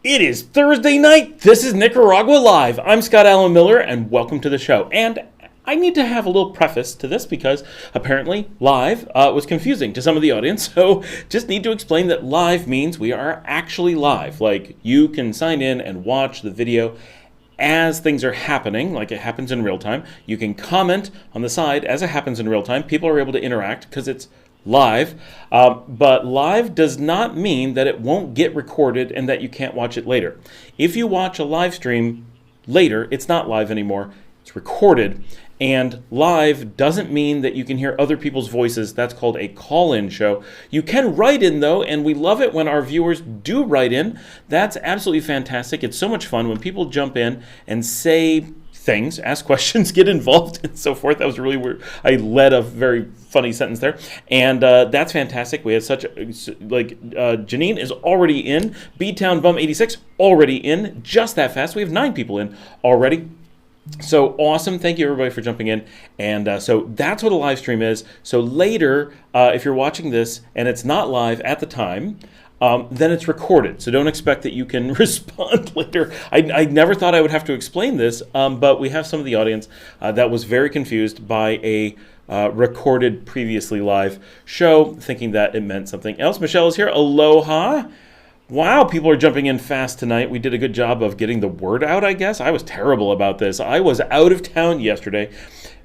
It is Thursday night. This is Nicaragua Live. I'm Scott Allen Miller, and welcome to the show. And I need to have a little preface to this because apparently live was confusing to some of the audience. So just need to explain that live means we are actually live. Like you can sign in and watch the video as things are happening, like it happens in real time. You can comment on the side as it happens in real time. People are able to interact because it's live, but live does not mean that it won't get recorded and that you can't watch it later. If you watch a live stream later, it's not live anymore, it's recorded. And live doesn't mean that you can hear other people's voices. That's called a call-in show. You can write in though, and we love it when our viewers do write in. That's absolutely fantastic. It's so much fun when people jump in and say things, ask questions, get involved, and so forth. That was really weird. I led a very funny sentence there, and that's fantastic. We had such Janine is already in. B-Town Bum 86 already in. Just that fast. We have 9 people in already. So awesome. Thank you everybody for jumping in. And so that's what a live stream is. So later, if you're watching this and it's not live at the time, then it's recorded. So don't expect that you can respond later. I never thought I would have to explain this, but we have some of the audience that was very confused by a recorded previously live show, thinking that it meant something else. Michelle is here. Aloha. Wow, people are jumping in fast tonight. We did a good job of getting the word out, I guess. I was terrible about this. I was out of town yesterday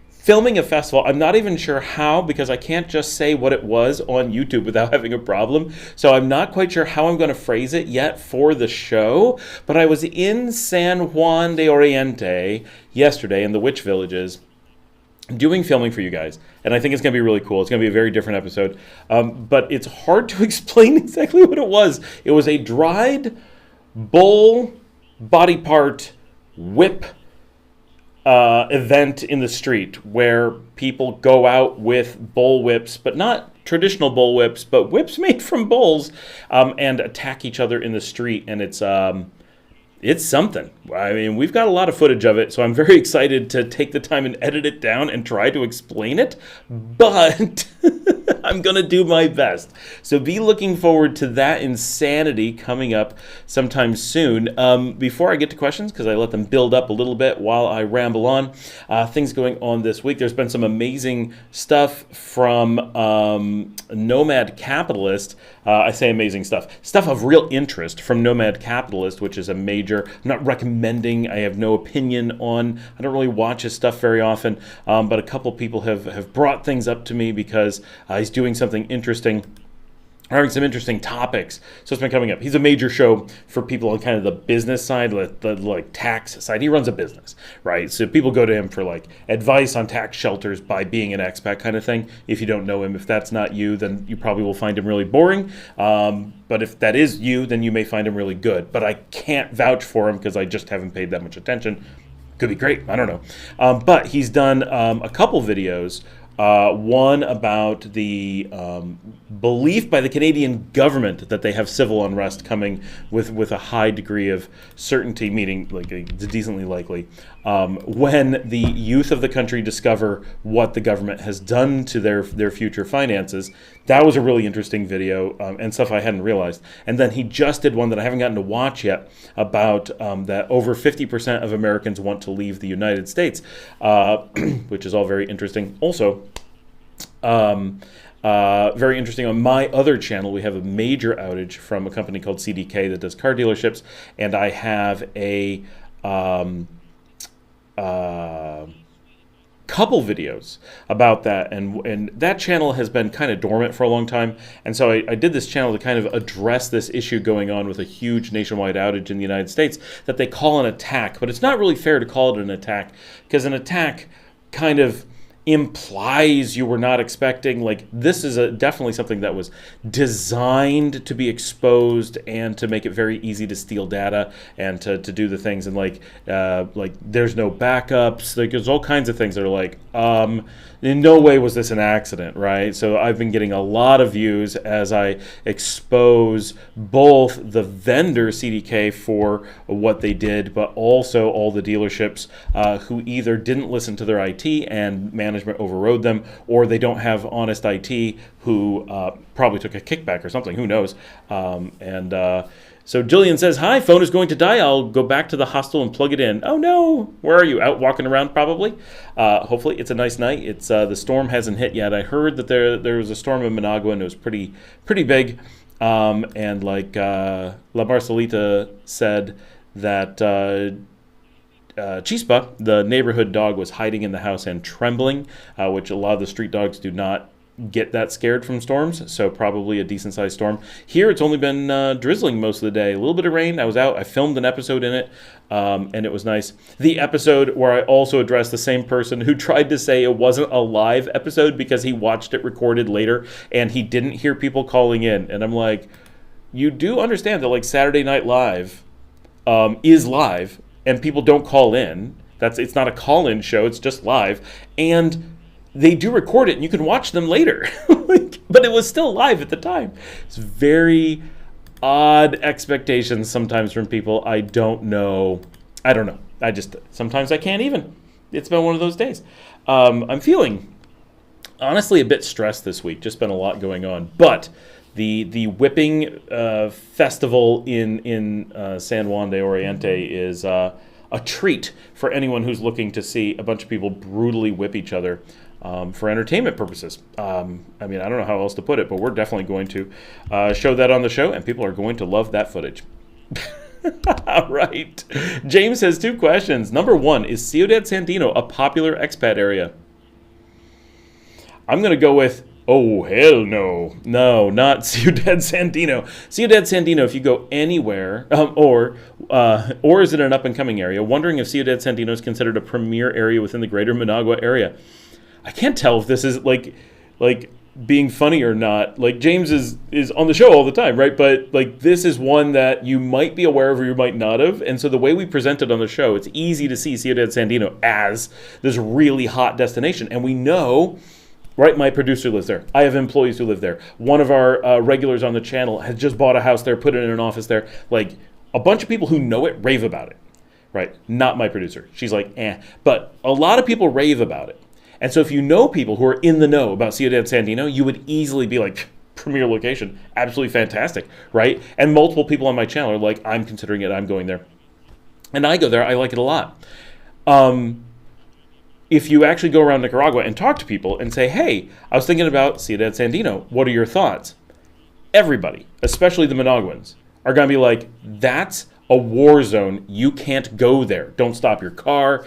filming a festival. I'm not even sure how, because I can't just say what it was on YouTube without having a problem. So I'm not quite sure how I'm going to phrase it yet for the show. But I was in San Juan de Oriente yesterday in the Witch Villages doing filming for you guys. And I think it's going to be really cool. It's going to be a very different episode. But it's hard to explain exactly what it was. It was a dried bull body part whip event in the street where people go out with bull whips, but not traditional bull whips, but whips made from bulls, and attack each other in the street. And it's something. I mean, we've got a lot of footage of it, so I'm very excited to take the time and edit it down and try to explain it, but I'm going to do my best. So be looking forward to that insanity coming up sometime soon. Before I get to questions, because I let them build up a little bit while I ramble on, things going on this week. There's been some amazing stuff from Nomad Capitalist. I say amazing stuff of real interest from Nomad Capitalist, which is a major, I'm not recommending, I have no opinion on, I don't really watch his stuff very often, but a couple people have brought things up to me because he's doing something interesting, having some interesting topics. So it's been coming up. He's a major show for people on kind of the business side, the tax side. He runs a business, right? So people go to him for like advice on tax shelters by being an expat kind of thing. If you don't know him, if that's not you, then you probably will find him really boring. But if that is you, then you may find him really good. But I can't vouch for him because I just haven't paid that much attention. Could be great. I don't know. But he's done a couple videos. One about the belief by the Canadian government that they have civil unrest coming with a high degree of certainty, meaning like it's decently likely, when the youth of the country discover what the government has done to their future finances. That was a really interesting video and stuff I hadn't realized. And then he just did one that I haven't gotten to watch yet about that over 50% of Americans want to leave the United States, which is all very interesting. Also, very interesting. On my other channel, we have a major outage from a company called CDK that does car dealerships, and I have a couple videos about that, and that channel has been kind of dormant for a long time, and so I did this channel to kind of address this issue going on with a huge nationwide outage in the United States that they call an attack, but it's not really fair to call it an attack, because an attack kind of implies you were not expecting. Like, this is definitely something that was designed to be exposed and to make it very easy to steal data and to do the things, and like there's no backups. Like, there's all kinds of things that are like, in no way was this an accident, right? So I've been getting a lot of views as I expose both the vendor CDK for what they did, but also all the dealerships who either didn't listen to their IT and managed management overrode them, or they don't have honest IT who probably took a kickback or something. Who knows? So Jillian says, hi, phone is going to die. I'll go back to the hostel and plug it in. Oh, no. Where are you? Out walking around, probably? Hopefully, it's a nice night. It's the storm hasn't hit yet. I heard that there was a storm in Managua, and it was pretty big. And like La Marcelita said that Chispa, the neighborhood dog, was hiding in the house and trembling, which a lot of the street dogs do not get that scared from storms, so probably a decent-sized storm. Here, it's only been drizzling most of the day. A little bit of rain. I was out. I filmed an episode in it, and it was nice. The episode where I also addressed the same person who tried to say it wasn't a live episode because he watched it recorded later, and he didn't hear people calling in. And I'm like, you do understand that, like, Saturday Night Live is live, and people don't call in. It's not a call-in show. It's just live. And they do record it, and you can watch them later. But it was still live at the time. It's very odd expectations sometimes from people. I don't know. Sometimes I can't even. It's been one of those days. I'm feeling, honestly, a bit stressed this week. Just been a lot going on. But the whipping festival in San Juan de Oriente is a treat for anyone who's looking to see a bunch of people brutally whip each other. For entertainment purposes. I don't know how else to put it, but we're definitely going to show that on the show, and people are going to love that footage. All right. James has 2 questions. Number 1, is Ciudad Sandino a popular expat area? I'm going to go with, oh, hell no. No, not Ciudad Sandino. Ciudad Sandino, if you go anywhere, or is it an up-and-coming area? Wondering if Ciudad Sandino is considered a premier area within the greater Managua area. I can't tell if this is like being funny or not. Like, James is on the show all the time, right? But like, this is one that you might be aware of or you might not have. And so the way we present it on the show, it's easy to see Ciudad Sandino as this really hot destination. And we know, right, my producer lives there. I have employees who live there. One of our regulars on the channel has just bought a house there, put it in an office there. Like, a bunch of people who know it rave about it, right? Not my producer. She's like, eh. But a lot of people rave about it. And so if you know people who are in the know about Ciudad Sandino, you would easily be like, premier location, absolutely fantastic, right? And multiple people on my channel are like, I'm considering it, I'm going there. And I go there, I like it a lot. If you actually go around Nicaragua and talk to people and say, hey, I was thinking about Ciudad Sandino, what are your thoughts? Everybody, especially the Managuans, are going to be like, that's a war zone. You can't go there. Don't stop your car.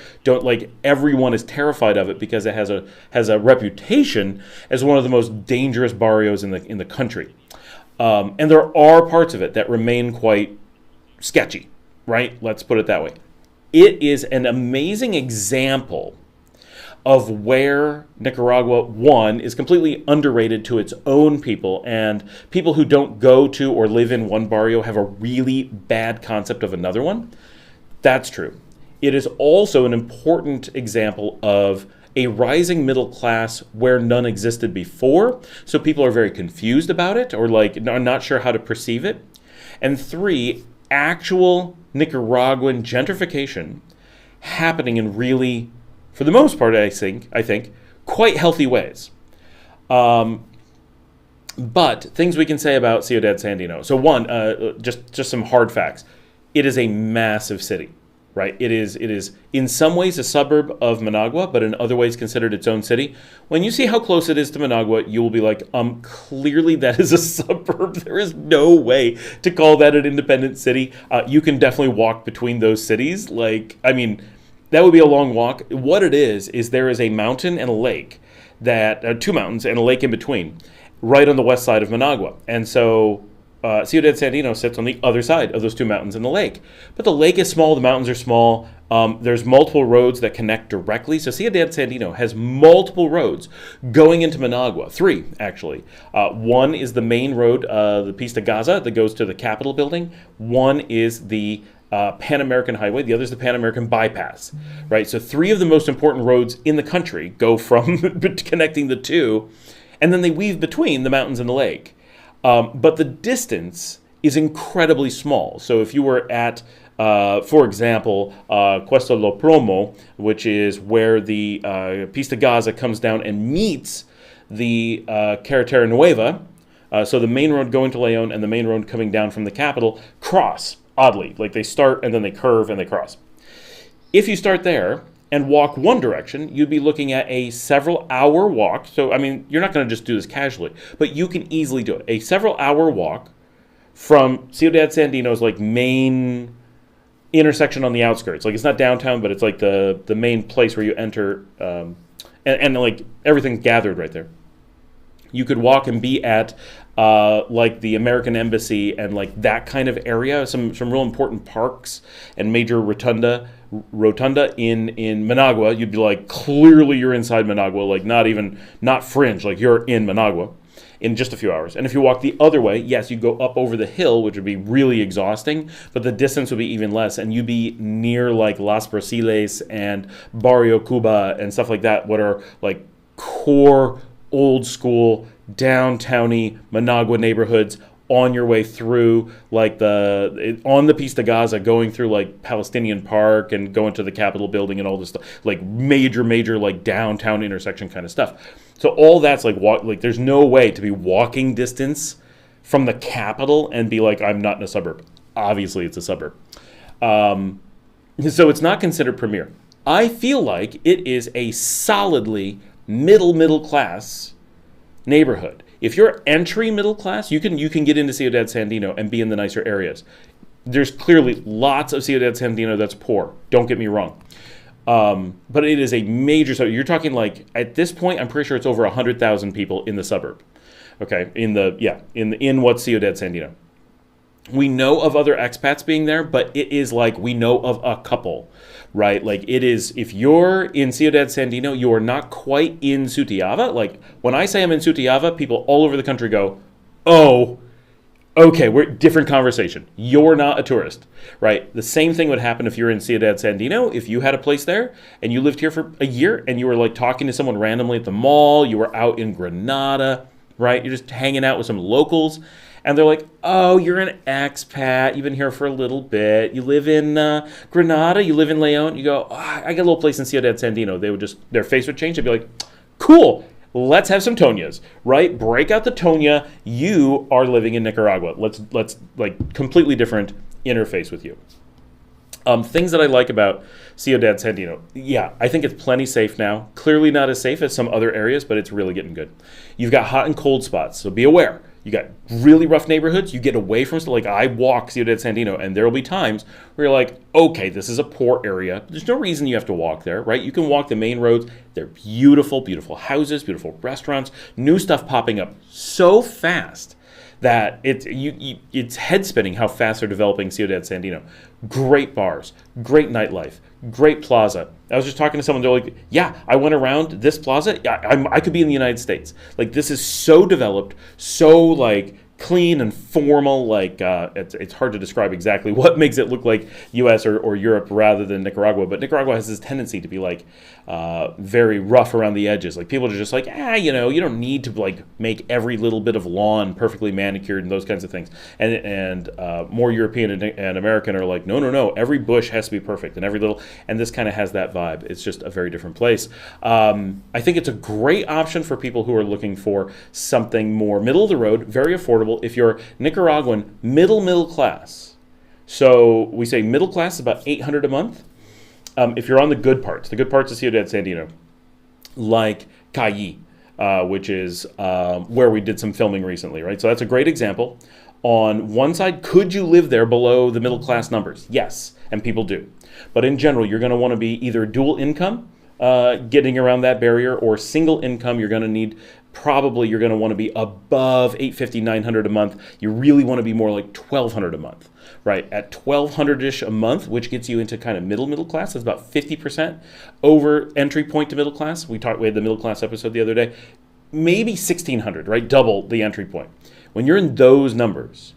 Everyone is terrified of it because it has a reputation as one of the most dangerous barrios in the country. And there are parts of it that remain quite sketchy, right? Let's put it that way. It is an amazing example of where Nicaragua, one, is completely underrated to its own people, and people who don't go to or live in one barrio have a really bad concept of another one. That's true. It is also an important example of a rising middle class where none existed before, so people are very confused about it or are not sure how to perceive it. And 3, actual Nicaraguan gentrification happening in really, for the most part, I think, quite healthy ways. But things we can say about Ciudad Sandino. So one, just some hard facts. It is a massive city, right? It is in some ways a suburb of Managua, but in other ways considered its own city. When you see how close it is to Managua, you will be like, clearly that is a suburb. There is no way to call that an independent city. You can definitely walk between those cities. That would be a long walk. What it is there is a mountain and a lake, 2 mountains and a lake in between, right on the west side of Managua. And so Ciudad Sandino sits on the other side of those 2 mountains and the lake. But the lake is small, the mountains are small. There's multiple roads that connect directly. So Ciudad Sandino has multiple roads going into Managua, 3 actually. One is the main road, the Pista Gaza, that goes to the Capitol building. One is the Pan American Highway. The other is the Pan American Bypass, right? So 3 of the most important roads in the country go from connecting the 2, and then they weave between the mountains and the lake. But the distance is incredibly small. So if you were at, for example, Cuesta Lo Promo, which is where the Pista Gaza comes down and meets the Carretera Nueva, so the main road going to Leon and the main road coming down from the capital cross, oddly. Like they start and then they curve and they cross. If you start there and walk one direction, you'd be looking at a several-hour walk. So, I mean, you're not going to just do this casually, but you can easily do it. A several-hour walk from Ciudad Sandino's like main intersection on the outskirts. Like it's not downtown, but it's like the main place where you enter, and like everything's gathered right there. You could walk and be at like the American Embassy and like that kind of area, some real important parks and major rotunda in Managua. You'd be like, clearly you're inside Managua, like not fringe, like you're in Managua in just a few hours. And if you walk the other way, yes, you go up over the hill, which would be really exhausting, but the distance would be even less, and you'd be near like Las Brasiles and Barrio Cuba and stuff like that, what are like core old school downtowny Managua neighborhoods on your way through like on the Pista Gaza, going through like Palestinian Park and going to the Capitol building and all this stuff, like major like downtown intersection kind of stuff. So all that's like there's no way to be walking distance from the capital and be like, I'm not in a suburb. Obviously it's a suburb. So it's not considered premier. I feel like it is a solidly middle class neighborhood. If you're entry middle class, you can get into Ciudad Sandino and be in the nicer areas. There's clearly lots of Ciudad Sandino that's poor. Don't get me wrong. But it is a major suburb. You're talking like, at this point, I'm pretty sure it's over 100,000 people in the suburb. Okay, in what's Ciudad Sandino. We know of other expats being there, but it is like we know of a couple, right? Like it is, if you're in Ciudad Sandino, you are not quite in Sutiava. Like when I say I'm in Sutiava, people all over the country go, oh, okay, we're different conversation. You're not a tourist, right? The same thing would happen if you're in Ciudad Sandino. If you had a place there and you lived here for a year and you were like talking to someone randomly at the mall, you were out in Granada, right? You're just hanging out with some locals. And they're like, oh, you're an expat. You've been here for a little bit. You live in Granada. You live in Leon. You go, oh, I got a little place in Ciudad Sandino. They would their face would change. They'd be like, cool. Let's have some Tonias, right? Break out the Tonia. You are living in Nicaragua. Let's like completely different interface with you. Things that I like about Ciudad Sandino. Yeah, I think it's plenty safe now. Clearly not as safe as some other areas, but it's really getting good. You've got hot and cold spots, so be aware. You got really rough neighborhoods. You get away from, like I walk Ciudad Sandino, and there will be times where you're like, okay, this is a poor area. There's no reason you have to walk there, right? You can walk the main roads. They're beautiful houses, beautiful restaurants, new stuff popping up so fast that it's head spinning how fast they're developing Ciudad Sandino. Great bars, great nightlife, great plaza. I was just talking to someone, they're like, yeah, I went around this plaza. I could be in the United States. Like this is so developed, so like clean and formal. Like it's hard to describe exactly what makes it look like U.S. or Europe rather than Nicaragua. But Nicaragua has this tendency to be like very rough around the edges. Like people are just like, you don't need to like make every little bit of lawn perfectly manicured and those kinds of things. And more European and American are like, no, every bush has to be perfect and this kind of has that vibe. It's just a very different place. I think it's a great option for people who are looking for something more middle of the road, very affordable. If you're Nicaraguan, middle class. So we say middle class is about $800 a month. If you're on the good parts of Ciudad Sandino, like Cayí, which is where we did some filming recently, right? So that's a great example. On one side, could you live there below the middle class numbers? Yes, and people do. But in general, you're going to want to be either dual income, getting around that barrier, or single income. You're going to want to be above $850, $900 a month. You really want to be more like $1,200 a month, right? At $1,200-ish a month, which gets you into kind of middle class. That's about 50% over entry point to middle class. We had the middle class episode the other day. Maybe $1,600, right? Double the entry point. When you're in those numbers,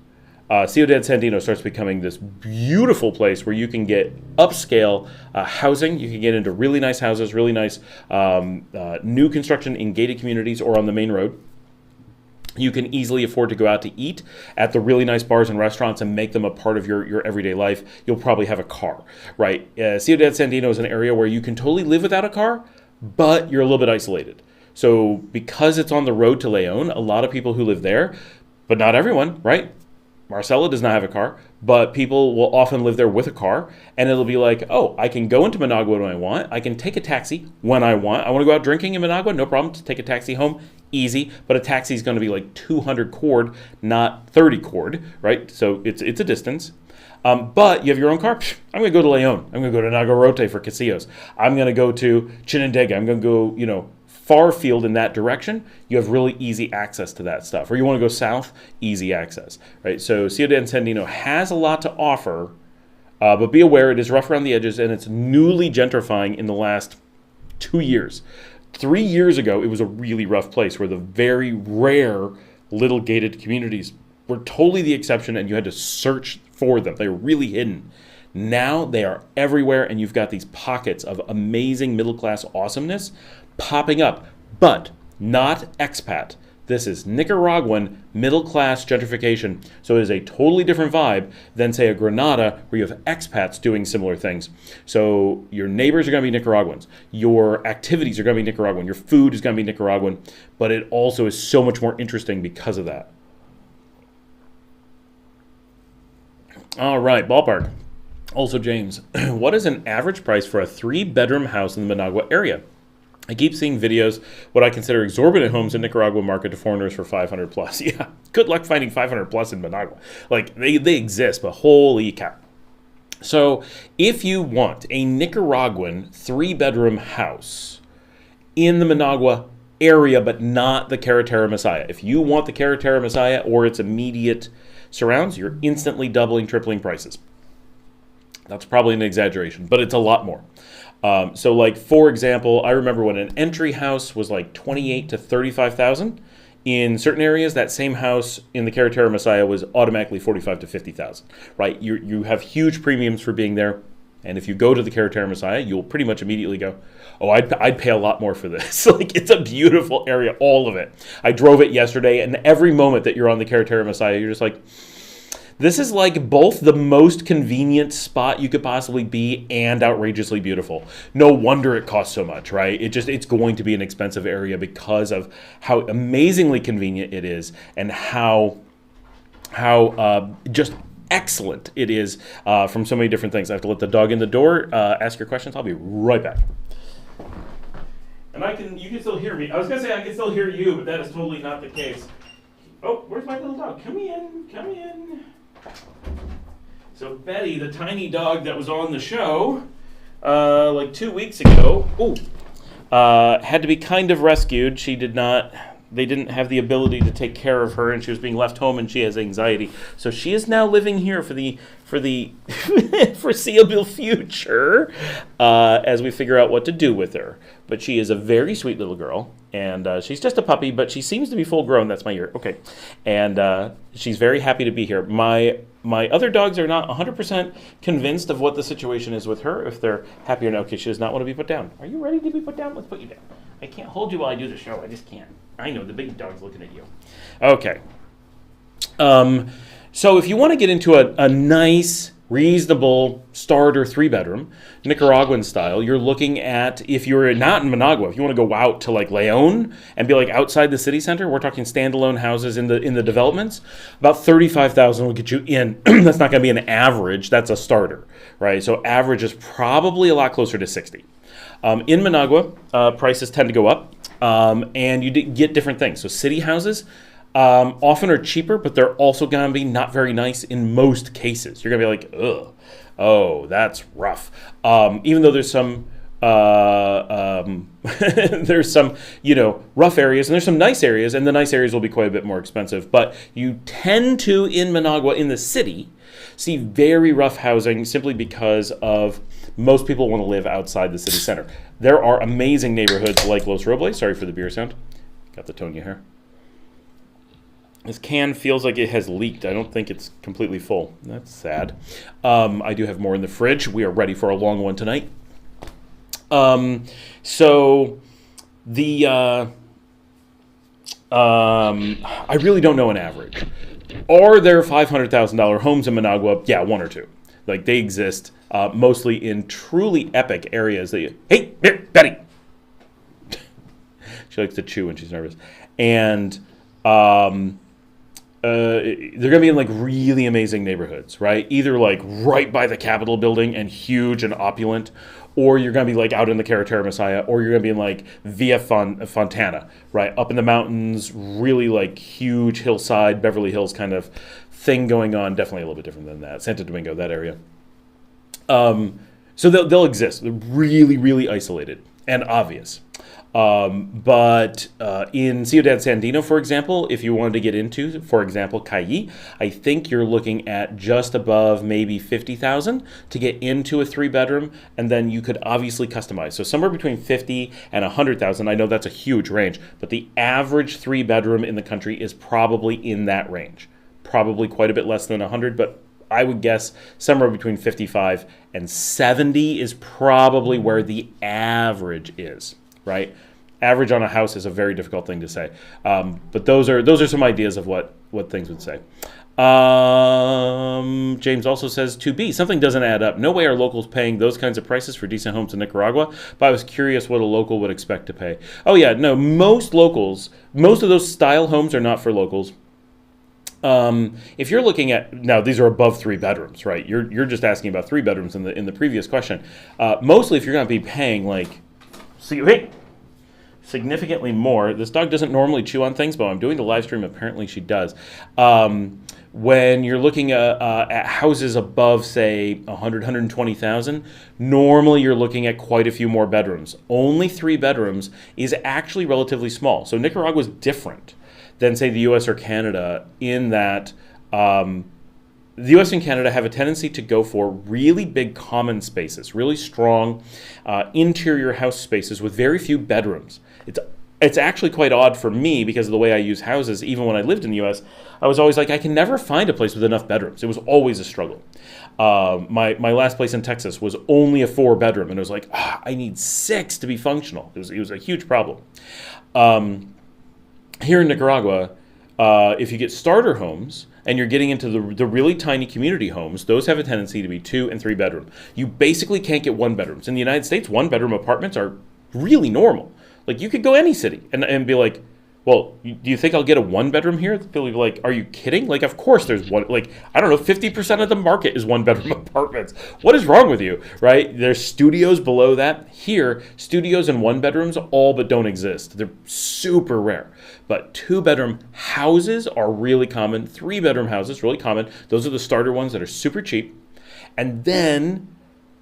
Ciudad Sandino starts becoming this beautiful place where you can get upscale housing. You can get into really nice houses, really nice new construction in gated communities or on the main road. You can easily afford to go out to eat at the really nice bars and restaurants and make them a part of your everyday life. You'll probably have a car, right? Ciudad Sandino is an area where you can totally live without a car, but you're a little bit isolated. So because it's on the road to Leon, a lot of people who live there, but not everyone, right? Marcela does not have a car, but people will often live there with a car, and it'll be like, oh, I can go into Managua when I want. I can take a taxi when I want. I want to go out drinking in Managua, no problem. To take a taxi home, easy. But a taxi is going to be like 200 cord, not 30 cord, right? So it's a distance. But you have your own car. I'm going to go to Leon. I'm going to go to Nagarote for Casillas. I'm going to go to Chinandega. I'm going to go, far field in that direction. You have really easy access to that stuff. Or you want to go south, easy access, right? So Ciudad Sandino has a lot to offer, but be aware it is rough around the edges, and it's newly gentrifying in the last 2 years. 3 years ago, it was a really rough place where the very rare little gated communities were totally the exception, and you had to search for them. They were really hidden. Now they are everywhere, and you've got these pockets of amazing middle-class awesomeness popping up, but not expat. This is Nicaraguan middle-class gentrification. So it is a totally different vibe than, say, a Granada where you have expats doing similar things. So your neighbors are going to be Nicaraguans. Your activities are going to be Nicaraguan. Your food is going to be Nicaraguan. But it also is so much more interesting because of that. All right, ballpark. Also, James, what is an average price for a 3-bedroom house in the Managua area? I keep seeing videos, what I consider exorbitant homes in Nicaragua market to foreigners for 500 plus. Yeah, good luck finding 500 plus in Managua. Like, they exist, but holy cow. So, if you want a Nicaraguan 3-bedroom house in the Managua area, but not the Carretera Messiah, if you want the Carretera Messiah or its immediate surrounds, you're instantly doubling, tripling prices. That's probably an exaggeration, but it's a lot more. So, like, for example, I remember when an entry house was like 28 to 35,000. In certain areas, that same house in the Carretera Messiah was automatically 45 to 50,000. Right? You have huge premiums for being there, and if you go to the Carretera Messiah, you'll pretty much immediately go, oh, I'd pay a lot more for this. Like, it's a beautiful area, all of it. I drove it yesterday, and every moment that you're on the Carretera Messiah, you're just like, this is like both the most convenient spot you could possibly be and outrageously beautiful. No wonder it costs so much, right? It's going to be an expensive area because of how amazingly convenient it is and how just excellent it is from so many different things. I have to let the dog in the door, ask your questions. I'll be right back. And you can still hear me. I was going to say I can still hear you, but that is totally not the case. Oh, where's my little dog? Come in. So Betty, the tiny dog that was on the show like 2 weeks ago, had to be kind of rescued. They didn't have the ability to take care of her, and she was being left home, and she has anxiety. So she is now living here for the foreseeable future as we figure out what to do with her. But she is a very sweet little girl, and she's just a puppy, but she seems to be full grown. That's my ear. Okay. And she's very happy to be here. My other dogs are not 100% convinced of what the situation is with her, if they're happy or not. Okay, she does not want to be put down. Are you ready to be put down? Let's put you down. I can't hold you while I do the show. I just can't. I know, the big dog's looking at you. Okay. So if you want to get into a nice, reasonable starter 3-bedroom, Nicaraguan style, you're looking at, if you're not in Managua, if you want to go out to like Leon and be like outside the city center, we're talking standalone houses in the developments, about 35,000 will get you in. That's not going to be an average, that's a starter, right? So average is probably a lot closer to 60. In Managua, prices tend to go up, and you get different things. So city houses often are cheaper, but they're also going to be not very nice in most cases. You're going to be like, ugh, oh, that's rough. Even though there's some rough areas, and there's some nice areas, and the nice areas will be quite a bit more expensive. But you tend to, in Managua, in the city, see very rough housing simply because of most people want to live outside the city center. There are amazing neighborhoods like Los Robles. Sorry for the beer sound. Got the Tonya here. This can feels like it has leaked. I don't think it's completely full. That's sad. I do have more in the fridge. We are ready for a long one tonight. So the I really don't know an average. Are there $500,000 homes in Managua? Yeah, one or two. Like, they exist mostly in truly epic areas that you, hey, here, Betty. She likes to chew when she's nervous. And they're going to be in like really amazing neighborhoods, right? Either like right by the Capitol building and huge and opulent, or you're going to be like out in the Carretera Messiah, or you're going to be in like Via Fontana, right? Up in the mountains, really like huge hillside, Beverly Hills kind of thing going on. Definitely a little bit different than that. Santo Domingo, that area. So they'll exist. They're really, really isolated and obvious. But in Ciudad Sandino, for example, if you wanted to get into, for example, Cayey, I think you're looking at just above maybe 50,000 to get into a 3-bedroom, and then you could obviously customize. So somewhere between 50 and 100,000. I know that's a huge range, but the average 3-bedroom in the country is probably in that range. Probably quite a bit less than 100, but I would guess somewhere between 55 and 70 is probably where the average is. Right, average on a house is a very difficult thing to say, but those are some ideas of what things would say. James also says, to be, something doesn't add up. No way are locals paying those kinds of prices for decent homes in Nicaragua, but I was curious what a local would expect to pay. Oh yeah, no, most of those style homes are not for locals. If you're looking at, now these are above 3 bedrooms, right? You're just asking about 3 bedrooms in the previous question. Mostly if you're going to be paying like, significantly more. This dog doesn't normally chew on things, but I'm doing the live stream. Apparently she does. When you're looking at houses above, say, 120,000, normally you're looking at quite a few more bedrooms. Only 3 bedrooms is actually relatively small. So Nicaragua is different than, say, the U.S. or Canada in that the U.S. and Canada have a tendency to go for really big common spaces, really strong interior house spaces with very few bedrooms. It's actually quite odd for me because of the way I use houses. Even when I lived in the U.S., I was always like, I can never find a place with enough bedrooms. It was always a struggle. My last place in Texas was only a 4-bedroom, and it was like, I need 6 to be functional. It was a huge problem. Here in Nicaragua, if you get starter homes, and you're getting into the really tiny community homes, those have a tendency to be 2 and 3 bedroom. You basically can't get 1 bedrooms. In the United States, 1-bedroom apartments are really normal. Like, you could go any city and be like, well, do you think I'll get a 1-bedroom here? They'll be like, are you kidding? Like, of course there's one. Like, I don't know, 50% of the market is 1-bedroom apartments. What is wrong with you, right? There's studios below that. Here, studios and 1-bedrooms all but don't exist. They're super rare. But 2-bedroom houses are really common. 3-bedroom houses, really common. Those are the starter ones that are super cheap. And then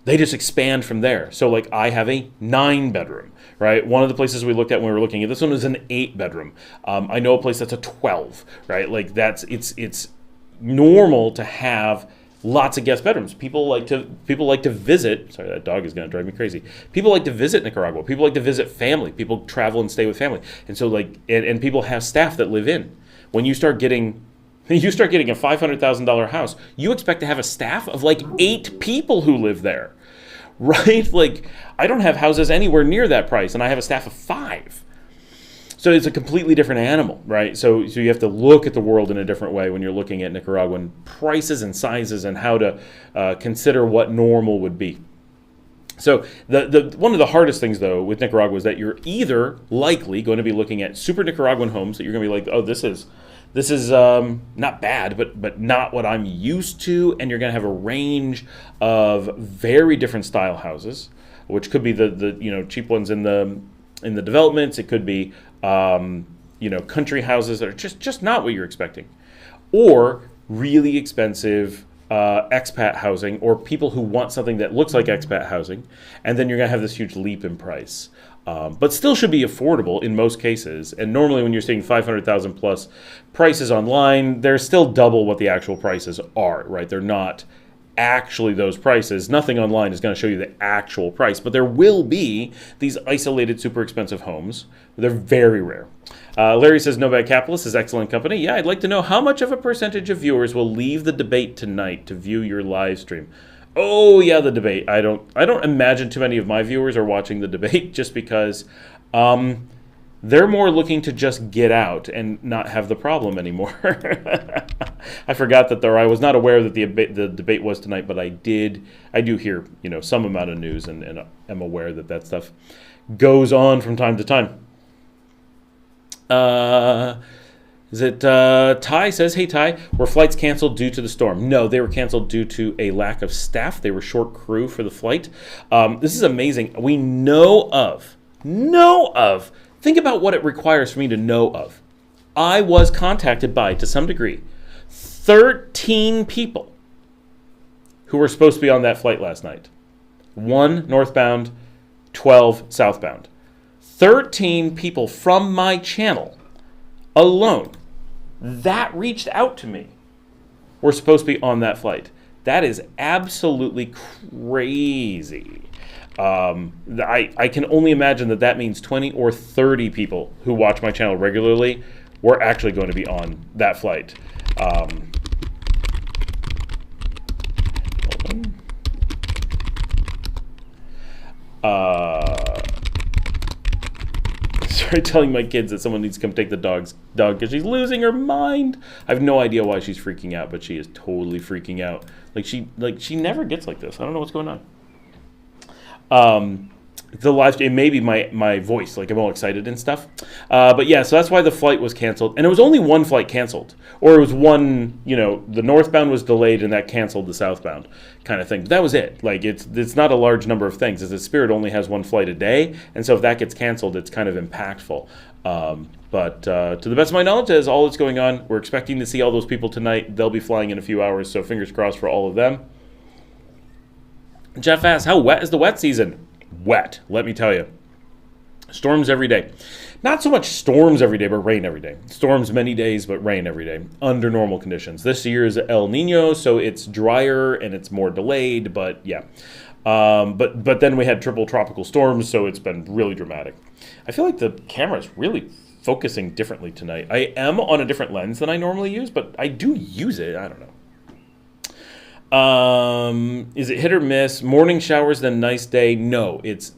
they just expand from there. So like I have a 9-bedroom, right? One of the places we looked at when we were looking at this one is an 8-bedroom. I know a place that's a 12, right? Like it's normal to have lots of guest bedrooms. People like to visit. Sorry, that dog is going to drive me crazy. People like to visit Nicaragua. People like to visit family. People travel and stay with family. And so like and people have staff that live in. When you start getting a $500,000 house, you expect to have a staff of like 8 people who live there, right? Like, I don't have houses anywhere near that price, and I have a staff of 5. So it's a completely different animal, right? So you have to look at the world in a different way when you're looking at Nicaraguan prices and sizes and how to consider what normal would be. So the one of the hardest things, though, with Nicaragua is that you're either likely going to be looking at super Nicaraguan homes that you're going to be like, oh, this is not bad, but not what I'm used to, and you're going to have a range of very different style houses, which could be the cheap ones in the developments. It could be country houses that are just not what you're expecting, or really expensive expat housing, or people who want something that looks like expat housing, and then you're going to have this huge leap in price. But still should be affordable in most cases. And normally when you're seeing 500,000 plus prices online, they're still double what the actual prices are, right? They're not actually those prices. Nothing online is going to show you the actual price, but there will be these isolated super expensive homes. They're very rare. Larry says, No Bad Capitalist is excellent company. Yeah, I'd like to know how much of a percentage of viewers will leave the debate tonight to view your live stream. Oh yeah, the debate. I don't imagine too many of my viewers are watching the debate just because They're more looking to just get out and not have the problem anymore. I forgot that I was not aware that the debate was tonight, but I do hear, some amount of news and am aware that stuff goes on from time to time. Ty says, hey Ty, were flights canceled due to the storm? No, they were canceled due to a lack of staff. They were short crew for the flight. This is amazing. We know of, think about what it requires for me to know of. I was contacted by, to some degree, 13 people who were supposed to be on that flight last night. 1 northbound, 12 southbound. 13 people from my channel alone that reached out to me were supposed to be on that flight. That is absolutely crazy. I can only imagine that means 20 or 30 people who watch my channel regularly were actually going to be on that flight. Sorry, telling my kids that someone needs to come take the dog because she's losing her mind. I have no idea why she's freaking out, but she is totally freaking out. She never gets like this. I don't know what's going on. The live stream, maybe my voice, I'm all excited and stuff. But yeah, so that's why the flight was canceled. And it was only one flight canceled. Or it was one, the northbound was delayed and that canceled the southbound kind of thing. But that was it. It's not a large number of things. As Spirit only has one flight a day. And so if that gets canceled, it's kind of impactful. But to the best of my knowledge, that's all that's going on. We're expecting to see all those people tonight. They'll be flying in a few hours, so fingers crossed for all of them. Jeff asks, how wet is the wet season? Wet, let me tell you. Storms every day. Not so much storms every day, but rain every day. Storms many days, but rain every day under normal conditions. This year is El Nino, so it's drier and it's more delayed, but yeah. But then we had triple tropical storms, so it's been really dramatic. I feel like the camera's really focusing differently tonight. I am on a different lens than I normally use, but I do use it. I don't know. Is it hit or miss? Morning showers, then nice day? No, it's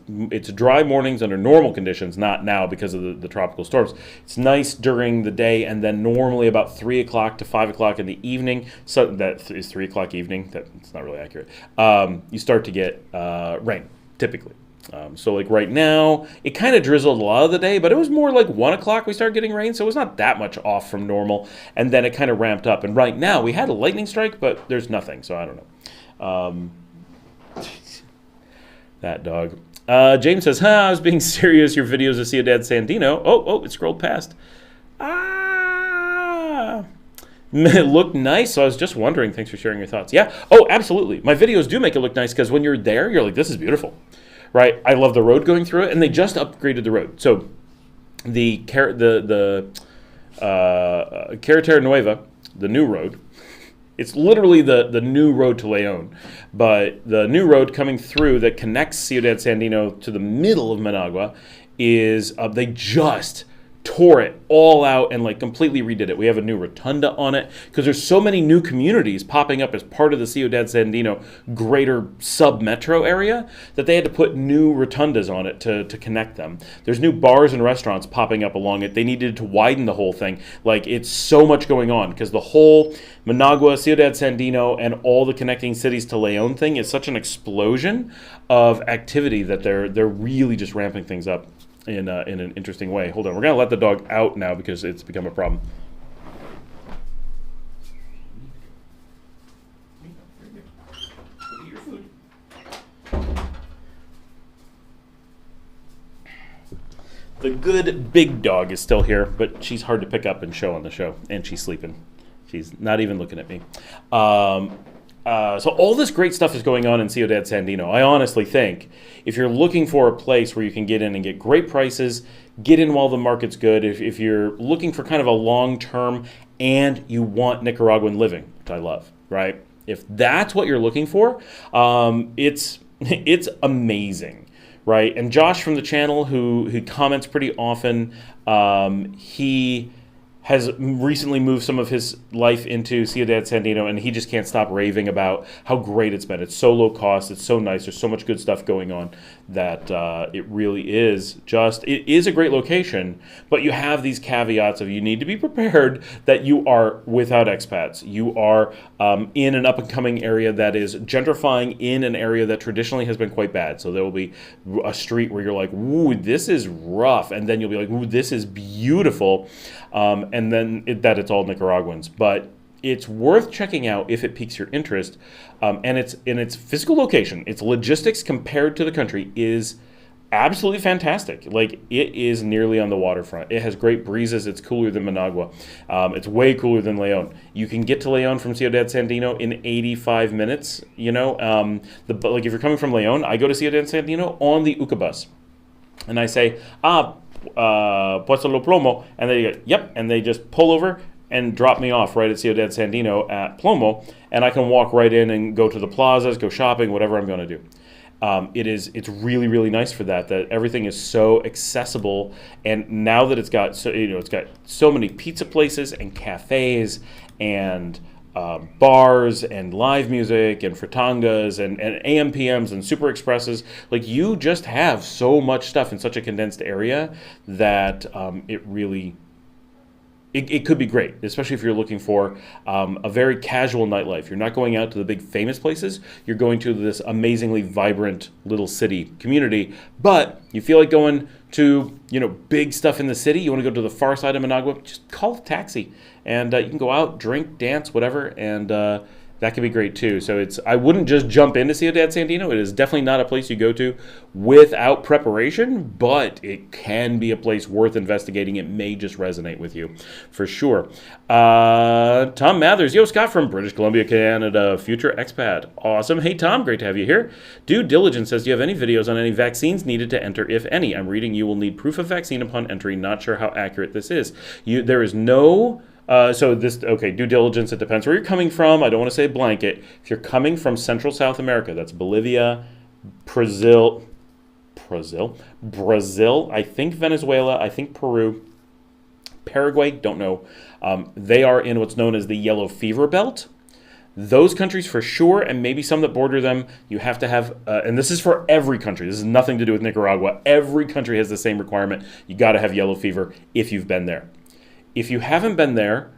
dry mornings under normal conditions, not now because of the tropical storms. It's nice during the day, and then normally about 3 o'clock to 5 o'clock in the evening. So that is 3 o'clock evening. That's not really accurate. You start to get rain, typically. So right now, it kind of drizzled a lot of the day, but it was more like 1 o'clock we started getting rain, so it was not that much off from normal, and then it kind of ramped up. And right now, we had a lightning strike, but there's nothing, so I don't know. That dog. James says, I was being serious, your videos of Ciudad Sandino. Oh, it scrolled past. It looked nice, so I was just wondering. Thanks for sharing your thoughts. Yeah, absolutely. My videos do make it look nice, because when you're there, you're like, this is beautiful. Right, I love the road going through it, and they just upgraded the road. So the Carretera Nueva, the new road, it's literally the new road to León, but the new road coming through that connects Ciudad Sandino to the middle of Managua is they just tore it all out and completely redid it. We have a new rotunda on it because there's so many new communities popping up as part of the Ciudad Sandino greater sub-metro area that they had to put new rotundas on it to connect them. There's new bars and restaurants popping up along it. They needed to widen the whole thing. It's so much going on because the whole Managua, Ciudad Sandino, and all the connecting cities to León thing is such an explosion of activity that they're really just ramping things up in an interesting way. Hold on, we're gonna let the dog out now because it's become a problem. Eat your food. The good big dog is still here, but she's hard to pick up and show on the show, and she's sleeping. She's not even looking at me. So all this great stuff is going on in Ciudad Sandino. I honestly think if you're looking for a place where you can get in and get great prices, get in while the market's good, if you're looking for kind of a long-term and you want Nicaraguan living, which I love, right? If that's what you're looking for, it's amazing, right? And Josh from the channel, who comments pretty often, he has recently moved some of his life into Ciudad Sandino, and he just can't stop raving about how great it's been. It's so low cost. It's so nice. There's so much good stuff going on that it really is it is a great location, but you have these caveats of you need to be prepared that you are without expats. You are in an up-and-coming area that is gentrifying in an area that traditionally has been quite bad. So there will be a street where you're like, ooh, this is rough, and then you'll be like, ooh, this is beautiful. And then it's all Nicaraguans. But it's worth checking out if it piques your interest. And it's in its physical location. Its logistics compared to the country is absolutely fantastic. Like, it is nearly on the waterfront. It has great breezes. It's cooler than Managua. It's way cooler than Leon. You can get to Leon from Ciudad Sandino in 85 minutes. Like if you're coming from Leon, I go to Ciudad Sandino on the Uca bus. And I say, Puesto Lo Plomo, and they go, yep, and they just pull over and drop me off right at Ciudad Sandino at Plomo, and I can walk right in and go to the plazas, go shopping, whatever I'm going to do. It's really, really nice for that everything is so accessible, and now that it's got so many pizza places and cafes and bars and live music and fritangas and AMPMs and super expresses, like, you just have so much stuff in such a condensed area that it could be great, especially if you're looking for a very casual nightlife. You're not going out to the big famous places. You're going to this amazingly vibrant little city community, but you feel like going to big stuff in the city. You want to go to the far side of Managua, just call a taxi, and you can go out, drink, dance, whatever, and that can be great too. So I wouldn't just jump into Ciudad Sandino. It is definitely not a place you go to without preparation, but it can be a place worth investigating. It may just resonate with you, for sure. Tom Mathers, yo, Scott from British Columbia, Canada, future expat. Awesome. Hey, Tom, great to have you here. Due Diligence says, do you have any videos on any vaccines needed to enter, if any? I'm reading you will need proof of vaccine upon entry. Not sure how accurate this is. There is no... due diligence, it depends where you're coming from. I don't want to say blanket. If you're coming from Central South America, that's Bolivia, Brazil, I think Venezuela, I think Peru, Paraguay, don't know. They are in what's known as the yellow fever belt. Those countries for sure, and maybe some that border them, you have to have, and this is for every country. This has nothing to do with Nicaragua. Every country has the same requirement. You got to have yellow fever if you've been there. If you haven't been there,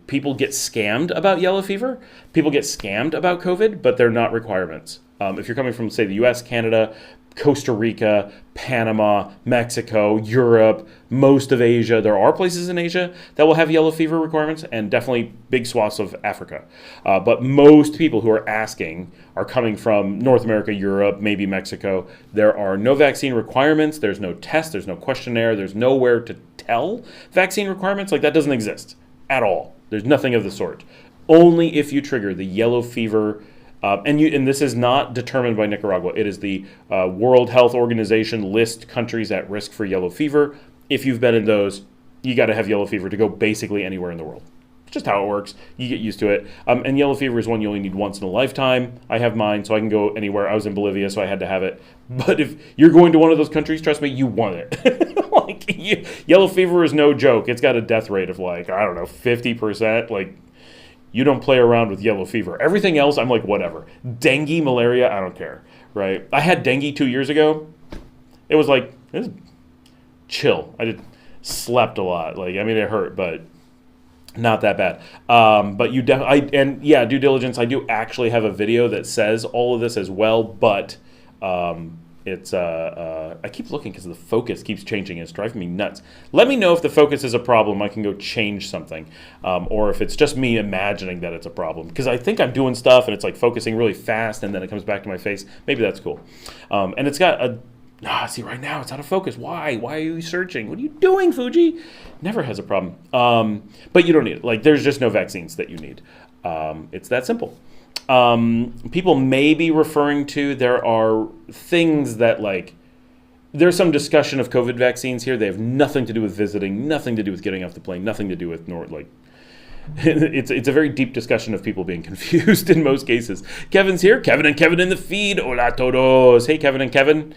people get scammed about yellow fever. People get scammed about COVID, but they're not requirements. If you're coming from, say, the U.S., Canada, Costa Rica, Panama, Mexico, Europe, most of Asia, there are places in Asia that will have yellow fever requirements, and definitely big swaths of Africa. But most people who are asking are coming from North America, Europe, maybe Mexico. There are no vaccine requirements. There's no test. There's no questionnaire. There's nowhere to tell vaccine requirements. Like, that doesn't exist at all. There's nothing of the sort. Only if you trigger the yellow fever. And this is not determined by Nicaragua. It is the World Health Organization list countries at risk for yellow fever. If you've been in those, you got to have yellow fever to go basically anywhere in the world. It's just how it works. You get used to it. And yellow fever is one you only need once in a lifetime. I have mine, so I can go anywhere. I was in Bolivia, so I had to have it. But if you're going to one of those countries, trust me, you want it. Yellow fever is no joke. It's got a death rate of 50%. You don't play around with yellow fever. Everything else, I'm like, whatever. Dengue, malaria, I don't care, right? I had dengue 2 years ago. It was chill. I slept a lot. It hurt, but not that bad. But due diligence, I do actually have a video that says all of this as well, but I keep looking because the focus keeps changing. It's driving me nuts. Let me know if the focus is a problem. I can go change something, or if it's just me imagining that it's a problem. Because I think I'm doing stuff and it's focusing really fast, and then it comes back to my face. Maybe that's cool. And it's got see, right now it's out of focus. Why? Why are you searching? What are you doing, Fuji? Never has a problem. But you don't need it. There's just no vaccines that you need. It's that simple. People may be referring to, there are things that there's some discussion of COVID vaccines here. They have nothing to do with visiting, nothing to do with getting off the plane, nothing to do with it's a very deep discussion of people being confused in most cases. Kevin's here. Kevin and Kevin in the feed. Hola todos. Hey, Kevin and Kevin.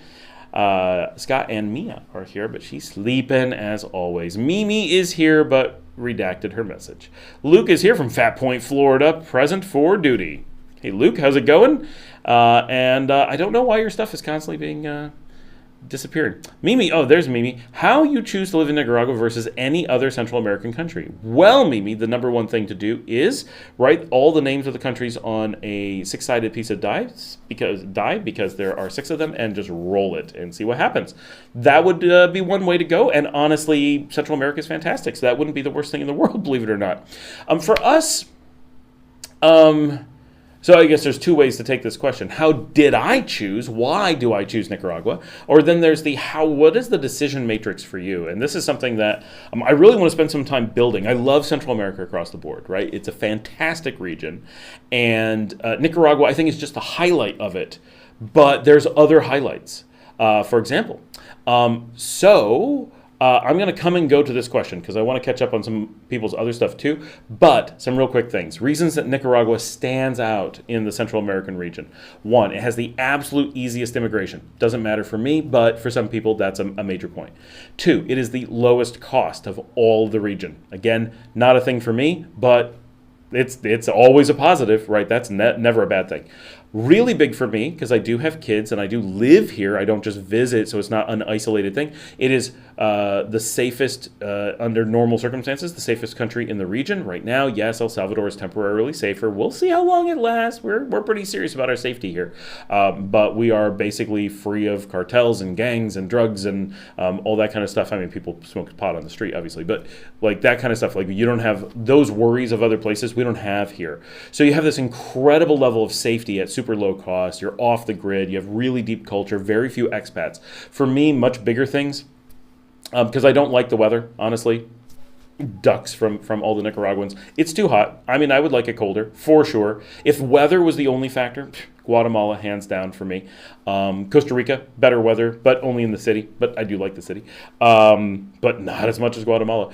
Scott and Mia are here, but she's sleeping as always. Mimi is here, but redacted her message. Luke is here from Fat Point, Florida, present for duty. Hey, Luke, how's it going? And I don't know why your stuff is constantly being disappearing. Mimi, oh, there's Mimi. How you choose to live in Nicaragua versus any other Central American country? Well, Mimi, the number one thing to do is write all the names of the countries on a 6-sided piece of die because there are 6 of them, and just roll it and see what happens. That would be one way to go. And honestly, Central America is fantastic, so that wouldn't be the worst thing in the world, believe it or not. For us, so I guess there's 2 ways to take this question. How did I choose? Why do I choose Nicaragua? Or then there's the what is the decision matrix for you? And this is something that I really want to spend some time building. I love Central America across the board, right? It's a fantastic region. And Nicaragua, I think, is just the highlight of it. But there's other highlights. For example, I'm going to come and go to this question because I want to catch up on some people's other stuff too. But some real quick things. Reasons that Nicaragua stands out in the Central American region. 1, it has the absolute easiest immigration. Doesn't matter for me, but for some people, that's a major point. 2, it is the lowest cost of all the region. Again, not a thing for me, but it's always a positive, right? That's never a bad thing. Really big for me, because I do have kids and I do live here. I don't just visit, so it's not an isolated thing. It is the safest, under normal circumstances, the safest country in the region. Right now, yes, El Salvador is temporarily safer. We'll see how long it lasts. We're pretty serious about our safety here. But we are basically free of cartels and gangs and drugs and all that kind of stuff. I mean, people smoke pot on the street, obviously, but like that kind of stuff. Like, you don't have those worries of other places we don't have here. So you have this incredible level of safety at super low cost. You're off the grid. You have really deep culture, very few expats. For me, much bigger things, because I don't like the weather, honestly. Ducks from all the Nicaraguans. It's too hot. I mean, I would like it colder, for sure. If weather was the only factor, Guatemala, hands down for me. Costa Rica, better weather, but only in the city. But I do like the city. But not as much as Guatemala.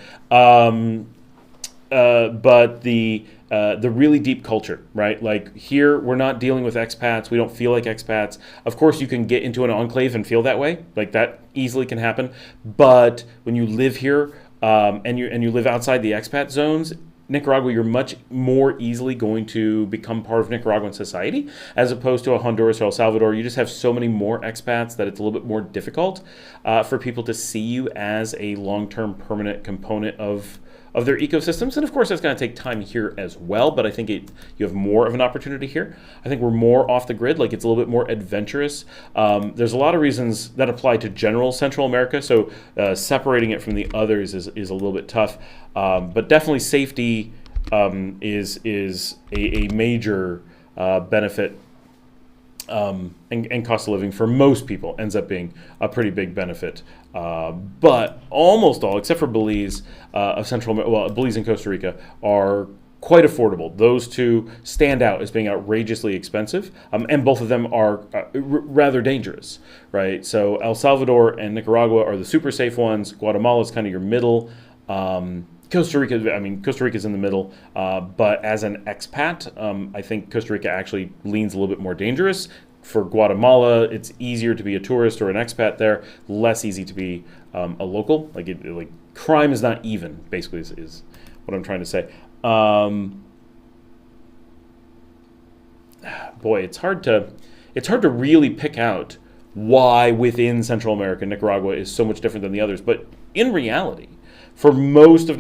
But the really deep culture, right? Like, here, we're not dealing with expats. We don't feel like expats. Of course, you can get into an enclave and feel that way. Like, that easily can happen. But when you live here and you live outside the expat zones, Nicaragua, you're much more easily going to become part of Nicaraguan society as opposed to a Honduras or El Salvador. You just have so many more expats that it's a little bit more difficult for people to see you as a long-term permanent component of their ecosystems. And of course, that's going to take time here as well, but I think you have more of an opportunity here. I think we're more off the grid, like it's a little bit more adventurous. There's a lot of reasons that apply to general Central America, so separating it from the others is a little bit tough. But definitely safety is a major benefit. And cost of living for most people ends up being a pretty big benefit. But almost all, except for Belize, Belize and Costa Rica, are quite affordable. Those 2 stand out as being outrageously expensive, and both of them are rather dangerous, right? So El Salvador and Nicaragua are the super safe ones. Guatemala is kind of your middle. Costa Rica's in the middle, but as an expat, I think Costa Rica actually leans a little bit more dangerous. For Guatemala, it's easier to be a tourist or an expat there, less easy to be a local. Like crime is not even, basically, is what I'm trying to say. Boy, it's hard to really pick out why within Central America, Nicaragua is so much different than the others. But in reality, for most of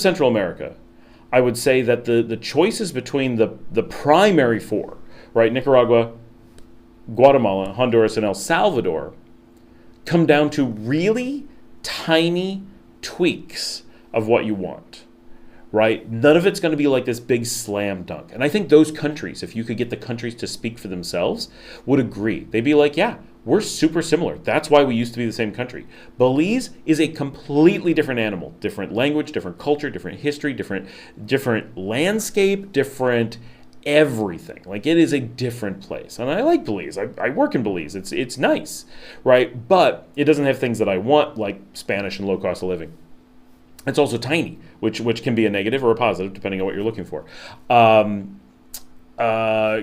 Central America, I would say that the choices between the primary 4, right, Nicaragua, Guatemala, Honduras, and El Salvador, come down to really tiny tweaks of what you want, right? None of it's going to be like this big slam dunk. And I think those countries, if you could get the countries to speak for themselves, would agree. They'd be like, yeah, we're super similar. That's why we used to be the same country. Belize is a completely different animal, different language, different culture, different history, different landscape, different everything. Like, it is a different place. And I like Belize. I work in Belize. It's nice, right? But it doesn't have things that I want, like Spanish and low cost of living. It's also tiny, which can be a negative or a positive, depending on what you're looking for.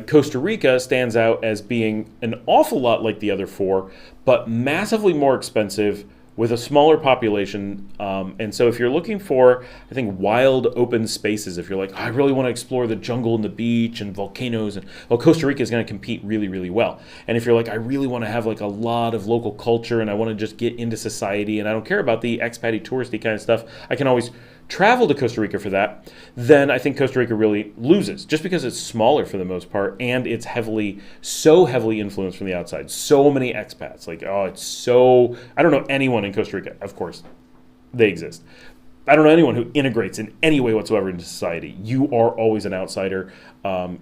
Costa Rica stands out as being an awful lot like the other four, but massively more expensive with a smaller population. And so if you're looking for, I think, wild open spaces, if you're like, I really want to explore the jungle and the beach and volcanoes, and well, Costa Rica is going to compete really, really well. And if you're like, I really want to have like a lot of local culture and I want to just get into society and I don't care about the expat-y, touristy kind of stuff, I can always travel to Costa Rica for that, then I think Costa Rica really loses, just because it's smaller for the most part, and it's so heavily influenced from the outside. So many expats, I don't know anyone in Costa Rica. Of course, they exist. I don't know anyone who integrates in any way whatsoever into society. You are always an outsider.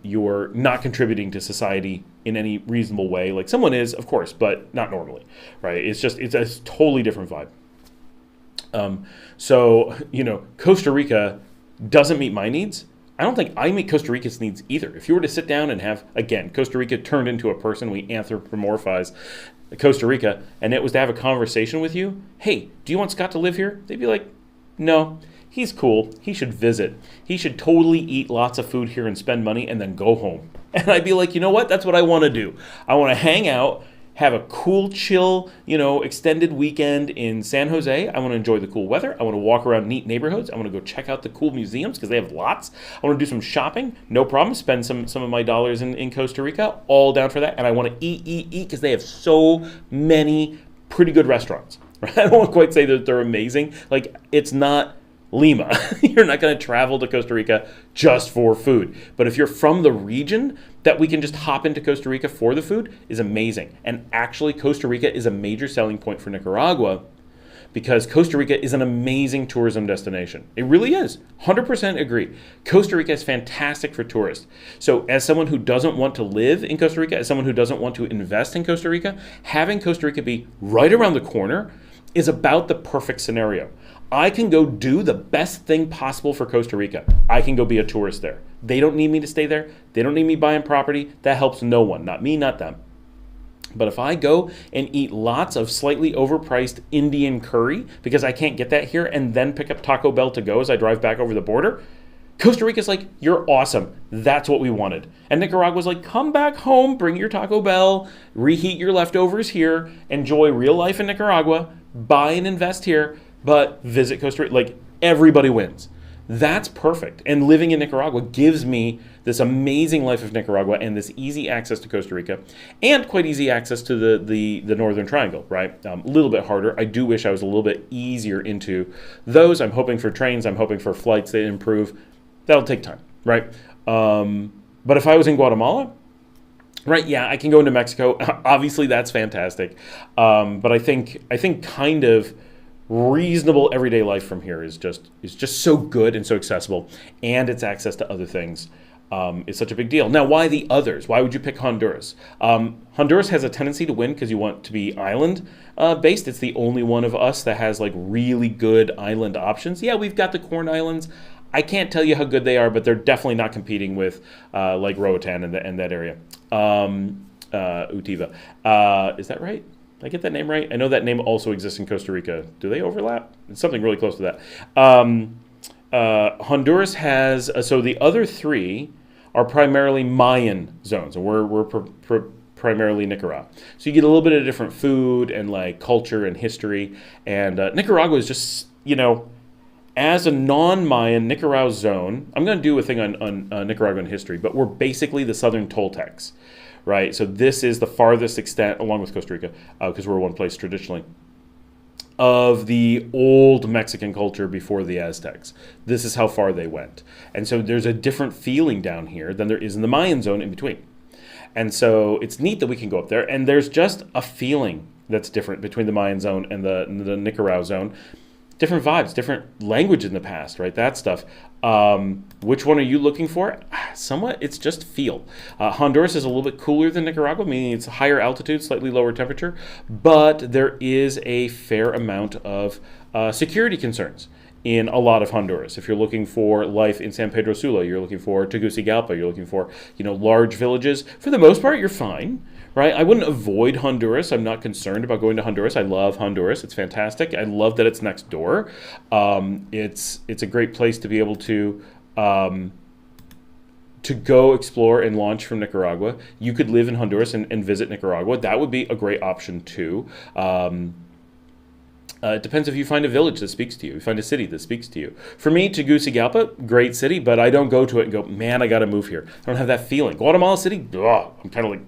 You're not contributing to society in any reasonable way. Like someone is, of course, but not normally, right? It's a totally different vibe. Costa Rica doesn't meet my needs. I don't think I meet Costa Rica's needs either. If you were to sit down and have, again, Costa Rica turned into a person, we anthropomorphize Costa Rica, and it was to have a conversation with you, hey, do you want Scott to live here? They'd be like, no, he's cool. He should visit. He should totally eat lots of food here and spend money and then go home. And I'd be like, you know what? That's what I want to do. I want to hang out, have a cool, chill, extended weekend in San Jose. I want to enjoy the cool weather. I want to walk around neat neighborhoods. I want to go check out the cool museums because they have lots. I want to do some shopping. No problem. Spend some of my dollars in Costa Rica. All down for that. And I want to eat because they have so many pretty good restaurants. Right? I don't want to quite say that they're amazing. Like, it's not Lima. You're not going to travel to Costa Rica just for food. But if you're from the region, that we can just hop into Costa Rica for the food is amazing. And actually, Costa Rica is a major selling point for Nicaragua because Costa Rica is an amazing tourism destination. It really is. 100% agree. Costa Rica is fantastic for tourists. So as someone who doesn't want to live in Costa Rica, as someone who doesn't want to invest in Costa Rica, having Costa Rica be right around the corner is about the perfect scenario. I can go do the best thing possible for Costa Rica. I can go be a tourist there. They don't need me to stay there. They don't need me buying property. That helps no one. Not me, not them. But if I go and eat lots of slightly overpriced Indian curry, because I can't get that here, and then pick up Taco Bell to go as I drive back over the border, Costa Rica's like, you're awesome. That's what we wanted. And Nicaragua's like, come back home, bring your Taco Bell, reheat your leftovers here, enjoy real life in Nicaragua, buy and invest here, but visit Costa Rica. Like, everybody wins. That's perfect. And living in Nicaragua gives me this amazing life of Nicaragua and this easy access to Costa Rica and quite easy access to the Northern Triangle, right? A little bit harder. I do wish I was a little bit easier into those. I'm hoping for trains. I'm hoping for flights that improve. That'll take time, right? But if I was in Guatemala, right, yeah, I can go into Mexico. Obviously, that's fantastic. But I think kind of reasonable everyday life from here is just so good and so accessible, and its access to other things is such a big deal. Now, why the others? Why would you pick Honduras? Honduras has a tendency to win because you want to be island based. It's the only one of us that has like really good island options. Yeah, we've got the Corn Islands. I can't tell you how good they are, but they're definitely not competing with like Roatan and that area. Utiva. Is that right? Did I get that name right? I know that name also exists in Costa Rica. Do they overlap? It's something really close to that. Honduras has, so the other three are primarily Mayan zones, and we're primarily Nicaragua. So you get a little bit of different food and like culture and history. And Nicaragua is just, as a non-Mayan Nicaragua zone, I'm going to do a thing on Nicaraguan history, but we're basically the Southern Toltecs. Right, so this is the farthest extent, along with Costa Rica, because we're one place traditionally, of the old Mexican culture before the Aztecs. This is how far they went. And so there's a different feeling down here than there is in the Mayan zone in between. And so it's neat that we can go up there, and there's just a feeling that's different between the Mayan zone and the Nicaragua zone. Different vibes, different language in the past, right? That stuff. Which one are you looking for? Somewhat, it's just feel. Honduras is a little bit cooler than Nicaragua, meaning it's higher altitude, slightly lower temperature, but there is a fair amount of security concerns in a lot of Honduras. If you're looking for life in San Pedro Sula, you're looking for Tegucigalpa, you're looking for large villages. For the most part, you're fine. Right? I wouldn't avoid Honduras. I'm not concerned about going to Honduras. I love Honduras. It's fantastic. I love that it's next door. It's a great place to be able to to go explore and launch from Nicaragua. You could live in Honduras and visit Nicaragua. That would be a great option too. It depends if you find a village that speaks to you. You find a city that speaks to you. For me, Tegucigalpa, great city, but I don't go to it and go, man, I got to move here. I don't have that feeling. Guatemala City, I'm kind of like,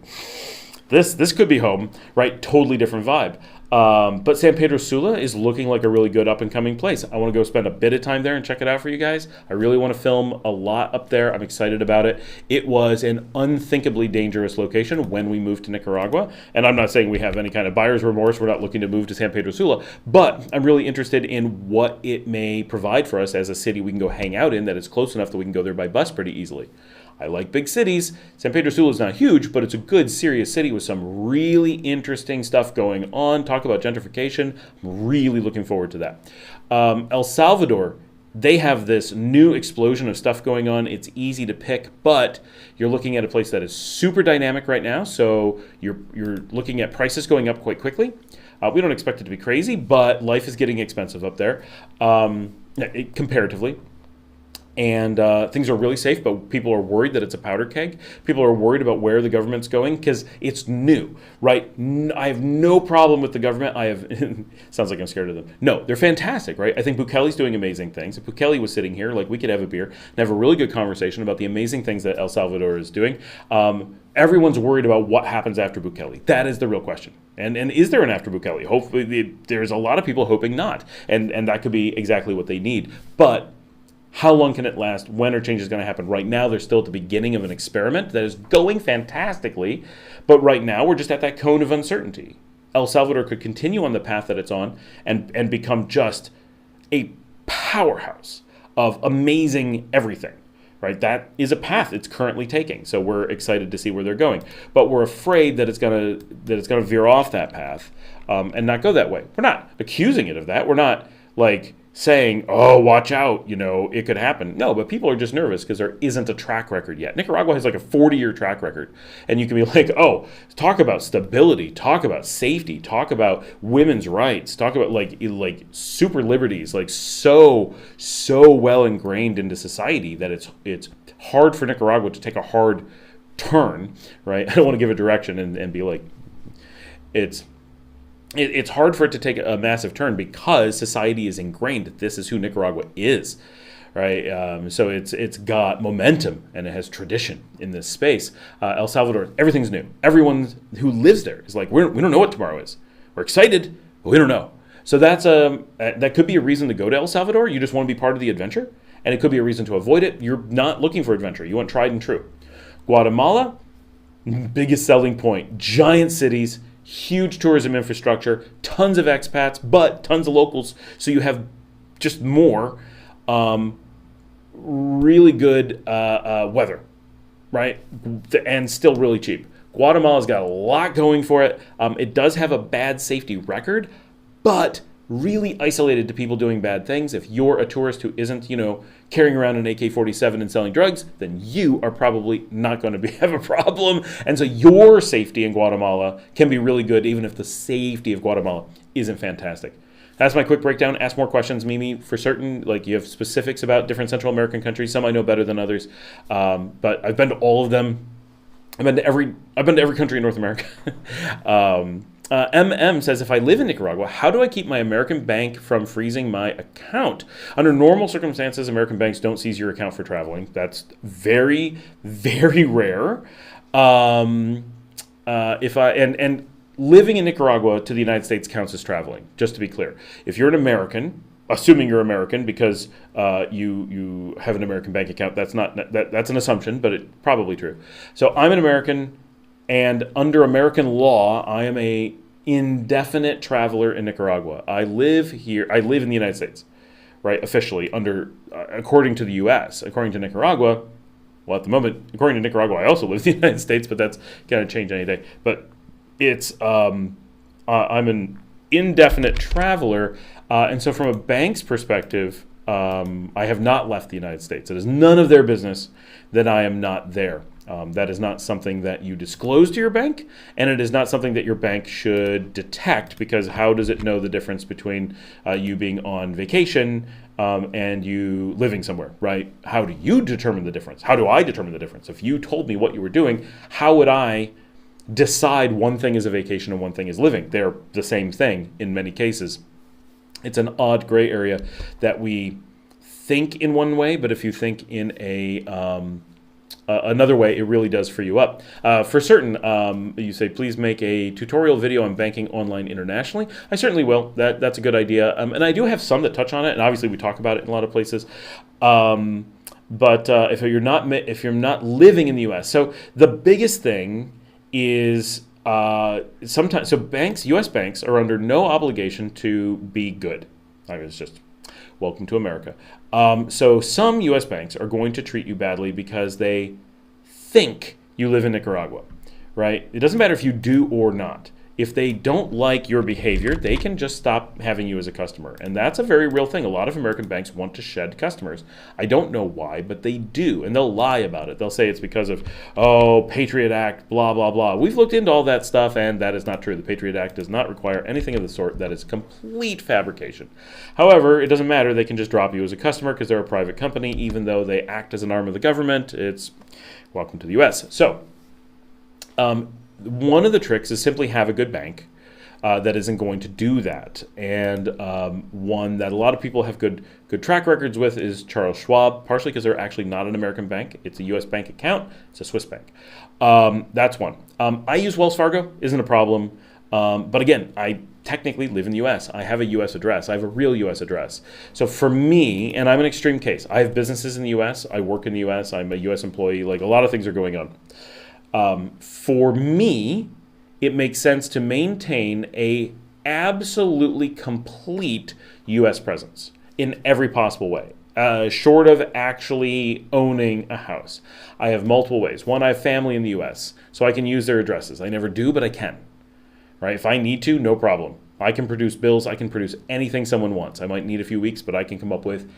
this could be home, right? Totally different vibe. But San Pedro Sula is looking like a really good up-and-coming place. I want to go spend a bit of time there and check it out for you guys. I really want to film a lot up there. I'm excited about it. It was an unthinkably dangerous location when we moved to Nicaragua. And I'm not saying we have any kind of buyer's remorse. We're not looking to move to San Pedro Sula. But I'm really interested in what it may provide for us as a city we can go hang out in that is close enough that we can go there by bus pretty easily. I like big cities. San Pedro Sula is not huge, but it's a good, serious city with some really interesting stuff going on. Talk about gentrification. I'm really looking forward to that. El Salvador, they have this new explosion of stuff going on. It's easy to pick, but you're looking at a place that is super dynamic right now. So you're looking at prices going up quite quickly. We don't expect it to be crazy, but life is getting expensive up there comparatively. And things are really safe, but people are worried that it's a powder keg. People are worried about where the government's going because it's new, right? I have no problem with the government. Sounds like I'm scared of them. No, they're fantastic, right? I think Bukele's doing amazing things. If Bukele was sitting here, like we could have a beer and have a really good conversation about the amazing things that El Salvador is doing. Everyone's worried about what happens after Bukele. That is the real question. And is there an after Bukele? Hopefully, there's a lot of people hoping not. And that could be exactly what they need. But how long can it last? When are changes going to happen? Right now, they're still at the beginning of an experiment that is going fantastically, but right now we're just at that cone of uncertainty. El Salvador could continue on the path that it's on and become just a powerhouse of amazing everything, right? That is a path it's currently taking, so we're excited to see where they're going. But we're afraid that it's going to veer off that path and not go that way. We're not accusing it of that. We're not like saying, oh, watch out, it could happen. No, but people are just nervous because there isn't a track record yet. Nicaragua has like a 40-year track record. And you can be like, oh, talk about stability, talk about safety, talk about women's rights, talk about like super liberties, like so well ingrained into society that it's hard for Nicaragua to take a hard turn, right? I don't want to give a direction and be like, it's hard for it to take a massive turn because society is ingrained. This is who Nicaragua is, right? So it's got momentum and it has tradition in this space. El Salvador, everything's new. Everyone who lives there is like, we don't know what tomorrow is. We're excited, but we don't know. So that could be a reason to go to El Salvador. You just want to be part of the adventure, and it could be a reason to avoid it. You're not looking for adventure. You want tried and true. Guatemala, biggest selling point, giant cities, huge tourism infrastructure, tons of expats, but tons of locals. So you have just more really good weather, right? And still really cheap. Guatemala's got a lot going for it. It does have a bad safety record, but really isolated to people doing bad things. If you're a tourist who isn't, carrying around an AK-47 and selling drugs, then you are probably not going to have a problem. And so your safety in Guatemala can be really good, even if the safety of Guatemala isn't fantastic. That's my quick breakdown. Ask more questions, Mimi, for certain. Like, you have specifics about different Central American countries. Some I know better than others, but I've been to all of them. I've been to every country in North America. MM says, if I live in Nicaragua, how do I keep my American bank from freezing my account? Under normal circumstances, American banks don't seize your account for traveling. That's very, very rare. And living in Nicaragua to the United States counts as traveling, just to be clear. If you're an American, assuming you're American because you have an American bank account, that's an assumption, but it's probably true. So I'm an American. And under American law, I am a indefinite traveler in Nicaragua. I live here. I live in the United States, right? Officially, according to the U.S. According to Nicaragua, well, at the moment, according to Nicaragua, I also live in the United States, but that's going to change any day. But it's I'm an indefinite traveler, and so from a bank's perspective, I have not left the United States. It is none of their business that I am not there. That is not something that you disclose to your bank, and it is not something that your bank should detect, because how does it know the difference between you being on vacation and you living somewhere, right? How do you determine the difference? How do I determine the difference? If you told me what you were doing, how would I decide one thing is a vacation and one thing is living? They're the same thing in many cases. It's an odd gray area that we think in one way, but if you think in another way, it really does free you up. For certain, you say, please make a tutorial video on banking online internationally. I certainly will. That's a good idea. And I do have some that touch on it, and obviously we talk about it in a lot of places. But if you're not living in the U.S., so the biggest thing is sometimes, so banks, U.S. banks are under no obligation to be good. I mean, it's just welcome to America. So some U.S. banks are going to treat you badly because they think you live in Nicaragua, right? It doesn't matter if you do or not. If they don't like your behavior, they can just stop having you as a customer. And that's a very real thing. A lot of American banks want to shed customers. I don't know why, but they do. And they'll lie about it. They'll say it's because of, Patriot Act, blah, blah, blah. We've looked into all that stuff, and that is not true. The Patriot Act does not require anything of the sort. That is complete fabrication. However, it doesn't matter. They can just drop you as a customer because they're a private company. Even though they act as an arm of the government, it's welcome to the U.S. So, one of the tricks is simply have a good bank that isn't going to do that. And one that a lot of people have good track records with is Charles Schwab, partially because they're actually not an American bank. It's a U.S. bank account. It's a Swiss bank. That's one. I use Wells Fargo. Isn't a problem. But again, I technically live in the U.S. I have a U.S. address. I have a real U.S. address. So for me, and I'm an extreme case, I have businesses in the U.S. I work in the U.S. I'm a U.S. employee. Like, a lot of things are going on. For me, it makes sense to maintain a absolutely complete U.S. presence in every possible way, short of actually owning a house. I have multiple ways. One, I have family in the U.S., so I can use their addresses. I never do, but I can. Right? If I need to, no problem. I can produce bills. I can produce anything someone wants. I might need a few weeks, but I can come up with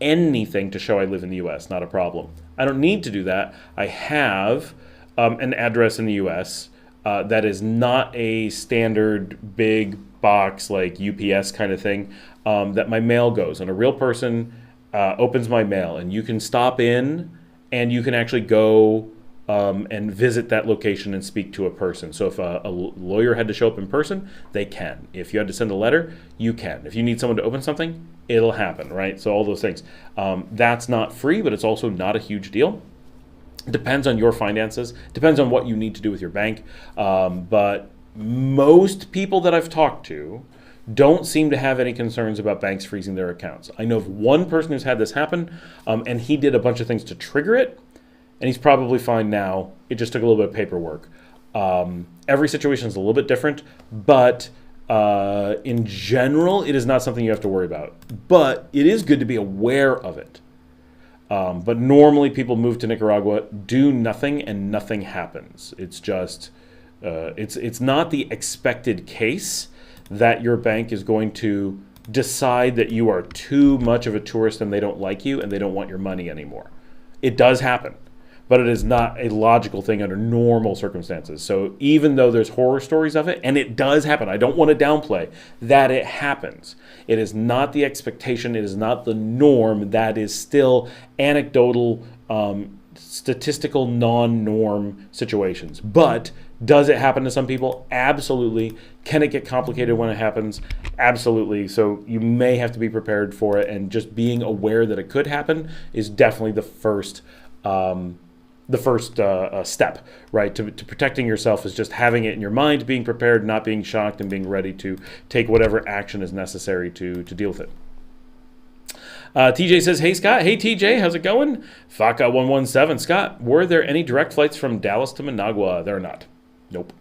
anything to show I live in the U.S. Not a problem. I don't need to do that. I have an address in the U.S. That is not a standard big box like UPS kind of thing that my mail goes. And a real person opens my mail, and you can stop in and you can actually go and visit that location and speak to a person. So if a lawyer had to show up in person, they can. If you had to send a letter, you can. If you need someone to open something, it'll happen, right? So all those things. That's not free, but it's also not a huge deal. Depends on your finances, depends on what you need to do with your bank. But most people that I've talked to don't seem to have any concerns about banks freezing their accounts. I know of one person who's had this happen, and he did a bunch of things to trigger it, and he's probably fine now. It just took a little bit of paperwork. Every situation is a little bit different, but in general, it is not something you have to worry about. But it is good to be aware of it. But normally people move to Nicaragua, do nothing, and nothing happens. It's just, it's not the expected case that your bank is going to decide that you are too much of a tourist and they don't like you and they don't want your money anymore. It does happen, but it is not a logical thing under normal circumstances. So even though there's horror stories of it, and it does happen, I don't want to downplay that it happens. It is not the expectation. It is not the norm. That is still anecdotal, statistical, non-norm situations. But does it happen to some people? Absolutely. Can it get complicated when it happens? Absolutely. So you may have to be prepared for it, and just being aware that it could happen is definitely the first step, right? To protecting yourself is just having it in your mind, being prepared, not being shocked, and being ready to take whatever action is necessary to deal with it. TJ says, hey, Scott. Hey, TJ, how's it going? Faka117. Scott, were there any direct flights from Dallas to Managua? There are not. Nope.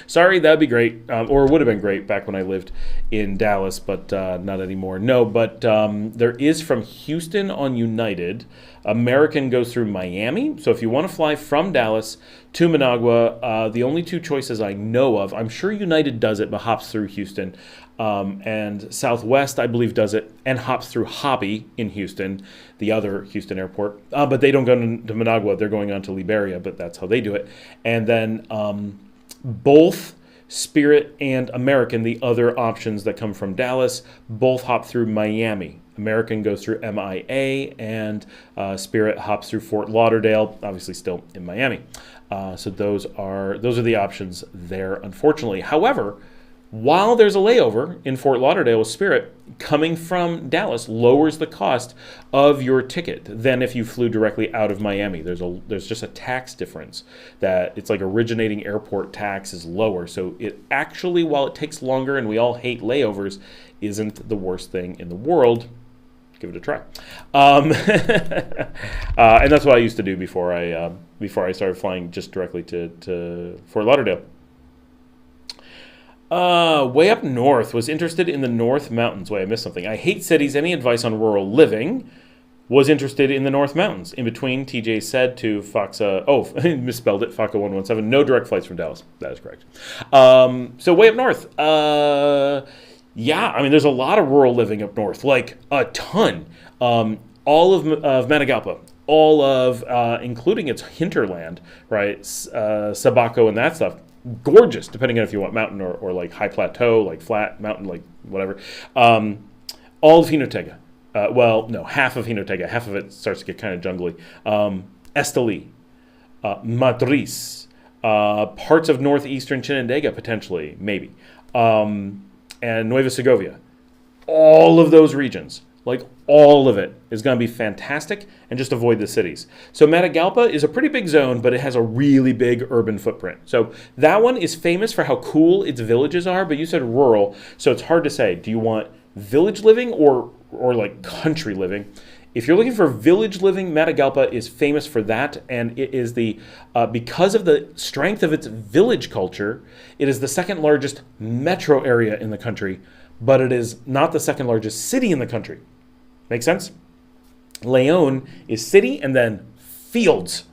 Sorry, that'd be great, or would have been great back when I lived in Dallas, but not anymore. No, but there is from Houston on United. American goes through Miami. So if you want to fly from Dallas to Managua, the only two choices I know of, I'm sure United does it, but hops through Houston. And Southwest, I believe, does it and hops through Hobby in Houston, the other Houston airport. But they don't go to Managua. They're going on to Liberia, but that's how they do it. And then both Spirit and American, the other options that come from Dallas, both hop through Miami. American goes through MIA, and Spirit hops through Fort Lauderdale, obviously still in Miami. So those are the options there, unfortunately. However, while there's a layover in Fort Lauderdale with Spirit, coming from Dallas lowers the cost of your ticket than if you flew directly out of Miami. There's just a tax difference that it's like originating airport tax is lower. So it actually, while it takes longer and we all hate layovers, isn't the worst thing in the world. Give it a try. And that's what I used to do before I started flying just directly to Fort Lauderdale. Way up north, was interested in the North Mountains. Wait, I missed something. I hate cities. Any advice on rural living? Was interested in the North Mountains. In between, TJ said to Foxa, misspelled it, Foxa117, no direct flights from Dallas. That is correct. So way up north. Yeah, I mean, there's a lot of rural living up north, like a ton. All of Matagalpa, all of, including its hinterland, right? Sabaco and that stuff. Gorgeous, depending on if you want mountain or like high plateau, like flat mountain, like whatever. All of Jinotega. Half of Jinotega. Half of it starts to get kind of jungly. Esteli, Madrid, parts of northeastern Chinandega, potentially, maybe. And Nueva Segovia. All of those regions, like all of it, is going to be fantastic, and just avoid the cities. So Matagalpa is a pretty big zone, but it has a really big urban footprint. So that one is famous for how cool its villages are, but you said rural, so it's hard to say. Do you want village living or like country living? If you're looking for village living, Matagalpa is famous for that, and it is because of the strength of its village culture, it is the second largest metro area in the country, but it is not the second largest city in the country. Make sense? Leon is city and then fields,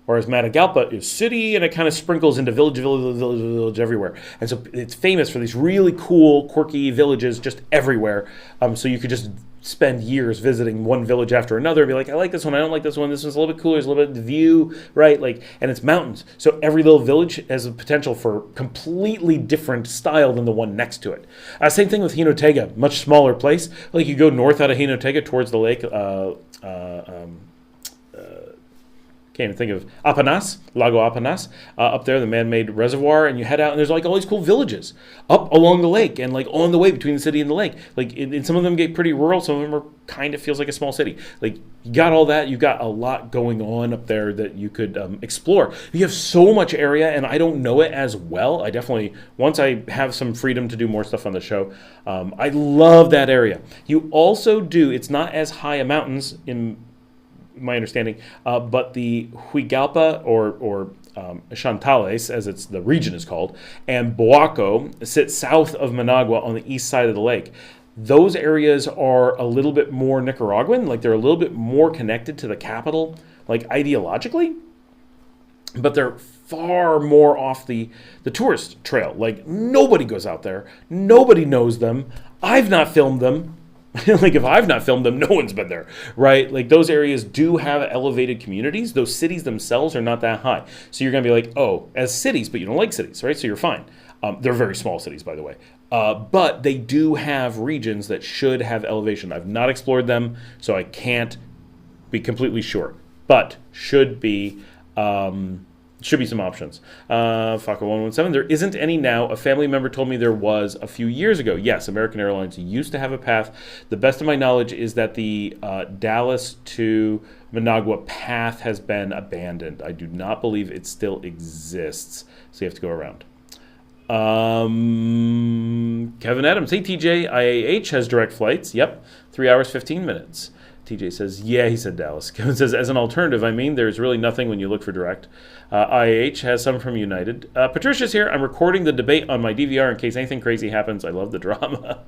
whereas Matagalpa is city and it kind of sprinkles into village everywhere. And so it's famous for these really cool, quirky villages just everywhere. So you could just spend years visiting one village after another and be like, I like this one, I don't like this one, this one's a little bit cooler, there's a little bit of view, right? Like, and it's mountains. So every little village has a potential for completely different style than the one next to it. Same thing with Jinotega, much smaller place. Like you go north out of Jinotega towards the lake, can't even think of Apanas, Lago Apanas, up there, the man-made reservoir, and you head out, and there's like all these cool villages up along the lake, and like on the way between the city and the lake. Like, and some of them get pretty rural, some of them are kind of feels like a small city. Like, you got all that, you've got a lot going on up there that you could explore. You have so much area, and I don't know it as well. I definitely, once I have some freedom to do more stuff on the show, I love that area. You also do, it's not as high a mountains in my understanding, but the Huigalpa or Chantales, as the region is called, and Boaco sit south of Managua on the east side of the lake. Those areas are a little bit more Nicaraguan, like they're a little bit more connected to the capital, like ideologically, but they're far more off the tourist trail. Like nobody goes out there, nobody knows them. I've not filmed them. Like if I've not filmed them, no one's been there, right? Like those areas do have elevated communities. Those cities themselves are not that high. So you're going to be like, oh, as cities, but you don't like cities, right? So you're fine. They're very small cities, by the way. But they do have regions that should have elevation. I've not explored them, so I can't be completely sure. But should be some options. Faka117, there isn't any now. A family member told me there was a few years ago. Yes, American Airlines used to have a path. The best of my knowledge is that the Dallas to Managua path has been abandoned. I do not believe it still exists, so you have to go around. Kevin Adams, hey TJ, IAH has direct flights. Yep, 3 hours, 15 minutes. TJ says, yeah, he said Dallas. Kevin says, as an alternative, I mean, there's really nothing when you look for direct. IAH has some from United. Patricia's here. I'm recording the debate on my DVR in case anything crazy happens. I love the drama.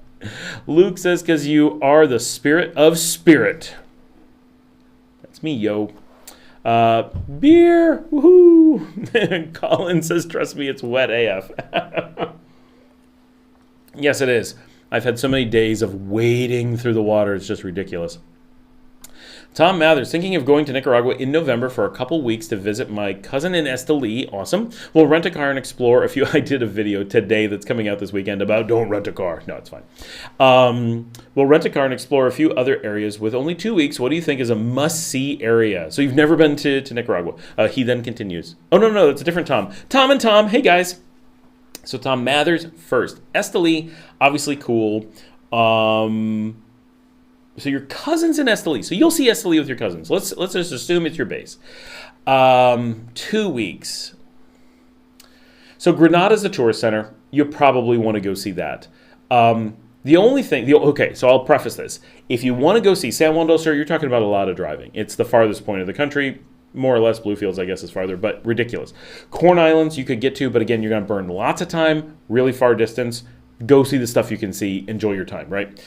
Luke says, because you are the spirit of spirit. That's me, yo. Beer, woohoo. Colin says, trust me, it's wet AF. Yes, it is. I've had so many days of wading through the water. It's just ridiculous. Tom Mathers, thinking of going to Nicaragua in November for a couple weeks to visit my cousin in Esteli. Awesome. We'll rent a car and explore a few. I did a video today that's coming out this weekend about don't rent a car. No, it's fine. We'll rent a car and explore a few other areas with only 2 weeks. What do you think is a must-see area? So you've never been to Nicaragua. He then continues. Oh, no, it's a different Tom. Tom and Tom. Hey, guys. So Tom Mathers first. Esteli, obviously cool. So your cousin's in Esteli. So you'll see Esteli with your cousins. Let's just assume it's your base. 2 weeks. So Granada's a tourist center. You probably want to go see that. The only thing, okay, so I'll preface this. If you want to go see San Juan del Sur, you're talking about a lot of driving. It's the farthest point of the country. More or less, Bluefields, I guess, is farther, but ridiculous. Corn Islands you could get to, but again, you're going to burn lots of time, really far distance. Go see the stuff you can see. Enjoy your time, right?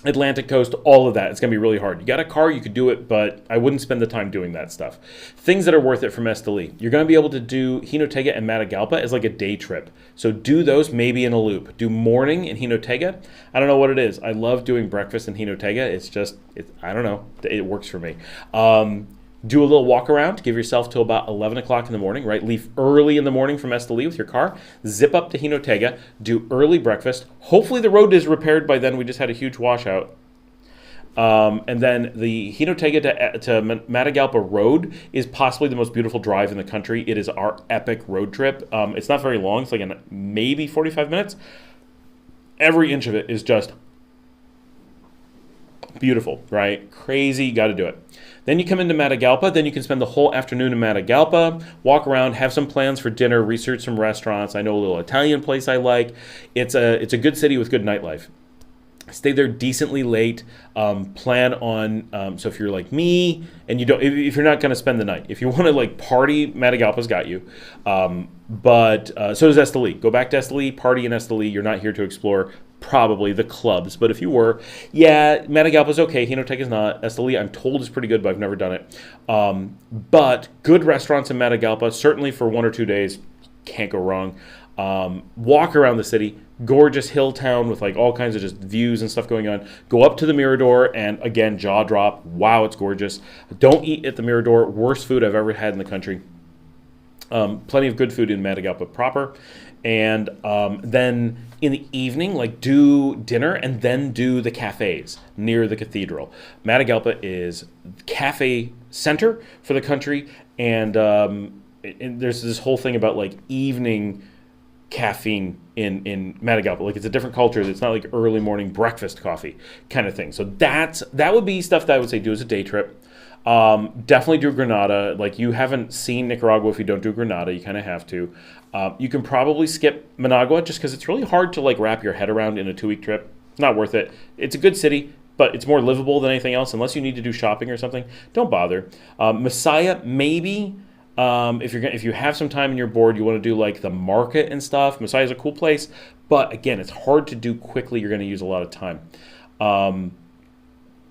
Atlantic coast, all of that. It's going to be really hard. You got a car, you could do it, but I wouldn't spend the time doing that stuff. Things that are worth it from Esteli. You're going to be able to do Jinotega and Matagalpa as like a day trip. So do those maybe in a loop. Do morning in Jinotega. I don't know what it is. I love doing breakfast in Jinotega. It's just, I don't know. It works for me. Do a little walk around. Give yourself till about 11 o'clock in the morning, right? Leave early in the morning from Esteli with your car. Zip up to Jinotega. Do early breakfast. Hopefully the road is repaired by then. We just had a huge washout. And then the Jinotega to Matagalpa road is possibly the most beautiful drive in the country. It is our epic road trip. It's not very long. It's like maybe 45 minutes. Every inch of it is just beautiful, right? Crazy. Got to do it. Then you come into Matagalpa. Then you can spend the whole afternoon in Matagalpa, walk around, have some plans for dinner, research some restaurants. I know a little Italian place I like. It's a good city with good nightlife. Stay there decently late. Plan on so if you're like me and you don't, if you're not going to spend the night, if you want to like party, Matagalpa's got you. But so does Esteli. Go back to Esteli, party in Esteli. You're not here to explore probably the clubs, but if you were, yeah, Matagalpa's okay. Jinotega is not. Esteli, I'm told, is pretty good, but I've never done it. But good restaurants in Matagalpa, certainly for 1 or 2 days, can't go wrong. Walk around the city, gorgeous hill town with like all kinds of just views and stuff going on. Go up to the Mirador and again, jaw drop. Wow, it's gorgeous. Don't eat at the Mirador. Worst food I've ever had in the country. Plenty of good food in Matagalpa proper. And then in the evening, like do dinner and then do the cafes near the cathedral. Matagalpa is cafe center for the country. And there's this whole thing about like evening caffeine in Matagalpa. Like it's a different culture. It's not like early morning breakfast coffee kind of thing. So that would be stuff that I would say do as a day trip. Definitely do Granada. Like you haven't seen Nicaragua if you don't do Granada. You kind of have to. You can probably skip Managua just because it's really hard to like wrap your head around in a 2-week trip. It's not worth it. It's a good city, but it's more livable than anything else. Unless you need to do shopping or something, don't bother. Masaya, maybe. If you have some time and you're bored, you want to do like the market and stuff. Masaya is a cool place, but again, it's hard to do quickly. You're going to use a lot of time.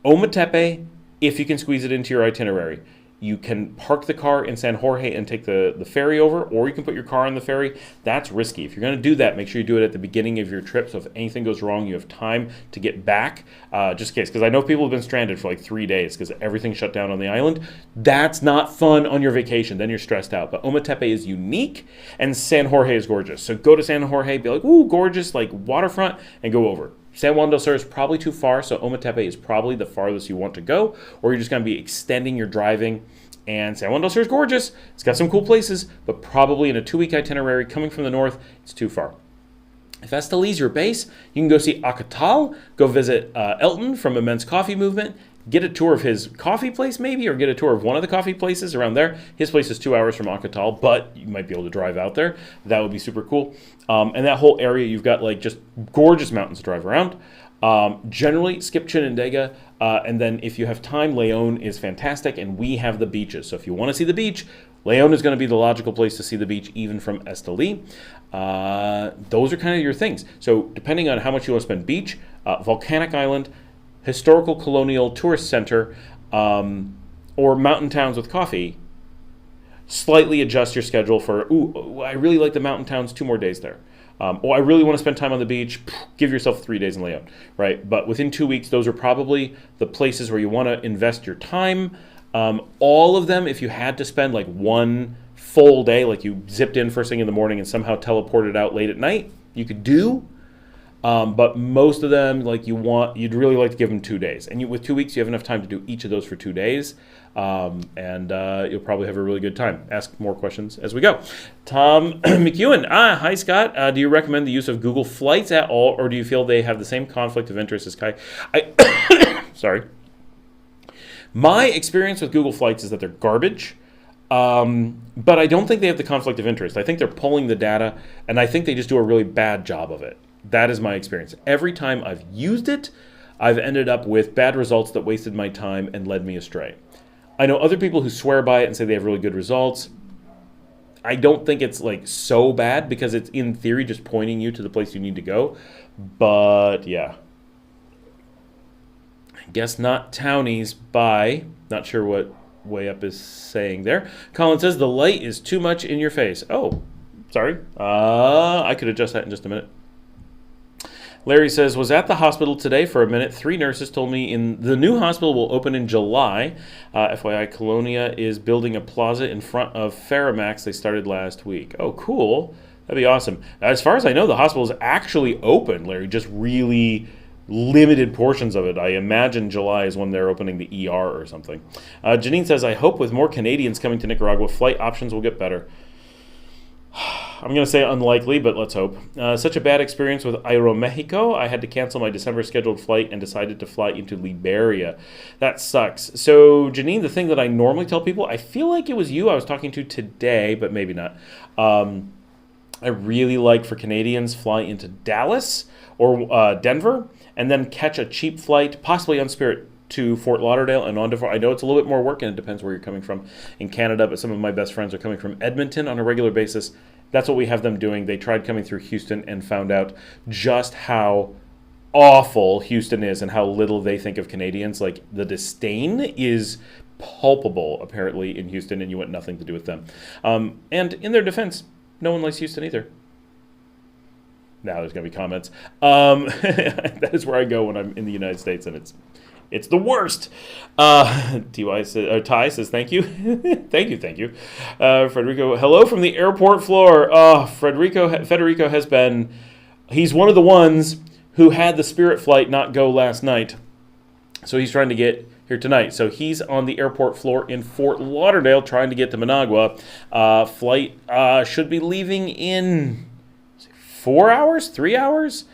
Ometepe, if you can squeeze it into your itinerary. You can park the car in San Jorge and take the ferry over, or you can put your car on the ferry. That's risky. If you're going to do that, make sure you do it at the beginning of your trip, so if anything goes wrong, you have time to get back, just in case. Because I know people have been stranded for like 3 days because everything shut down on the island. That's not fun on your vacation. Then you're stressed out. But Ometepe is unique, and San Jorge is gorgeous. So go to San Jorge, be like, ooh, gorgeous, like waterfront, and go over. San Juan del Sur is probably too far, so Ometepe is probably the farthest you want to go, or you're just going to be extending your driving. And San Juan del Sur is gorgeous. It's got some cool places, but probably in a 2-week itinerary coming from the north, it's too far. If Esteli is your base, you can go see Acatal, go visit Elton from Immense Coffee Movement, get a tour of his coffee place maybe, or get a tour of one of the coffee places around there. His place is 2 hours from Acatal, but you might be able to drive out there. That would be super cool. And that whole area, you've got like just gorgeous mountains to drive around. Generally, skip Chinandega, and then if you have time, Leon is fantastic, and we have the beaches. So if you want to see the beach, Leon is going to be the logical place to see the beach, even from Esteli. Those are kind of your things. So depending on how much you want to spend beach, volcanic island, historical colonial tourist center, or mountain towns with coffee, slightly adjust your schedule for, I really like the mountain towns, 2 more days there. I really want to spend time on the beach. Give yourself 3 days in layout, right? But within 2 weeks, those are probably the places where you want to invest your time. All of them, if you had to spend like one full day, like you zipped in first thing in the morning and somehow teleported out late at night, you could do. But most of them, like you'd really like to give them 2 days. And with 2 weeks, you have enough time to do each of those for 2 days. And you'll probably have a really good time. Ask more questions as we go. Tom McEwen, hi Scott. Do you recommend the use of Google Flights at all, or do you feel they have the same conflict of interest as Kai? Sorry. My experience with Google Flights is that they're garbage. But I don't think they have the conflict of interest. I think they're pulling the data, and I think they just do a really bad job of it. That is my experience. Every time I've used it, I've ended up with bad results that wasted my time and led me astray. I know other people who swear by it and say they have really good results. I don't think it's like so bad because it's in theory just pointing you to the place you need to go. But yeah. I guess not townies by, not sure what Way Up is saying there. Colin says the light is too much in your face. Oh, sorry. I could adjust that in just a minute. Larry says, was at the hospital today for a minute. 3 nurses told me the new hospital will open in July. FYI, Colonia is building a plaza in front of Ferromax they started last week. Oh, cool. That'd be awesome. As far as I know, the hospital is actually open, Larry, just really limited portions of it. I imagine July is when they're opening the ER or something. Janine says, I hope with more Canadians coming to Nicaragua, flight options will get better. I'm going to say unlikely, but let's hope. Such a bad experience with Aeromexico. I had to cancel my December scheduled flight and decided to fly into Liberia. That sucks. So, Janine, the thing that I normally tell people, I feel like it was you I was talking to today, but maybe not. I really like for Canadians fly into Dallas or Denver and then catch a cheap flight, possibly on Spirit, to Fort Lauderdale and on to I know it's a little bit more work and it depends where you're coming from in Canada, but some of my best friends are coming from Edmonton on a regular basis. That's what we have them doing. They tried coming through Houston and found out just how awful Houston is and how little they think of Canadians. Like, the disdain is palpable, apparently, in Houston, and you want nothing to do with them. And in their defense, no one likes Houston either. Now there's going to be comments. That is where I go when I'm in the United States, and it's the worst. Ty says, thank you. thank you. Federico, hello from the airport floor. Federico has been, he's one of the ones who had the Spirit flight not go last night. So he's trying to get here tonight. So he's on the airport floor in Fort Lauderdale trying to get to Managua. Flight should be leaving in 4 hours, 3 hours?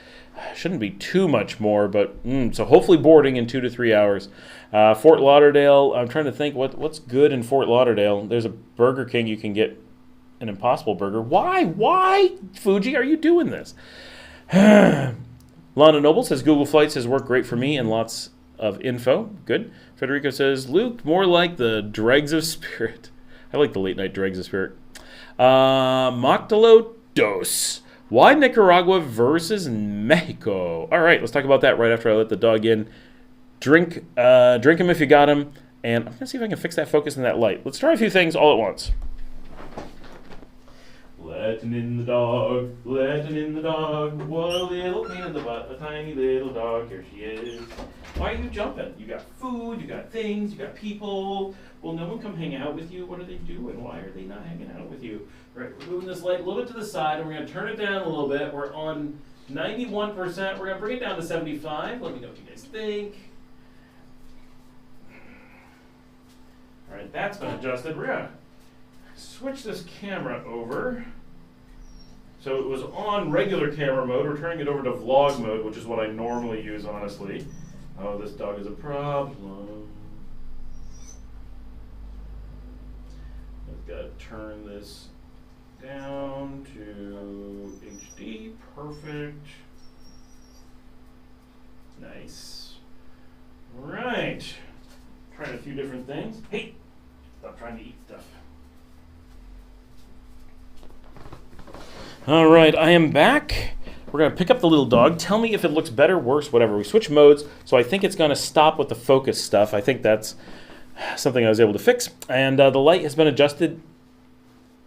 Shouldn't be too much more, but so hopefully boarding in 2 to 3 hours. Fort Lauderdale, I'm trying to think what's good in Fort Lauderdale. There's a Burger King you can get an Impossible Burger. Why, Fuji, are you doing this? Lana Noble says Google Flights has worked great for me and lots of info. Good. Federico says, Luke, more like the Dregs of Spirit. I like the late night Dregs of Spirit. Moctalo Dos. Why Nicaragua versus Mexico? All right, let's talk about that right after I let the dog in. Drink him if you got him. And I'm going to see if I can fix that focus in that light. Let's try a few things all at once. Letting in the dog, letting in the dog. What a little pain in the butt, a tiny little dog. Here she is. Why are you jumping? You got food, you got things, you got people. Will no one come hang out with you? What are they doing? Why are they not hanging out with you? Right, we're moving this light a little bit to the side, and we're going to turn it down a little bit. We're on 91%. We're going to bring it down to 75. Let me know what you guys think. All right, that's been adjusted. We're going to switch this camera over. So it was on regular camera mode. We're turning it over to vlog mode, which is what I normally use, honestly. Oh, this dog is a problem. I've got to turn this down to HD. Perfect. Nice. All right. Trying a few different things. Hey, stop trying to eat stuff. All right, I am back. We're going to pick up the little dog. Tell me if it looks better, worse, whatever. We switch modes, so I think it's going to stop with the focus stuff. I think that's something I was able to fix. And the light has been adjusted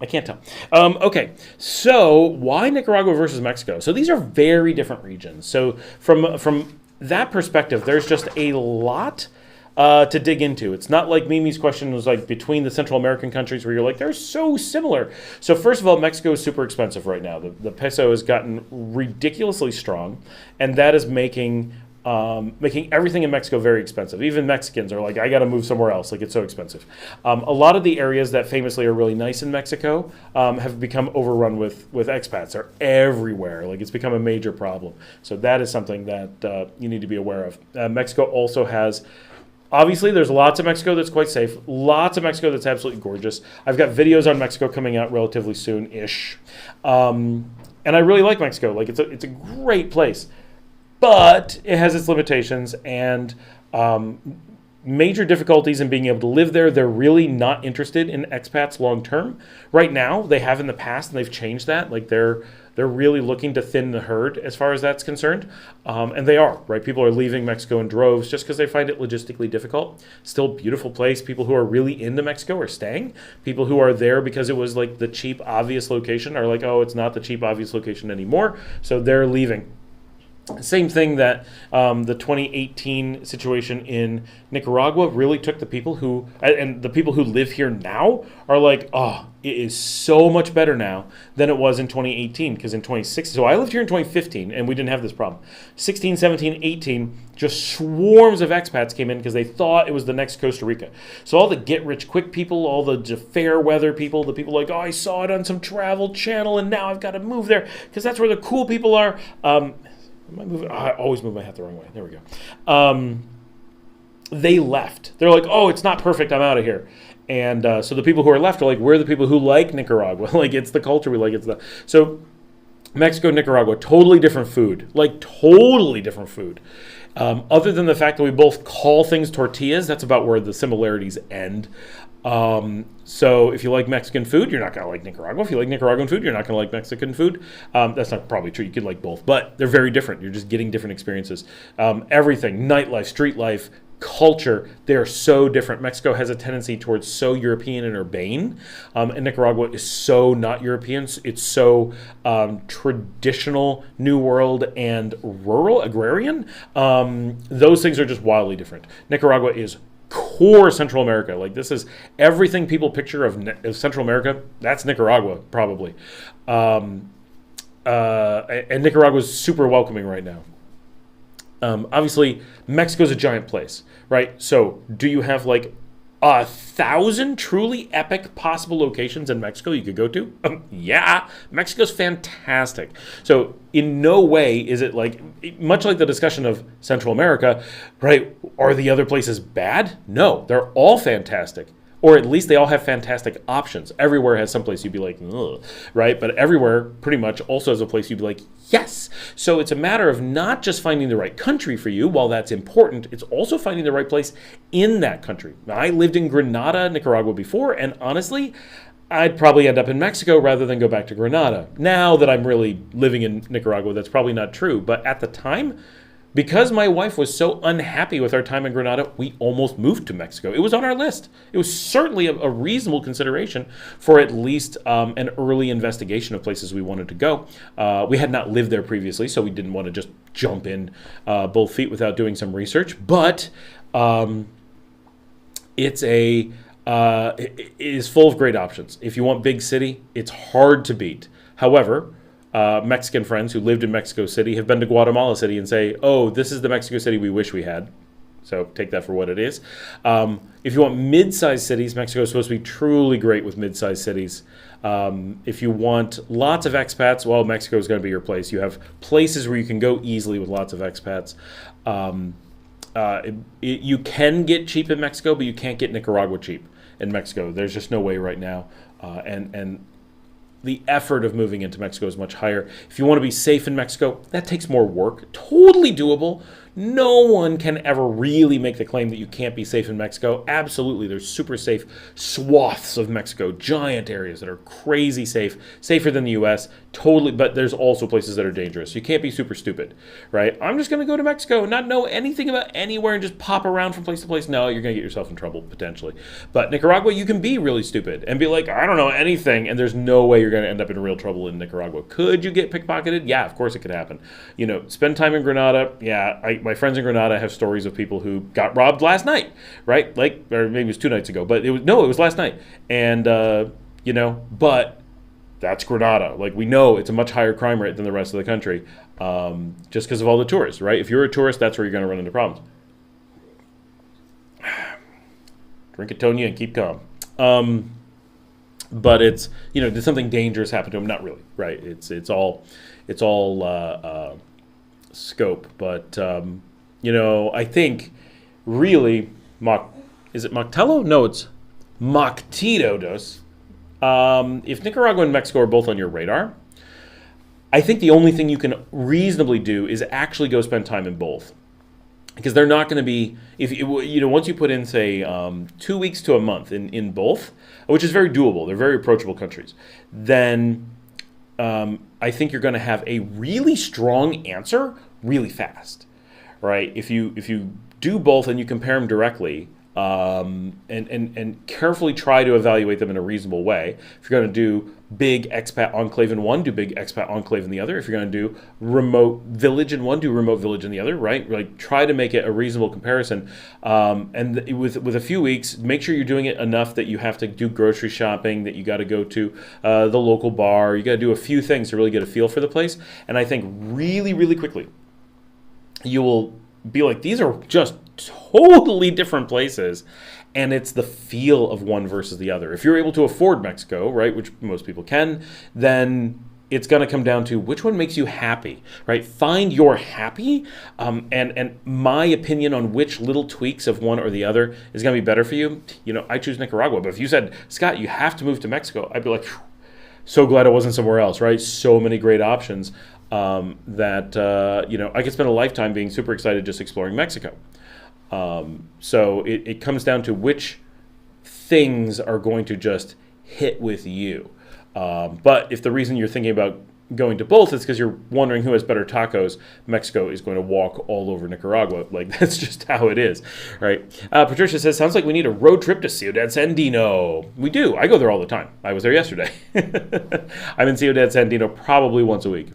I can't tell. Okay, so why Nicaragua versus Mexico? So these are very different regions. So from that perspective, there's just a lot to dig into. It's not like Mimi's question was like between the Central American countries where you're like, they're so similar. So first of all, Mexico is super expensive right now. The peso has gotten ridiculously strong, and that is making everything in Mexico very expensive. Even Mexicans are like, I got to move somewhere else. Like, it's so expensive. A lot of the areas that famously are really nice in Mexico have become overrun with expats. They're everywhere. Like, it's become a major problem. So that is something that you need to be aware of. Mexico also has... Obviously, there's lots of Mexico that's quite safe. Lots of Mexico that's absolutely gorgeous. I've got videos on Mexico coming out relatively soon-ish. And I really like Mexico. Like, it's a great place. But it has its limitations and major difficulties in being able to live there. They're really not interested in expats long term. Right now, they have in the past, and they've changed that. Like they're really looking to thin the herd as far as that's concerned, and they are. Right, people are leaving Mexico in droves just because they find it logistically difficult. Still a beautiful place. People who are really into Mexico are staying. People who are there because it was like the cheap, obvious location are like, oh, it's not the cheap, obvious location anymore, so they're leaving. Same thing that the 2018 situation in Nicaragua really took the people who, and the people who live here now are like, oh, it is so much better now than it was in 2018. Because in 2016, so I lived here in 2015 and we didn't have this problem. 16, 17, 18, just swarms of expats came in because they thought it was the next Costa Rica. So all the get-rich-quick people, all the fair weather people, the people like, oh, I saw it on some travel channel and now I've got to move there because that's where the cool people are. I always move my hat the wrong way. There we go. They left. They're like, oh, it's not perfect. I'm out of here. And so the people who are left are like, we're the people who like Nicaragua. Like, it's the culture we like. So Mexico, Nicaragua, totally different food. Like, totally different food. Other than the fact that we both call things tortillas, that's about where the similarities end. So if you like Mexican food, you're not going to like Nicaragua. If you like Nicaraguan food, you're not going to like Mexican food. That's not probably true. You can like both, but they're very different. You're just getting different experiences. Everything, nightlife, street life, culture, they are so different. Mexico has a tendency towards so European and urbane, and Nicaragua is so not European. It's so traditional, New World, and rural, agrarian. Those things are just wildly different. Nicaragua is core Central America. Like, this is everything people picture of Central America. That's Nicaragua, probably. And Nicaragua is super welcoming right now. Obviously, Mexico's a giant place, right? So do you have like 1,000 truly epic possible locations in Mexico you could go to? Yeah, Mexico's fantastic. So in no way is it like, much like the discussion of Central America, right? Are the other places bad? No, they're all fantastic. Or at least they all have fantastic options. Everywhere has some place you'd be like, ugh, right? But everywhere pretty much also has a place you'd be like, yes. So it's a matter of not just finding the right country for you, while that's important, it's also finding the right place in that country. Now, I lived in Granada, Nicaragua before, and honestly, I'd probably end up in Mexico rather than go back to Granada. Now that I'm really living in Nicaragua, that's probably not true. But at the time, because my wife was so unhappy with our time in Granada, we almost moved to Mexico. It was on our list. It was certainly a reasonable consideration for at least an early investigation of places we wanted to go. We had not lived there previously, so we didn't want to just jump in both feet without doing some research. But it is full of great options. If you want big city, it's hard to beat. However, Mexican friends who lived in Mexico City have been to Guatemala City and say, oh, this is the Mexico City we wish we had. So take that for what it is. If you want mid-sized cities, Mexico is supposed to be truly great with mid-sized cities. If you want lots of expats, well, Mexico is going to be your place. You have places where you can go easily with lots of expats. You can get cheap in Mexico, but you can't get Nicaragua cheap in Mexico. There's just no way right now. And the effort of moving into Mexico is much higher. If you want to be safe in Mexico, that takes more work. Totally doable. No one can ever really make the claim that you can't be safe in Mexico. Absolutely, there's super safe swaths of Mexico, giant areas that are crazy safe, safer than the U.S., totally, but there's also places that are dangerous. You can't be super stupid, right? I'm just going to go to Mexico and not know anything about anywhere and just pop around from place to place. No, you're going to get yourself in trouble, potentially. But Nicaragua, you can be really stupid and be like, I don't know anything, and there's no way you're going to end up in real trouble in Nicaragua. Could you get pickpocketed? Yeah, of course it could happen. Spend time in Granada. Yeah, my friends in Granada have stories of people who got robbed last night, right? Or maybe it was 2 nights ago, but it was last night. And, but that's Granada. We know it's a much higher crime rate than the rest of the country, just because of all the tourists, right? If you're a tourist, that's where you're going to run into problems. Drink a Tonya and keep calm. But it's, did something dangerous happen to him? Not really, right? It's all scope. But, I think really, is it Moctello? No, it's Moctito dos. If Nicaragua and Mexico are both on your radar, I think the only thing you can reasonably do is actually go spend time in both. Because they're not going to be, once you put in, say, 2 weeks to a month in both, which is very doable, they're very approachable countries, then I think you're going to have a really strong answer really fast, right? If you do both and you compare them directly, and carefully try to evaluate them in a reasonable way. If you're going to do big expat enclave in one, do big expat enclave in the other. If you're going to do remote village in one, do remote village in the other, right? Try to make it a reasonable comparison. With a few weeks, make sure you're doing it enough that you have to do grocery shopping, that you got to go to the local bar. You got to do a few things to really get a feel for the place. And I think really, really quickly, you will be like, these are just totally different places, and it's the feel of one versus the other. If you're able to afford Mexico, right, which most people can, then it's going to come down to which one makes you happy, right? Find your happy, and my opinion on which little tweaks of one or the other is going to be better for you. I choose Nicaragua, but if you said, Scott, you have to move to Mexico, I'd be like, so glad I wasn't somewhere else, right? So many great options that I could spend a lifetime being super excited just exploring Mexico. So it comes down to which things are going to just hit with you. But if the reason you're thinking about going to both is because you're wondering who has better tacos, Mexico is going to walk all over Nicaragua. That's just how it is, right? Patricia says, sounds like we need a road trip to Ciudad Sandino. We do. I go there all the time. I was there yesterday. I'm in Ciudad Sandino probably once a week.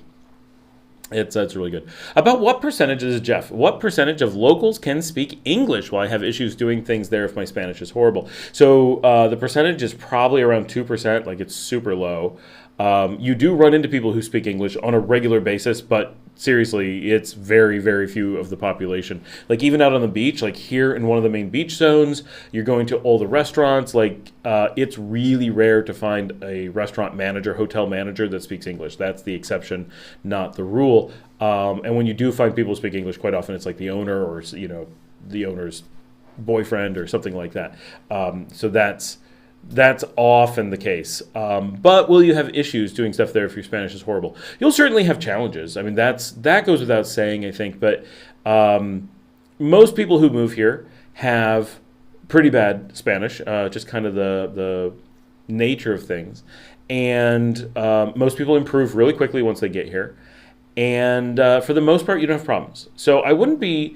It's really good. About what percentage of locals can speak English? Well, I have issues doing things there if my Spanish is horrible. So the percentage is probably around 2%, it's super low. You do run into people who speak English on a regular basis, but seriously, it's very, very few of the population. Even out on the beach, here in one of the main beach zones, you're going to all the restaurants, it's really rare to find a restaurant manager, hotel manager that speaks English. That's the exception, not the rule. And when you do find people who speak English, quite often it's the owner or, the owner's boyfriend or something like that. So that's often the case. But will you have issues doing stuff there if your Spanish is horrible? You'll certainly have challenges. That goes without saying, I think. But most people who move here have pretty bad Spanish, just kind of the nature of things. And most people improve really quickly once they get here. And for the most part, you don't have problems. So I wouldn't be...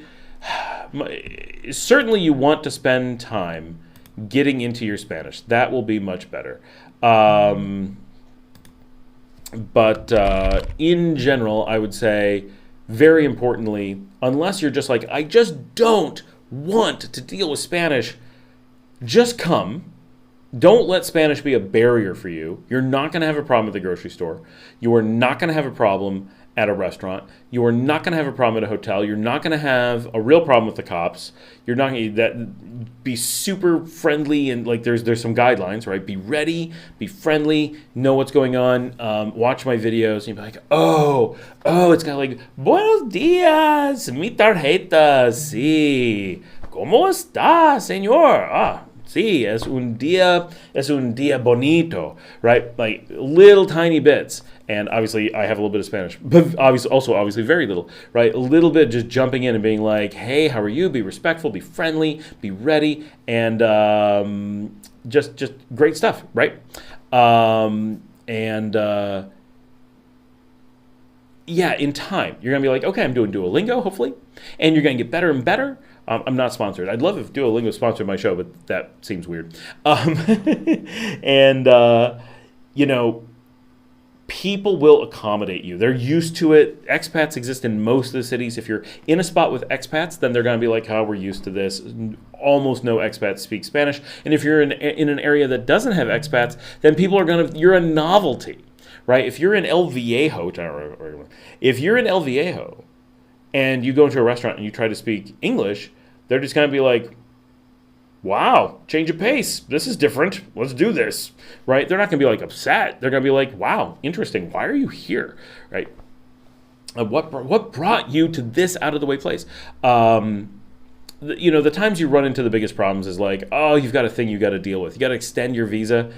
Certainly you want to spend time getting into your Spanish. That will be much better. But in general, I would say, very importantly, unless you're just I just don't want to deal with Spanish, just come. Don't let Spanish be a barrier for you. You're not going to have a problem at the grocery store. You are not going to have a problem at a restaurant. You are not going to have a problem at a hotel. You're not going to have a real problem with the cops. You're not going to be super friendly, and there's some guidelines, right? Be ready, be friendly, know what's going on. Watch my videos, and you'll be like, oh, it's got buenos dias, mi tarjeta, sí. ¿Cómo está, señor? Sí, es un día bonito, right? Like little tiny bits. And obviously, I have a little bit of Spanish, but obviously very little, right? A little bit just jumping in and being like, hey, how are you? Be respectful, be friendly, be ready, and just great stuff, right? Yeah, in time, you're going to be like, okay, I'm doing Duolingo, hopefully, and you're going to get better and better. I'm not sponsored. I'd love if Duolingo sponsored my show, but that seems weird. And, people will accommodate you. They're used to it. Expats exist in most of the cities. If you're in a spot with expats, then they're going to be like, oh, we're used to this. Almost no expats speak Spanish. And if you're in an area that doesn't have expats, then people are going to, you're a novelty, right? If you're in El Viejo, and you go into a restaurant and you try to speak English, they're just going to be like, wow, change of pace. This is different. Let's do this, right? They're not going to be like upset. They're going to be like, wow, interesting. Why are you here, right? What brought you to this out of the way place? The times you run into the biggest problems is like, oh, you've got a thing you got to deal with. You got to extend your visa.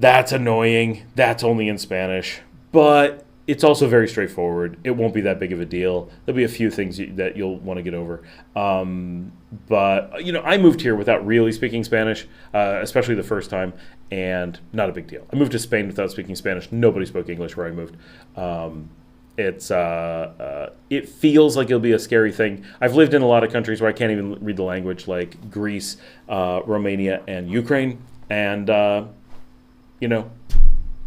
That's annoying. That's only in Spanish, but it's also very straightforward. It won't be that big of a deal. There'll be a few things that you'll want to get over. But I moved here without really speaking Spanish, especially the first time, and not a big deal. I moved to Spain without speaking Spanish. Nobody spoke English where I moved. It feels like it'll be a scary thing. I've lived in a lot of countries where I can't even read the language, like Greece, Romania, and Ukraine. And,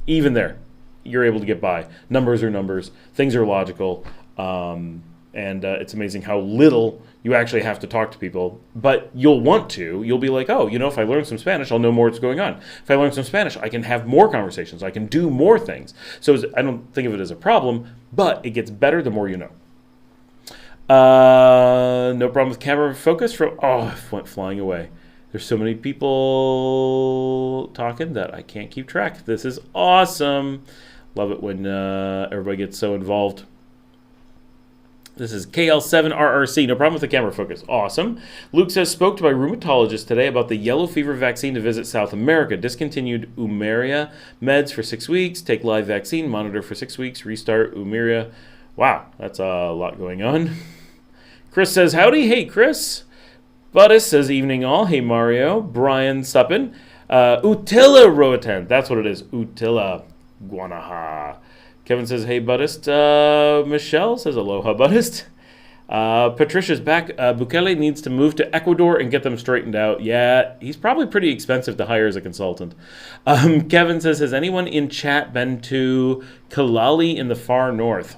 even there, you're able to get by. Numbers are numbers. Things are logical. And it's amazing how little you actually have to talk to people. But you'll want to. You'll be like, oh, if I learn some Spanish, I'll know more what's going on. If I learn some Spanish, I can have more conversations. I can do more things. So I don't think of it as a problem, but it gets better the more you know. No problem with camera focus. It went flying away. There's so many people talking that I can't keep track. This is awesome. Love it when everybody gets so involved. This is KL7RRC. No problem with the camera focus. Awesome. Luke says, spoke to my rheumatologist today about the yellow fever vaccine to visit South America. Discontinued Umeria meds for 6 weeks. Take live vaccine. Monitor for 6 weeks. Restart Umeria. Wow, that's a lot going on. Chris says, howdy. Hey, Chris. Buddhist says, evening all. Hey, Mario. Brian Suppin. Utila Roatan. That's what it is. Utila Guanaha. Kevin says, hey, Buddhist. Michelle says, aloha, Buddhist. Patricia's back. Bukele needs to move to Ecuador and get them straightened out. Yeah, he's probably pretty expensive to hire as a consultant. Kevin says, has anyone in chat been to Kalali in the far north?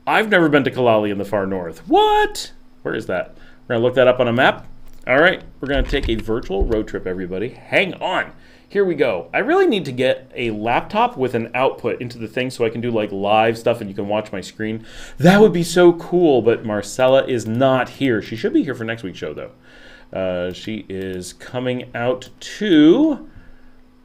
I've never been to Kalali in the far north. What? Where is that? We're going to look that up on a map. All right, we're going to take a virtual road trip, everybody. Hang on. Here we go. I really need to get a laptop with an output into the thing so I can do like live stuff and you can watch my screen. That would be so cool, but Marcella is not here. She should be here for next week's show, though. She is coming out to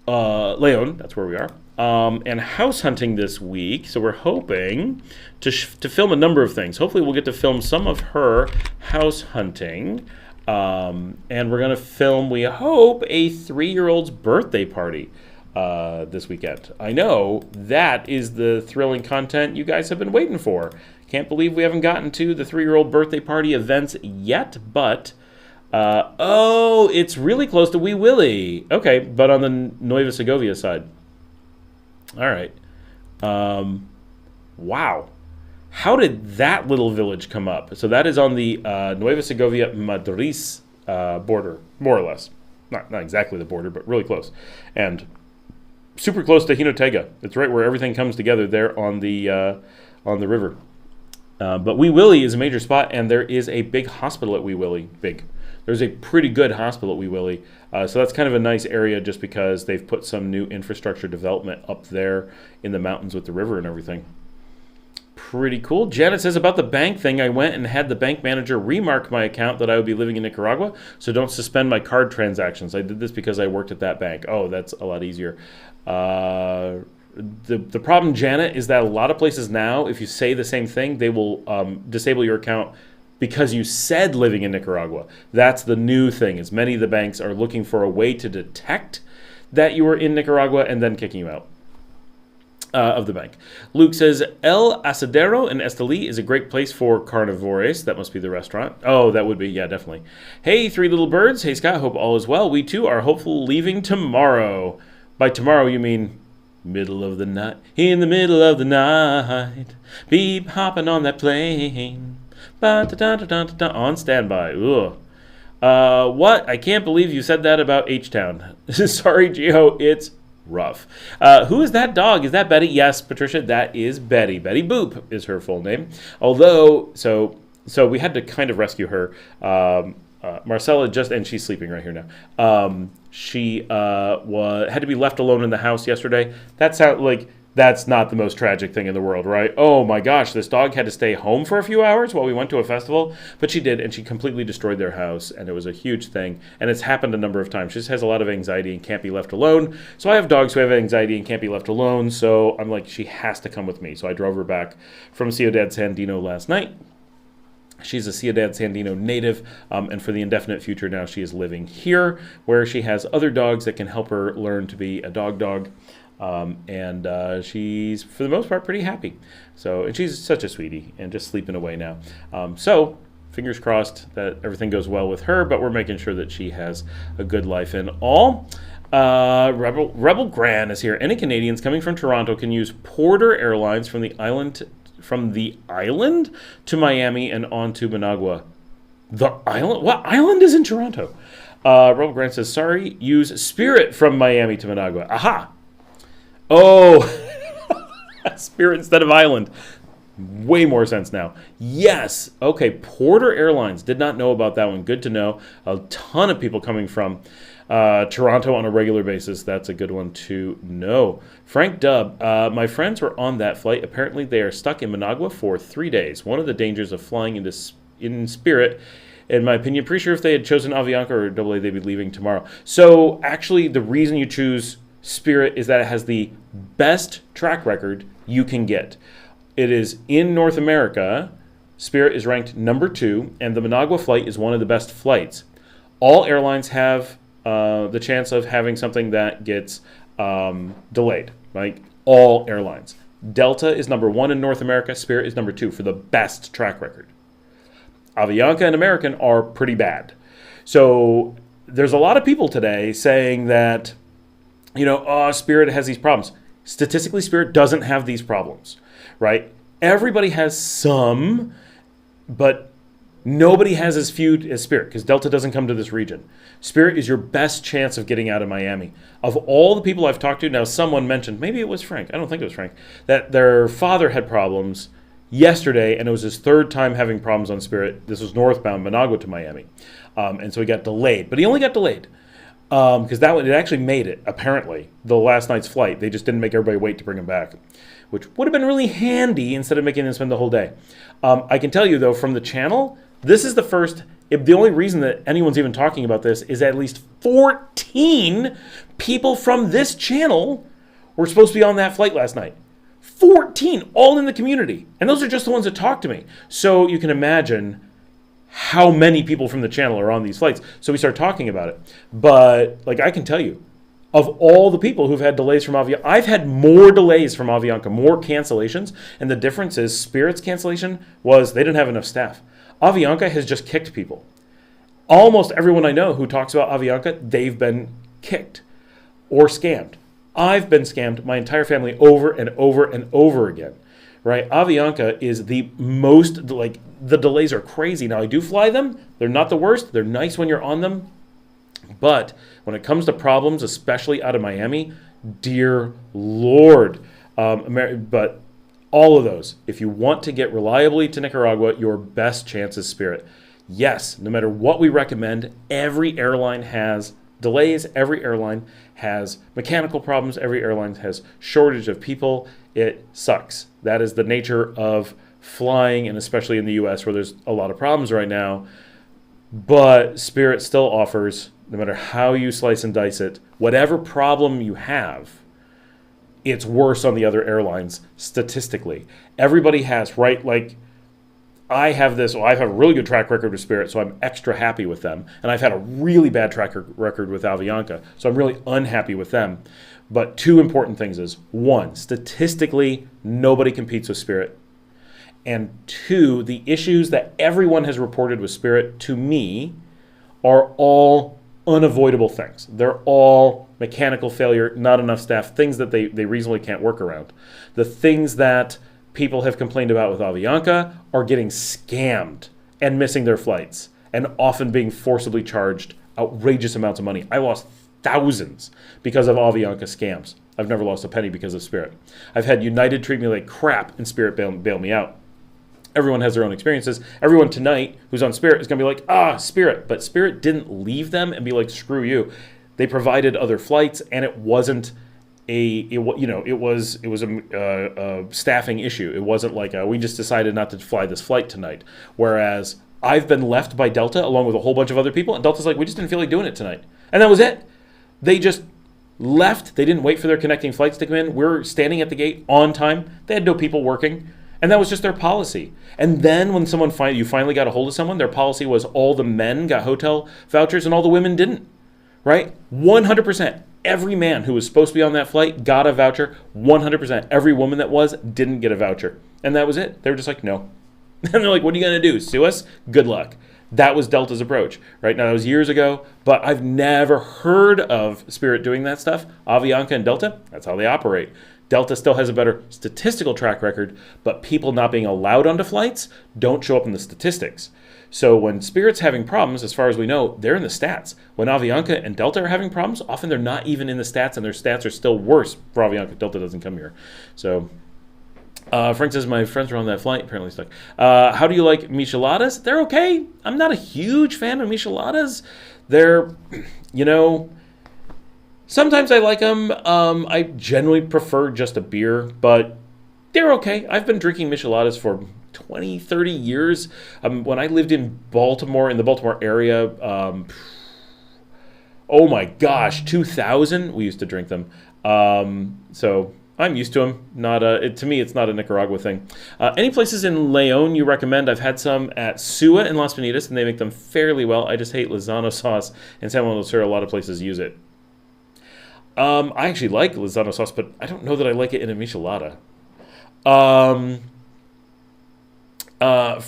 Leon, that's where we are, and house hunting this week. So we're hoping to film a number of things. Hopefully we'll get to film some of her house hunting. And we're going to film, we hope, a 3-year-old's birthday party this weekend. I know that is the thrilling content you guys have been waiting for. Can't believe we haven't gotten to the 3-year-old birthday party events yet, but it's really close to Wee Willie. Okay, but on the Nueva Segovia side. All right. Wow. How did that little village come up? So that is on the Nueva Segovia-Madrid border, more or less. Not exactly the border, but really close. And super close to Jinotega. It's right where everything comes together there on the river. But Wee Willie is a major spot, and there is a big hospital at Wee Willie. There's a pretty good hospital at Wee Willie. So that's kind of a nice area just because they've put some new infrastructure development up there in the mountains with the river and everything. Pretty cool. Janet says, about the bank thing, I went and had the bank manager remark my account that I would be living in Nicaragua, so don't suspend my card transactions. I did this because I worked at that bank. Oh, that's a lot easier. The problem, Janet, is that a lot of places now, if you say the same thing, they will disable your account because you said living in Nicaragua. That's the new thing, is many of the banks are looking for a way to detect that you are in Nicaragua and then kicking you out of the bank. Luke says, El Asadero in Esteli is a great place for carnivores. That must be the restaurant. Oh, that would be. Yeah, definitely. Hey, three little birds. Hey, Scott. Hope all is well. We, too, are hopeful leaving tomorrow. By tomorrow, you mean middle of the night. In the middle of the night. Beep hopping on that plane. Ba-da-da-da-da-da, on standby. Ugh. What? I can't believe you said that about H-Town. Sorry, Gio. It's rough. Who is that dog? Is that Betty? Yes, Patricia, that is Betty. Betty Boop is her full name. Although, so we had to kind of rescue her. Marcella and she's sleeping right here now. She had to be left alone in the house yesterday. That sounds like that's not the most tragic thing in the world, right? Oh my gosh, this dog had to stay home for a few hours while we went to a festival, but she did, and she completely destroyed their house, and it was a huge thing, and it's happened a number of times. She just has a lot of anxiety and can't be left alone. So I have dogs who have anxiety and can't be left alone, so I'm like, she has to come with me. So I drove her back from Ciudad Sandino last night. She's a Ciudad Sandino native, and for the indefinite future now she is living here, where she has other dogs that can help her learn to be a dog. And she's, for the most part, pretty happy. So, and she's such a sweetie and just sleeping away now. So, fingers crossed that everything goes well with her, but we're making sure that she has a good life in all. Rebel Gran is here. Any Canadians coming from Toronto can use Porter Airlines from the island to Miami and on to Managua. The island? What island is in Toronto? Rebel Gran says, sorry, use Spirit from Miami to Managua. Aha! Oh, Spirit instead of Island. Way more sense now. Yes. Okay, Porter Airlines. Did not know about that one. Good to know. A ton of people coming from Toronto on a regular basis. That's a good one to know. Frank Dubb. My friends were on that flight. Apparently, they are stuck in Managua for 3 days. One of the dangers of flying in Spirit, in my opinion, pretty sure if they had chosen Avianca or AA, they'd be leaving tomorrow. So, actually, the reason you choose Spirit is that it has the best track record you can get. It is in North America. Spirit is ranked number 2, and the Managua flight is one of the best flights. All airlines have the chance of having something that gets delayed, like all airlines. Delta is number 1 in North America. Spirit is number 2 for the best track record. Avianca and American are pretty bad. So there's a lot of people today saying that, Spirit has these problems. Statistically, Spirit doesn't have these problems, right? Everybody has some, but nobody has as few as Spirit because Delta doesn't come to this region. Spirit is your best chance of getting out of Miami. Of all the people I've talked to, now someone mentioned, maybe it was Frank, I don't think it was Frank, that their father had problems yesterday, and it was his 3rd time having problems on Spirit. This was northbound, Managua to Miami. And so he got delayed, but he only got delayed. Because that one, it actually made it, apparently, the last night's flight. They just didn't make everybody wait to bring him back, which would have been really handy instead of making them spend the whole day. I can tell you, though, from the channel, this is the first, the only reason that anyone's even talking about this is at least 14 people from this channel were supposed to be on that flight last night. 14, all in the community. And those are just the ones that talk to me. So you can imagine how many people from the channel are on these flights. So we start talking about it. But I can tell you, of all the people who've had delays from Avianca, I've had more delays from Avianca, more cancellations. And the difference is Spirit's cancellation was they didn't have enough staff. Avianca has just kicked people. Almost everyone I know who talks about Avianca, they've been kicked or scammed. I've been scammed, my entire family, over and over and over again. Right? Avianca is the most, the delays are crazy. Now, I do fly them. They're not the worst. They're nice when you're on them. But when it comes to problems, especially out of Miami, dear Lord. But all of those, if you want to get reliably to Nicaragua, your best chance is Spirit. Yes, no matter what we recommend, every airline has delays. Every airline has mechanical problems. Every airline has shortage of people. It sucks. That is the nature of flying, and especially in the U.S. where there's a lot of problems right now. But Spirit still offers, no matter how you slice and dice it, whatever problem you have, it's worse on the other airlines statistically. Everybody has, right? I have a really good track record with Spirit, so I'm extra happy with them. And I've had a really bad track record with Avianca, so I'm really unhappy with them. But two important things is, one, statistically, nobody competes with Spirit. And two, the issues that everyone has reported with Spirit, to me, are all unavoidable things. They're all mechanical failure, not enough staff, things that they reasonably can't work around. The things that people have complained about with Avianca are getting scammed and missing their flights and often being forcibly charged outrageous amounts of money. I lost thousands because of Avianca scams. I've never lost a penny because of Spirit. I've had United treat me like crap and Spirit bail me out. Everyone has their own experiences. Everyone tonight who's on Spirit is going to be like, Spirit. But Spirit didn't leave them and be like, screw you. They provided other flights, and it wasn't it was a staffing issue. It wasn't like we just decided not to fly this flight tonight. Whereas I've been left by Delta along with a whole bunch of other people, and Delta's like, we just didn't feel like doing it tonight. And that was it. They just left. They didn't wait for their connecting flights to come in. We're standing at the gate on time. They had no people working. And that was just their policy. And then when you finally got a hold of someone, their policy was all the men got hotel vouchers and all the women didn't, right? 100%. Every man who was supposed to be on that flight got a voucher. 100%. Every woman that didn't get a voucher. And that was it. They were just like, no. And they're like, what are you going to do? Sue us? Good luck. That was Delta's approach. Right now, that was years ago, but I've never heard of Spirit doing that stuff. Avianca and Delta, that's how they operate. Delta still has a better statistical track record, but people not being allowed onto flights don't show up in the statistics. So when Spirit's having problems, as far as we know, they're in the stats. When Avianca and Delta are having problems, often they're not even in the stats, and their stats are still worse for Avianca. Delta doesn't come here. So Frank says, my friends were on that flight, apparently stuck. How do you like micheladas? They're okay. I'm not a huge fan of micheladas. They're, sometimes I like them. I generally prefer just a beer, but they're okay. I've been drinking micheladas for 20, 30 years. When I lived in Baltimore, in the Baltimore area, oh my gosh, 2000, we used to drink them. So I'm used to them. To me, it's not a Nicaragua thing. Any places in Leon you recommend? I've had some at Sua in Las Bonitas, and they make them fairly well. I just hate Lozano sauce, and San Juan del Sur, a lot of places use it. I actually like Lozano sauce, but I don't know that I like it in a michelada. For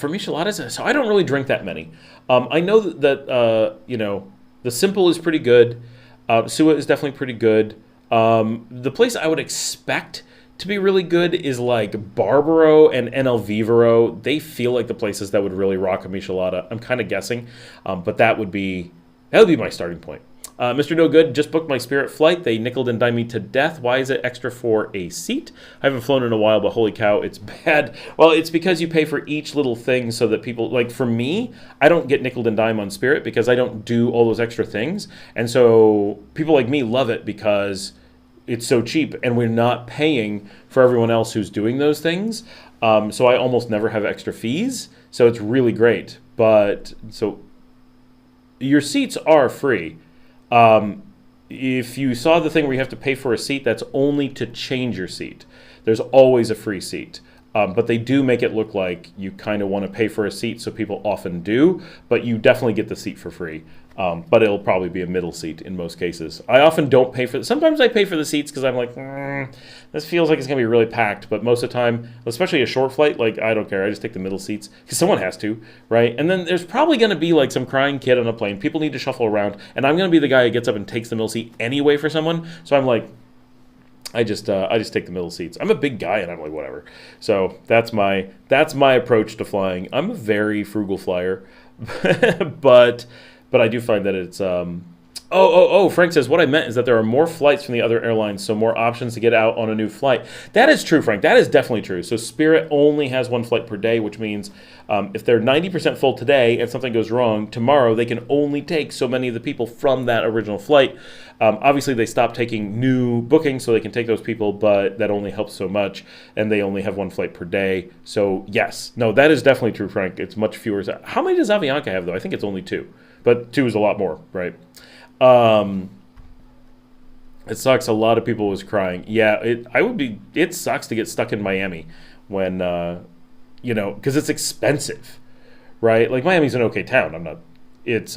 micheladas, so I don't really drink that many. I know that the Simple is pretty good. Sua is definitely pretty good. The place I would expect to be really good is like Barbaro and NL Vivaro. They feel like the places that would really rock a michelada. I'm kind of guessing, but that would be my starting point. Mr. No Good, just booked my Spirit flight. They nickeled and dimed me to death. Why is it extra for a seat? I haven't flown in a while, but holy cow, it's bad. Well, it's because you pay for each little thing so that people, like for me, I don't get nickeled and dimed on Spirit because I don't do all those extra things. And so people like me love it because it's so cheap and we're not paying for everyone else who's doing those things. So I almost never have extra fees. So it's really great. But so your seats are free. If you saw the thing where you have to pay for a seat, that's only to change your seat. There's always a free seat. But they do make it look like you kind of want to pay for a seat, so people often do, but you definitely get the seat for free. But it'll probably be a middle seat in most cases. I often don't pay for sometimes I pay for the seats because I'm like, this feels like it's going to be really packed. But most of the time, especially a short flight, like I don't care. I just take the middle seats because someone has to, right? And then there's probably going to be like some crying kid on a plane. People need to shuffle around. And I'm going to be the guy who gets up and takes the middle seat anyway for someone. So I'm like, I just take the middle seats. I'm a big guy and I'm like, whatever. So that's my approach to flying. I'm a very frugal flyer, but I do find that it's Frank says, what I meant is that there are more flights from the other airlines, so more options to get out on a new flight. That is true, Frank. That is definitely true. So Spirit only has one flight per day, which means if they're 90% full today and something goes wrong, tomorrow they can only take so many of the people from that original flight. Obviously, they stopped taking new bookings so they can take those people, but that only helps so much, and they only have one flight per day. So yes, no, that is definitely true, Frank. It's much fewer. How many does Avianca have, though? I think it's only 2, but 2 is a lot more, right? It sucks. A lot of people was crying. Yeah, it sucks to get stuck in Miami when because it's expensive, right? Like Miami's an okay town. It's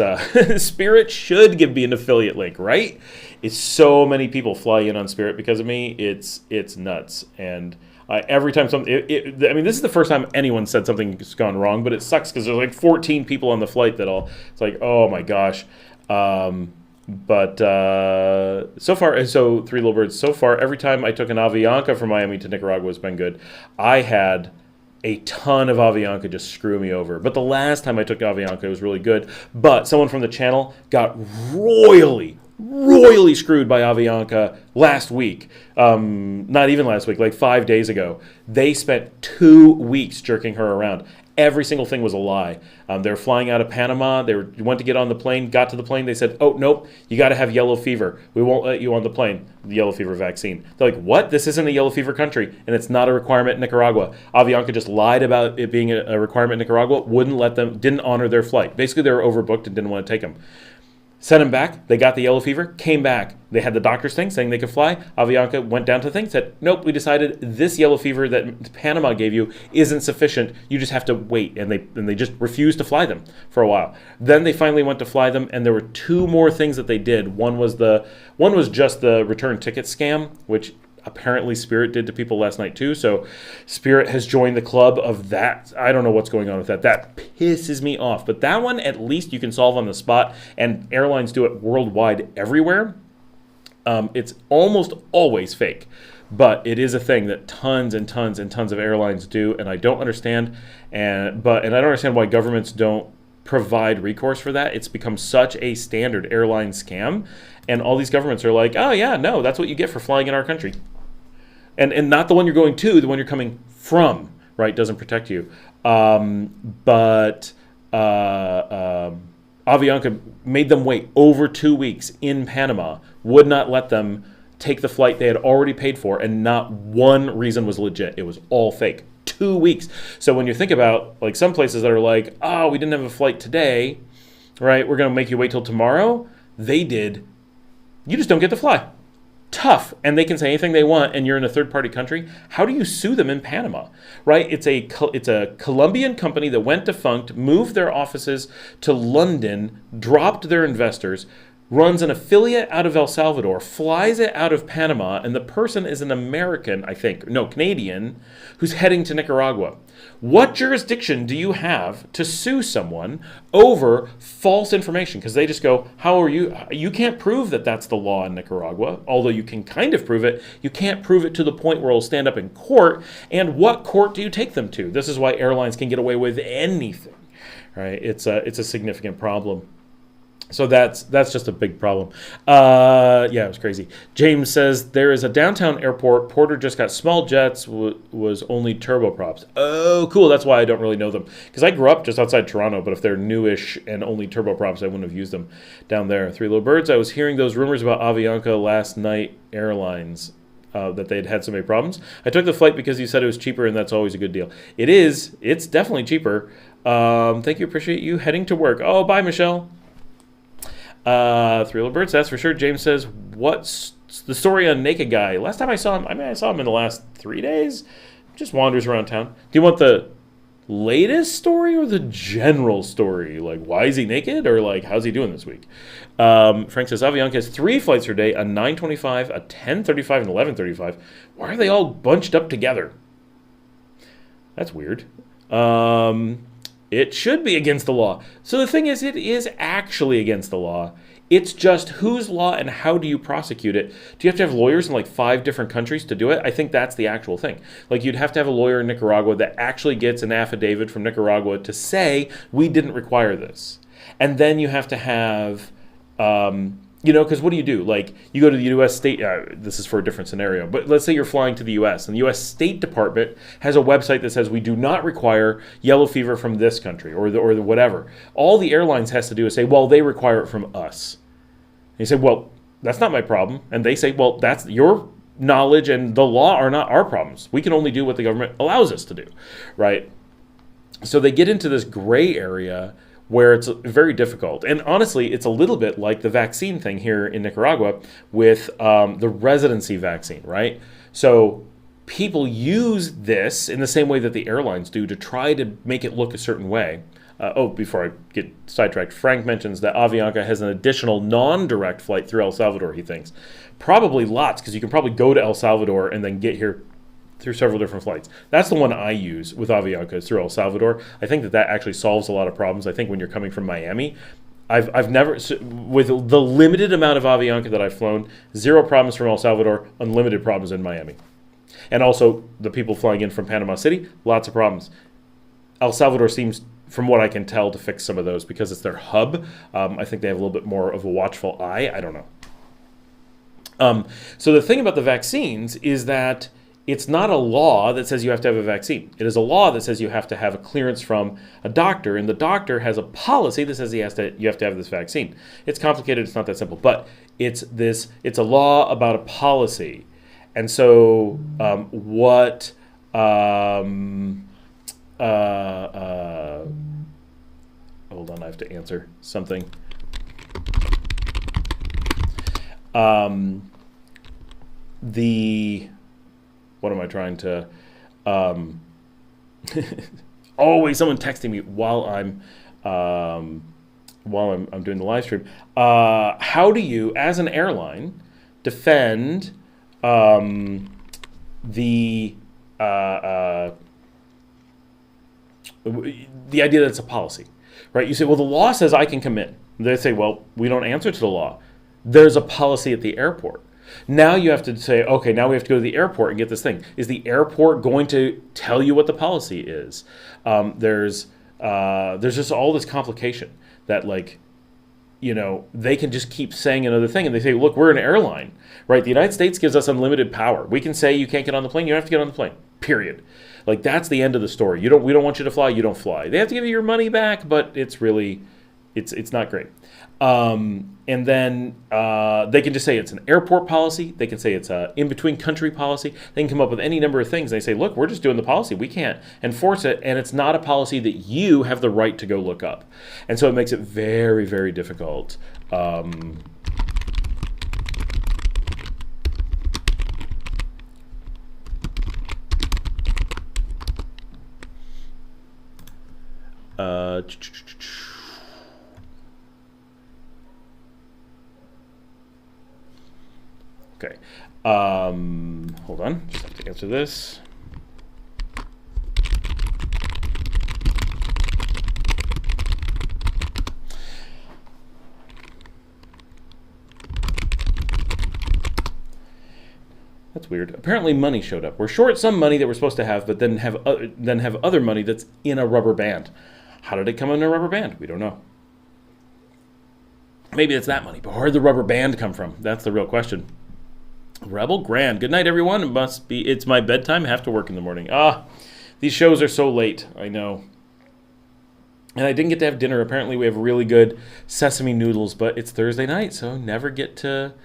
Spirit should give me an affiliate link, right? It's so many people fly in on Spirit because of me. It's nuts. And every time this is the first time anyone said something's gone wrong, but it sucks because there's like 14 people on the flight it's like, oh my gosh. But so far, so Three Little Birds, so far, every time I took an Avianca from Miami to Nicaragua has been good. I had a ton of Avianca just screw me over. But the last time I took Avianca, it was really good. But someone from the channel got royally screwed by Avianca last week. Not even last week, like 5 days ago. They spent 2 weeks jerking her around. Every single thing was a lie. They were flying out of Panama. They went to get on the plane, got to the plane. They said, oh, nope, you got to have yellow fever. We won't let you on the plane, the yellow fever vaccine. They're like, what? This isn't a yellow fever country, and it's not a requirement in Nicaragua. Avianca just lied about it being a requirement in Nicaragua, didn't honor their flight. Basically, they were overbooked and didn't want to take them. Sent them back. They got the yellow fever, came back. They had the doctor's thing saying they could fly. Avianca went down to the thing, said, nope, we decided this yellow fever that Panama gave you isn't sufficient. You just have to wait. And they just refused to fly them for a while. Then they finally went to fly them, and there were 2 more things that they did. One was just the return ticket scam, which apparently Spirit did to people last night too. So Spirit has joined the club of that. I don't know what's going on with that. That pisses me off. But that one, at least you can solve on the spot. And airlines do it worldwide everywhere. It's almost always fake. But it is a thing that tons and tons and tons of airlines do. And I don't understand. And I don't understand why governments don't provide recourse for that. It's become such a standard airline scam. And all these governments are like, oh yeah, no, that's what you get for flying in our country. And not the one you're going to, the one you're coming from, right, doesn't protect you. But Avianca made them wait over 2 weeks in Panama, would not let them take the flight they had already paid for, and not one reason was legit. It was all fake. 2 weeks. So when you think about like some places that are like, oh, we didn't have a flight today, right, we're going to make you wait till tomorrow. They did. You just don't get to fly. Tough. And they can say anything they want, and you're in a third-party country. How do you sue them in Panama, right? It's a Colombian company that went defunct, moved their offices to London, dropped their investors, runs an affiliate out of El Salvador, flies it out of Panama, and the person is an American, Canadian, who's heading to Nicaragua. What jurisdiction do you have to sue someone over false information? Because they just go, how are you? You can't prove that that's the law in Nicaragua, although you can kind of prove it. You can't prove it to the point where it'll stand up in court. And what court do you take them to? This is why airlines can get away with anything, right? It's a significant problem. So that's just a big problem. It was crazy. James says, there is a downtown airport. Porter just got small jets, was only turboprops. Oh, cool. That's why I don't really know them. Because I grew up just outside Toronto, but if they're newish and only turboprops, I wouldn't have used them down there. Three Little Birds, I was hearing those rumors about Avianca last night, Airlines, that they'd had so many problems. I took the flight because you said it was cheaper, and that's always a good deal. It is. It's definitely cheaper. Thank you. Appreciate you heading to work. Oh, bye, Michelle. Three Little Birds, that's for sure. James says, what's the story on Naked Guy? Last time I saw him, I saw him in the last 3 days. Just wanders around town. Do you want the latest story or the general story? Like, why is he naked? Or, like, how's he doing this week? Frank says, Avianca has 3 flights per day, a 9:25, a 10:35, and 11:35. Why are they all bunched up together? That's weird. It should be against the law. So the thing is, it is actually against the law. It's just whose law and how do you prosecute it? Do you have to have lawyers in like 5 different countries to do it? I think that's the actual thing. Like, you'd have to have a lawyer in Nicaragua that actually gets an affidavit from Nicaragua to say, we didn't require this. And then you have to have, because what do? Like, you go to the U.S. State, this is for a different scenario, but let's say you're flying to the U.S. and the U.S. State Department has a website that says we do not require yellow fever from this country or the whatever. All the airlines has to do is say, well, they require it from us. And you say, well, that's not my problem. And they say, well, that's your knowledge and the law are not our problems. We can only do what the government allows us to do, right? So they get into this gray area where it's very difficult. And honestly, it's a little bit like the vaccine thing here in Nicaragua with the residency vaccine, right? So people use this in the same way that the airlines do to try to make it look a certain way. Before I get sidetracked, Frank mentions that Avianca has an additional non-direct flight through El Salvador, he thinks. Probably lots, because you can probably go to El Salvador and then get here through several different flights. That's the one I use with Avianca, is through El Salvador. I think that actually solves a lot of problems. I think when you're coming from Miami, I've never, with the limited amount of Avianca that I've flown, zero problems from El Salvador, unlimited problems in Miami. And also, the people flying in from Panama City, lots of problems. El Salvador seems, from what I can tell, to fix some of those because it's their hub. I think they have a little bit more of a watchful eye. I don't know. So the thing about the vaccines is that it's not a law that says you have to have a vaccine. It is a law that says you have to have a clearance from a doctor, and the doctor has a policy that says you have to have this vaccine. It's complicated. It's not that simple, but it's a law about a policy. And so hold on, I have to answer something. What am I trying to? Always someone texting me while I'm doing the live stream. How do you, as an airline, defend the idea that it's a policy, right? You say, well, the law says I can come in. They say, well, we don't answer to the law. There's a policy at the airport. Now you have to say, okay, now we have to go to the airport and get this thing. Is the airport going to tell you what the policy is? There's just all this complication that, like, you know, they can just keep saying another thing, and they say, look, we're an airline, right? The United States gives us unlimited power. We can say you can't get on the plane. You don't have to get on the plane, period. Like, that's the end of the story. We don't want you to fly. You don't fly. They have to give you your money back, but it's really, it's not great. And then they can just say it's an airport policy. They can say it's a in-between country policy. They can come up with any number of things. They say, look, we're just doing the policy. We can't enforce it, and it's not a policy that you have the right to go look up. And so it makes it very, very difficult. Okay. Hold on. Just have to answer this. That's weird. Apparently money showed up. We're short some money that we're supposed to have, but then have other money that's in a rubber band. How did it come in a rubber band? We don't know. Maybe it's that money, but where did the rubber band come from? That's the real question. Rebel Grand. Good night, everyone. It's my bedtime. I have to work in the morning. These shows are so late. I know. And I didn't get to have dinner. Apparently, we have really good sesame noodles, but it's Thursday night, so never get to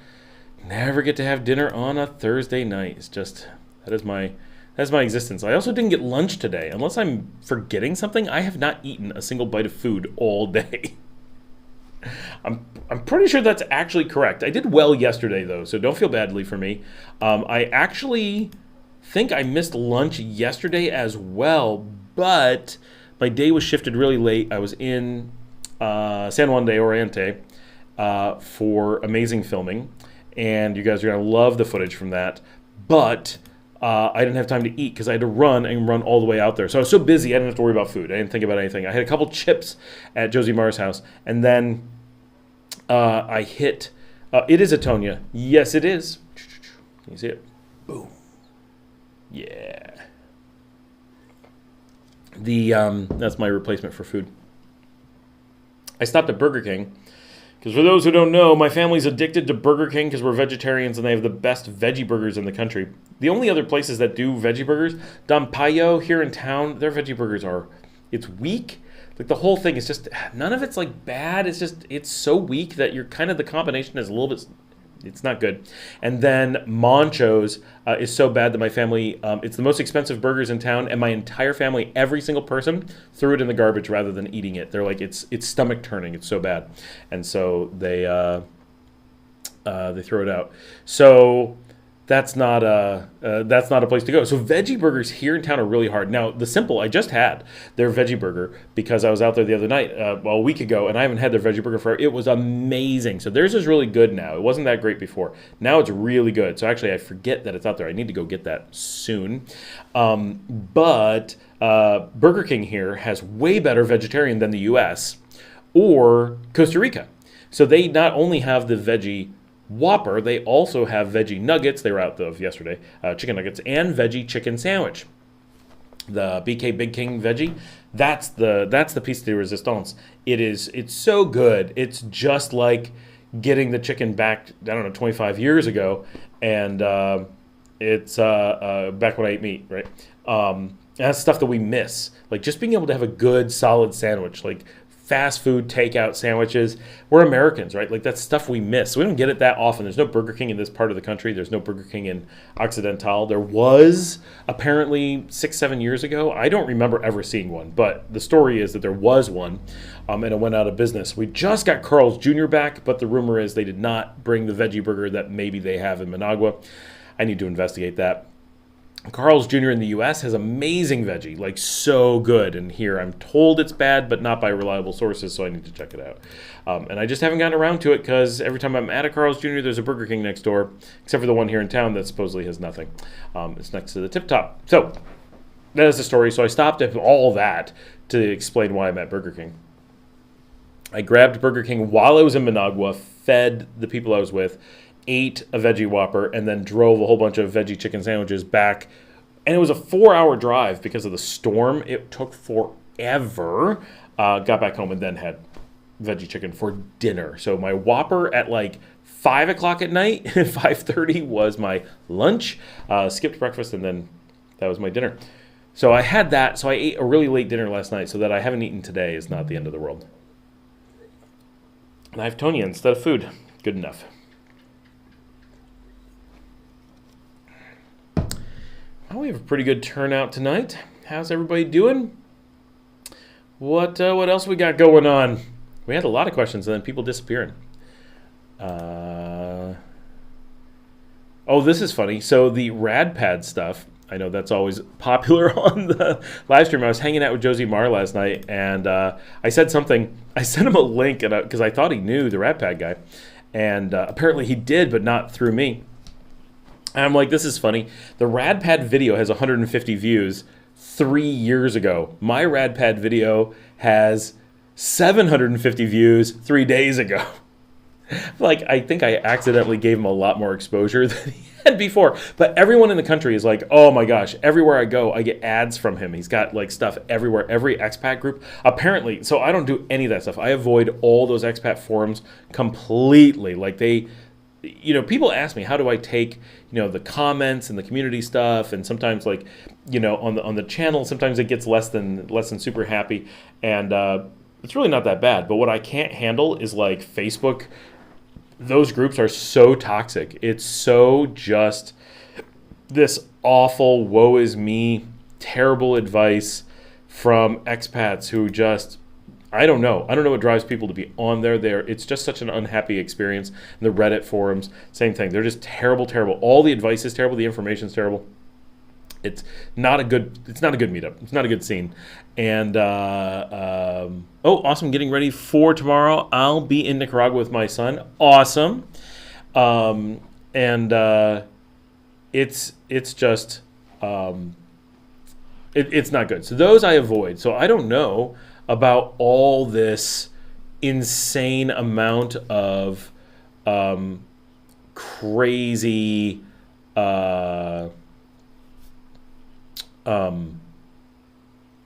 have dinner on a Thursday night. It's just, that's my existence. I also didn't get lunch today. Unless I'm forgetting something, I have not eaten a single bite of food all day. I'm pretty sure that's actually correct. I did well yesterday, though, so don't feel badly for me. I actually think I missed lunch yesterday as well, but my day was shifted really late. I was in San Juan de Oriente for amazing filming, and you guys are going to love the footage from that, but I didn't have time to eat because I had to run all the way out there. So I was so busy, I didn't have to worry about food. I didn't think about anything. I had a couple chips at Josie Marr's house, and then I hit, it is Atonia. Yes, it is. Can you see it? Boom. Yeah. That's my replacement for food. I stopped at Burger King because, for those who don't know, my family's addicted to Burger King because we're vegetarians and they have the best veggie burgers in the country. The only other places that do veggie burgers, Don Payo here in town, their veggie burgers it's weak. Like, the whole thing is just, none of it's like bad. It's just, it's so weak that you're kind of, the combination is a little bit, it's not good. And then Moncho's is so bad that my family, it's the most expensive burgers in town, and my entire family, every single person, threw it in the garbage rather than eating it. They're like, it's stomach turning. It's so bad. And so they throw it out. So that's not a place to go. So veggie burgers here in town are really hard. Now the Simple, I just had their veggie burger because I was out there the other night, well, a week ago, and I haven't had their veggie burger for. It was amazing. So theirs is really good now. It wasn't that great before. Now it's really good. So actually, I forget that it's out there. I need to go get that soon. But Burger King here has way better vegetarian than the U.S. or Costa Rica. So they not only have the veggie Whopper, they also have veggie nuggets. They were out of yesterday, chicken nuggets, and veggie chicken sandwich. The BK Big King veggie, that's the piece de resistance. It's so good. It's just like getting the chicken back, I don't know, 25 years ago, and it's back when I ate meat, right? That's stuff that we miss, like just being able to have a good solid sandwich, like fast food takeout sandwiches. We're Americans, right? Like that's stuff we miss. We don't get it that often. There's no Burger King in this part of the country. There's no Burger King in Occidental. There was apparently 6-7 years ago. I don't remember ever seeing one, but the story is that there was one, and it went out of business. We just got Carl's Jr. back, but the rumor is they did not bring the veggie burger that maybe they have in Managua. I need to investigate that. Carl's Jr. in the U.S. has amazing veggie, like so good. And here I'm told it's bad, but not by reliable sources, so I need to check it out. And I just haven't gotten around to it because every time I'm at a Carl's Jr., there's a Burger King next door, except for the one here in town that supposedly has nothing. It's next to the Tip Top. So that is the story. So I stopped at all that to explain why I'm at Burger King. I grabbed Burger King while I was in Managua, fed the people I was with, ate a veggie Whopper, and then drove a whole bunch of veggie chicken sandwiches back. And it was a 4-hour drive because of the storm. It took forever. Got back home and then had veggie chicken for dinner. So my Whopper at like 5 o'clock at night, 5:30 was my lunch. Skipped breakfast, and then that was my dinner. So I had that. So I ate a really late dinner last night. So that I haven't eaten today is not the end of the world. And I have Tonya instead of food. Good enough. Well, we have a pretty good turnout tonight. How's everybody doing? What else we got going on? We had a lot of questions and then people disappearing. Oh, this is funny. So the RadPad stuff, I know that's always popular on the live stream. I was hanging out with Josie Marr last night, and I said something. I sent him a link because I thought he knew the RadPad guy, and apparently he did, but not through me. And I'm like, this is funny. The RadPad video has 150 views 3 years ago. My RadPad video has 750 views 3 days ago. Like, I think I accidentally gave him a lot more exposure than he had before. But everyone in the country is like, oh my gosh, everywhere I go, I get ads from him. He's got like stuff everywhere, every expat group. Apparently, so I don't do any of that stuff. I avoid all those expat forums completely. Like people ask me, how do I take, the comments and the community stuff, and sometimes like, on the channel, sometimes it gets less than super happy, and it's really not that bad. But what I can't handle is like Facebook. Those groups are so toxic. It's so just this awful, woe is me, terrible advice from expats who just, I don't know what drives people to be on there. It's just such an unhappy experience. And the Reddit forums, same thing. They're just terrible. All the advice is terrible. The information is terrible. It's not a good meetup. It's not a good scene. And awesome! Getting ready for tomorrow. I'll be in Nicaragua with my son. Awesome. It's just it's not good. So those I avoid. So I don't know about all this insane amount of crazy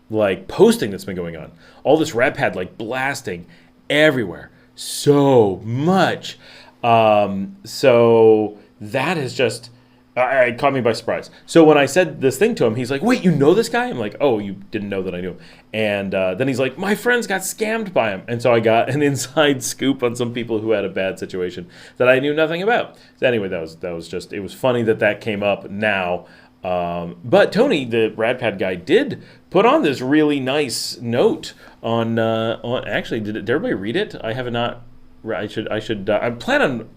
like posting that's been going on. All this RadPad like blasting everywhere so much. So that is just it caught me by surprise. So when I said this thing to him, he's like, wait, you know this guy? I'm like, oh, you didn't know that I knew him. And then he's like, my friends got scammed by him. And so I got an inside scoop on some people who had a bad situation that I knew nothing about. So anyway, that was just, it was funny that came up now. But Tony, the RadPad guy, did put on this really nice note on actually, did everybody read it? I have not. I should. I plan on.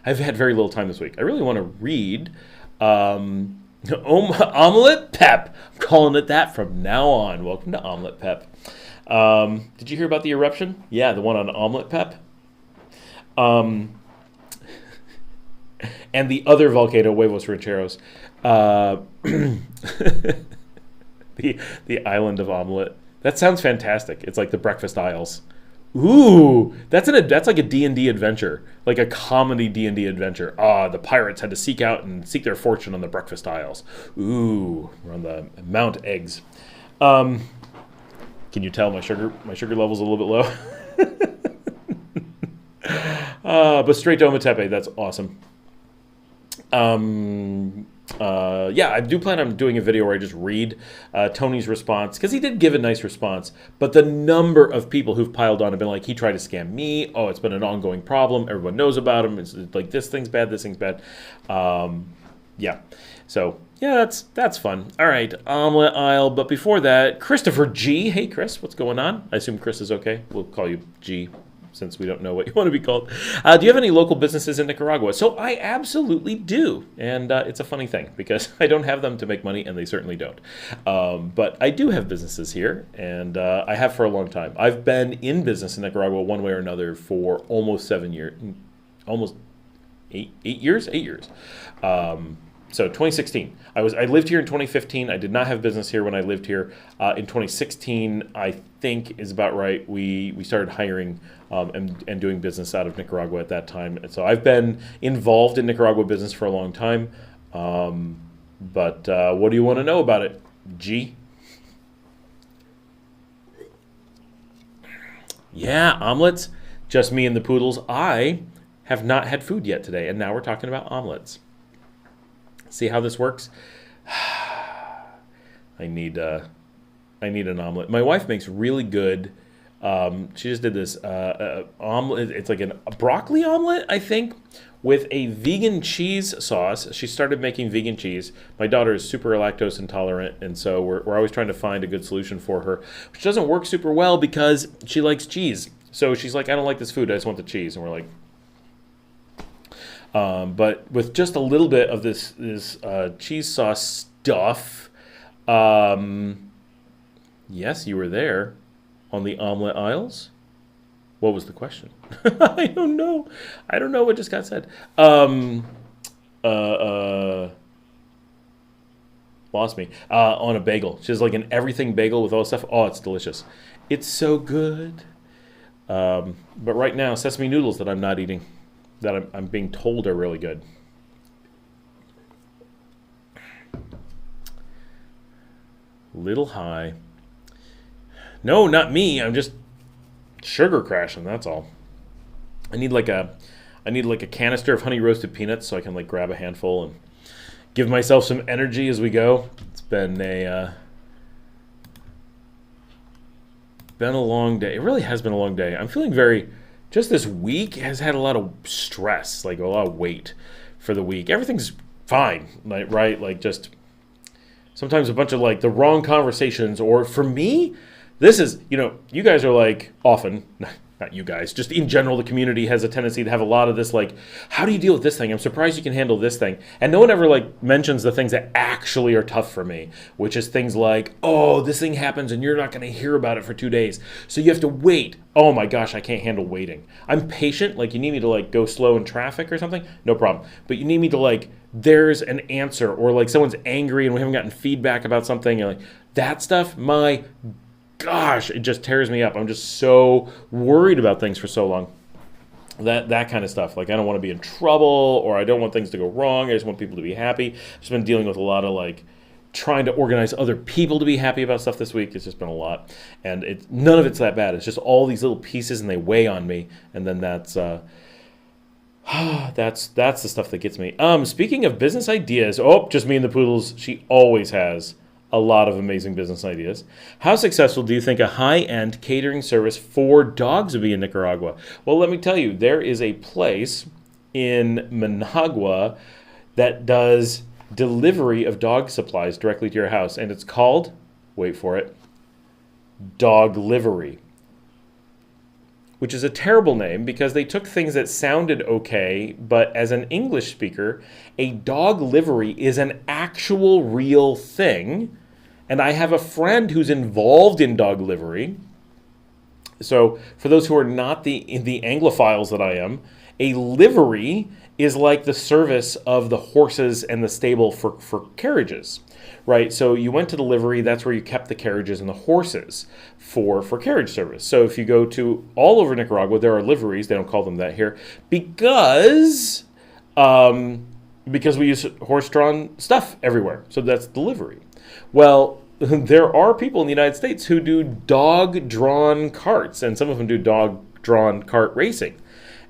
I've had very little time this week. I really want to read Omelette Pep. I'm calling it that from now on. Welcome to Omelette Pep. Did you hear about the eruption? Yeah, the one on Omelette Pep. And the other volcano, Huevos Rancheros. The island of Omelette. That sounds fantastic. It's like the Breakfast Isles. Ooh, that's like a D&D adventure, like a comedy D&D adventure. The pirates had to seek their fortune on the Breakfast Isles. Ooh, we're on the Mount Eggs. Can you tell my sugar level's a little bit low? But straight to Ometepe, that's awesome. I do plan on doing a video where I just read Tony's response, because he did give a nice response, but the number of people who've piled on have been like, he tried to scam me, it's been an ongoing problem, everyone knows about him, it's like this thing's bad. So yeah, that's fun. All right, Omelette Isle, but before that, Christopher G. Hey Chris, what's going on? I assume Chris is okay. We'll call you G, since we don't know what you want to be called. Do you have any local businesses in Nicaragua? So I absolutely do. And it's a funny thing because I don't have them to make money, and they certainly don't. But I do have businesses here, and I have for a long time. I've been in business in Nicaragua one way or another for almost 7 years, almost 8 years. So 2016, I lived here in 2015. I did not have business here when I lived here. In 2016, I think is about right. We started hiring and doing business out of Nicaragua at that time. And so I've been involved in Nicaragua business for a long time. But what do you want to know about it, G? Yeah, omelets. Just me and the poodles. I have not had food yet today, and now we're talking about omelets. See how this works? I need an omelet. My wife makes really good. She just did this omelet. It's like a broccoli omelet, I think, with a vegan cheese sauce. She started making vegan cheese. My daughter is super lactose intolerant, and so we're always trying to find a good solution for her, which doesn't work super well because she likes cheese. So she's like, I don't like this food. I just want the cheese, and we're like. But with just a little bit of this cheese sauce stuff, yes, you were there on the Omelette Isles. What was the question? I don't know. I don't know what just got said. Lost me. On a bagel. She's like an everything bagel with all stuff. Oh, it's delicious. It's so good. But right now, sesame noodles that I'm not eating. That I'm being told are really good. Little high. No, not me. I'm just sugar crashing. That's all. I need like a canister of honey roasted peanuts so I can like grab a handful and give myself some energy as we go. It's been a long day. It really has been a long day. I'm feeling just this week has had a lot of stress, like a lot of weight for the week. Everything's fine, right? Like just sometimes a bunch of like the wrong conversations, or for me, this is, you guys are like often, not you guys, just in general, the community has a tendency to have a lot of this, like, how do you deal with this thing? I'm surprised you can handle this thing. And no one ever like mentions the things that actually are tough for me, which is things like, oh, this thing happens and you're not going to hear about it for 2 days. So you have to wait. Oh my gosh, I can't handle waiting. I'm patient. Like you need me to like go slow in traffic or something. No problem. But you need me to like, there's an answer, or like someone's angry and we haven't gotten feedback about something. You're like that stuff, my gosh, it just tears me up. I'm just so worried about things for so long. That kind of stuff. Like I don't want to be in trouble, or I don't want things to go wrong. I just want people to be happy. I've just been dealing with a lot of like trying to organize other people to be happy about stuff this week. It's just been a lot, and none of it's that bad. It's just all these little pieces, and they weigh on me. And then that's the stuff that gets me. Speaking of business ideas, just me and the poodles. She always has a lot of amazing business ideas. How successful do you think a high-end catering service for dogs would be in Nicaragua? Well, let me tell you, there is a place in Managua that does delivery of dog supplies directly to your house, and it's called, wait for it, Dog Livery. which is a terrible name because they took things that sounded okay, but as an English speaker, a dog livery is an actual real thing. And I have a friend who's involved in dog livery. So for those who are not the Anglophiles that I am, a livery is like the service of the horses and the stable for carriages, right? So you went to the livery, that's where you kept the carriages and the horses for carriage service. So if you go to all over Nicaragua, there are liveries. They don't call them that here because we use horse-drawn stuff everywhere. So that's the livery. Well, there are people in the United States who do dog-drawn carts, and some of them do dog-drawn cart racing.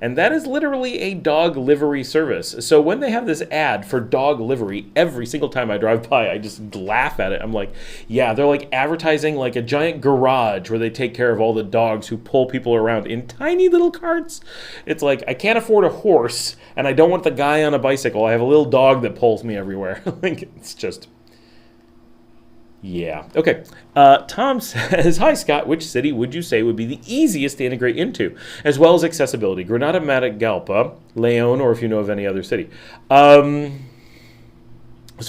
And that is literally a dog livery service. So when they have this ad for dog livery, every single time I drive by, I just laugh at it. I'm like, yeah, they're like advertising like a giant garage where they take care of all the dogs who pull people around in tiny little carts. It's like, I can't afford a horse, and I don't want the guy on a bicycle. I have a little dog that pulls me everywhere. Like, it's just... yeah. Okay. Tom says, hi, Scott. Which city would you say would be the easiest to integrate into, as well as accessibility? Granada, Matagalpa, Leon, or if you know of any other city. So,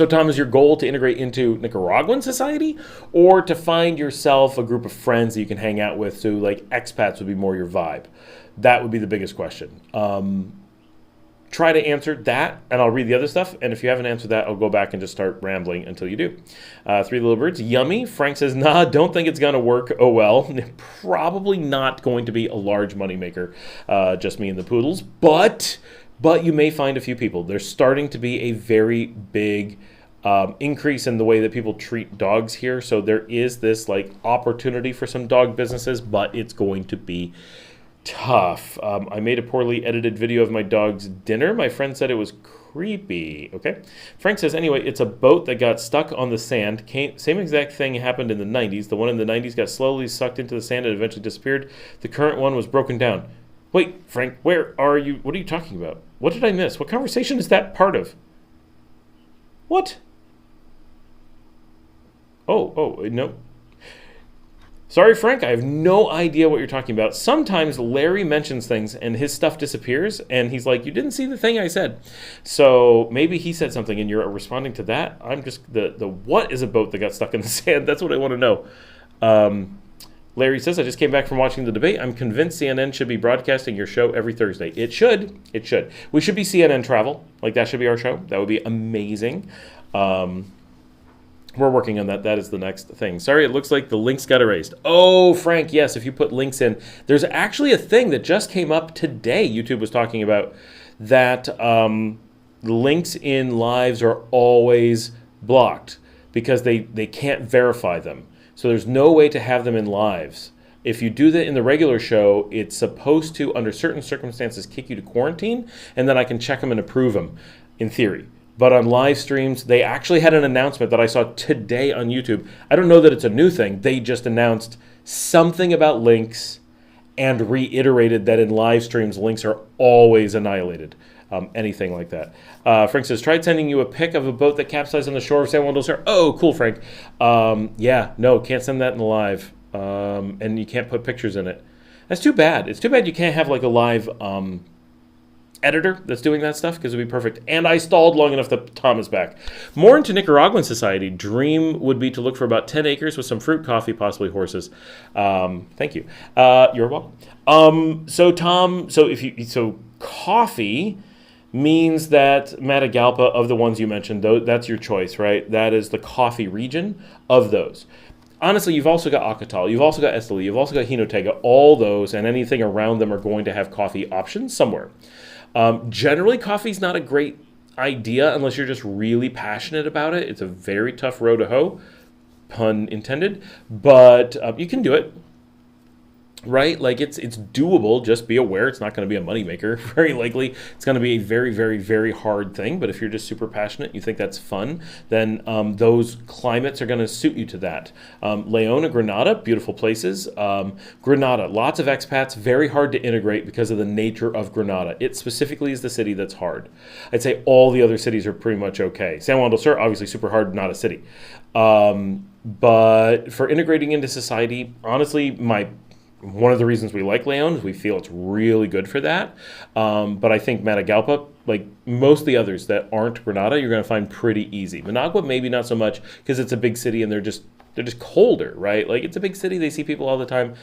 Tom, is your goal to integrate into Nicaraguan society or to find yourself a group of friends that you can hang out with? So, like, expats would be more your vibe. That would be the biggest question. Try to answer that, and I'll read the other stuff. And if you haven't answered that, I'll go back and just start rambling until you do. Three Little Birds, yummy. Frank says, nah, don't think it's going to work. Oh, well. Probably not going to be a large moneymaker, just me and the poodles. But you may find a few people. There's starting to be a very big increase in the way that people treat dogs here. So there is this like opportunity for some dog businesses, but it's going to be tough. I made a poorly edited video of my dog's dinner. My friend said it was creepy. Okay. Frank says, anyway, it's a boat that got stuck on the sand. Same exact thing happened in the 90s. The one in the 90s got slowly sucked into the sand and eventually disappeared. The current one was broken down. Wait, Frank, where are you? What are you talking about? What did I miss? What conversation is that part of? What? Oh, no. Sorry, Frank, I have no idea what you're talking about. Sometimes Larry mentions things and his stuff disappears, and he's like, you didn't see the thing I said. So maybe he said something and you're responding to that. I'm just, the what is a boat that got stuck in the sand? That's what I want to know. Larry says, I just came back from watching the debate. I'm convinced CNN should be broadcasting your show every Thursday. It should. It should. We should be CNN Travel. Like, that should be our show. That would be amazing. We're working on that. That is the next thing. Sorry, it looks like the links got erased. Oh, Frank, yes, if you put links in. There's actually a thing that just came up today. YouTube was talking about that links in lives are always blocked because they can't verify them. So there's no way to have them in lives. If you do that in the regular show, it's supposed to, under certain circumstances, kick you to quarantine, and then I can check them and approve them, in theory. But on live streams, they actually had an announcement that I saw today on YouTube. I don't know that it's a new thing. They just announced something about links and reiterated that in live streams, links are always annihilated. Anything like that. Frank says, tried sending you a pic of a boat that capsized on the shore of San Juan. Oh, cool, Frank. Yeah, no, can't send that in the live. And you can't put pictures in it. That's too bad. It's too bad you can't have like a live editor that's doing that stuff, because it would be perfect. And I stalled long enough that Tom is back. More into Nicaraguan society. Dream would be to look for about 10 acres with some fruit, coffee, possibly horses. Thank you. You're welcome. So Tom, so coffee means that Matagalpa, of the ones you mentioned, that's your choice, right? That is the coffee region of those. Honestly, you've also got Acatal, you've also got Esteli, you've also got Jinotega. All those and anything around them are going to have coffee options somewhere. Generally, coffee's not a great idea unless you're just really passionate about it. It's a very tough row to hoe, pun intended, but you can do it. Right? Like, it's doable. Just be aware it's not going to be a moneymaker. Very likely it's going to be a very, very, very hard thing. But if you're just super passionate, you think that's fun, then those climates are going to suit you to that. Leon and Granada, beautiful places. Granada, lots of expats, very hard to integrate because of the nature of Granada. It specifically is the city that's hard. I'd say all the other cities are pretty much okay. San Juan del Sur, obviously super hard, not a city. But for integrating into society, honestly, my one of the reasons we like Leon is we feel it's really good for that. But I think Matagalpa, like most of the others that aren't Granada, you're going to find pretty easy. Managua, maybe not so much because it's a big city and they're just colder, right? Like it's a big city, they see people all the time.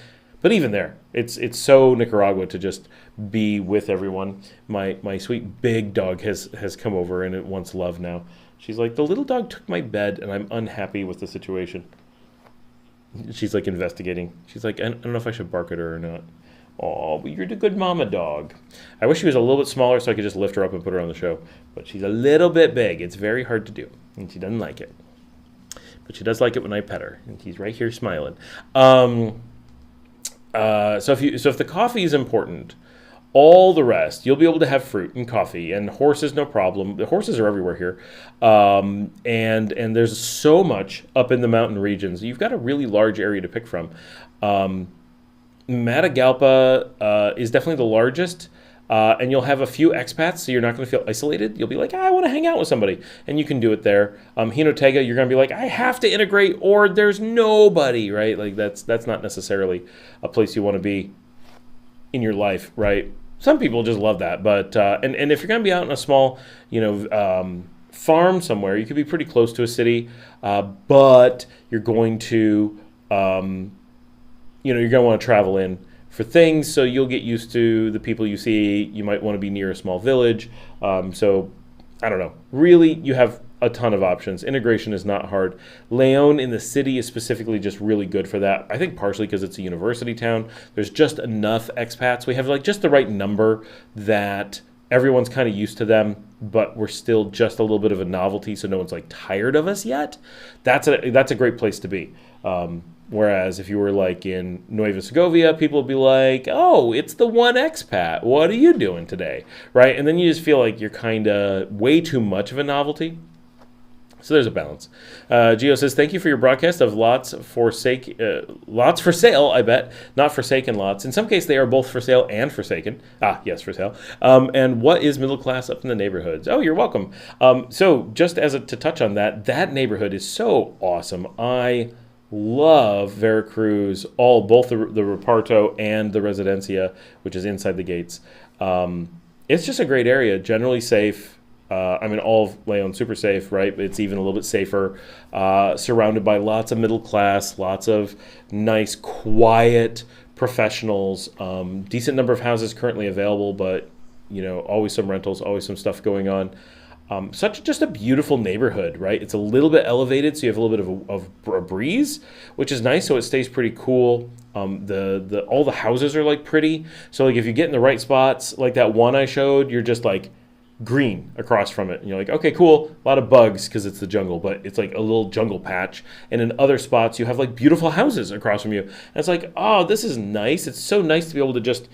But even there, it's so Nicaragua to just be with everyone. My sweet big dog has come over and it wants love now. She's like, the little dog took my bed and I'm unhappy with the situation. She's like investigating. She's like, I don't know if I should bark at her or not. Oh, but you're the good mama dog. I wish she was a little bit smaller so I could just lift her up and put her on the show. But she's a little bit big. It's very hard to do. And she doesn't like it. But she does like it when I pet her. And he's right here smiling. So if the coffee is important, all the rest, you'll be able to have fruit and coffee and horses, no problem. The horses are everywhere here. And there's so much up in the mountain regions. You've got a really large area to pick from. Matagalpa is definitely the largest. And you'll have a few expats, so you're not going to feel isolated. You'll be like, I want to hang out with somebody. And you can do it there. Jinotega, you're going to be like, I have to integrate or there's nobody, right? Like that's not necessarily a place you want to be in your life, right? Some people just love that, but and if you're going to be out in a small, farm somewhere, you could be pretty close to a city, but you're going to, you're going to want to travel in for things, so you'll get used to the people you see. You might want to be near a small village, so I don't know. Really, you have a ton of options. Integration is not hard. Leon in the city is specifically just really good for that. I think partially because it's a university town. There's just enough expats. We have like just the right number that everyone's kind of used to them, but we're still just a little bit of a novelty, so no one's like tired of us yet. That's a great place to be. Whereas if you were like in Nueva Segovia, people would be like, oh, it's the one expat. What are you doing today? Right? And then you just feel like you're kind of way too much of a novelty. So there's a balance. Gio says, thank you for your broadcast of lots for sale, I bet. Not forsaken lots. In some case, they are both for sale and forsaken. Yes, for sale. And what is middle class up in the neighborhoods? Oh, you're welcome. So just to touch on that neighborhood is so awesome. I love Veracruz, both the Reparto and the Residencia, which is inside the gates. It's just a great area, generally safe. All of Leon super safe, right? It's even a little bit safer, surrounded by lots of middle class, lots of nice, quiet professionals, decent number of houses currently available, but, always some rentals, always some stuff going on. Just a beautiful neighborhood, right? It's a little bit elevated, so you have a little bit of a breeze, which is nice, so it stays pretty cool. All the houses are like pretty, so like if you get in the right spots, like that one I showed, you're just like green across from it, and you're like, okay, cool. A lot of bugs because it's the jungle, but it's like a little jungle patch. And in other spots, you have like beautiful houses across from you, and it's like, oh, this is nice. It's so nice to be able to just,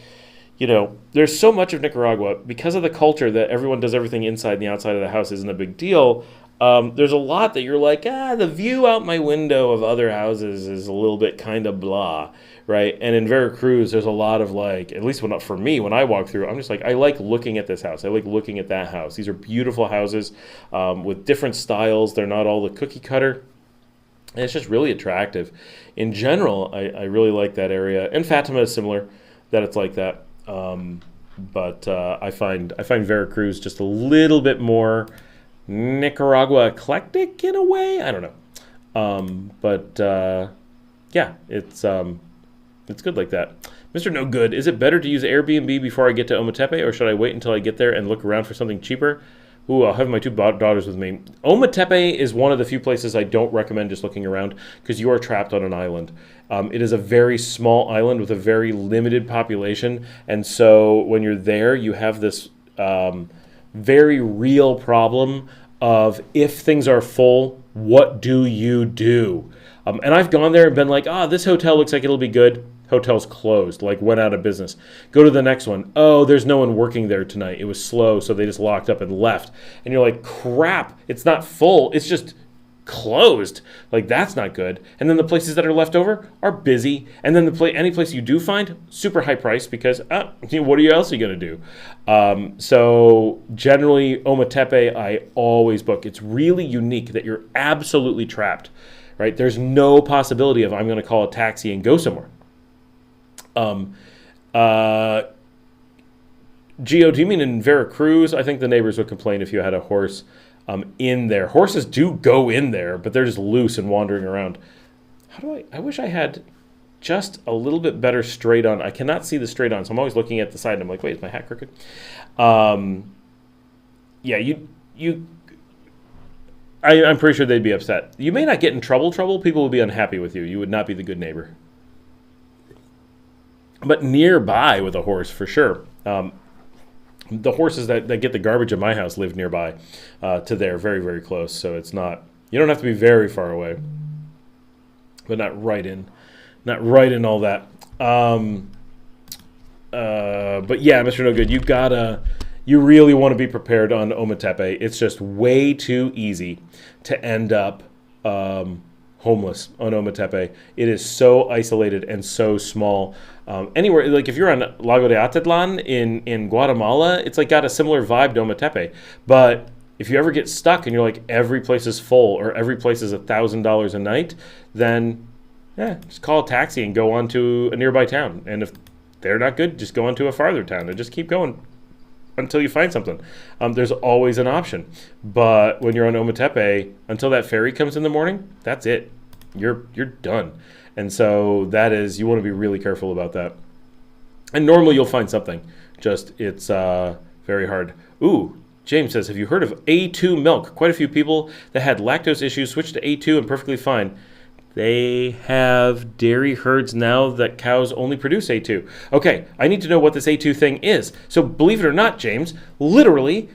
there's so much of Nicaragua because of the culture that everyone does everything inside and the outside of the house isn't a big deal. There's a lot that you're like, the view out my window of other houses is a little bit kind of blah, right? And in Veracruz, there's a lot of like, at least for me, when I walk through, I'm just like, I like looking at this house. I like looking at that house. These are beautiful houses with different styles. They're not all the cookie cutter. And it's just really attractive. In general, I really like that area. And Fatima is similar, that it's like that. But I find Veracruz just a little bit more Nicaragua eclectic in a way. I don't know. Yeah, it's good like that. Mr. No Good, is it better to use Airbnb before I get to Ometepe, or should I wait until I get there and look around for something cheaper? Ooh, I'll have my two daughters with me. Ometepe is one of the few places I don't recommend just looking around because you are trapped on an island. It is a very small island with a very limited population, and so when you're there, you have this very real problem of if things are full, what do you do? And I've gone there and been like, this hotel looks like it'll be good. Hotel's closed, like went out of business. Go to the next one. Oh, there's no one working there tonight. It was slow, so they just locked up and left. And you're like, crap, it's not full. It's just closed. Like, that's not good. And then the places that are left over are busy. And then any place you do find, super high price because, what else are you going to do? So generally, Ometepe, I always book. It's really unique that you're absolutely trapped, right? There's no possibility of I'm going to call a taxi and go somewhere. Um, uh, Gio, do you mean in Veracruz? I think the neighbors would complain if you had a horse in there. Horses do go in there, but they're just loose and wandering around. I wish I had just a little bit better straight on. I cannot see the straight on, so I'm always looking at the side, and I'm like, wait, is my hat crooked? Yeah, I'm pretty sure they'd be upset. You may not get in trouble. People would be unhappy with you. You would not be the good neighbor. But nearby with a horse, for sure. The horses that get the garbage at my house live nearby to there, very, very close. So it's not, you don't have to be very far away, but not right in all that. But yeah, Mr. No Good, you really want to be prepared on Ometepe. It's just way too easy to end up homeless on Ometepe. It is so isolated and so small. Anywhere, like if you're on Lago de Atitlan in Guatemala, it's like got a similar vibe to Ometepe. But if you ever get stuck and you're like every place is full or every place is $1,000 a night, then just call a taxi and go on to a nearby town. And if they're not good, just go on to a farther town and just keep going until you find something. There's always an option. But when you're on Ometepe, until that ferry comes in the morning, that's it. You're done. And so you want to be really careful about that. And normally you'll find something. Just it's very hard. Ooh, James says, have you heard of A2 milk? Quite a few people that had lactose issues switched to A2 and perfectly fine. They have dairy herds now that cows only produce A2. Okay, I need to know what this A2 thing is. So believe it or not, James, literally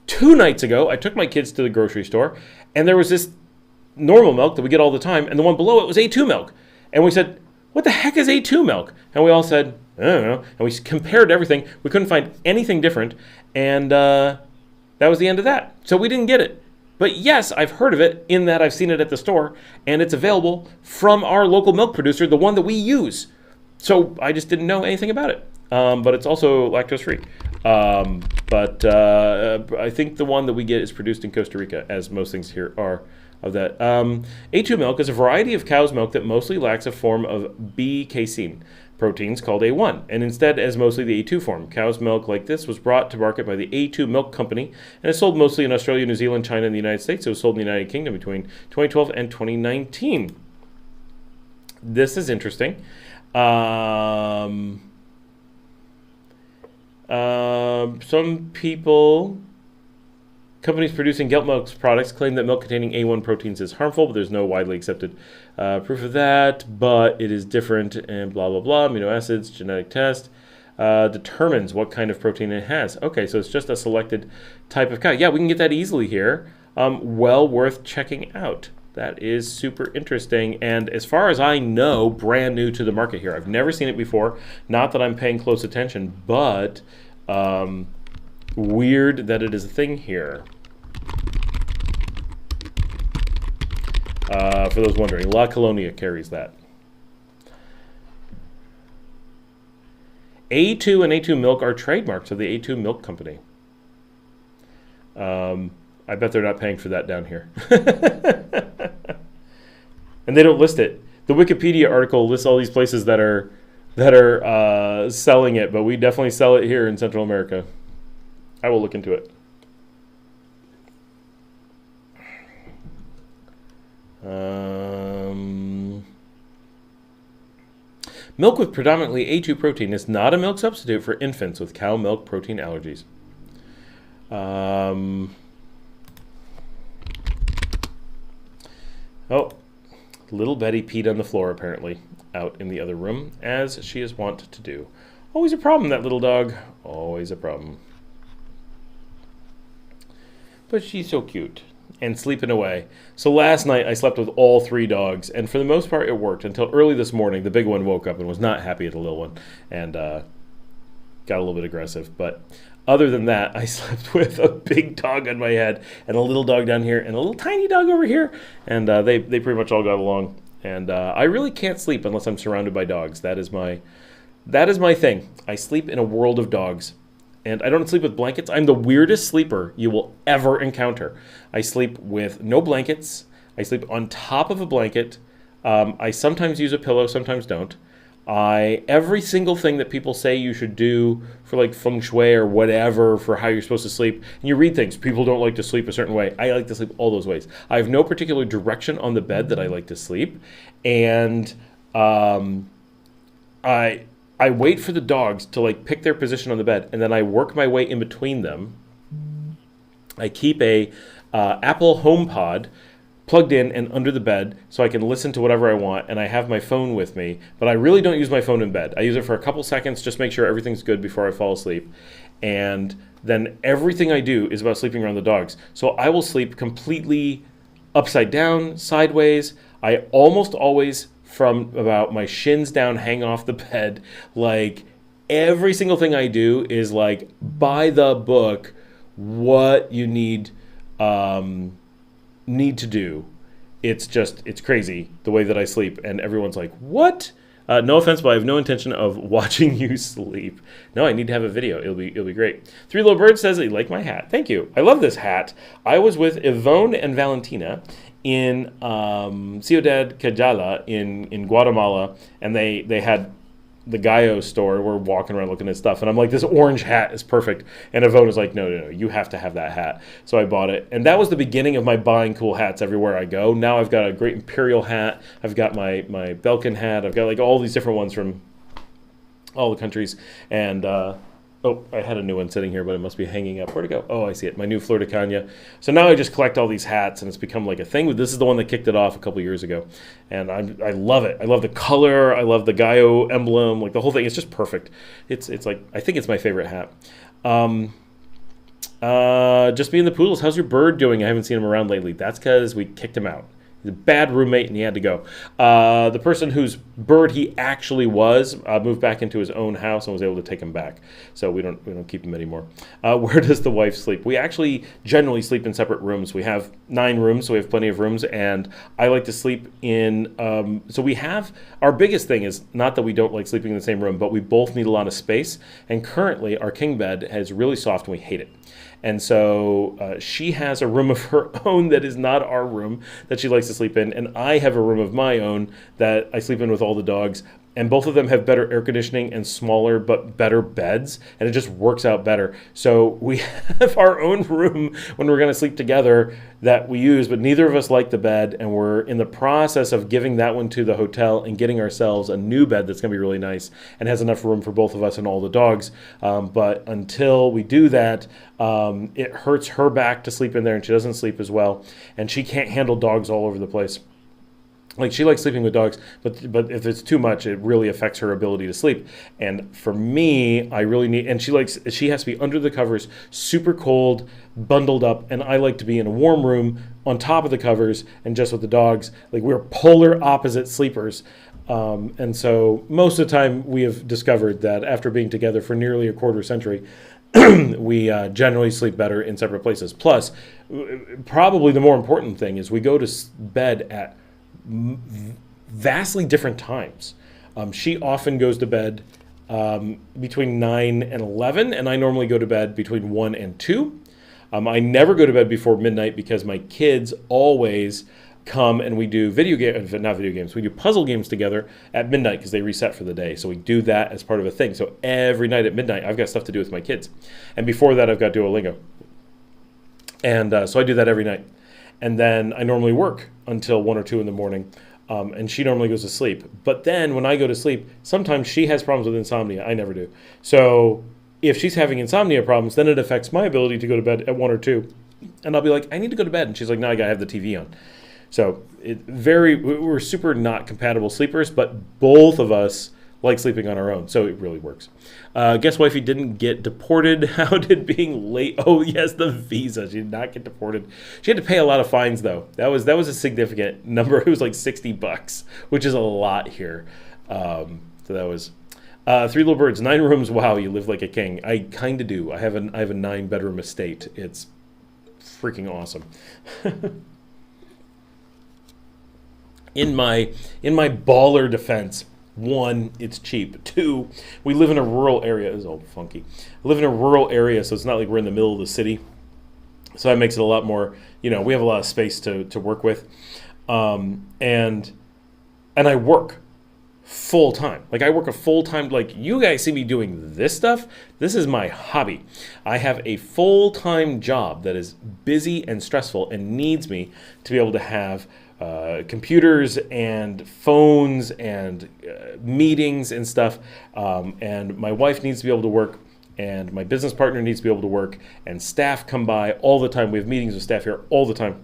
2 nights ago, I took my kids to the grocery store, and there was this normal milk that we get all the time, and the one below it was A2 milk. And we said, what the heck is A2 milk? And we all said, I don't know. And we compared everything. We couldn't find anything different, and that was the end of that. So we didn't get it. But yes, I've heard of it in that I've seen it at the store, and it's available from our local milk producer, the one that we use. So I just didn't know anything about it. But it's also lactose-free. But I think the one that we get is produced in Costa Rica, as most things here are of that. A2 milk is a variety of cow's milk that mostly lacks a form of B-casein proteins called A1, and instead as mostly the A2 form. Cow's milk like this was brought to market by the A2 Milk Company and is sold mostly in Australia, New Zealand, China, and the United States. It was sold in the United Kingdom between 2012 and 2019. This is interesting. Some companies producing Gelt Milk's products claim that milk containing A1 proteins is harmful, but there's no widely accepted proof of that. But it is different and blah, blah, blah. Amino acids, genetic test determines what kind of protein it has. Okay, so it's just a selected type of cow. Yeah, we can get that easily here. Well worth checking out. That is super interesting. And as far as I know, brand new to the market here. I've never seen it before. Not that I'm paying close attention, but weird that it is a thing here. For those wondering, La Colonia carries that. A2 and A2 Milk are trademarks of the A2 Milk Company. I bet they're not paying for that down here. And they don't list it. The Wikipedia article lists all these places that are selling it, but we definitely sell it here in Central America. I will look into it. Milk with predominantly A2 protein is not a milk substitute for infants with cow milk protein allergies. Oh, little Betty peed on the floor apparently out in the other room, as she is wont to do. Always a problem, that little dog. Always a problem. But she's so cute and sleeping away. So last night I slept with all 3 dogs, and for the most part it worked until early this morning. The big one woke up and was not happy at the little one and got a little bit aggressive. But other than that, I slept with a big dog on my head and a little dog down here and a little tiny dog over here, and they pretty much all got along. And I really can't sleep unless I'm surrounded by dogs. That is my thing. I sleep in a world of dogs. And I don't sleep with blankets. I'm the weirdest sleeper you will ever encounter. I sleep with no blankets. I sleep on top of a blanket. I sometimes use a pillow, sometimes don't. Every single thing that people say you should do for like feng shui or whatever for how you're supposed to sleep, and you read things, people don't like to sleep a certain way. I like to sleep all those ways. I have no particular direction on the bed that I like to sleep, and I wait for the dogs to like pick their position on the bed, and then I work my way in between them. I keep a Apple HomePod plugged in and under the bed so I can listen to whatever I want, and I have my phone with me, but I really don't use my phone in bed. I use it for a couple seconds, just make sure everything's good before I fall asleep, and then everything I do is about sleeping around the dogs. So I will sleep completely upside down, sideways. I almost always, from about my shins down, hang off the bed. Like, every single thing I do is like by the book, what you need to do. It's crazy the way that I sleep, and everyone's like, what? No offense, but I have no intention of watching you sleep. No, I need to have a video. It'll be great. Three Little Birds says that you like my hat. Thank you. I love this hat. I was with Yvonne and Valentina in Ciudad Sandino in Guatemala, and they had the Gallo store. We're walking around looking at stuff, and I'm like, this orange hat is perfect. And Yvonne was like, no, you have to have that hat. So I bought it, and that was the beginning of my buying cool hats everywhere I go. Now I've got a great Imperial hat. I've got my Belkin hat. I've got like all these different ones from all the countries, and I had a new one sitting here, but it must be hanging up. Where'd it go? Oh, I see it. My new Flor de Caña. So now I just collect all these hats, and it's become like a thing. This is the one that kicked it off a couple years ago, and I love it. I love the color. I love the Gallo emblem. Like the whole thing. It's just perfect. It's like, I think it's my favorite hat. Just me and the Poodles. How's your bird doing? I haven't seen him around lately. That's because we kicked him out. He's a bad roommate, and he had to go. The person whose bird he actually was moved back into his own house and was able to take him back. So we don't keep him anymore. Where does the wife sleep? We actually generally sleep in separate rooms. We have 9 rooms, so we have plenty of rooms, and I like to sleep in. So we have, our biggest thing is not that we don't like sleeping in the same room, but we both need a lot of space. And currently, our king bed is really soft, and we hate it. And so she has a room of her own that is not our room that she likes to sleep in. And I have a room of my own that I sleep in with all the dogs. And both of them have better air conditioning and smaller but better beds. And it just works out better. So we have our own room when we're going to sleep together that we use, but neither of us like the bed. And we're in the process of giving that one to the hotel and getting ourselves a new bed that's going to be really nice and has enough room for both of us and all the dogs. But until we do that, it hurts her back to sleep in there, and she doesn't sleep as well. And she can't handle dogs all over the place. Like, she likes sleeping with dogs, but if it's too much, it really affects her ability to sleep. And for me, I really need, and she has to be under the covers, super cold, bundled up, and I like to be in a warm room on top of the covers and just with the dogs. Like, we're polar opposite sleepers. And so most of the time we have discovered that after being together for nearly a quarter century, we generally sleep better in separate places. Plus, probably the more important thing is we go to bed at vastly different times. She often goes to bed between 9 and 11, and I normally go to bed between 1 and 2. I never go to bed before midnight because my kids always come and we do not video games, we do puzzle games together at midnight because they reset for the day. So we do that as part of a thing. So every night at midnight, I've got stuff to do with my kids. And before that, I've got Duolingo. And so I do that every night. And then I normally work until 1 or 2 in the morning, and she normally goes to sleep. But then when I go to sleep, sometimes she has problems with insomnia. I never do. So if she's having insomnia problems, then it affects my ability to go to bed at 1 or 2. And I'll be like, I need to go to bed. And she's like, no, I got to have the TV on. So we're super not compatible sleepers, but both of us like sleeping on our own. So it really works. Guess wifey didn't get deported. How did being late? Oh, yes, the visa. She did not get deported. She had to pay a lot of fines, though. That was a significant number. It was like $60, which is a lot here. So that was 3 Little Birds, 9 rooms. Wow, you live like a king. I kind of do. I have a 9-bedroom estate. It's freaking awesome. In my baller defense, 1, it's cheap. 2, we live in a rural area. This is all funky. I live in a rural area, so it's not like we're in the middle of the city. So that makes it a lot more, we have a lot of space to work with. And I work full time. Like I work a full time, like you guys see me doing this stuff. This is my hobby. I have a full time job that is busy and stressful and needs me to be able to have computers and phones and meetings and stuff. And my wife needs to be able to work, and my business partner needs to be able to work, and staff come by all the time. We have meetings with staff here all the time.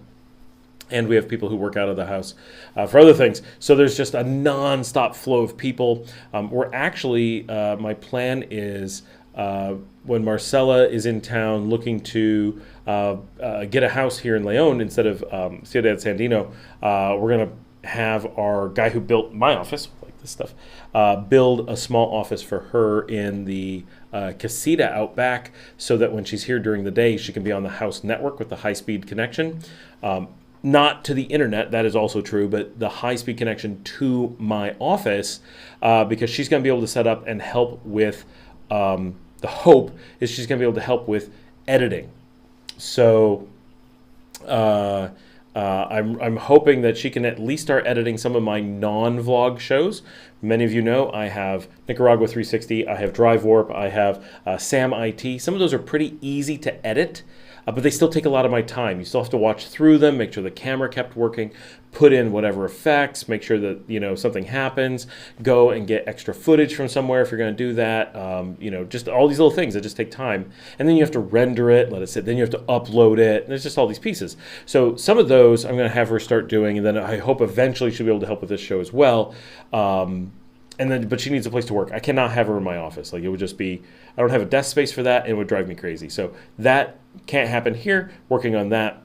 And we have people who work out of the house for other things. So there's just a non-stop flow of people. We're actually, my plan is when Marcella is in town looking to get a house here in Leon instead of Ciudad Sandino, we're going to have our guy who built my office, like this stuff, build a small office for her in the casita out back, so that when she's here during the day, she can be on the house network with the high-speed connection. Not to the internet, that is also true, but the high-speed connection to my office, because she's going to be able to set up and help with, the hope is she's going to be able to help with editing. So I'm hoping that she can at least start editing some of my non-vlog shows. Many of you know I have Nicaragua 360, I have Drive Warp, I have Sam IT. Some of those are pretty easy to edit. But they still take a lot of my time. You still have to watch through them, make sure the camera kept working, put in whatever effects, make sure that something happens, go and get extra footage from somewhere if you're going to do that. Just all these little things that just take time. And then you have to render it, let it sit. Then you have to upload it. And there's just all these pieces. So some of those I'm going to have her start doing, and then I hope eventually she'll be able to help with this show as well. But she needs a place to work. I cannot have her in my office. Like, it would just be, I don't have a desk space for that, and it would drive me crazy. So that can't happen here. Working on that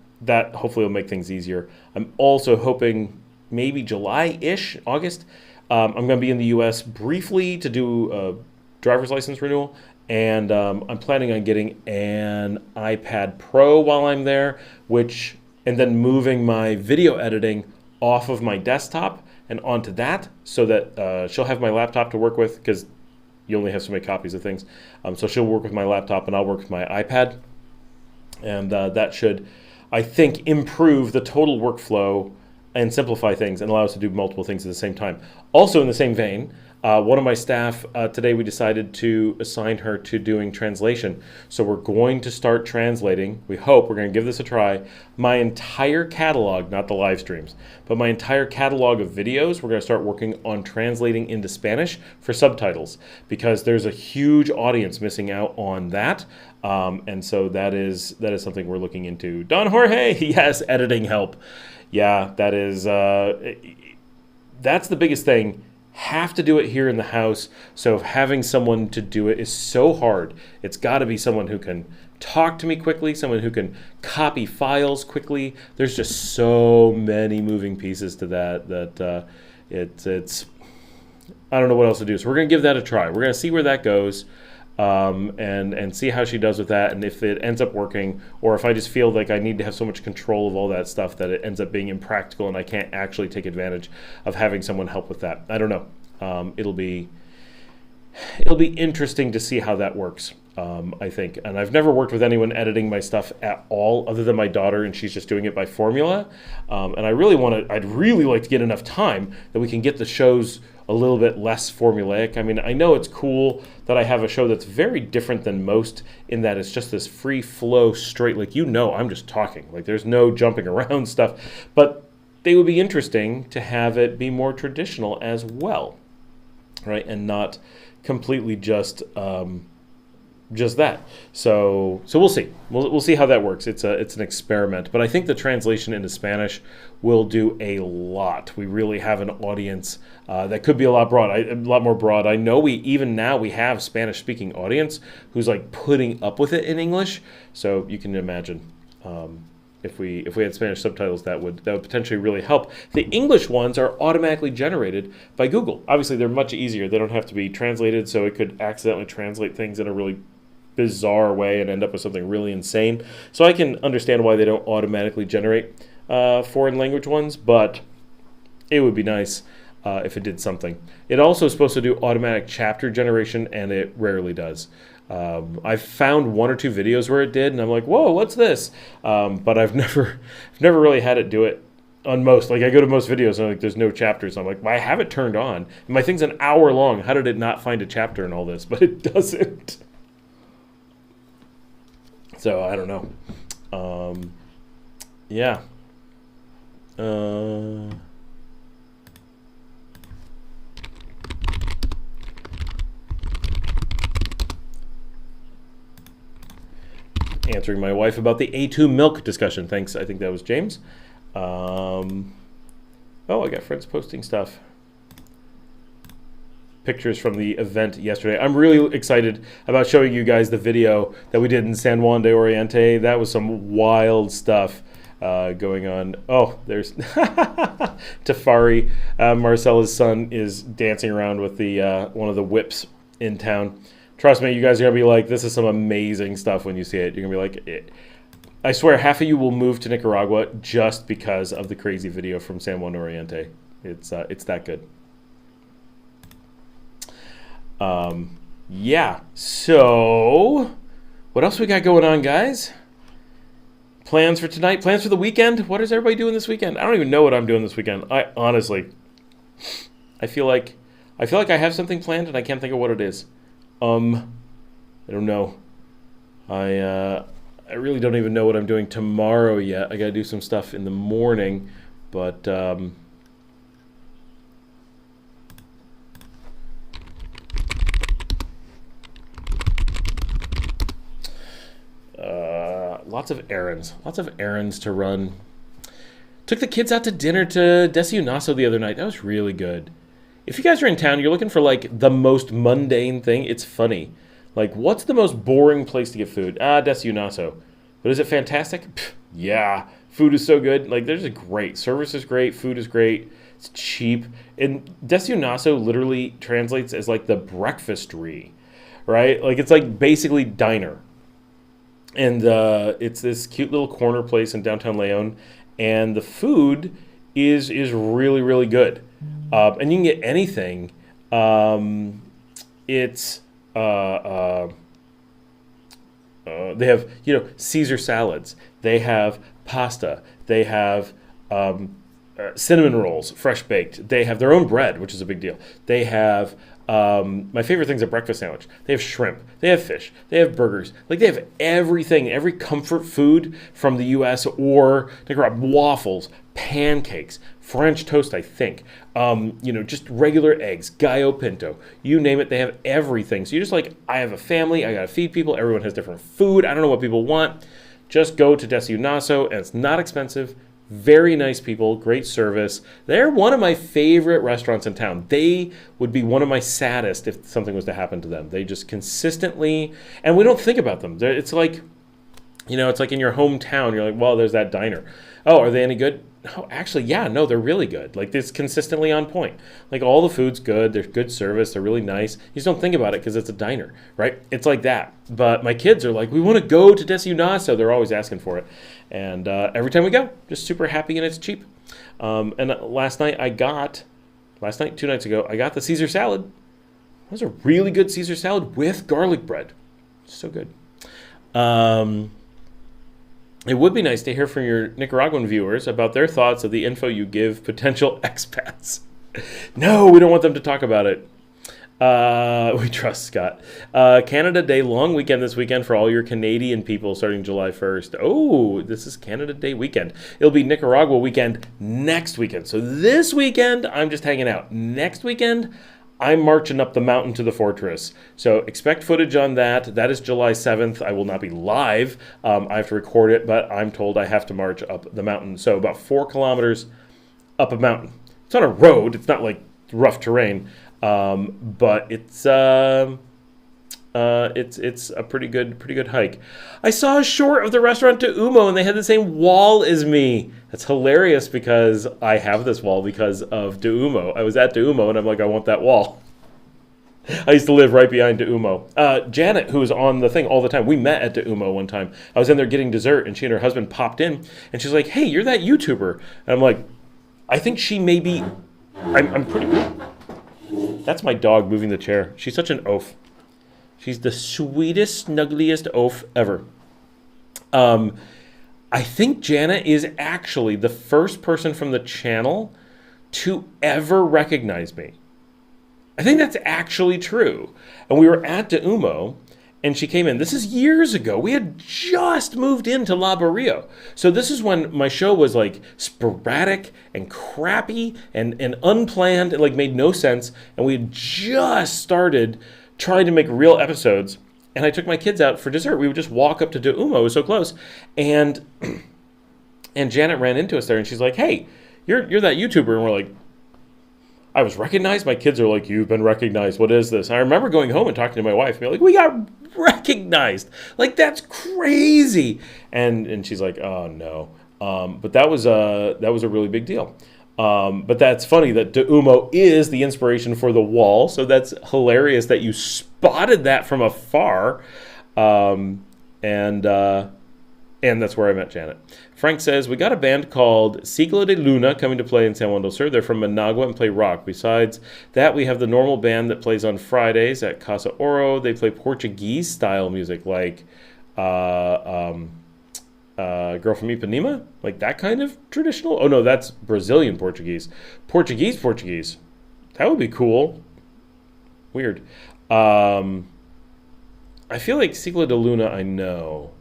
hopefully will make things easier. I'm also hoping maybe July-ish, August, I'm going to be in the U.S. briefly to do a driver's license renewal, and I'm planning on getting an iPad Pro while I'm there, and then moving my video editing off of my desktop and onto that, so that she'll have my laptop to work with, because you only have so many copies of things. So she'll work with my laptop and I'll work with my iPad. And that should, I think, improve the total workflow and simplify things and allow us to do multiple things at the same time. Also in the same vein, one of my staff, today we decided to assign her to doing translation. So we're going to start translating, we hope, we're going to give this a try, my entire catalog, not the live streams, but my entire catalog of videos, we're going to start working on translating into Spanish for subtitles, because there's a huge audience missing out on that. And so that is something we're looking into. Don Jorge, yes, editing help. Yeah, that is, that's the biggest thing. Have to do it here in the house, so having someone to do it is so hard. It's got to be someone who can talk to me quickly, someone who can copy files quickly. There's just so many moving pieces to that it's I don't know what else to do. So we're going to give that a try. We're going to see where that goes. And see how she does with that, and if it ends up working, or if I just feel like I need to have so much control of all that stuff that it ends up being impractical and I can't actually take advantage of having someone help with that. I don't know. It'll be interesting to see how that works, I think. And I've never worked with anyone editing my stuff at all, other than my daughter, and she's just doing it by formula. And I'd really like to get enough time that we can get the shows a little bit less formulaic. I mean, I know it's cool that I have a show that's very different than most, in that it's just this free flow, straight, like, I'm just talking. Like, there's no jumping around stuff. But they would be interesting to have it be more traditional as well, right? And not completely just that. So we'll see. We'll see how that works. It's an experiment, but I think the translation into Spanish will do a lot. We really have an audience that could be a lot more broad. I know we have Spanish speaking audience who's like putting up with it in English. So you can imagine if we had Spanish subtitles, that would potentially really help. The English ones are automatically generated by Google. Obviously, they're much easier. They don't have to be translated, so it could accidentally translate things in a really bizarre way and end up with something really insane. So I can understand why they don't automatically generate foreign language ones, but it would be nice if it did something. It also is supposed to do automatic chapter generation, and it rarely does. I've found one or two videos where it did, and I'm like, whoa, what's this? But I've never really had it do it on most. Like I go to most videos and like there's no chapters. I'm like, well, I have it turned on. And my thing's an hour long. How did it not find a chapter in all this? But it doesn't. So I don't know. Yeah. Answering my wife about the A2 milk discussion. Thanks. I think that was James. Oh, I got friends posting stuff. Pictures from the event yesterday. I'm really excited about showing you guys the video that we did in San Juan de Oriente. That was some wild stuff going on. Oh, there's Tafari. Marcella's son is dancing around with the one of the whips in town. Trust me, you guys are going to be like, this is some amazing stuff when you see it. You're going to be like, I swear half of you will move to Nicaragua just because of the crazy video from San Juan Oriente. It's that good. Yeah, so what else we got going on, guys? Plans for tonight? Plans for the weekend? What is everybody doing this weekend? I don't even know what I'm doing this weekend. I feel like I have something planned and I can't think of what it is. I don't know. I really don't even know what I'm doing tomorrow yet. I got to do some stuff in the morning, but lots of errands to run. Took the kids out to dinner to Desayunazo the other night. That was really good. If you guys are in town, you're looking for like the most mundane thing, it's funny. Like, what's the most boring place to get food? Desayunazo. But is it fantastic? Pff, yeah. Food is so good. Like, there's a great. Service is great. Food is great. It's cheap. And Desayunazo literally translates as like the breakfastry, right? Like, it's like basically diner. And it's this cute little corner place in downtown Leon. And the food is really, really good. And you can get anything. They have, Caesar salads. They have pasta. They have cinnamon rolls, fresh baked. They have their own bread, which is a big deal. They have my favorite thing's a breakfast sandwich. They have shrimp. They have fish. They have burgers. Like, they have everything, every comfort food from the U.S. or Nicaragua. Waffles, pancakes, French toast, I think. Just regular eggs, gallo pinto. You name it, they have everything. So you're just like, I have a family. I got to feed people. Everyone has different food. I don't know what people want. Just go to Desayunazo, and it's not expensive. Very nice people, great service. They're one of my favorite restaurants in town. They would be one of my saddest if something was to happen to them. They just consistently, and we don't think about them. It's like, it's like in your hometown. You're like, well, there's that diner. Oh, are they any good? Oh, actually, yeah, no, they're really good. Like, it's consistently on point. Like, all the food's good. There's good service. They're really nice. You just don't think about it because it's a diner, right? It's like that. But my kids are like, we want to go to Desayunazo. They're always asking for it. And every time we go, just super happy, and it's cheap. And last night, 2 nights ago, I got the Caesar salad. It was a really good Caesar salad with garlic bread. So good. It would be nice to hear from your Nicaraguan viewers about their thoughts of the info you give potential expats. No, we don't want them to talk about it. We trust Scott. Canada Day long weekend this weekend for all your Canadian people starting July 1st. Oh, this is Canada Day weekend. It'll be Nicaragua weekend next weekend. So this weekend, I'm just hanging out. Next weekend, I'm marching up the mountain to the fortress. So expect footage on that. That is July 7th. I will not be live. I have to record it, but I'm told I have to march up the mountain. So about 4 kilometers up a mountain. It's on a road. It's not like rough terrain, but it's a pretty good hike. I saw a short of the restaurant De Umo, and they had the same wall as me. That's hilarious because I have this wall because of De Umo. I was at De Umo, and I'm like, I want that wall. I used to live right behind De Umo. Janet, who was on the thing all the time, we met at De Umo one time. I was in there getting dessert, and she and her husband popped in, and she's like, hey, you're that YouTuber. And I'm like, I think she may be... I'm pretty... That's my dog moving the chair. She's such an oaf. She's the sweetest, snuggliest oaf ever. I think Jana is actually the first person from the channel to ever recognize me. I think that's actually true. And we were at De Umo, and she came in. This is years ago. We had just moved into La Barrio. So this is when my show was like sporadic and crappy and unplanned. It like made no sense. And we had just started trying to make real episodes. And I took my kids out for dessert. We would just walk up to De Umo. It was so close. And Janet ran into us there, and she's like, "Hey, you're that YouTuber." And we're like, I was recognized. My kids are like, "You've been recognized. What is this?" I remember going home and talking to my wife and being like, "We got recognized. Like, that's crazy." And she's like, "Oh no." But that was a really big deal. But that's funny that De Umo is the inspiration for the wall. So that's hilarious that you spotted that from afar. And that's where I met Janet. Frank says, "We got a band called Siglo de Luna coming to play in San Juan del Sur. They're from Managua and play rock. Besides that, we have the normal band that plays on Fridays at Casa Oro. They play Portuguese-style music like Girl from Ipanema? Like that kind of traditional? Oh, no, that's Brazilian Portuguese. Portuguese. That would be cool. Weird. I feel like Siglo de Luna I know.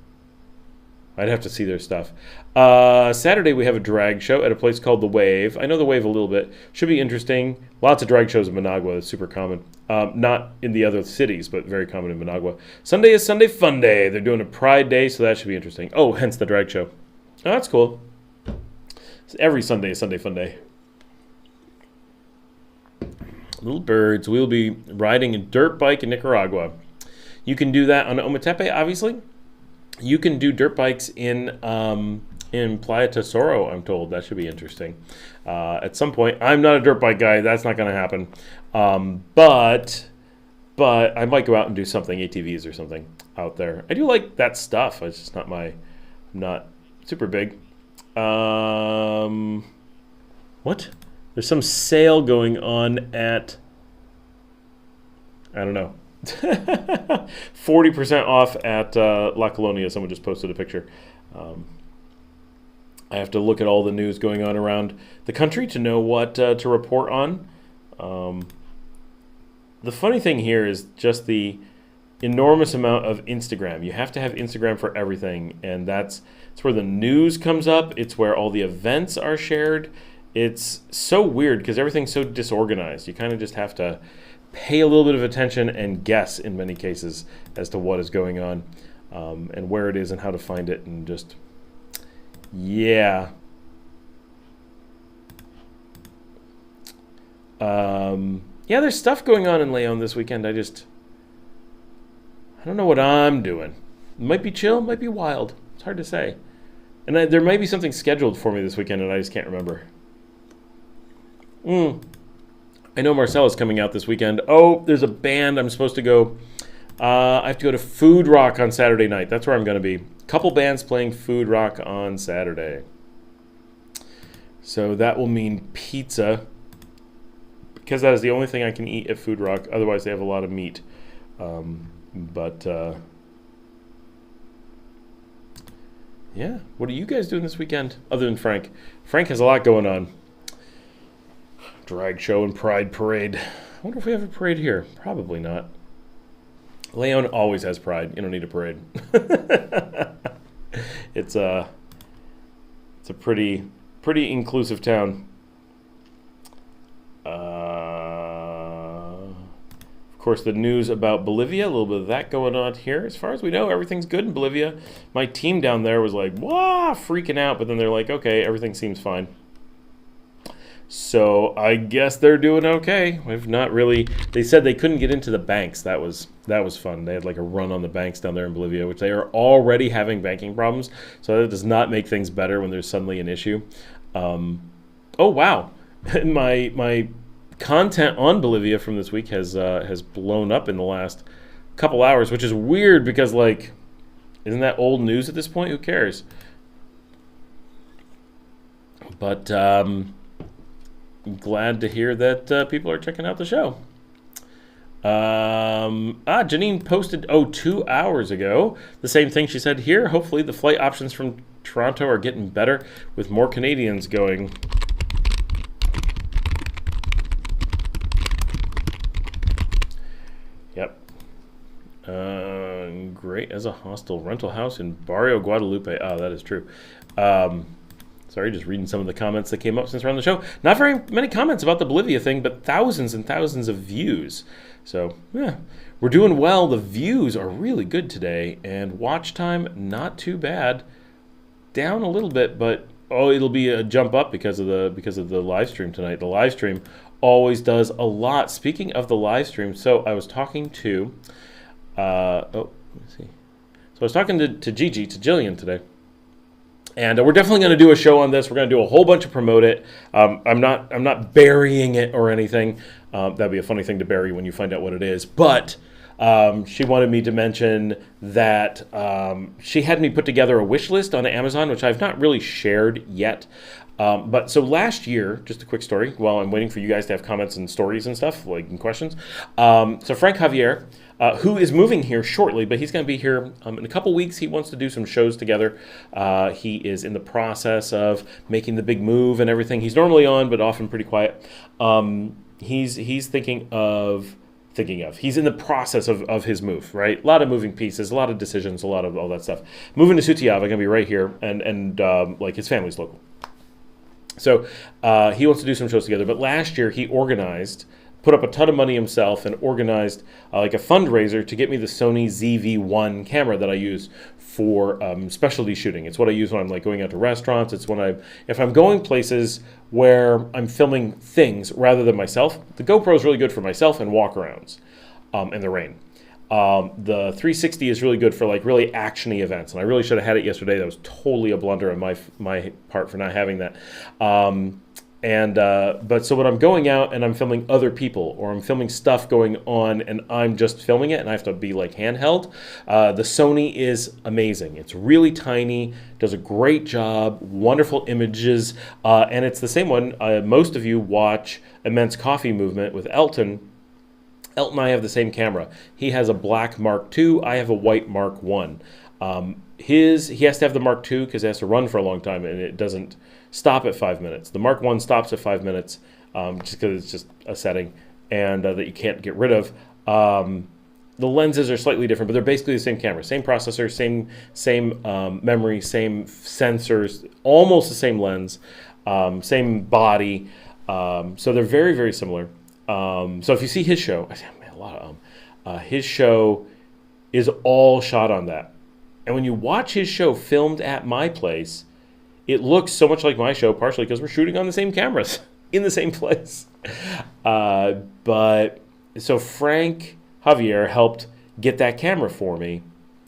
I'd have to see their stuff. Saturday, we have a drag show at a place called The Wave. I know The Wave a little bit. Should be interesting. Lots of drag shows in Managua. It's super common. Not in the other cities, but very common in Managua. Sunday is Sunday Fun Day. They're doing a Pride Day, so that should be interesting. Oh, hence the drag show. Oh, that's cool. So every Sunday is Sunday Fun Day. Little birds. We'll be riding a dirt bike in Nicaragua. You can do that on Ometepe, obviously. You can do dirt bikes in Playa Tesoro, I'm told. That should be interesting. At some point, I'm not a dirt bike guy. That's not going to happen. But I might go out and do something, ATVs or something out there. I do like that stuff. It's just not I'm not super big. What? There's some sale going on at, I don't know. 40% off at La Colonia. Someone just posted a picture. I have to look at all the news going on around the country to know what to report on. The funny thing here is just the enormous amount of Instagram. You have to have Instagram for everything, and it's where the news comes up. It's where all the events are shared. It's so weird because everything's so disorganized. You kind of just have to pay a little bit of attention and guess in many cases as to what is going on and where it is and how to find it, and just, yeah. Yeah, there's stuff going on in Leon this weekend. I don't know what I'm doing. It might be chill, might be wild. It's hard to say. And there might be something scheduled for me this weekend, and I just can't remember. I know Marcella's coming out this weekend. Oh, there's a band I'm supposed to go. I have to go to Food Rock on Saturday night. That's where I'm going to be. Couple bands playing Food Rock on Saturday. So that will mean pizza, because that is the only thing I can eat at Food Rock. Otherwise, they have a lot of meat. Yeah. What are you guys doing this weekend, other than Frank? Frank has a lot going on. Drag show and Pride Parade. I wonder if we have a parade here. Probably not. Leon always has pride. You don't need a parade. It's a pretty inclusive town. Of course, the news about Bolivia, a little bit of that going on here. As far as we know, everything's good in Bolivia. My team down there was like, "Wah," freaking out, but then they're like, "Okay, everything seems fine." So I guess they're doing okay. We've not really. They said they couldn't get into the banks. That was fun. They had like a run on the banks down there in Bolivia, which they are already having banking problems. So that does not make things better when there's suddenly an issue. Oh wow, my content on Bolivia from this week has blown up in the last couple hours, which is weird because, like, isn't that old news at this point? Who cares? But I'm glad to hear that people are checking out the show. Janine posted 2 hours ago the same thing she said here. Hopefully the flight options from Toronto are getting better with more Canadians going. Yep. Great as a hostel. Rental house in Barrio Guadalupe. Oh, that is true. Sorry, just reading some of the comments that came up since we're on the show. Not very many comments about the Bolivia thing, but thousands and thousands of views. So, yeah, we're doing well. The views are really good today, and watch time, not too bad. Down a little bit, but it'll be a jump up because of the live stream tonight. The live stream always does a lot. Speaking of the live stream, so I was talking to, let's see. So I was talking to Jillian today. And we're definitely going to do a show on this. We're going to do a whole bunch of promote it. I'm not burying it or anything. That'd be a funny thing to bury when you find out what it is. But she wanted me to mention that she had me put together a wish list on Amazon, which I've not really shared yet. But so last year, just a quick story while I'm waiting for you guys to have comments and stories and stuff, like and questions. So Frank Javier, who is moving here shortly, but he's going to be here in a couple weeks. He wants to do some shows together. He is in the process of making the big move and everything. He's normally on, but often pretty quiet. He's thinking of. He's in the process of his move, right? A lot of moving pieces, a lot of decisions, a lot of all that stuff. Moving to Sutiava, going to be right here, and like his family's local. So he wants to do some shows together. But last year he put up a ton of money himself and organized like a fundraiser to get me the Sony ZV-1 camera that I use for specialty shooting. It's what I use when I'm like going out to restaurants. It's when if I'm going places where I'm filming things rather than myself. The GoPro is really good for myself and walk-arounds in the rain. The 360 is really good for like really actiony events, and I really should have had it yesterday. That was totally a blunder on my part for not having that. But so when I'm going out and I'm filming other people or I'm filming stuff going on and I'm just filming it and I have to be like handheld, the Sony is amazing. It's really tiny, does a great job, wonderful images, and it's the same one. Most of you watch Immense Coffee Movement with Elton. Elton and I have the same camera. He has a black Mark II. I have a white Mark I. He has to have the Mark II because it has to run for a long time and it doesn't stop at 5 minutes. The Mark I stops at 5 minutes just because it's just a setting and that you can't get rid of. The lenses are slightly different, but they're basically the same camera, same processor, same memory, same sensors, almost the same lens, same body. So they're very, very similar. So if you see his show, his show is all shot on that. And when you watch his show filmed at my place, it looks so much like my show, partially because we're shooting on the same cameras in the same place. But so Frank Javier helped get that camera for me.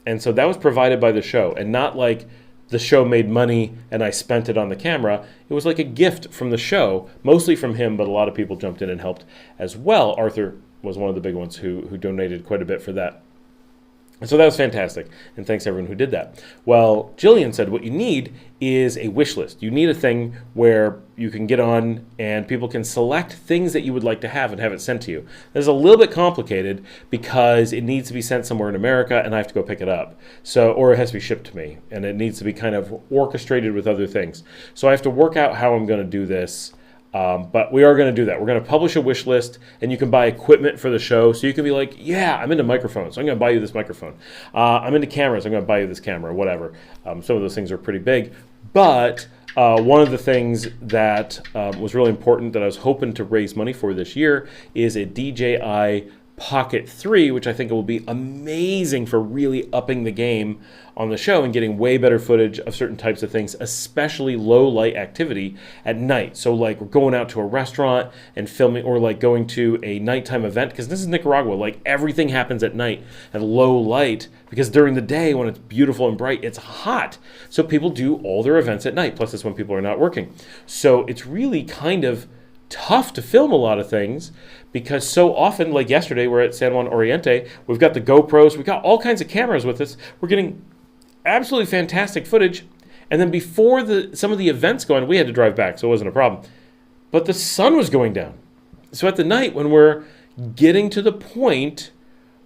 And so that was provided by the show and not like the show made money and I spent it on the camera. It was like a gift from the show, mostly from him, but a lot of people jumped in and helped as well. Arthur was one of the big ones who donated quite a bit for that. So that was fantastic, and thanks everyone who did that. Well, Jillian said what you need is a wish list. You need a thing where you can get on and people can select things that you would like to have and have it sent to you. This is a little bit complicated because it needs to be sent somewhere in America and I have to go pick it up. Or it has to be shipped to me, and it needs to be kind of orchestrated with other things. So I have to work out how I'm going to do this. But we are going to do that. We're going to publish a wish list, and you can buy equipment for the show. So you can be like, yeah, I'm into microphones, so I'm going to buy you this microphone. I'm into cameras, I'm going to buy you this camera, whatever. Some of those things are pretty big. But one of the things that was really important that I was hoping to raise money for this year is a DJI Pocket 3, which I think will be amazing for really upping the game on the show and getting way better footage of certain types of things, especially low light activity at night. So like we're going out to a restaurant and filming, or like going to a nighttime event, because this is Nicaragua, like everything happens at night at low light, because during the day when it's beautiful and bright, it's hot. So people do all their events at night, plus it's when people are not working. So it's really kind of tough to film a lot of things, because so often, like yesterday, we're at San Juan Oriente, we've got the GoPros, we've got all kinds of cameras with us, we're getting absolutely fantastic footage, and then before some of the events going, we had to drive back, so it wasn't a problem, but the sun was going down. So at the night, when we're getting to the point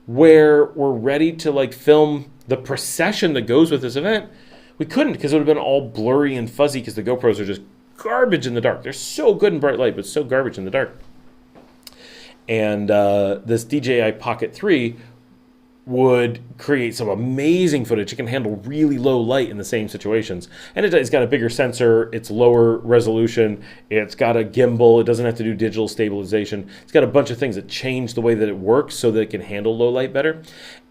where we're ready to like film the procession that goes with this event, We couldn't because it would have been all blurry and fuzzy because the GoPros are just garbage in the dark. They're so good in bright light, but so garbage in the dark. And this DJI Pocket 3 would create some amazing footage. It can handle really low light in the same situations. And it's got a bigger sensor. It's lower resolution. It's got a gimbal. It doesn't have to do digital stabilization. It's got a bunch of things that change the way that it works so that it can handle low light better.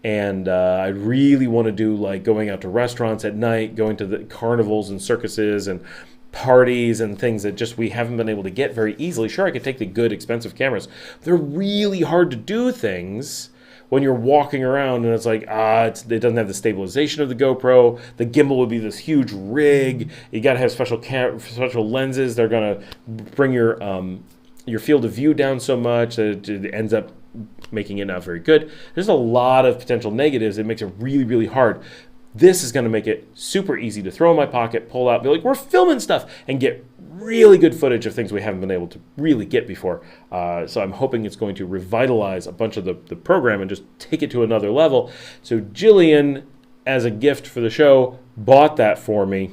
And I really want to do like going out to restaurants at night, going to the carnivals and circuses and parties and things that just we haven't been able to get very easily. Sure, I could take the good, expensive cameras. They're really hard to do things when you're walking around and it's like, it doesn't have the stabilization of the GoPro. The gimbal would be this huge rig. You got to have special lenses. They're going to bring your field of view down so much that it ends up making it not very good. There's a lot of potential negatives. It makes it really, really hard. This is going to make it super easy to throw in my pocket, pull out, be like, we're filming stuff, and get really good footage of things we haven't been able to really get before. So I'm hoping it's going to revitalize a bunch of the program and just take it to another level. So Jillian, as a gift for the show, bought that for me.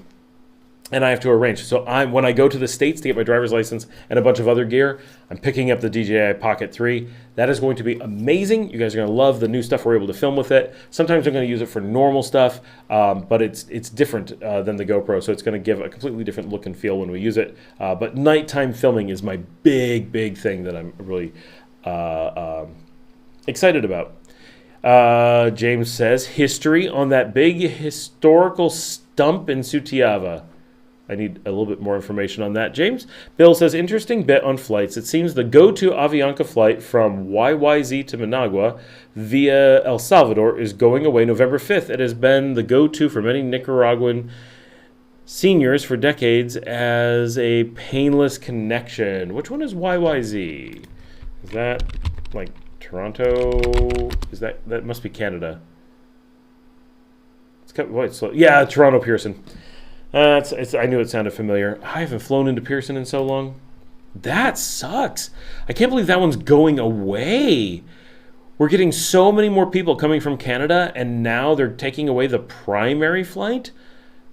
And I have to arrange. So when I go to the States to get my driver's license and a bunch of other gear, I'm picking up the DJI Pocket 3. That is going to be amazing. You guys are going to love the new stuff we're able to film with it. Sometimes I'm going to use it for normal stuff, but it's different than the GoPro, so it's going to give a completely different look and feel when we use it. But nighttime filming is my big thing that I'm really excited about. James says, history on that big historical stump in Sutiava. I need a little bit more information on that, James. Bill says, interesting bit on flights. It seems the go-to Avianca flight from YYZ to Managua via El Salvador is going away November 5th. It has been the go-to for many Nicaraguan seniors for decades as a painless connection. Which one is YYZ? Is that like Toronto? Is that must be Canada? It's slow. Yeah, Toronto Pearson. I knew it sounded familiar. I haven't flown into Pearson in so long. That sucks. I can't believe that one's going away. We're getting so many more people coming from Canada, and now they're taking away the primary flight.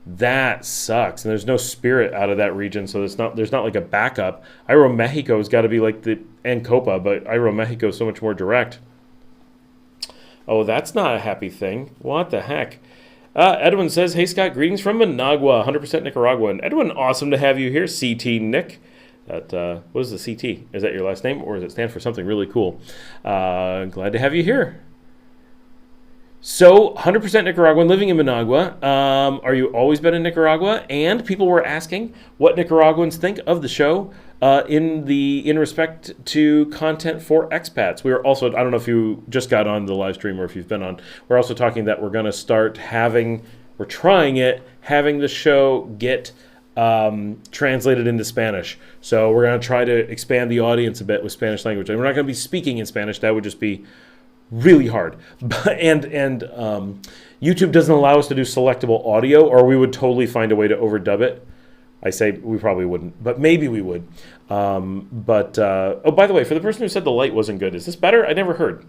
That sucks. And there's no Spirit out of that region, so there's not like a backup. Aeromexico's got to be like the Copa, but Aeromexico is so much more direct. Oh, that's not a happy thing. What the heck? Edwin says, hey, Scott, greetings from Managua, 100% Nicaraguan. Edwin, awesome to have you here. CT Nick. What is the CT? Is that your last name, or does it stand for something really cool? Glad to have you here. So, 100% Nicaraguan, living in Managua. Are you always been in Nicaragua? And people were asking what Nicaraguans think of the show in respect to content for expats. We are also, I don't know if you just got on the live stream or if you've been on, we're also talking that we're going to start having the show get translated into Spanish. So we're going to try to expand the audience a bit with Spanish language. And we're not going to be speaking in Spanish. That would just be really hard. And YouTube doesn't allow us to do selectable audio, or we would totally find a way to overdub it. I say we probably wouldn't, but maybe we would. Oh, by the way, for the person who said the light wasn't good, is this better? I never heard.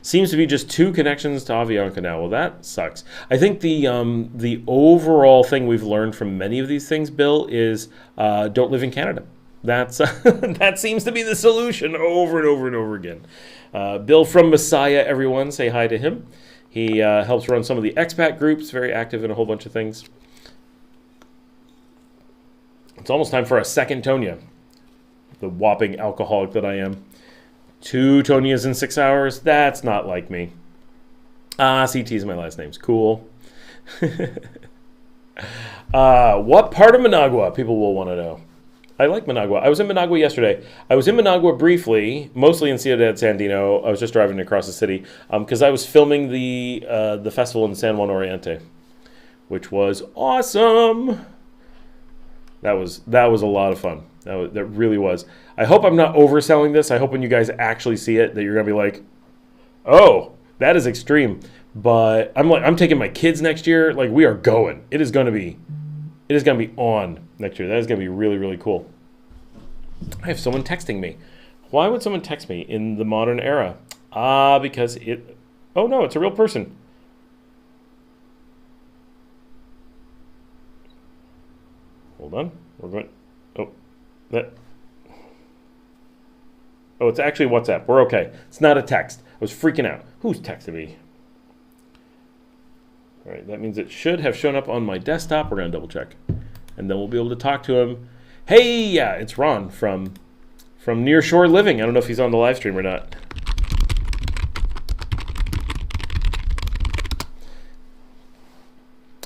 Seems to be just 2 connections to Avianca now. Well, that sucks. I think the overall thing we've learned from many of these things, Bill, is don't live in Canada. That's that seems to be the solution over and over and over again. Bill from Messiah, everyone, say hi to him. He helps run some of the expat groups, very active in a whole bunch of things. It's almost time for a second Tonya, the whopping alcoholic that I am. 2 Tonyas in 6 hours? That's not like me. CT is my last name. Cool. What part of Managua? People will want to know. I like Managua. I was in Managua yesterday. I was in Managua briefly, mostly in Ciudad Sandino. I was just driving across the city because I was filming the festival in San Juan Oriente, which was awesome. That was a lot of fun. That really was. I hope I'm not overselling this. I hope when you guys actually see it that you're gonna be like, "Oh, that is extreme." But I'm taking my kids next year. Like, we are going. It is gonna be on next year. That is gonna be really, really cool. I have someone texting me. Why would someone text me in the modern era? Because it. Oh no, it's a real person. Hold on. We're going. Oh, that. Oh, it's actually WhatsApp. We're okay. It's not a text. I was freaking out. Who's texting me? All right, that means it should have shown up on my desktop. We're going to double check. And then we'll be able to talk to him. Hey, yeah, it's Ron from Near Shore Living. I don't know if he's on the live stream or not.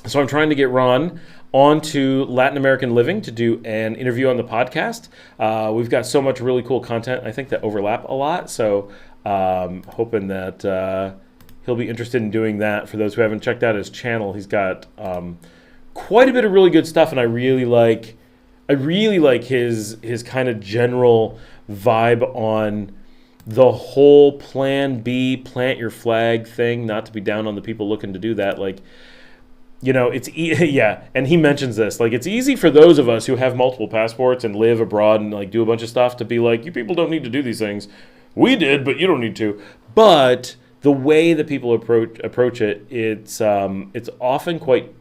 So I'm trying to get Ron onto Latin American Living to do an interview on the podcast. We've got so much really cool content, I think, that overlap a lot. So hoping that he'll be interested in doing that. For those who haven't checked out his channel, he's got quite a bit of really good stuff, and I really like his kind of general vibe on the whole Plan B, plant your flag thing. Not to be down on the people looking to do that, like. It's yeah, and he mentions this. Like, it's easy for those of us who have multiple passports and live abroad and like do a bunch of stuff to be like, you people don't need to do these things. We did, but you don't need to. But the way that people approach it, it's often quite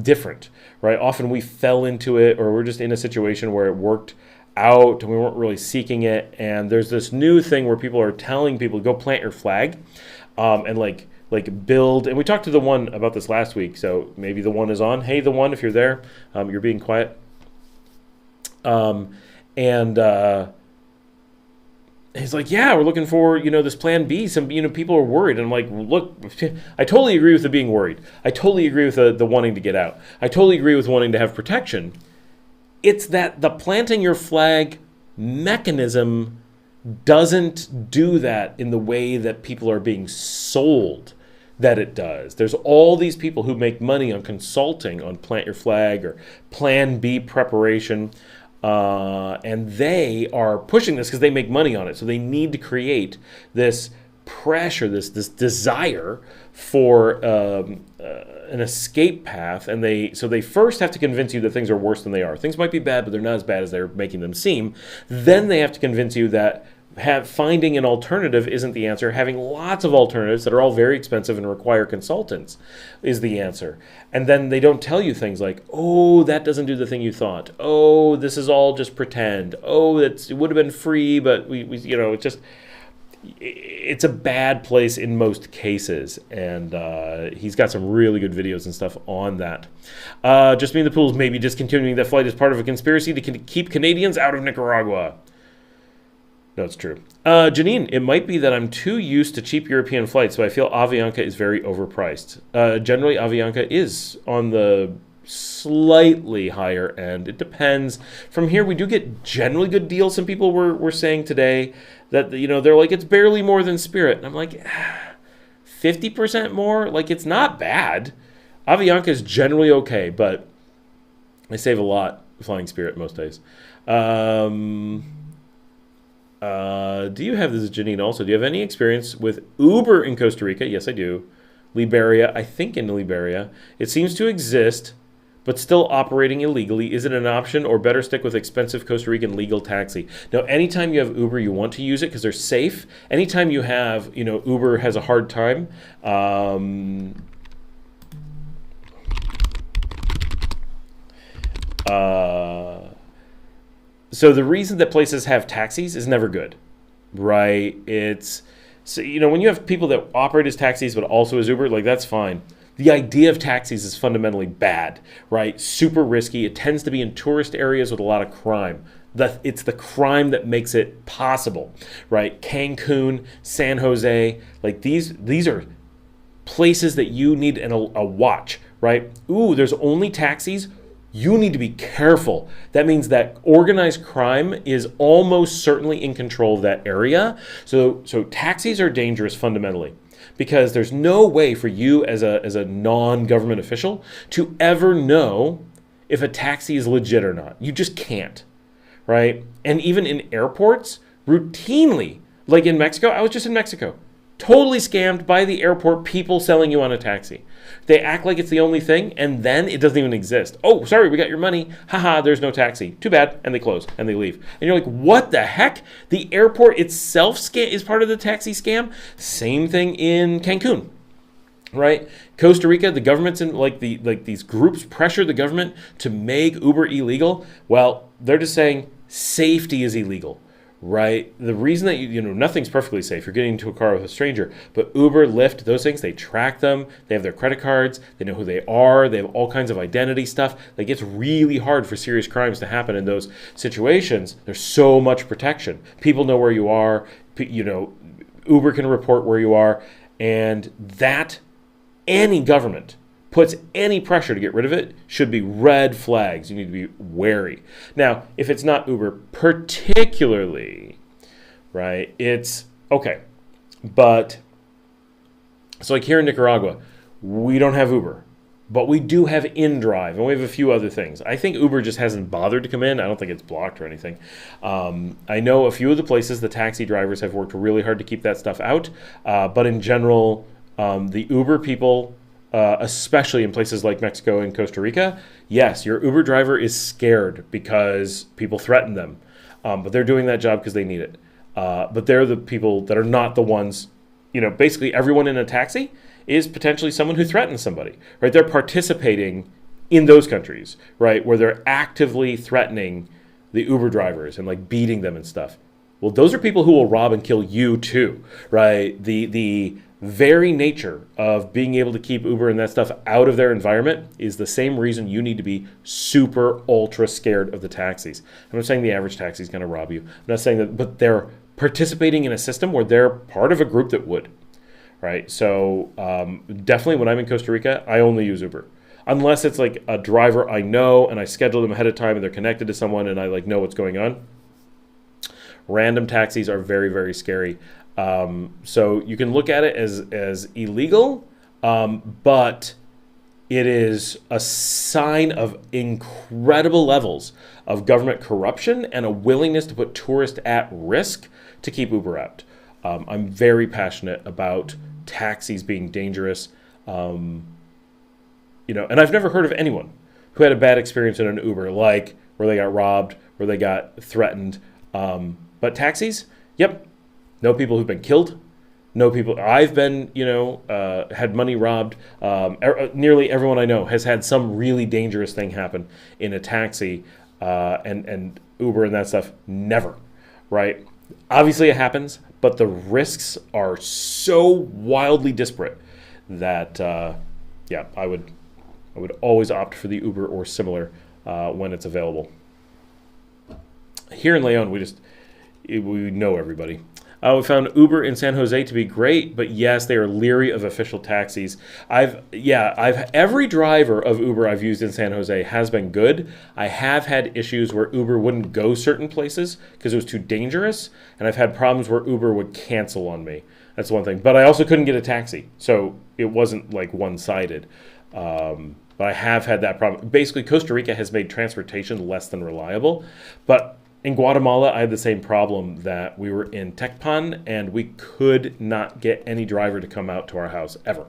different, right? Often we fell into it, or we're just in a situation where it worked out and we weren't really seeking it. And there's this new thing where people are telling people go plant your flag, and like build, and we talked to the one about this last week, so maybe the one is on. Hey, the one, if you're there, you're being quiet. And he's like, yeah, we're looking for, this Plan B. Some, people are worried. And I'm like, look, I totally agree with the being worried. I totally agree with the wanting to get out. I totally agree with wanting to have protection. It's that the planting your flag mechanism doesn't do that in the way that people are being sold that it does. There's all these people who make money on consulting on plant your flag or Plan B preparation, and they are pushing this because they make money on it. So they need to create this pressure, this desire for an escape path, and they first have to convince you that things are worse than they are. Things might be bad, but they're not as bad as they're making them seem. Then they have to convince you that finding an alternative isn't the answer. Having lots of alternatives that are all very expensive and require consultants is the answer. And then they don't tell you things like, oh, that doesn't do the thing you thought. Oh, this is all just pretend. Oh, it would have been free, but we it's a bad place in most cases. And he's got some really good videos and stuff on that. Just Me in the Pools maybe discontinuing that flight as part of a conspiracy to keep Canadians out of Nicaragua. No, it's true. Janine, it might be that I'm too used to cheap European flights, so I feel Avianca is very overpriced. Generally, Avianca is on the slightly higher end. It depends. From here, we do get generally good deals. Some people were saying today that, they're like, it's barely more than Spirit. And I'm like, 50% more? Like, it's not bad. Avianca is generally okay, but I save a lot flying Spirit most days. Do you have, this is Janine also, do you have any experience with Uber in Costa Rica? Yes, I do. Liberia, I think in Liberia. It seems to exist, but still operating illegally. Is it an option, or better stick with expensive Costa Rican legal taxi? Now, anytime you have Uber, you want to use it because they're safe. Anytime you have, Uber has a hard time. So the reason that places have taxis is never good, right? When you have people that operate as taxis but also as Uber, like, that's fine. The idea of taxis is fundamentally bad, right? Super risky. It tends to be in tourist areas with a lot of crime. It's the crime that makes it possible, right? Cancun, San Jose, like these are places that you need a watch, right? Ooh, there's only taxis. You need to be careful. That means that organized crime is almost certainly in control of that area. So taxis are dangerous fundamentally, because there's no way for you as a non-government official to ever know if a taxi is legit or not. You just can't, right? And even in airports, routinely, like in Mexico, I was just in Mexico, totally scammed by the airport people selling you on a taxi. They act like it's the only thing, and then it doesn't even exist. Oh, sorry, we got your money. Haha, there's no taxi. Too bad. And they close, and they leave. And you're like, what the heck? The airport itself is part of the taxi scam? Same thing in Cancun. right? Costa Rica, the government's in these groups pressure the government to make Uber illegal. Well, they're just saying safety is illegal, right? The reason that nothing's perfectly safe. You're getting into a car with a stranger, but Uber, Lyft, those things, they track them. They have their credit cards. They know who they are. They have all kinds of identity stuff. Like, it's really hard for serious crimes to happen in those situations. There's so much protection. People know where you are. Uber can report where you are, and that any government puts any pressure to get rid of it should be red flags. You need to be wary. Now, if it's not Uber particularly, right, it's okay. But so like here in Nicaragua, we don't have Uber, but we do have InDrive, and we have a few other things. I think Uber just hasn't bothered to come in. I don't think it's blocked or anything. I know a few of the places the taxi drivers have worked really hard to keep that stuff out, but in general, the Uber people, especially in places like Mexico and Costa Rica, yes, your Uber driver is scared because people threaten them, but they're doing that job because they need it. But they're the people that are not the ones, basically everyone in a taxi is potentially someone who threatens somebody, right? They're participating in those countries, right, where they're actively threatening the Uber drivers and like beating them and stuff. Well, those are people who will rob and kill you too, right? The very nature of being able to keep Uber and that stuff out of their environment is the same reason you need to be super ultra scared of the taxis. I'm not saying the average taxi is going to rob you. I'm not saying that, but they're participating in a system where they're part of a group that would, right? So definitely when I'm in Costa Rica, I only use Uber. Unless it's like a driver I know and I schedule them ahead of time and they're connected to someone and I like know what's going on. Random taxis are very, very scary. So you can look at it as illegal, but it is a sign of incredible levels of government corruption and a willingness to put tourists at risk to keep Uber out. I'm very passionate about taxis being dangerous, and I've never heard of anyone who had a bad experience in an Uber, like where they got robbed, where they got threatened. But taxis, yep. Know people who've been killed. Know people. I've been, had money robbed. Nearly everyone I know has had some really dangerous thing happen in a taxi, and Uber and that stuff. Never, right? Obviously it happens, but the risks are so wildly disparate that, I would always opt for the Uber or similar when it's available. Here in Leon, we know everybody. We found Uber in San Jose to be great, but yes, they are leery of official taxis. Every driver of Uber I've used in San Jose has been good. I have had issues where Uber wouldn't go certain places because it was too dangerous, and I've had problems where Uber would cancel on me. That's one thing. But I also couldn't get a taxi, so it wasn't like one-sided. But I have had that problem. Basically, Costa Rica has made transportation less than reliable, but in Guatemala, I had the same problem that we were in Tecpan and we could not get any driver to come out to our house ever.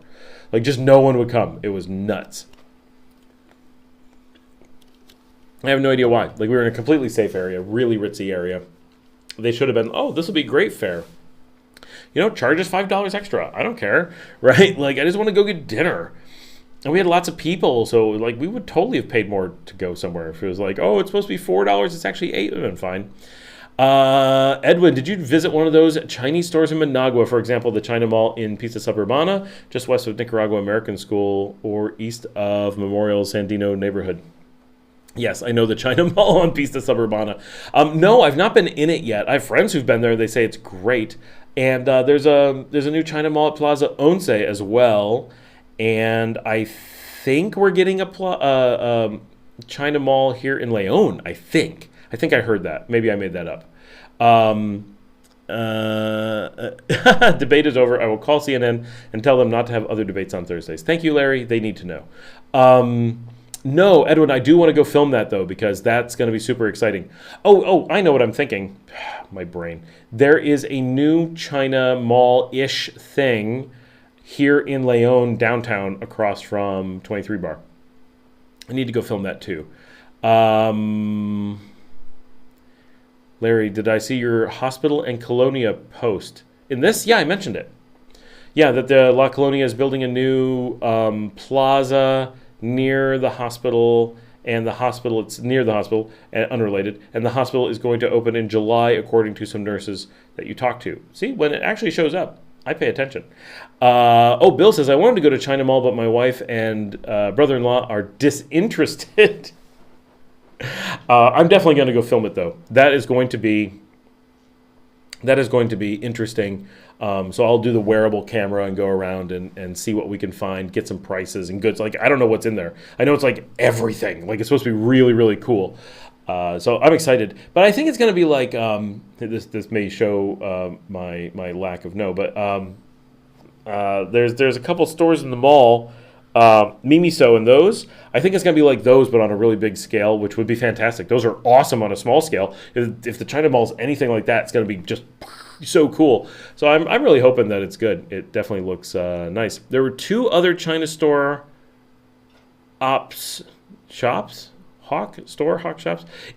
Like, just no one would come. It was nuts. I have no idea why. Like, we were in a completely safe area, really ritzy area. They should have been, this will be great fare. Charge us $5 extra. I don't care, right? Like, I just want to go get dinner. And we had lots of people, so like we would totally have paid more to go somewhere if it was like, it's supposed to be $4, it's actually $8. It would have been fine. Edwin, did you visit one of those Chinese stores in Managua, for example, the China Mall in Pista Suburbana, just west of Nicaragua American School, or east of Memorial Sandino neighborhood? Yes, I know the China Mall on Pista Suburbana. No, I've not been in it yet. I have friends who've been there. They say it's great. And there's a new China Mall at Plaza Once as well. And I think we're getting a China Mall here in Leon, I think. I think I heard that. Maybe I made that up. Debate is over. I will call CNN and tell them not to have other debates on Thursdays. Thank you, Larry. They need to know. No, Edwin, I do want to go film that, though, because that's going to be super exciting. I know what I'm thinking. My brain. There is a new China Mall-ish thing here in Leon, downtown, across from 23 Bar. I need to go film that too. Larry, did I see your hospital and Colonia post? In this? Yeah, I mentioned it. Yeah, that the La Colonia is building a new plaza near the hospital, and the hospital, it's near the hospital, and unrelated, and the hospital is going to open in July, according to some nurses that you talk to. See, when it actually shows up, I pay attention. Bill says, I wanted to go to China Mall, but my wife and brother-in-law are disinterested. I'm definitely going to go film it, though. That is going to be interesting. So I'll do the wearable camera and go around and see what we can find, get some prices and goods. Like, I don't know what's in there. I know it's like everything. Like, it's supposed to be really, really cool. So I'm excited. But I think it's going to be like, this may show my lack of know, but there's a couple stores in the mall, Mimiso and those. I think it's going to be like those, but on a really big scale, which would be fantastic. Those are awesome on a small scale. If the China Mall is anything like that, it's going to be just so cool. So I'm really hoping that it's good. It definitely looks nice. There were 2 other China store Hawk shops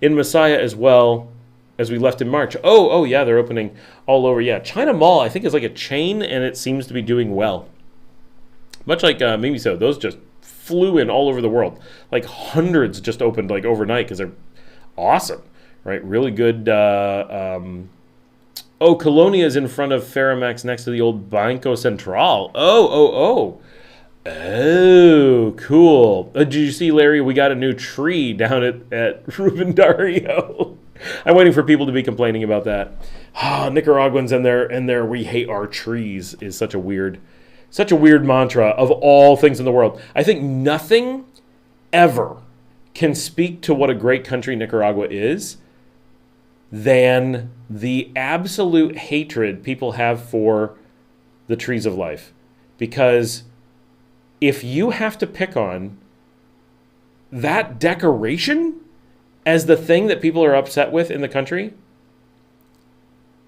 in Messiah as well as we left in March. Oh yeah, they're opening all over. Yeah, China Mall I think is like a chain, and it seems to be doing well. Much like Mimiso, those just flew in all over the world. Like hundreds just opened like overnight because they're awesome, right? Really good. Colonia is in front of Ferromex next to the old Banco Central. Oh, cool. Did you see, Larry, we got a new tree down at Ruben Dario. I'm waiting for people to be complaining about that. Nicaraguans and their we hate our trees is such a weird mantra of all things in the world. I think nothing ever can speak to what a great country Nicaragua is than the absolute hatred people have for the trees of life. Because if you have to pick on that decoration as the thing that people are upset with in the country,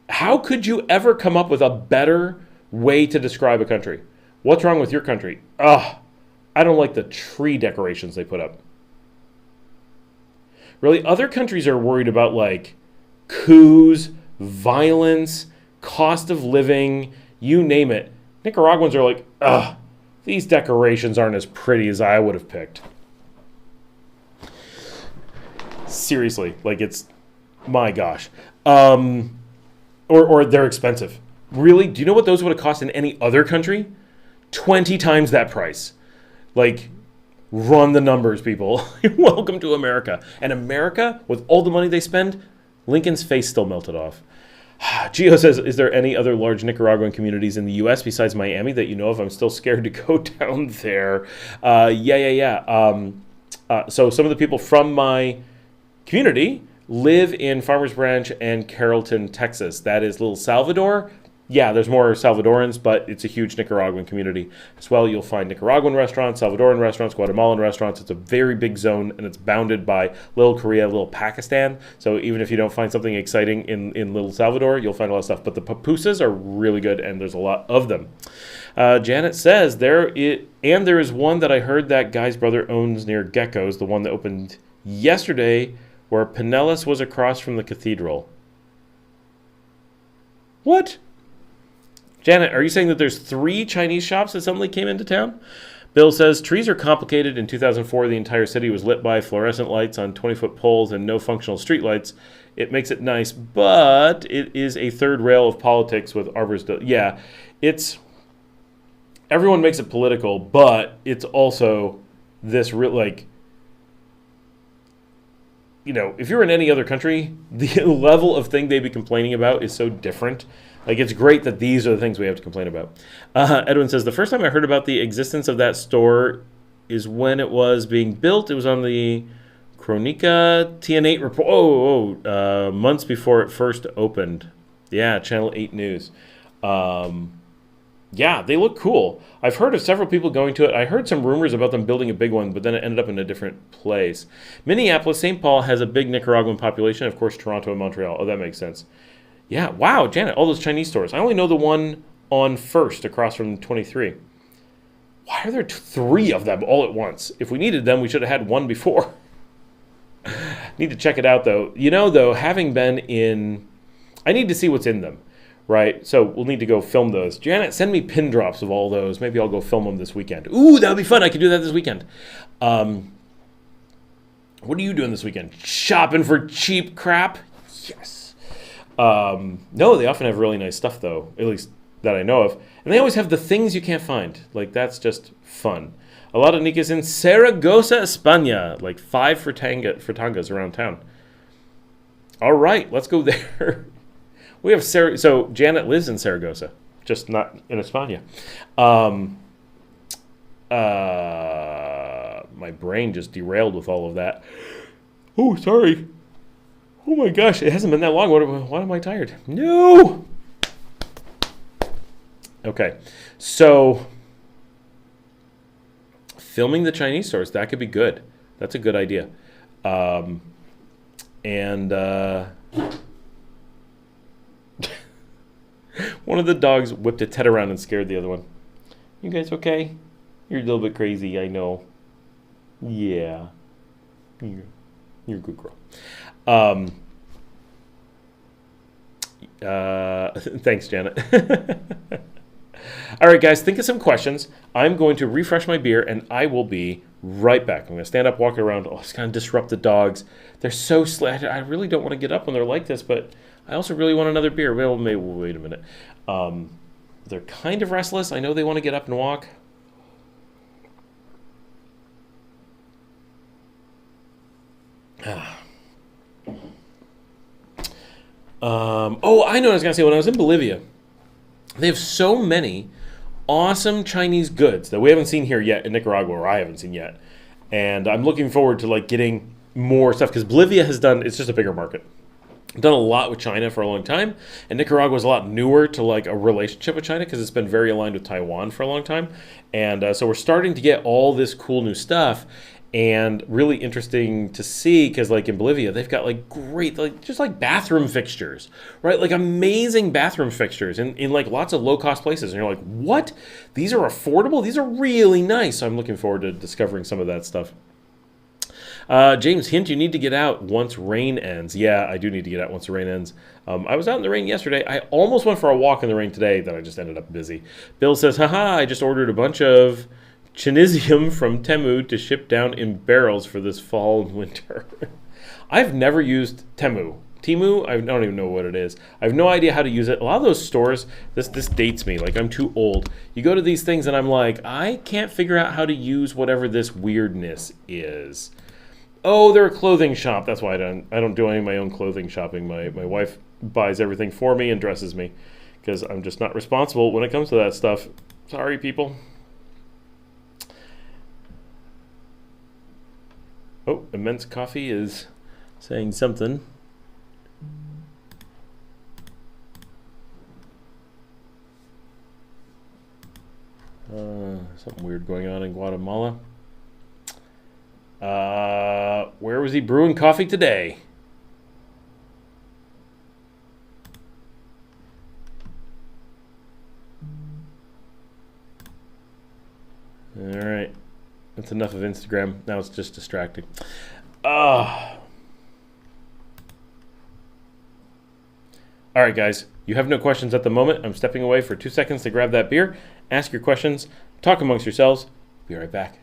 how could you ever come up with a better way to describe a country? What's wrong with your country? I don't like the tree decorations they put up. Really, other countries are worried about like coups, violence, cost of living, you name it. Nicaraguans are like, these decorations aren't as pretty as I would have picked. Seriously, like it's, my gosh. Or they're expensive. Really? Do you know what those would have cost in any other country? 20 times that price. Like, run the numbers, people. Welcome to America. And America, with all the money they spend, Lincoln's face still melted off. Gio says, is there any other large Nicaraguan communities in the U.S. besides Miami that you know of? I'm still scared to go down there. Yeah. So some of the people from my community live in Farmers Branch and Carrollton, Texas. That is Little Salvador. Yeah, there's more Salvadorans, but it's a huge Nicaraguan community as well. You'll find Nicaraguan restaurants, Salvadoran restaurants, Guatemalan restaurants. It's a very big zone, and it's bounded by Little Korea, Little Pakistan. So even if you don't find something exciting in Little Salvador, you'll find a lot of stuff. But the pupusas are really good, and there's a lot of them. Janet says, there is one that I heard that guy's brother owns near Gecko's, the one that opened yesterday, where Pinellas was across from the cathedral. What? Janet, are you saying that there's 3 Chinese shops that suddenly came into town? Bill says, trees are complicated. In 2004, the entire city was lit by fluorescent lights on 20-foot poles and no functional streetlights. It makes it nice, but it is a third rail of politics with arbors. Yeah, everyone makes it political, but it's also this real, like, you know, if you're in any other country, the level of thing they'd be complaining about is so different. Like, it's great that these are the things we have to complain about. Edwin says, the first time I heard about the existence of that store is when it was being built. It was on the Cronica TN8 report. Months before it first opened. Yeah, Channel 8 News. Yeah, they look cool. I've heard of several people going to it. I heard some rumors about them building a big one, but then it ended up in a different place. Minneapolis, St. Paul has a big Nicaraguan population. Of course, Toronto and Montreal. Oh, that makes sense. Yeah, wow, Janet, all those Chinese stores. I only know the one on First across from 23. Why are there 3 of them all at once? If we needed them, we should have had one before. Need to check it out, though. You know, though, having been in... I need to see what's in them. right? So we'll need to go film those. Janet, send me pin drops of all those. Maybe I'll go film them this weekend. Ooh, that would be fun. I could do that this weekend. What are you doing this weekend? Shopping for cheap crap? Yes. No, they often have really nice stuff, though, at least that I know of. And they always have the things you can't find. Like, that's just fun. A lot of Nikas in Zaragoza, España. Like 5 for tangas around town. All right, let's go there. We have so Janet lives in Zaragoza, just not in España. My brain just derailed with all of that. Oh, sorry. Oh my gosh, it hasn't been that long. Why am I tired? No. Okay, so filming the Chinese stores, that could be good. That's a good idea. And one of the dogs whipped its head around and scared the other one. You guys okay? You're a little bit crazy, I know. Yeah. You're a good girl. Thanks, Janet. All right, guys, think of some questions. I'm going to refresh my beer, and I will be right back. I'm going to stand up, walk around. Oh, it's going to disrupt the dogs. They're so slow. I really don't want to get up when they're like this, but I also really want another beer. Well, maybe we'll wait a minute. They're kind of restless. I know they want to get up and walk. Oh, I know what I was going to say. When I was in Bolivia, they have so many awesome Chinese goods that we haven't seen here yet in Nicaragua, or I haven't seen yet. And I'm looking forward to like getting more stuff because Bolivia has done, it's just a bigger market. Done a lot with China for a long time, and Nicaragua is a lot newer to like a relationship with China because it's been very aligned with Taiwan for a long time. And so we're starting to get all this cool new stuff. And really interesting to see because like in Bolivia they've got like great like just like bathroom fixtures, right? Like amazing bathroom fixtures in like lots of low-cost places, and you're like, what? These are affordable? These are really nice. So I'm looking forward to discovering some of that stuff. James, hint, you need to get out once rain ends. Yeah, I do need to get out once the rain ends. I was out in the rain yesterday. I almost went for a walk in the rain today, then I just ended up busy. Bill says, haha, I just ordered a bunch of Chinesium from Temu to ship down in barrels for this fall and winter. I've never used Temu. I don't even know what it is. I have no idea how to use it. A lot of those stores, this dates me. Like, I'm too old. You go to these things and I'm like, I can't figure out how to use whatever this weirdness is. Oh, they're a clothing shop. That's why I don't do any of my own clothing shopping. My wife buys everything for me and dresses me because I'm just not responsible when it comes to that stuff. Sorry, people. Oh, Immense Coffee is saying something. Something weird going on in Guatemala. Where was he brewing coffee today? All right. That's enough of Instagram. Now it's just distracting. All right, guys. You have no questions at the moment. I'm stepping away for 2 seconds to grab that beer. Ask your questions. Talk amongst yourselves. Be right back.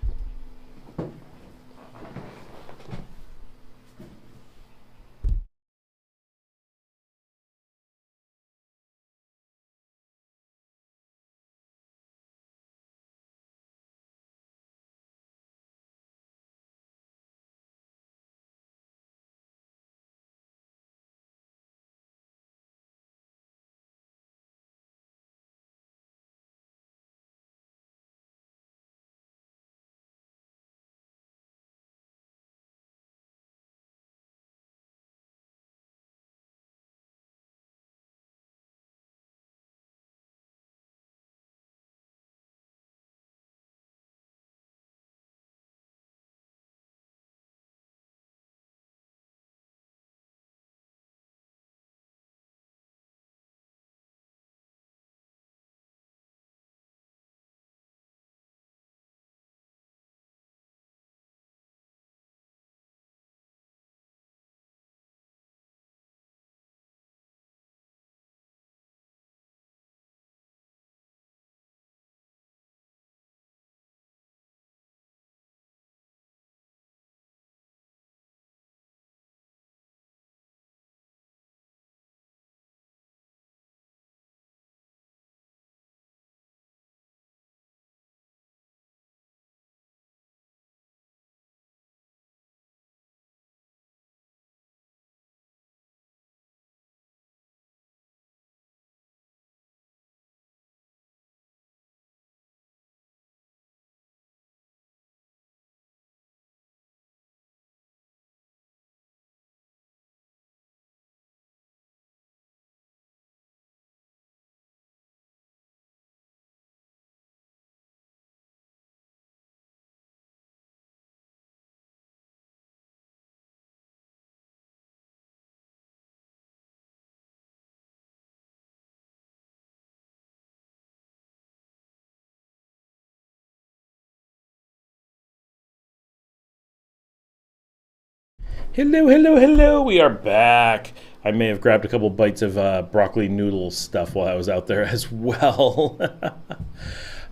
Hello, hello, hello. We are back. I may have grabbed a couple bites of broccoli noodle stuff while I was out there as well.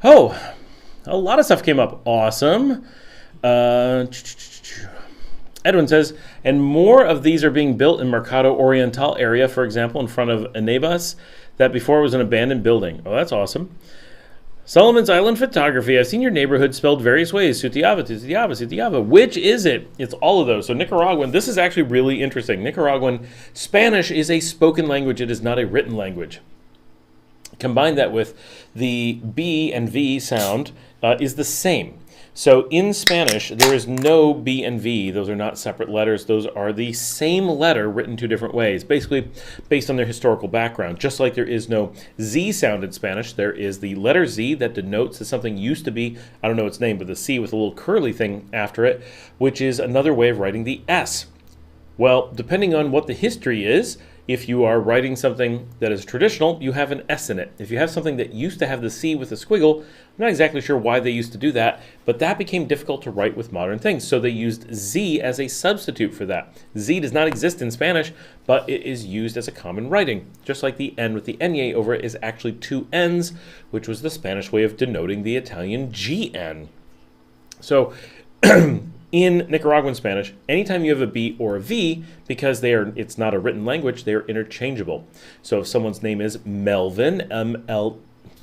Oh, a lot of stuff came up. Awesome. Edwin says, and more of these are being built in Mercado Oriental area, for example, in front of Anebas, that before was an abandoned building. Oh, that's awesome. Solomon's Island Photography. I've seen your neighborhood spelled various ways. Sutiava. Which is it? It's all of those. So Nicaraguan, this is actually really interesting. Nicaraguan Spanish is a spoken language. It is not a written language. Combine that with the B and V sound is the same. So in Spanish, there is no B and V. Those are not separate letters. Those are the same letter written two different ways, basically based on their historical background. Just like there is no Z sound in Spanish, there is the letter Z that denotes that something used to be, I don't know its name, but the C with a little curly thing after it, which is another way of writing the S. Well, depending on what the history is, if you are writing something that is traditional, you have an S in it. If you have something that used to have the C with a squiggle, I'm not exactly sure why they used to do that, but that became difficult to write with modern things. So they used Z as a substitute for that. Z does not exist in Spanish, but it is used as a common writing. Just like the N with the Nye over it is actually two N's, which was the Spanish way of denoting the Italian GN. So in Nicaraguan Spanish, anytime you have a B or a V, because it's not a written language, they are interchangeable. So if someone's name is Melvin,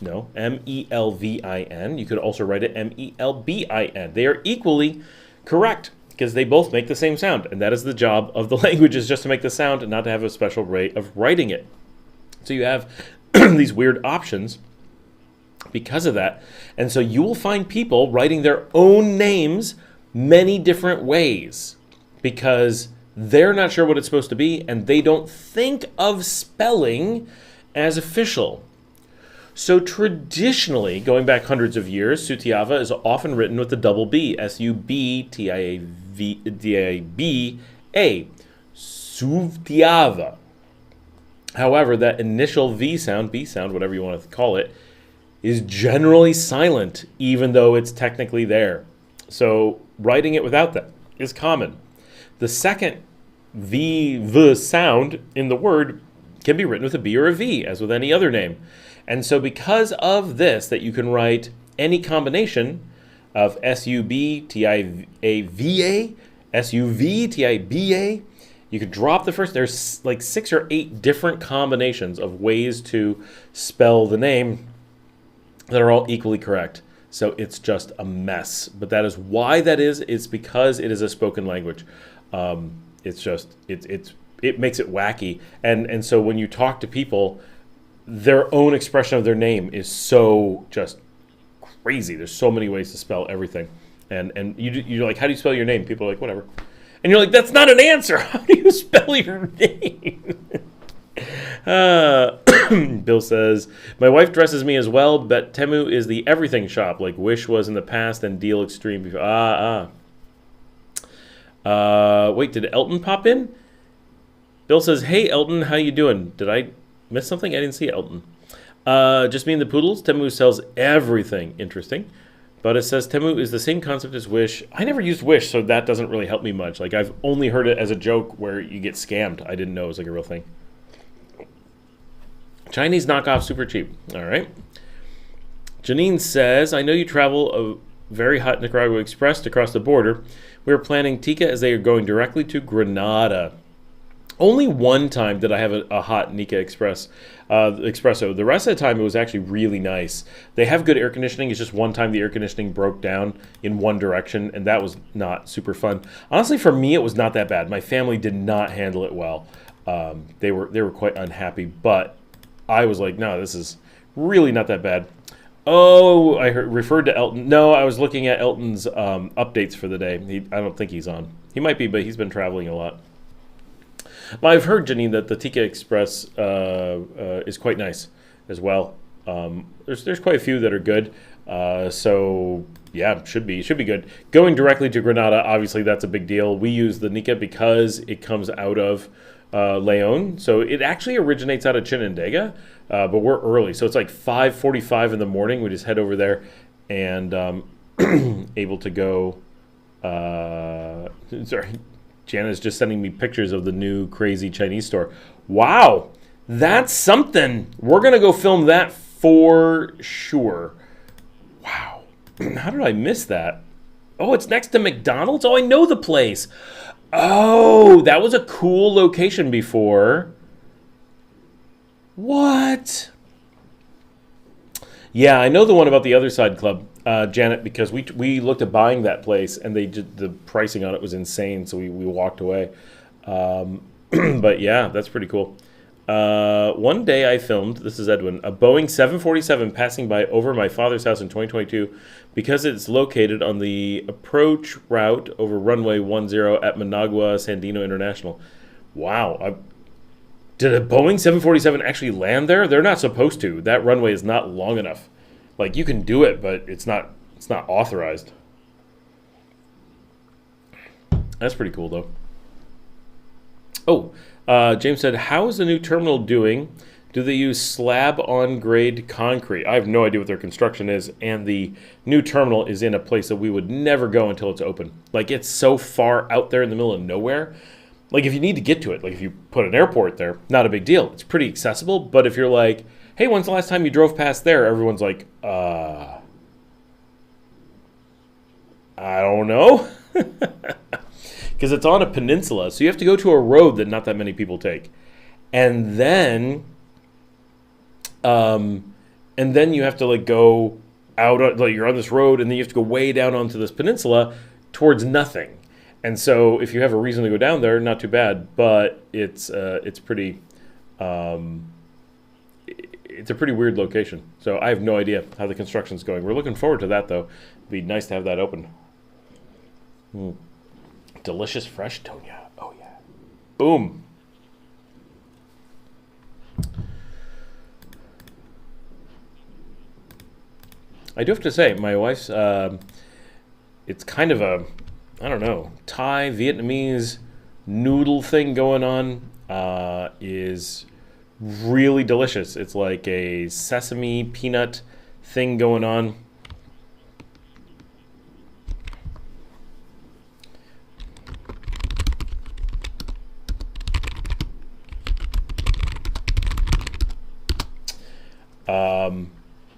M-E-L-V-I-N, you could also write it M-E-L-B-I-N. They are equally correct because they both make the same sound, and that is the job of the language, is just to make the sound and not to have a special way of writing it. So you have these weird options because of that, and so you will find people writing their own names many different ways because they're not sure what it's supposed to be and they don't think of spelling as official. So traditionally, going back hundreds of years, Sutiava is often written with the double B, S-U-B-T-I-A-V-D-A-B-A, Sutiava. However, that initial V sound, B sound, whatever you want to call it, is generally silent even though it's technically there. So writing it without that is common. The second V sound in the word can be written with a B or a V, as with any other name. And so because of this, that you can write any combination of S-U-B-T-I-A-V-A, S-U-V-T-I-B-A, you could drop the first. There's like 6 or 8 different combinations of ways to spell the name that are all equally correct. So it's just a mess. But that is why that is. It's because it is a spoken language. It's just, it makes it wacky. And so when you talk to people, their own expression of their name is so just crazy. There's so many ways to spell everything. And you're like, how do you spell your name? People are like, whatever. And you're like, that's not an answer. How do you spell your name? Bill says, my wife dresses me as well, but Temu is the everything shop, like Wish was in the past and Deal Extreme before. Wait, did Elton pop in? Bill says, hey Elton, how you doing? Did I miss something? I didn't see Elton. Just me and the Poodles. Temu sells everything. Interesting. But it says Temu is the same concept as Wish. I never used Wish, so that doesn't really help me much. Like, I've only heard it as a joke where you get scammed. I didn't know it was like a real thing. Chinese knockoff, super cheap. All right. Janine says, I know you travel a very hot Nicaragua Express to cross the border. We are planning Tika as they are going directly to Granada. Only one time did I have a hot Nika espresso. The rest of the time it was actually really nice. They have good air conditioning. It's just one time the air conditioning broke down in one direction, and that was not super fun. Honestly, for me, it was not that bad. My family did not handle it well. They were quite unhappy, but I was like, no, this is really not that bad. Oh, I referred to Elton. No, I was looking at Elton's updates for the day. I don't think he's on. He might be, but he's been traveling a lot. But I've heard, Janine, that the Tika Express is quite nice as well. There's quite a few that are good. So yeah, should be good. Going directly to Granada, obviously that's a big deal. We use the Nika because it comes out of Leon. So it actually originates out of Chinandega, but we're early. So it's like 5:45 in the morning. We just head over there and able to go. Jana's just sending me pictures of the new crazy Chinese store. Wow, that's something. We're going to go film that for sure. Wow. How did I miss that? Oh, it's next to McDonald's? Oh, I know the place. Oh, that was a cool location before. What? Yeah, I know the one about the Other Side Club, Janet, because we looked at buying that place, and the pricing on it was insane, so we walked away. But yeah, that's pretty cool. One day I filmed, this is Edwin, a Boeing 747 passing by over my father's house in 2022 because it's located on the approach route over runway 10 at Managua Sandino International. Wow. Did a Boeing 747 actually land there? They're not supposed to. That runway is not long enough. Like, you can do it, but it's not authorized. That's pretty cool, though. Oh, James said, how is the new terminal doing? Do they use slab-on-grade concrete? I have no idea what their construction is, and the new terminal is in a place that we would never go until it's open. Like, it's so far out there in the middle of nowhere. Like, if you need to get to it, like if you put an airport there, not a big deal. It's pretty accessible, but if you're like, hey, when's the last time you drove past there? Everyone's like, I don't know. Because it's on a peninsula, so you have to go to a road that not that many people take. And then you have to like go out, like you're on this road, and then you have to go way down onto this peninsula towards nothing. And so if you have a reason to go down there, not too bad, but it's pretty, it's a pretty weird location. So I have no idea how the construction's going. We're looking forward to that, though. It'd be nice to have that open. Delicious fresh Tonya. Oh, yeah. Boom. I do have to say, my wife's, it's kind of a, I don't know, Thai, Vietnamese noodle thing going on is really delicious. It's like a sesame peanut thing going on.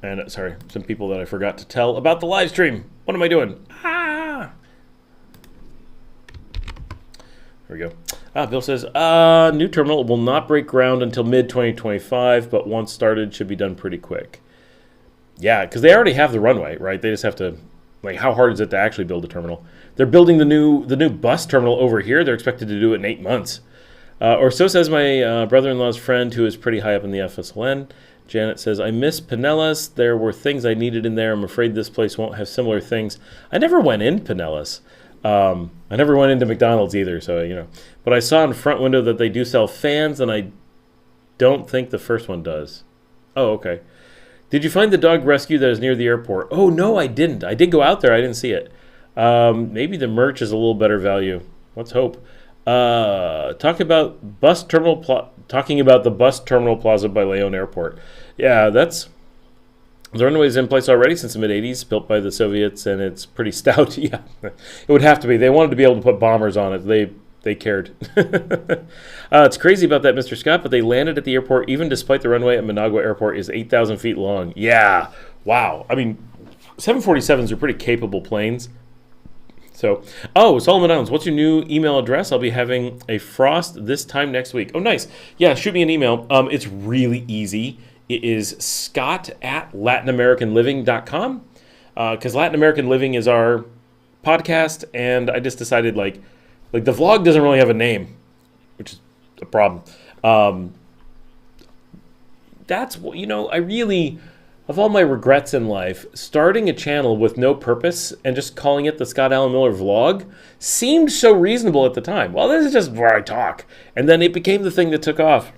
And sorry, some people that I forgot to tell about the live stream. What am I doing? There we go. Bill says, new terminal will not break ground until mid-2025, but once started, should be done pretty quick. Yeah, because they already have the runway, right? They just have to, like, how hard is it to actually build a terminal? They're building the new bus terminal over here. They're expected to do it in 8 months. Or so says my brother-in-law's friend, who is pretty high up in the FSLN. Janet says, I miss Pinellas. There were things I needed in there. I'm afraid this place won't have similar things. I never went in Pinellas. I never went into McDonald's either, so, you know. But I saw in the front window that they do sell fans, and I don't think the first one does. Oh, okay. Did you find the dog rescue that is near the airport? Oh, no, I didn't. I did go out there. I didn't see it. Maybe the merch is a little better value. Let's hope. Talking about the bus terminal plaza by Leon Airport. Yeah, the runway's in place already since the mid-'80s, built by the Soviets, and it's pretty stout. Yeah, it would have to be. They wanted to be able to put bombers on it. They cared. It's crazy about that, Mr. Scott, but they landed at the airport even despite the runway at Managua Airport is 8,000 feet long. Yeah, wow. I mean, 747s are pretty capable planes. So, Solomon Islands, what's your new email address? I'll be having a frost this time next week. Oh, nice. Yeah, shoot me an email. It's really easy. It is scott@latinamericanliving.com because Latin American Living is our podcast, and I just decided, like the vlog doesn't really have a name, which is a problem. That's, I really... Of all my regrets in life, starting a channel with no purpose and just calling it the Scott Alan Miller Vlog seemed so reasonable at the time. Well, this is just where I talk. And then it became the thing that took off.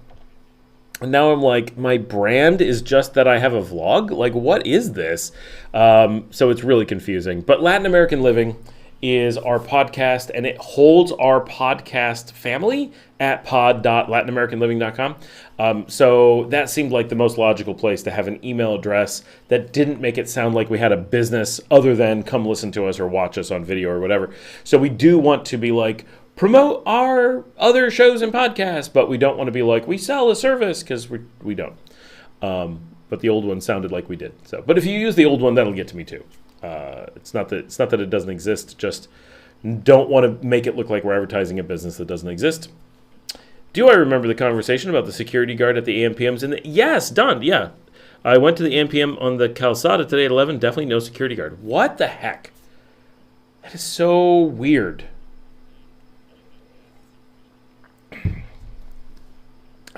And now I'm like, my brand is just that I have a vlog? Like, what is this? So it's really confusing. But Latin American Living is our podcast, and it holds our podcast family at pod.latinamericanliving.com. So that seemed like the most logical place to have an email address that didn't make it sound like we had a business other than come listen to us or watch us on video or whatever. So we do want to be like promote our other shows and podcasts, but we don't want to be like, we sell a service, because we don't. But the old one sounded like we did. So, but if you use the old one, that'll get to me too. It's not that it doesn't exist, just don't want to make it look like we're advertising a business that doesn't exist. Do I remember the conversation about the security guard at the AMPMs? Yes, done, yeah. I went to the AMPM on the Calzada today at 11. Definitely no security guard. What the heck? That is so weird.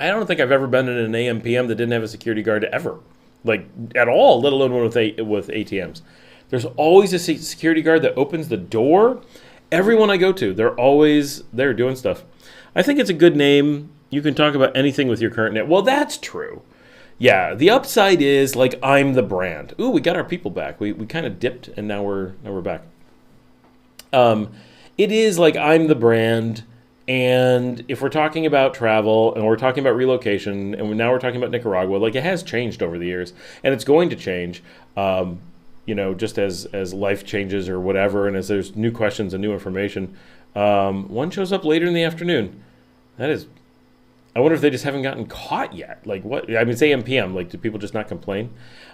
I don't think I've ever been in an AMPM that didn't have a security guard ever. Like, at all, let alone one with ATMs. There's always a security guard that opens the door. Everyone I go to, they're always there doing stuff. I think it's a good name. You can talk about anything with your current name. Well, that's true. Yeah, the upside is, like, I'm the brand. Ooh, we got our people back. We kind of dipped, and now we're back. It is like I'm the brand, and if we're talking about travel, and we're talking about relocation, and now we're talking about Nicaragua, like, it has changed over the years, and it's going to change, just as life changes or whatever, and as there's new questions and new information. One shows up later in the afternoon. That is, I wonder if they just haven't gotten caught yet. Like, what? I mean, it's AM/PM. Like, do people just not complain?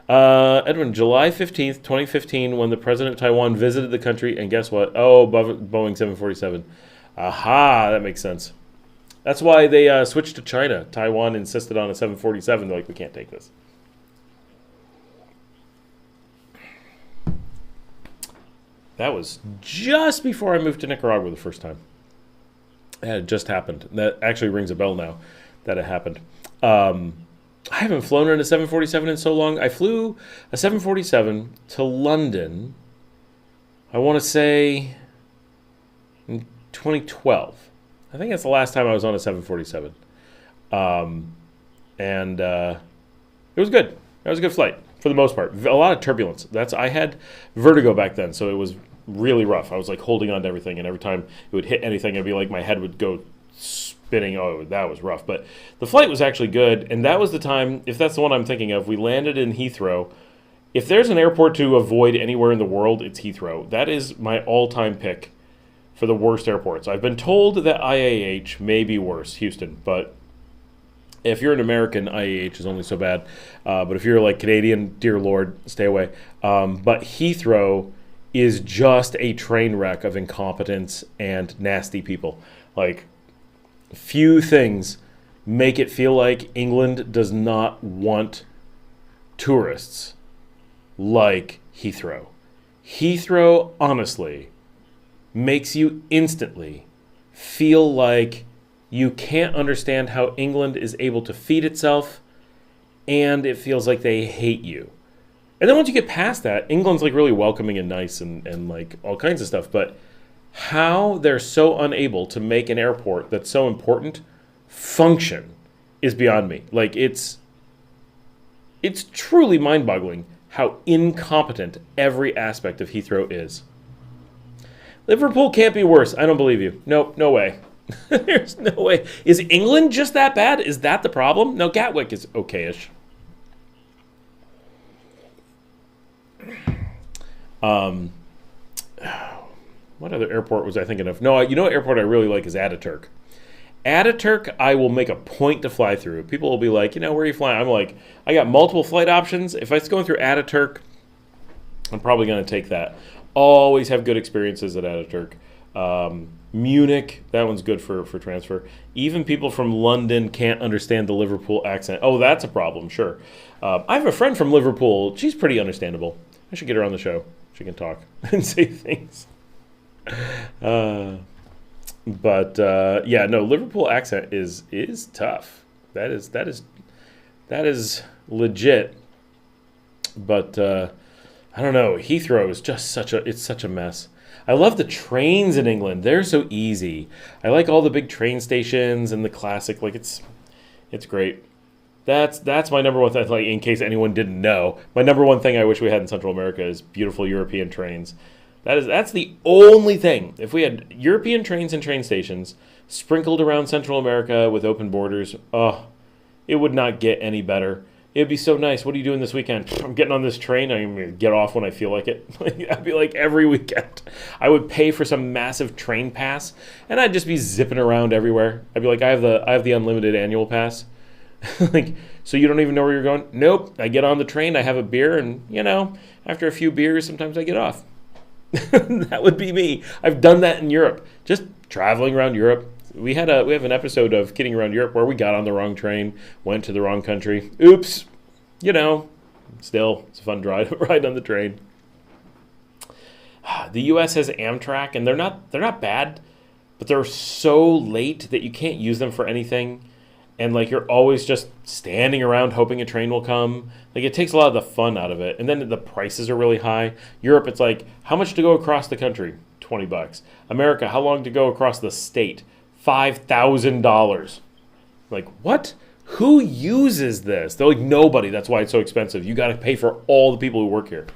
Edwin, July 15th, 2015, when the president of Taiwan visited the country, and guess what? Oh, Boeing 747. Aha, that makes sense. That's why they switched to China. Taiwan insisted on a 747. They're like, we can't take this. That was just before I moved to Nicaragua the first time. It had just happened. That actually rings a bell now that it happened. I haven't flown in a 747 in so long. I flew a 747 to London, I want to say, in 2012. I think that's the last time I was on a 747. And it was good. That was a good flight for the most part. A lot of turbulence. I had vertigo back then, so it was really rough. I was like holding on to everything, and every time it would hit anything, it'd be like my head would go spinning. Oh, that was rough. But the flight was actually good, and that was the time, if that's the one I'm thinking of, we landed in Heathrow. If there's an airport to avoid anywhere in the world, it's Heathrow. That is my all-time pick for the worst airports. I've been told that IAH may be worse, Houston, but if you're an American, IAH is only so bad. But if you're like Canadian, dear Lord, stay away. But Heathrow is just a train wreck of incompetence and nasty people. Like, few things make it feel like England does not want tourists like Heathrow. Heathrow, honestly, makes you instantly feel like you can't understand how England is able to feed itself, and it feels like they hate you. And then once you get past that, England's like really welcoming and nice and like all kinds of stuff. But how they're so unable to make an airport that's so important function is beyond me. Like, it's truly mind-boggling how incompetent every aspect of Heathrow is. Liverpool can't be worse. I don't believe you. Nope, no way. There's no way. Is England just that bad? Is that the problem? No, Gatwick is okay-ish. What other airport was I thinking of? No, you know what airport I really like is Ataturk. Ataturk, I will make a point to fly through. People will be like, where are you flying? I'm like, I got multiple flight options. If it's going through Ataturk, I'm probably going to take that. Always have good experiences at Ataturk. Munich, that one's good for transfer. Even people from London can't understand the Liverpool accent. Oh, that's a problem, sure. I have a friend from Liverpool. She's pretty understandable. I should get her on the show. She can talk and say things. Liverpool accent is tough. That is legit. But I don't know. Heathrow is just such a mess. I love the trains in England. They're so easy. I like all the big train stations and the classic. Like, it's great. That's my number one thing. Like, in case anyone didn't know, my number one thing I wish we had in Central America is beautiful European trains. That's the only thing. If we had European trains and train stations sprinkled around Central America with open borders, it would not get any better. It'd be so nice. What are you doing this weekend? I'm getting on this train. I'm going to get off when I feel like it. I'd be like every weekend. I would pay for some massive train pass, and I'd just be zipping around everywhere. I'd be like, I have the unlimited annual pass. Like, so you don't even know where you're going? Nope. I get on the train, I have a beer, and, after a few beers, sometimes I get off. That would be me. I've done that in Europe. Just traveling around Europe. We have an episode of Kidding Around Europe where we got on the wrong train, went to the wrong country. Oops. Still, it's a fun ride on the train. The U.S. has Amtrak, and they're not bad, but they're so late that you can't use them for anything. And you're always just standing around hoping a train will come. It takes a lot of the fun out of it. And then the prices are really high. Europe, it's how much to go across the country? $20. America, how long to go across the state? $5,000. What? Who uses this? They're nobody. That's why it's so expensive. You got to pay for all the people who work here.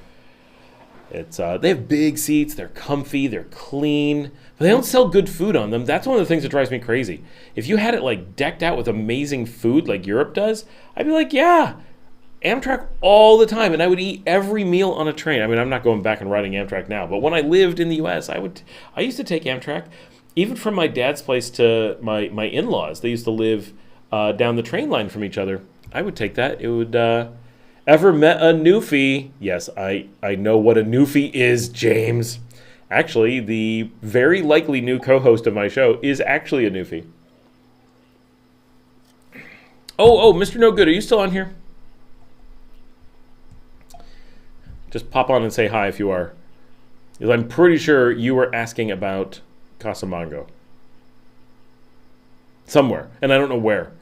It's they have big seats. They're comfy. They're clean. But they don't sell good food on them. That's one of the things that drives me crazy. If you had it decked out with amazing food like Europe does, I'd be yeah, Amtrak all the time. And I would eat every meal on a train. I mean, I'm not going back and riding Amtrak now. But when I lived in the U.S., I used to take Amtrak. Even from my dad's place to my in-laws, they used to live down the train line from each other. I would take that. It would, ever met a newfie? Yes, I know what a newfie is, James. Actually, the very likely new co-host of my show is actually a newfie. Oh, Mr. No Good, are you still on here? Just pop on and say hi if you are. Because I'm pretty sure you were asking about Casamango. Somewhere, and I don't know where.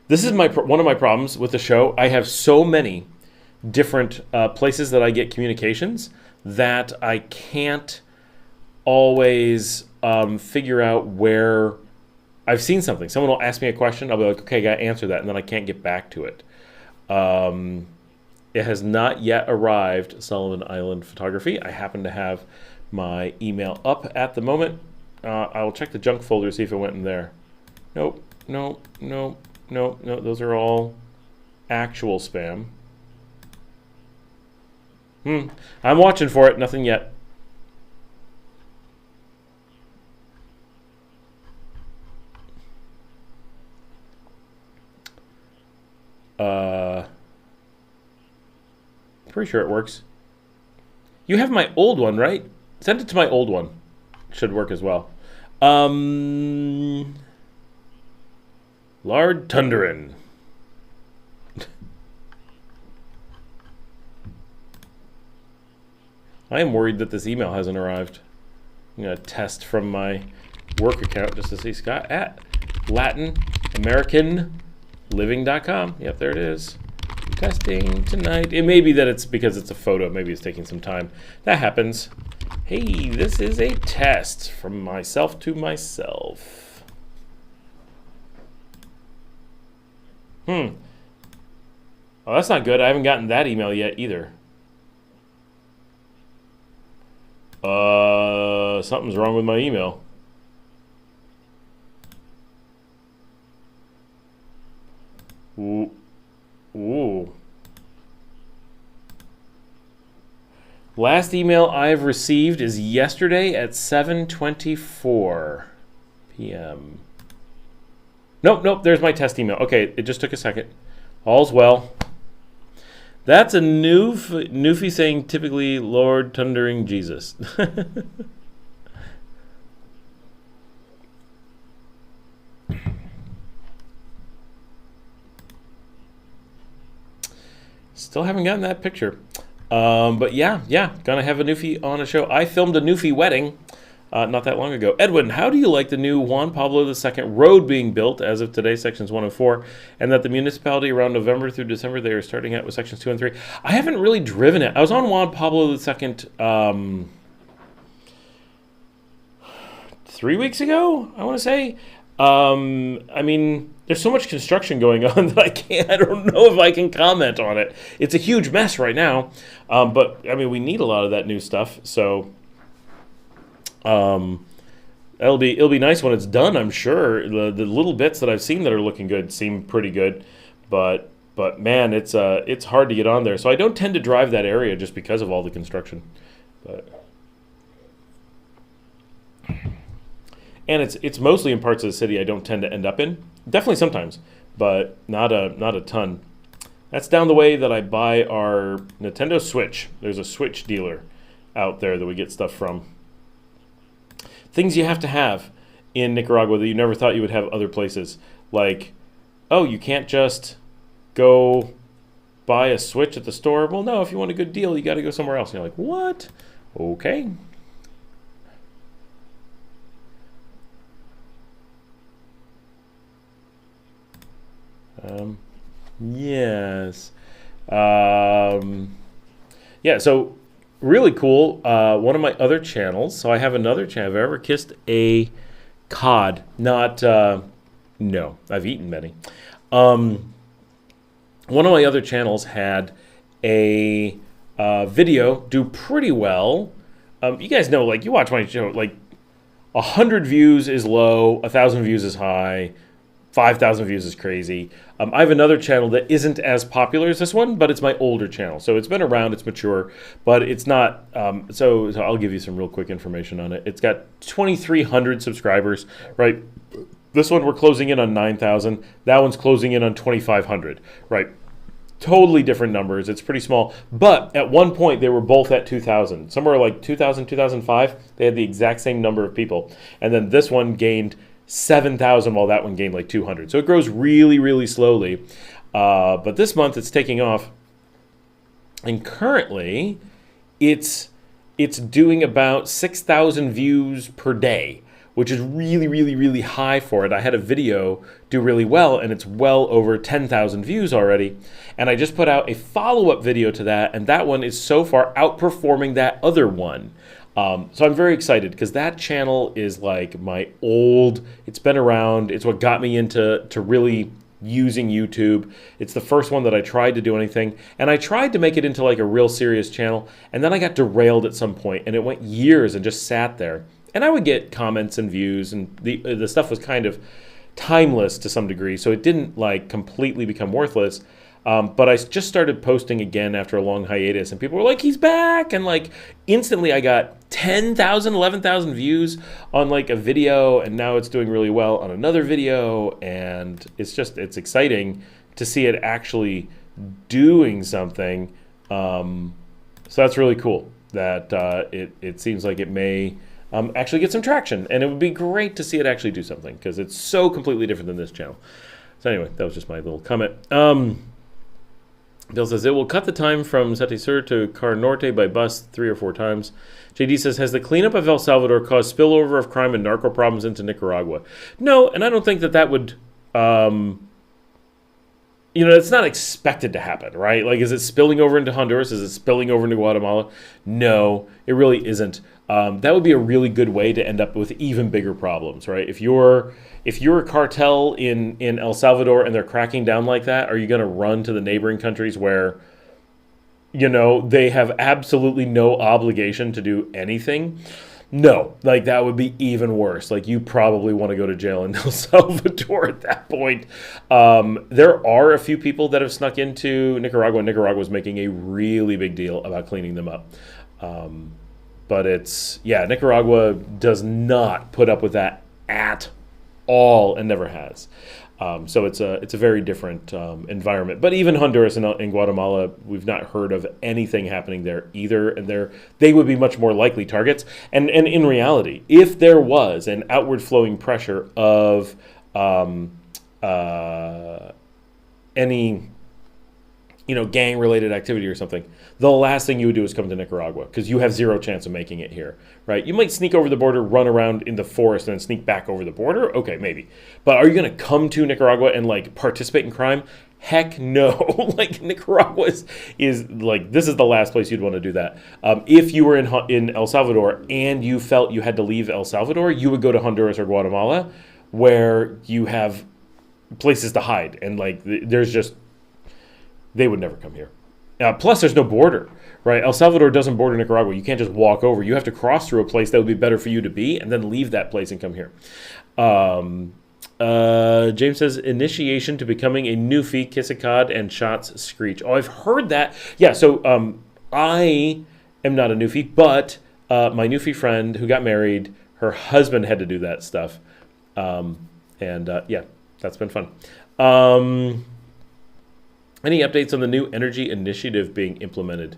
This is one of my problems with the show. I have so many different places that I get communications that I can't always figure out where I've seen something. Someone will ask me a question. I'll be like, okay, I got to answer that, and then I can't get back to it. It has not yet arrived, Sullivan Island Photography. I happen to have my email up at the moment. I'll check the junk folder to see if it went in there. Nope. Those are all actual spam. I'm watching for it. Nothing yet. Pretty sure it works. You have my old one, right? Send it to my old one. Should work as well. Lard Tunderin. I am worried that this email hasn't arrived. I'm going to test from my work account just to see. Scott at LatinAmericanLiving.com. Yep, there it is. Testing tonight. It may be that it's because it's a photo. Maybe it's taking some time. That happens. Hey, this is a test from myself to myself. Oh, that's not good. I haven't gotten that email yet either. Something's wrong with my email. Ooh. Last email I've received is yesterday at 7:24 p.m. Nope, there's my test email. Okay, it just took a second. All's well. That's a newfie saying typically Lord Thundering Jesus. Still haven't gotten that picture. But yeah, gonna have a newfie on a show. I filmed a newfie wedding not that long ago. Edwin, how do you like the new Juan Pablo II road being built as of today, sections 1 and 4, and that the municipality around November through December, they are starting out with sections 2 and 3? I haven't really driven it. I was on Juan Pablo II 3 weeks ago, I want to say. I mean, there's so much construction going on that I don't know if I can comment on it. It's a huge mess right now. But I mean, we need a lot of that new stuff. So, it'll be nice when it's done, I'm sure. The little bits that I've seen that are looking good seem pretty good, but But man, it's hard to get on there. So I don't tend to drive that area just because of all the construction. But and it's mostly in parts of the city I don't tend to end up in. Definitely sometimes, but not a ton. That's down the way that I buy our Nintendo Switch. There's a Switch dealer out there that we get stuff from. Things you have to have in Nicaragua that you never thought you would have other places. Like, oh, you can't just go buy a Switch at the store. Well, no, if you want a good deal, you got to go somewhere else. And you're like, what? Okay. Yes. Yeah, so really cool. One of my other channels, so I have another channel. Have I ever kissed a cod? Not, no, I've eaten many. One of my other channels had a video do pretty well. You guys know, like, you watch my show, like, 100 views is low, 1,000 views is high, 5,000 views is crazy. I have another channel that isn't as popular as this one, but it's my older channel. So it's been around, it's mature, but it's not. So I'll give you some real quick information on it. It's got 2,300 subscribers, right? This one we're closing in on 9,000. That one's closing in on 2,500, right? Totally different numbers. It's pretty small. But at one point, they were both at 2,000. Somewhere like 2000, 2005, they had the exact same number of people. And then this one gained 7,000 while that one gained like 200. So it grows really, really slowly. But this month it's taking off. And currently it's doing about 6,000 views per day, which is really, really, really high for it. I had a video do really well, and it's well over 10,000 views already. And I just put out a follow-up video to that, and that one is so far outperforming that other one. So I'm very excited because that channel is like my old, it's been around, it's what got me into really using YouTube. It's the first one that I tried to do anything, and I tried to make it into like a real serious channel, and then I got derailed at some point, and it went years and just sat there. And I would get comments and views, and the stuff was kind of timeless to some degree, so it didn't like completely become worthless. But I just started posting again after a long hiatus, and people were like, he's back! And like instantly I got 10,000, 11,000 views on like a video, and now it's doing really well on another video, and it's exciting to see it actually doing something. So that's really cool that it seems like it may actually get some traction, and it would be great to see it actually do something because it's so completely different than this channel. So anyway, that was just my little comment. Bill says, it will cut the time from Sete Sur to Car Norte by bus 3 or 4 times. JD says, has the cleanup of El Salvador caused spillover of crime and narco problems into Nicaragua? No, and I don't think that would, it's not expected to happen, right? Like, is it spilling over into Honduras? Is it spilling over into Guatemala? No, it really isn't. That would be a really good way to end up with even bigger problems, right? If you're a cartel in El Salvador and they're cracking down like that, are you going to run to the neighboring countries where, they have absolutely no obligation to do anything? No, like that would be even worse. Like you probably want to go to jail in El Salvador at that point. There are a few people that have snuck into Nicaragua. Nicaragua's making a really big deal about cleaning them up. But Nicaragua does not put up with that at all and never has. So it's a very different environment. But even Honduras and Guatemala, we've not heard of anything happening there either. And they would be much more likely targets. And in reality, if there was an outward flowing pressure of any gang-related activity or something, the last thing you would do is come to Nicaragua because you have zero chance of making it here, right? You might sneak over the border, run around in the forest, and then sneak back over the border. Okay, maybe. But are you going to come to Nicaragua and, like, participate in crime? Heck no. Like, Nicaragua is like, this is the last place you'd want to do that. If you were in El Salvador and you felt you had to leave El Salvador, you would go to Honduras or Guatemala where you have places to hide. And, like, they would never come here. Plus, there's no border, right? El Salvador doesn't border Nicaragua. You can't just walk over. You have to cross through a place that would be better for you to be and then leave that place and come here. James says, initiation to becoming a newfie, kiss a cod, and shots screech. Oh, I've heard that. Yeah, so I am not a newfie, but my newfie friend who got married, her husband had to do that stuff. Yeah, that's been fun. Any updates on the new energy initiative being implemented?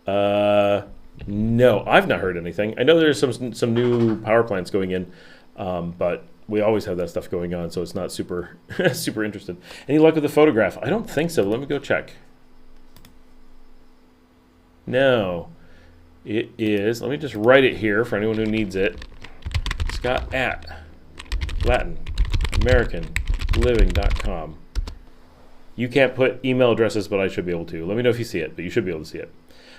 No, I've not heard anything. I know there's some new power plants going in, but we always have that stuff going on, so it's not super super interested. Any luck with the photograph? I don't think so. Let me go check. No, it is. Let me just write it here for anyone who needs it. Scott at LatinAmericanLiving.com. You can't put email addresses, but I should be able to. Let me know if you see it, but you should be able to see it.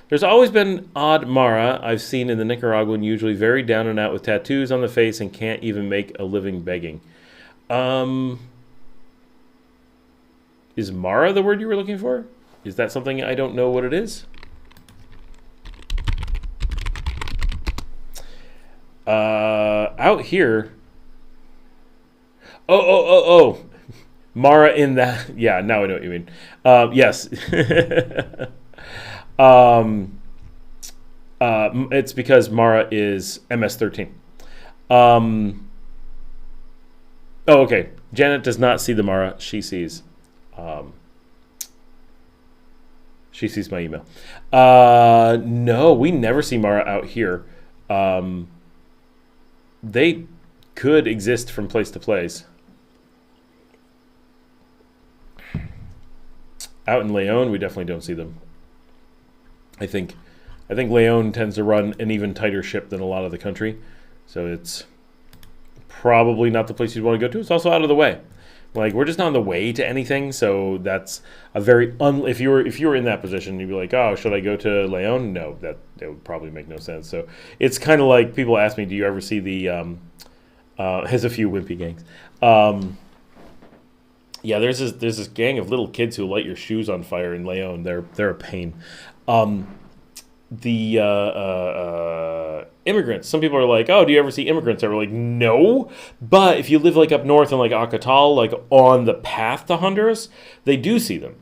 There's always been odd Mara I've seen in the Nicaraguan, usually very down and out with tattoos on the face and can't even make a living begging. Is Mara the word you were looking for? Is that something I don't know what it is? Out here. Oh. Mara in that. Yeah, now I know what you mean. Yes. It's because Mara is MS-13. Okay. Janet does not see the Mara. She sees my email. No, we never see Mara out here. They could exist from place to place. Out in Leon, we definitely don't see them. I think Leon tends to run an even tighter ship than a lot of the country, so it's probably not the place you'd want to go to. It's also out of the way. Like, we're just not on the way to anything, so that's a very if you were in that position, you'd be like, oh, should I go to Leon? No, that would probably make no sense. So it's kind of like people ask me, do you ever see the has a few wimpy gangs. Yeah, there's this gang of little kids who light your shoes on fire in Leon. They're a pain. The immigrants. Some people are like, oh, do you ever see immigrants? We're like, no. But if you live like up north in like Acatal, like on the path to Honduras, they do see them.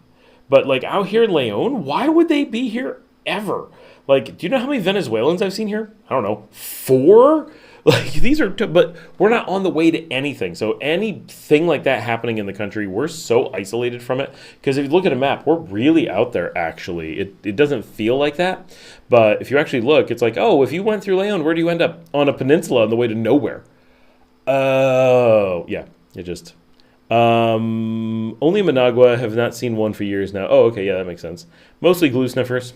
But like out here in Leon, why would they be here ever? Like, do you know how many Venezuelans I've seen here? I don't know, 4? Like, these are, but we're not on the way to anything. So anything like that happening in the country, we're so isolated from it. Because if you look at a map, we're really out there, actually. It doesn't feel like that. But if you actually look, it's like, oh, if you went through Leon, where do you end up? On a peninsula on the way to nowhere. Oh, yeah. It just... only Managua. Have not seen one for years now. Oh, okay. Yeah, that makes sense. Mostly glue sniffers.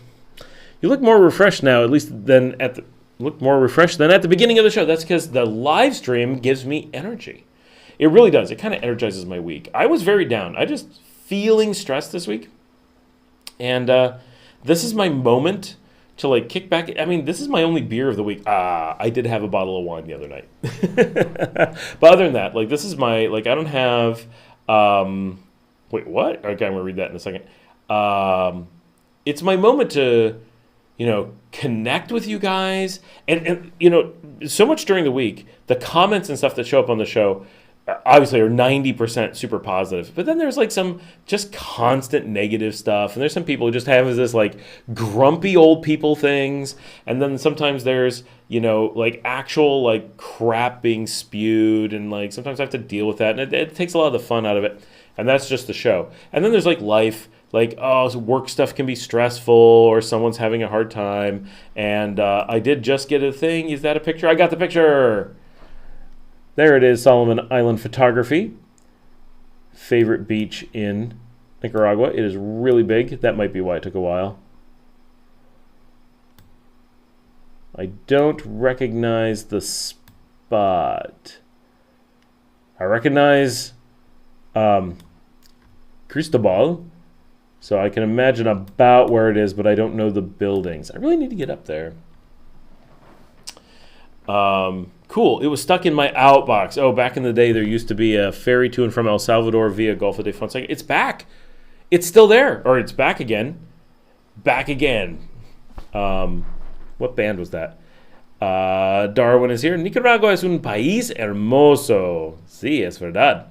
You look more refreshed now, at least than at the... Look more refreshed than at the beginning of the show. That's because the live stream gives me energy. It really does. It kind of energizes my week. I was very down. I just feeling stressed this week. And this is my moment to like kick back. I mean, this is my only beer of the week. I did have a bottle of wine the other night. But other than that, like this is my, like I don't have, wait, what? Okay, I'm going to read that in a second. It's my moment to, you know, connect with you guys. And, you know, so much during the week, the comments and stuff that show up on the show obviously are 90% super positive. But then there's like some just constant negative stuff. And there's some people who just have this like grumpy old people things. And then sometimes there's, you know, like actual like crap being spewed. And like sometimes I have to deal with that. And it takes a lot of the fun out of it. And that's just the show. And then there's like life. Like, oh, so work stuff can be stressful or someone's having a hard time. And I did just get a thing. Is that a picture? I got the picture. There it is, Solomon Island photography. Favorite beach in Nicaragua. It is really big. That might be why it took a while. I don't recognize the spot. I recognize Cristobal. So I can imagine about where it is, but I don't know the buildings. I really need to get up there. Cool. It was stuck in my outbox. Oh, back in the day, there used to be a ferry to and from El Salvador via Golfo de Fonseca. It's back. It's still there. Or it's back again. Back again. What band was that? Darwin is here. Nicaragua es un país hermoso. Sí, es verdad.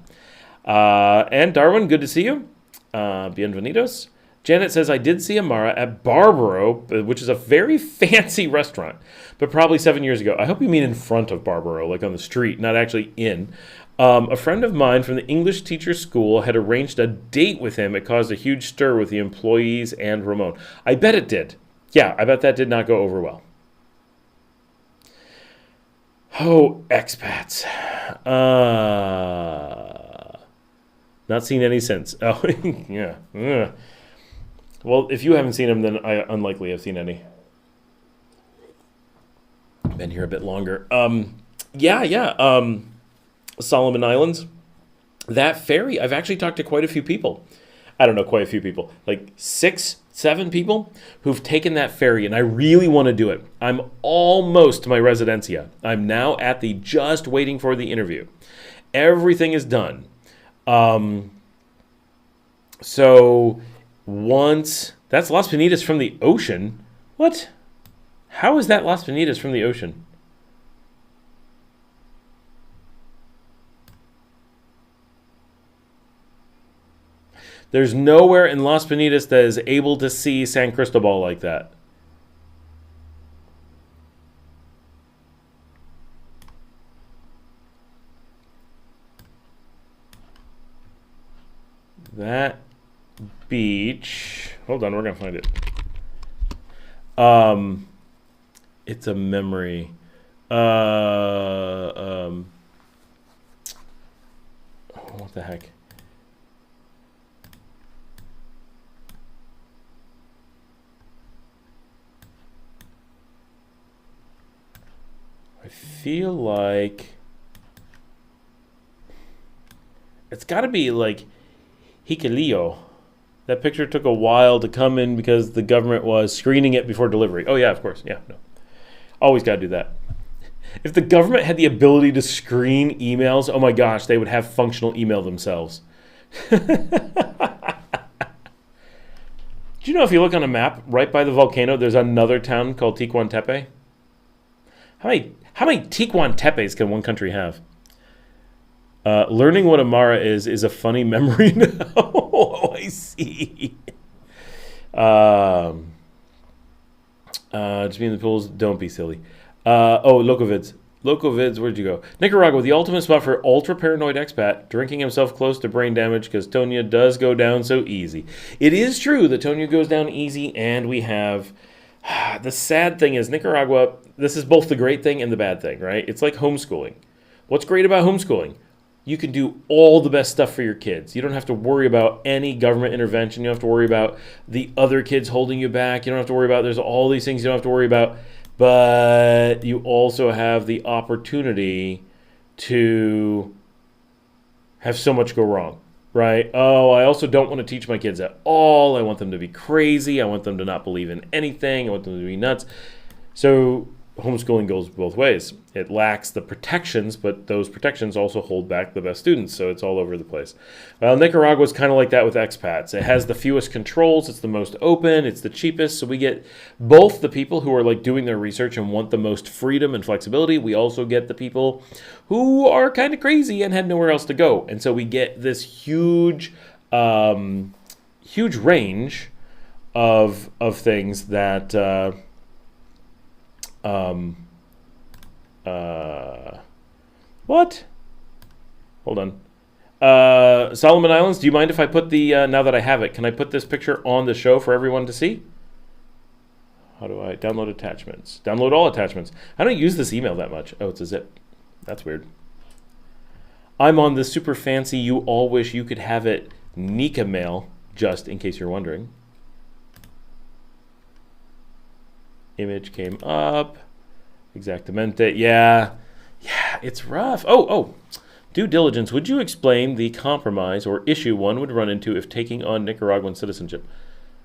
And Darwin, good to see you. Bienvenidos. Janet says, I did see Amara at Barbaro, which is a very fancy restaurant, but probably 7 years ago. I hope you mean in front of Barbaro, like on the street, not actually in. A friend of mine from the English teacher school had arranged a date with him. It caused a huge stir with the employees and Ramon. I bet it did. Yeah, I bet that did not go over well. Oh, expats. Not seen any since. Oh, yeah. Well, if you haven't seen them, then I unlikely have seen any. Been here a bit longer. Solomon Islands. That ferry, I've actually talked to quite a few people. I don't know, quite a few people. Like 6, 7 people who've taken that ferry, and I really want to do it. I'm almost to my residencia. I'm now at the just waiting for the interview. Everything is done. So once, that's Las Piñitas from the ocean. What? How is that Las Piñitas from the ocean? There's nowhere in Las Piñitas that is able to see San Cristobal like that. That beach. Hold on, we're gonna find it. It's a memory. What the heck? I feel like it's got to be like Hikaleo. That picture took a while to come in because the government was screening it before delivery. Oh, yeah, of course. Yeah, no. Always got to do that. If the government had the ability to screen emails, oh my gosh, they would have functional email themselves. Do you know if you look on a map, right by the volcano, there's another town called Ticuantepe? How many Ticuantepes can one country have? Learning what Amara is a funny memory now. Oh, I see. Just be in the pools. Don't be silly. Locovids. Locovids, where'd you go? Nicaragua, the ultimate spot for ultra-paranoid expat, drinking himself close to brain damage because Tonya does go down so easy. It is true that Tonya goes down easy, and we have... The sad thing is Nicaragua, this is both the great thing and the bad thing, right? It's like homeschooling. What's great about homeschooling? You can do all the best stuff for your kids. You don't have to worry about any government intervention. You don't have to worry about the other kids holding you back. You don't have to worry about, there's all these things you don't have to worry about. But you also have the opportunity to have so much go wrong, right? Oh, I also don't want to teach my kids at all. I want them to be crazy. I want them to not believe in anything. I want them to be nuts. So homeschooling goes both ways. It lacks the protections, but those protections also hold back the best students, so it's all over the place. Well, Nicaragua is kind of like that with expats. It has the fewest controls, it's the most open, it's the cheapest, so we get both the people who are like doing their research and want the most freedom and flexibility. We also get the people who are kind of crazy and had nowhere else to go. And so we get this huge range of things that what? Hold on. Solomon Islands, do you mind if I put the, now that I have it, can I put this picture on the show for everyone to see? How do I download attachments? Download all attachments. I don't use this email that much. Oh, it's a zip. That's weird. I'm on the super fancy you all wish you could have it Nika mail, just in case you're wondering. Image came up. Exactamente. Yeah, it's rough. Oh. Due diligence. Would you explain the compromise or issue one would run into if taking on Nicaraguan citizenship?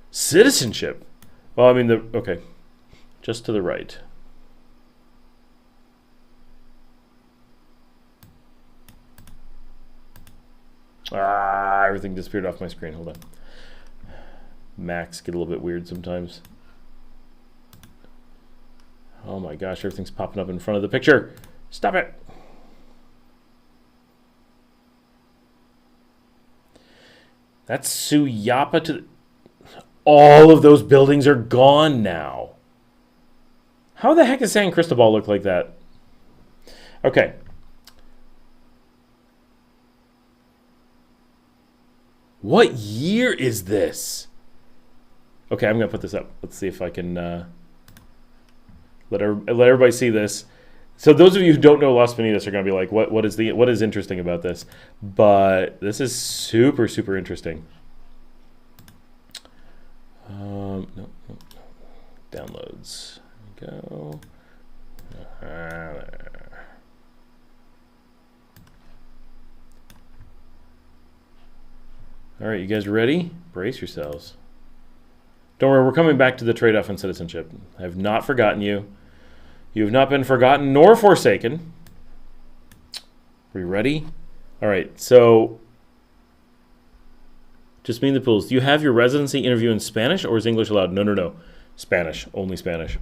Citizenship? Well, I mean, okay. Just to the right. Everything disappeared off my screen. Hold on. Macs get a little bit weird sometimes. Oh my gosh, everything's popping up in front of the picture. Stop it. That's Suyapa to... All of those buildings are gone now. How the heck does San Cristobal look like that? Okay. What year is this? Okay, I'm going to put this up. Let's see if I can let everybody see this. So those of you who don't know Las Piñatas are going to be like, what is interesting about this? But this is super, super interesting. No. Downloads. There we go. All right, you guys ready? Brace yourselves. Don't worry, we're coming back to the trade-off on citizenship. I have not forgotten you. You have not been forgotten nor forsaken. Are you ready? All right, so just me and the pools. Do you have your residency interview in Spanish or is English allowed? No. Spanish, only Spanish.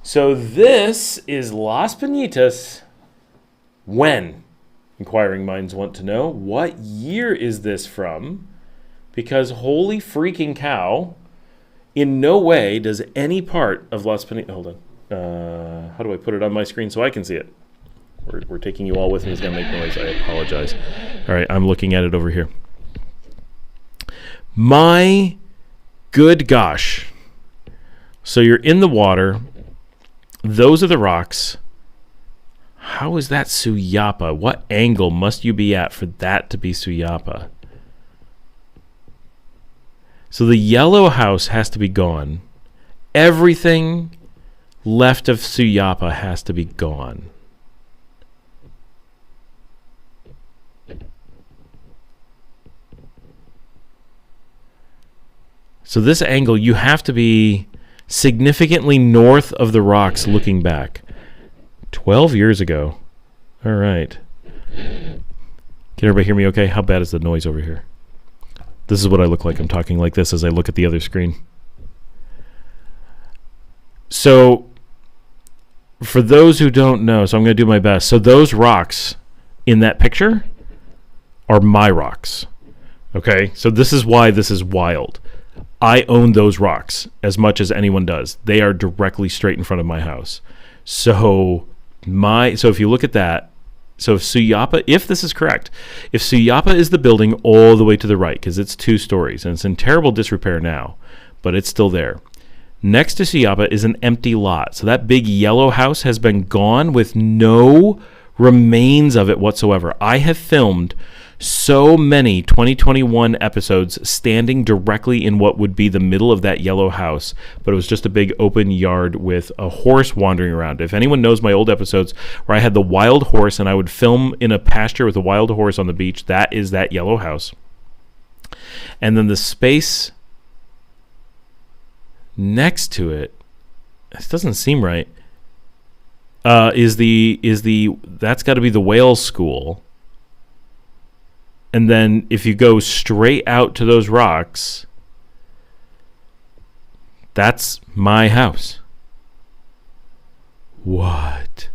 So this is Las Piñatas. When? Inquiring minds want to know. What year is this from? Because holy freaking cow, in no way does any part of Las Piñatas... Hold on. How do I put it on my screen so I can see it? We're taking you all with me. It's going to make noise. I apologize. All right, I'm looking at it over here. My good gosh. So you're in the water. Those are the rocks. How is that Suyapa? What angle must you be at for that to be Suyapa? So the yellow house has to be gone. Everything left of Suyapa has to be gone. So this angle, you have to be significantly north of the rocks looking back. 12 years ago. All right. Can everybody hear me okay? How bad is the noise over here? This is what I look like. I'm talking like this as I look at the other screen. So, for those who don't know, so I'm going to do my best. So those rocks in that picture are my rocks. Okay? So this is why this is wild. I own those rocks as much as anyone does. They are directly straight in front of my house. So if you look at that, so if Suyapa, if this is correct, if Suyapa is the building all the way to the right, because it's 2 stories and it's in terrible disrepair now, but it's still there. Next to Suyapa is an empty lot. So that big yellow house has been gone with no remains of it whatsoever. I have filmed so many 2021 episodes standing directly in what would be the middle of that yellow house, but it was just a big open yard with a horse wandering around. If anyone knows my old episodes where I had the wild horse and I would film in a pasture with a wild horse on the beach, that is that yellow house. And then the space next to it, this doesn't seem right, is that's got to be the Wales School. And then if you go straight out to those rocks, that's my house. What?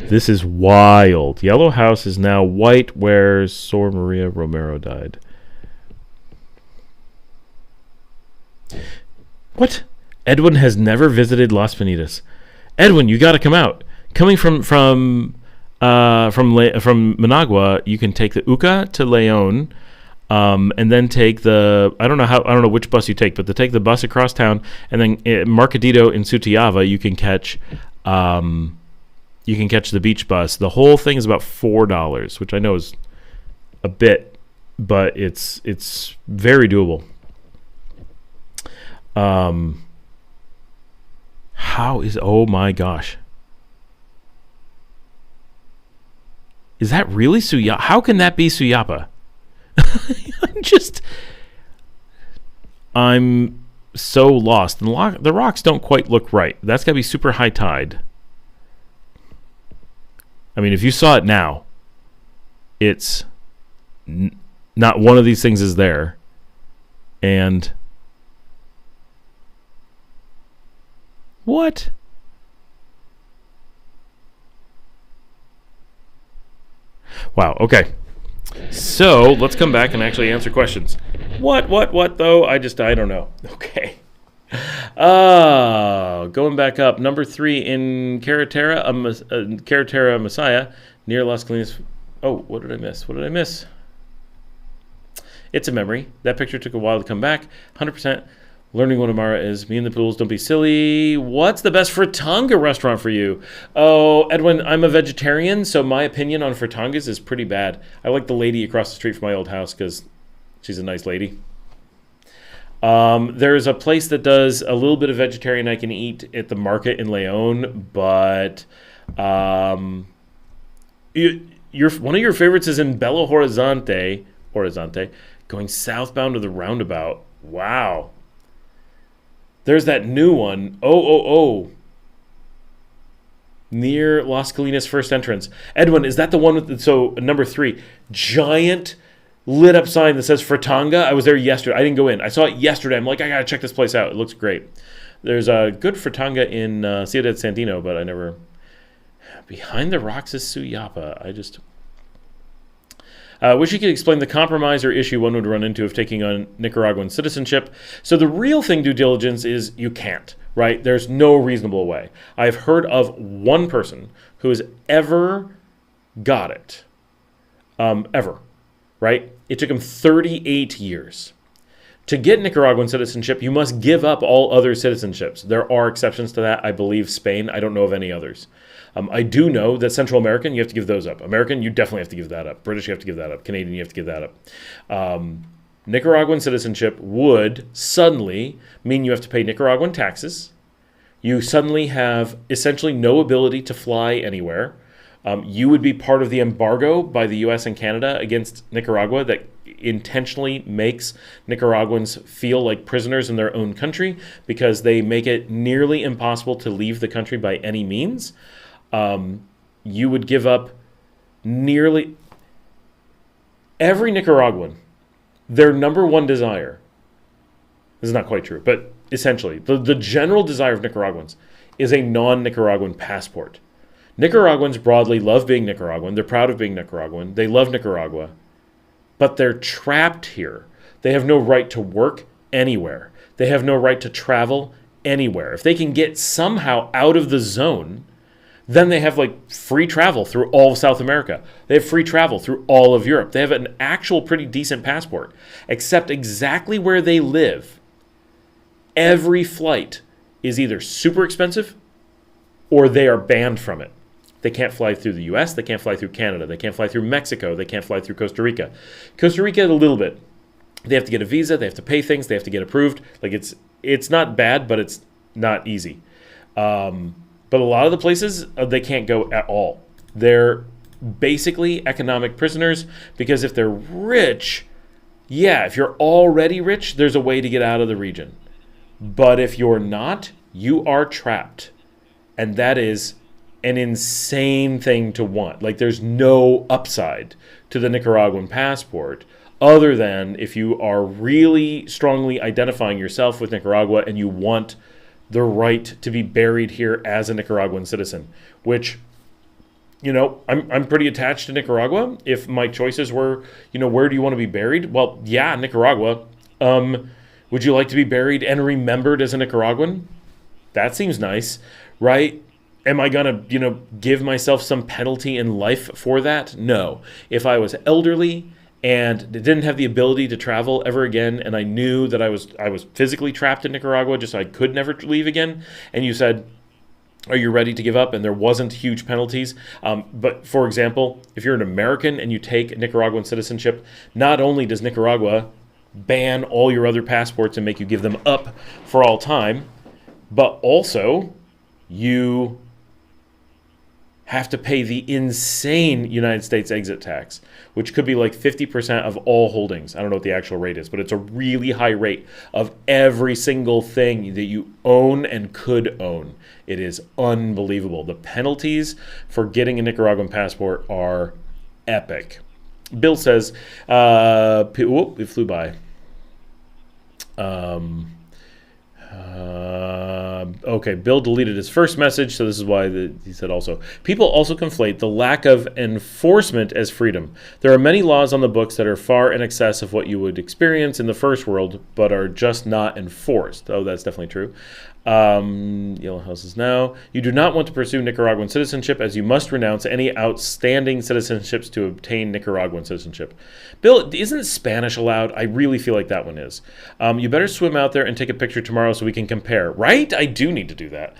This is wild. Yellow house is now white where Sor Maria Romero died. What? Edwin has never visited Las Piñatas. Edwin, you got to come out. Coming from Managua, you can take the UCA to Leon, and then take I don't know which bus you take, but to take the bus across town, and then Marcadito in Sutiava, you can catch the beach bus. The whole thing is about $4, which I know is a bit, but it's very doable. Oh my gosh. Is that really Suyapa? How can that be Suyapa? I'm so lost. And the rocks don't quite look right. That's got to be super high tide. I mean, if you saw it now, it's not one of these things is there. And what? Wow, okay. So let's come back and actually answer questions. What, though? I don't know. Okay. Going back up. Number 3 in Carretera Messiah, near Las Colinas. Oh, what did I miss? It's a memory. That picture took a while to come back. 100%. Learning what Amara is. Me and the pools, don't be silly. What's the best fritanga restaurant for you? Oh, Edwin, I'm a vegetarian, so my opinion on fritangas is pretty bad. I like the lady across the street from my old house because she's a nice lady. There's a place that does a little bit of vegetarian I can eat at the market in Leon, but one of your favorites is in Belo Horizonte, going southbound to the roundabout. Wow. There's that new one. Near Las Colinas first entrance. Edwin, is that the one with number 3, giant lit up sign that says Fritanga? I was there yesterday. I didn't go in. I saw it yesterday. I'm like, I gotta check this place out. It looks great. There's a good Fritanga in Ciudad Sandino, but I never. Behind the rocks is Suyapa. Wish you could explain the compromise or issue one would run into if taking on Nicaraguan citizenship. So the real thing, due diligence, is you can't, right? There's no reasonable way. I've heard of one person who has ever got it. Ever, right? It took him 38 years. To get Nicaraguan citizenship, you must give up all other citizenships. There are exceptions to that. I believe Spain. I don't know of any others. I do know that Central American, you have to give those up. American, you definitely have to give that up. British, you have to give that up. Canadian, you have to give that up. Nicaraguan citizenship would suddenly mean you have to pay Nicaraguan taxes. You suddenly have essentially no ability to fly anywhere. You would be part of the embargo by the U.S. and Canada against Nicaragua that intentionally makes Nicaraguans feel like prisoners in their own country because they make it nearly impossible to leave the country by any means. You would give up nearly every Nicaraguan, their number one desire. This is not quite true, but essentially, the general desire of Nicaraguans is a non-Nicaraguan passport. Nicaraguans broadly love being Nicaraguan. They're proud of being Nicaraguan. They love Nicaragua. But they're trapped here. They have no right to work anywhere. They have no right to travel anywhere. If they can get somehow out of the zone, then they have like free travel through all of South America. They have free travel through all of Europe. They have an actual pretty decent passport, except exactly where they live. Every flight is either super expensive or they are banned from it. They can't fly through the U.S. They can't fly through Canada. They can't fly through Mexico. They can't fly through Costa Rica. Costa Rica, a little bit. They have to get a visa. They have to pay things. They have to get approved. Like it's not bad, but it's not easy. But a lot of the places, they can't go at all. They're basically economic prisoners because if they're rich, if you're already rich, there's a way to get out of the region. But if you're not, you are trapped. And that is an insane thing to want. Like there's no upside to the Nicaraguan passport other than if you are really strongly identifying yourself with Nicaragua and you want the right to be buried here as a Nicaraguan citizen, which, I'm pretty attached to Nicaragua. If my choices were, where do you want to be buried? Well, Nicaragua. Would you like to be buried and remembered as a Nicaraguan? That seems nice, right? Am I going to, give myself some penalty in life for that? No. If I was elderly and didn't have the ability to travel ever again, and I knew that I was physically trapped in Nicaragua, just so I could never leave again, and you said, are you ready to give up? And there wasn't huge penalties. But for example, if you're an American and you take Nicaraguan citizenship, not only does Nicaragua ban all your other passports and make you give them up for all time, but also you have to pay the insane United States exit tax, which could be like 50% of all holdings. I don't know what the actual rate is, but it's a really high rate of every single thing that you own and could own. It is unbelievable. The penalties for getting a Nicaraguan passport are epic. Bill says, it flew by. Okay, Bill deleted his first message, so this is why he said also. People also conflate the lack of enforcement as freedom. There are many laws on the books that are far in excess of what you would experience in the first world, but are just not enforced. Oh, that's definitely true. Yellow Houses now. You do not want to pursue Nicaraguan citizenship, as you must renounce any outstanding citizenships to obtain Nicaraguan citizenship. Bill, isn't Spanish allowed? I really feel like that one is. You better swim out there and take a picture tomorrow so we can compare. Right? I do need to do that.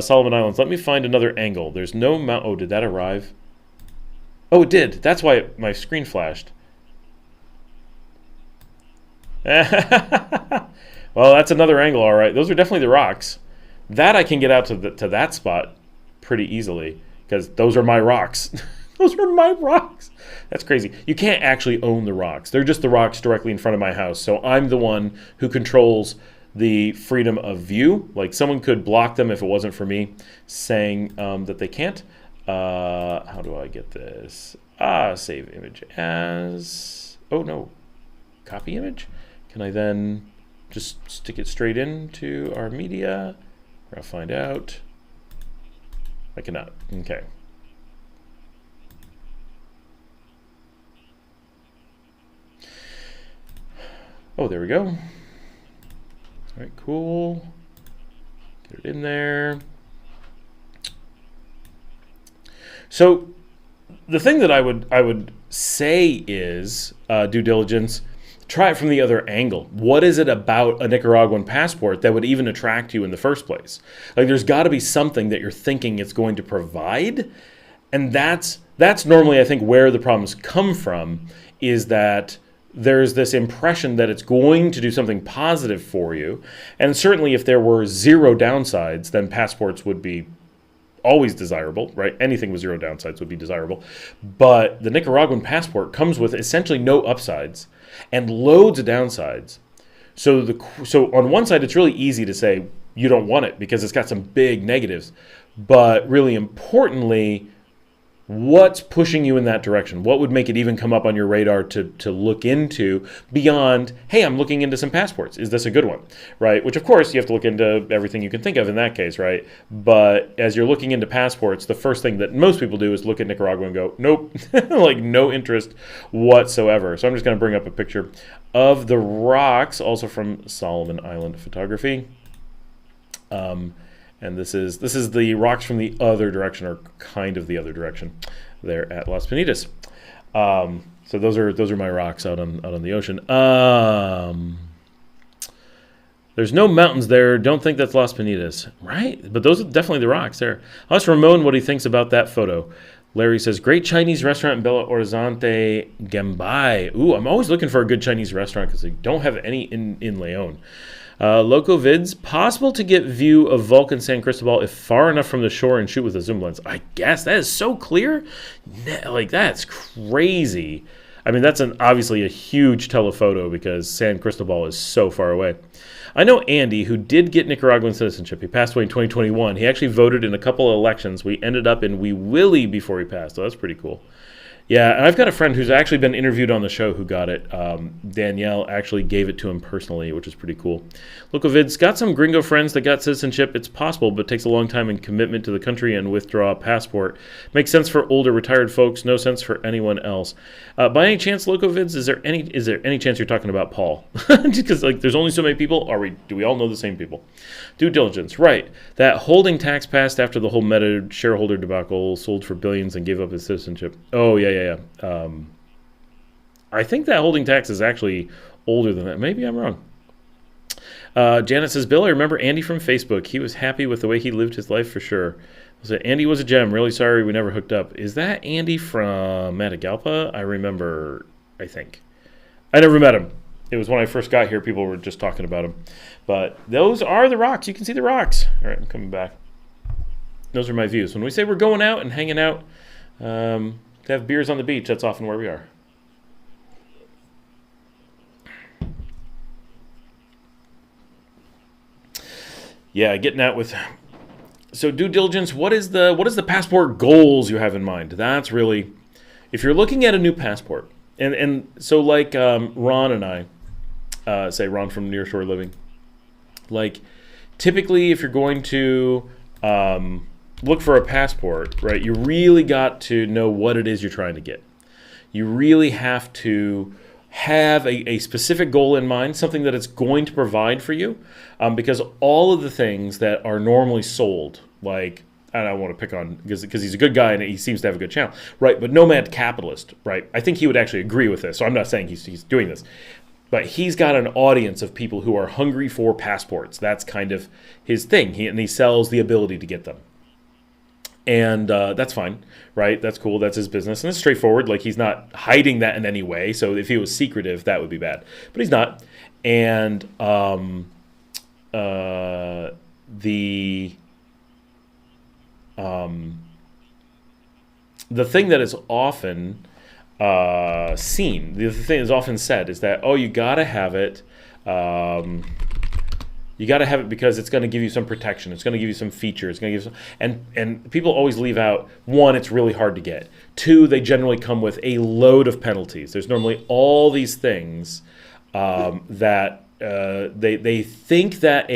Solomon Islands. Let me find another angle. There's no mount. Oh, did that arrive? Oh, it did. That's why my screen flashed. Well, that's another angle, all right. Those are definitely the rocks. That I can get out to that spot pretty easily because those are my rocks. Those are my rocks. That's crazy. You can't actually own the rocks. They're just the rocks directly in front of my house. So I'm the one who controls the freedom of view. Like someone could block them if it wasn't for me saying that they can't. How do I get this? Save image as... Oh, no. Copy image? Can I then... just stick it straight into our media. I'll find out. I cannot. Okay. Oh, there we go. All right, cool. Get it in there. So the thing that I would say is due diligence. Try it from the other angle. What is it about a Nicaraguan passport that would even attract you in the first place? Like, there's got to be something that you're thinking it's going to provide, and that's normally, I think, where the problems come from, is that there's this impression that it's going to do something positive for you, and certainly if there were zero downsides, then passports would be always desirable, right? Anything with zero downsides would be desirable, but the Nicaraguan passport comes with essentially no upsides and loads of downsides. So on one side, it's really easy to say you don't want it because it's got some big negatives. But really importantly, what's pushing you in that direction? What would make it even come up on your radar to look into beyond, hey, I'm looking into some passports. Is this a good one? Right? Which, of course, you have to look into everything you can think of in that case, right? But as you're looking into passports, the first thing that most people do is look at Nicaragua and go, nope, like no interest whatsoever. So I'm just going to bring up a picture of the rocks, also from Solomon Island Photography. And this is the rocks from the other direction, or kind of the other direction, there at Las Pinitas. So those are my rocks out on the ocean. There's no mountains there. Don't think that's Las Pinitas, right? But those are definitely the rocks there. I'll ask Ramon what he thinks about that photo. Larry says, great Chinese restaurant in Belo Horizonte, Gambay. Ooh, I'm always looking for a good Chinese restaurant because they don't have any in Leon. Loco Vids, possible to get view of Vulcan San Cristobal if far enough from the shore and shoot with a zoom lens. I guess that is so clear. Like, that's crazy. I mean, that's obviously a huge telephoto because San Cristobal is so far away. I know Andy, who did get Nicaraguan citizenship. He passed away in 2021. He actually voted in a couple of elections. We ended up in Wee Willie before he passed. So that's pretty cool. Yeah, and I've got a friend who's actually been interviewed on the show who got it. Danielle actually gave it to him personally, which is pretty cool. Locovid's got some gringo friends that got citizenship. It's possible, but takes a long time and commitment to the country and withdraw a passport. Makes sense for older retired folks, no sense for anyone else. By any chance, Locovids, is there any chance you're talking about Paul? Because like there's only so many people. Do we all know the same people? Due diligence, right. That holding tax passed after the whole Meta shareholder debacle, sold for billions and gave up his citizenship. Oh, yeah. I think that holding tax is actually older than that. Maybe I'm wrong. Janet says, Bill, I remember Andy from Facebook. He was happy with the way he lived his life for sure. Andy was a gem. Really sorry we never hooked up. Is that Andy from Matagalpa? I remember, I think. I never met him. It was when I first got here. People were just talking about him. But those are the rocks. You can see the rocks. All right, I'm coming back. Those are my views. When we say we're going out and hanging out, to have beers on the beach, that's often where we are. Yeah, getting out with... So due diligence, what is the passport goals you have in mind? That's really... If you're looking at a new passport, and so like Ron and I, say Ron from Nearshore Living, Like, typically, if you're going to look for a passport, right, you really got to know what it is you're trying to get. You really have to have a specific goal in mind, something that it's going to provide for you, because all of the things that are normally sold, like, I don't want to pick on, because he's a good guy and he seems to have a good channel, right? But Nomad Capitalist, right? I think he would actually agree with this, so I'm not saying he's doing this. But he's got an audience of people who are hungry for passports. That's kind of his thing. He sells the ability to get them. And that's fine, right? That's cool. That's his business. And it's straightforward. Like, he's not hiding that in any way. So if he was secretive, that would be bad. But he's not. And the thing that is often seen, the thing that's often said is that, oh, you got to have it. You got to have it because it's going to give you some protection. It's going to give you some features. It's going to give you some, and people always leave out, one, it's really hard to get. Two, they generally come with a load of penalties. There's normally all these things that they think that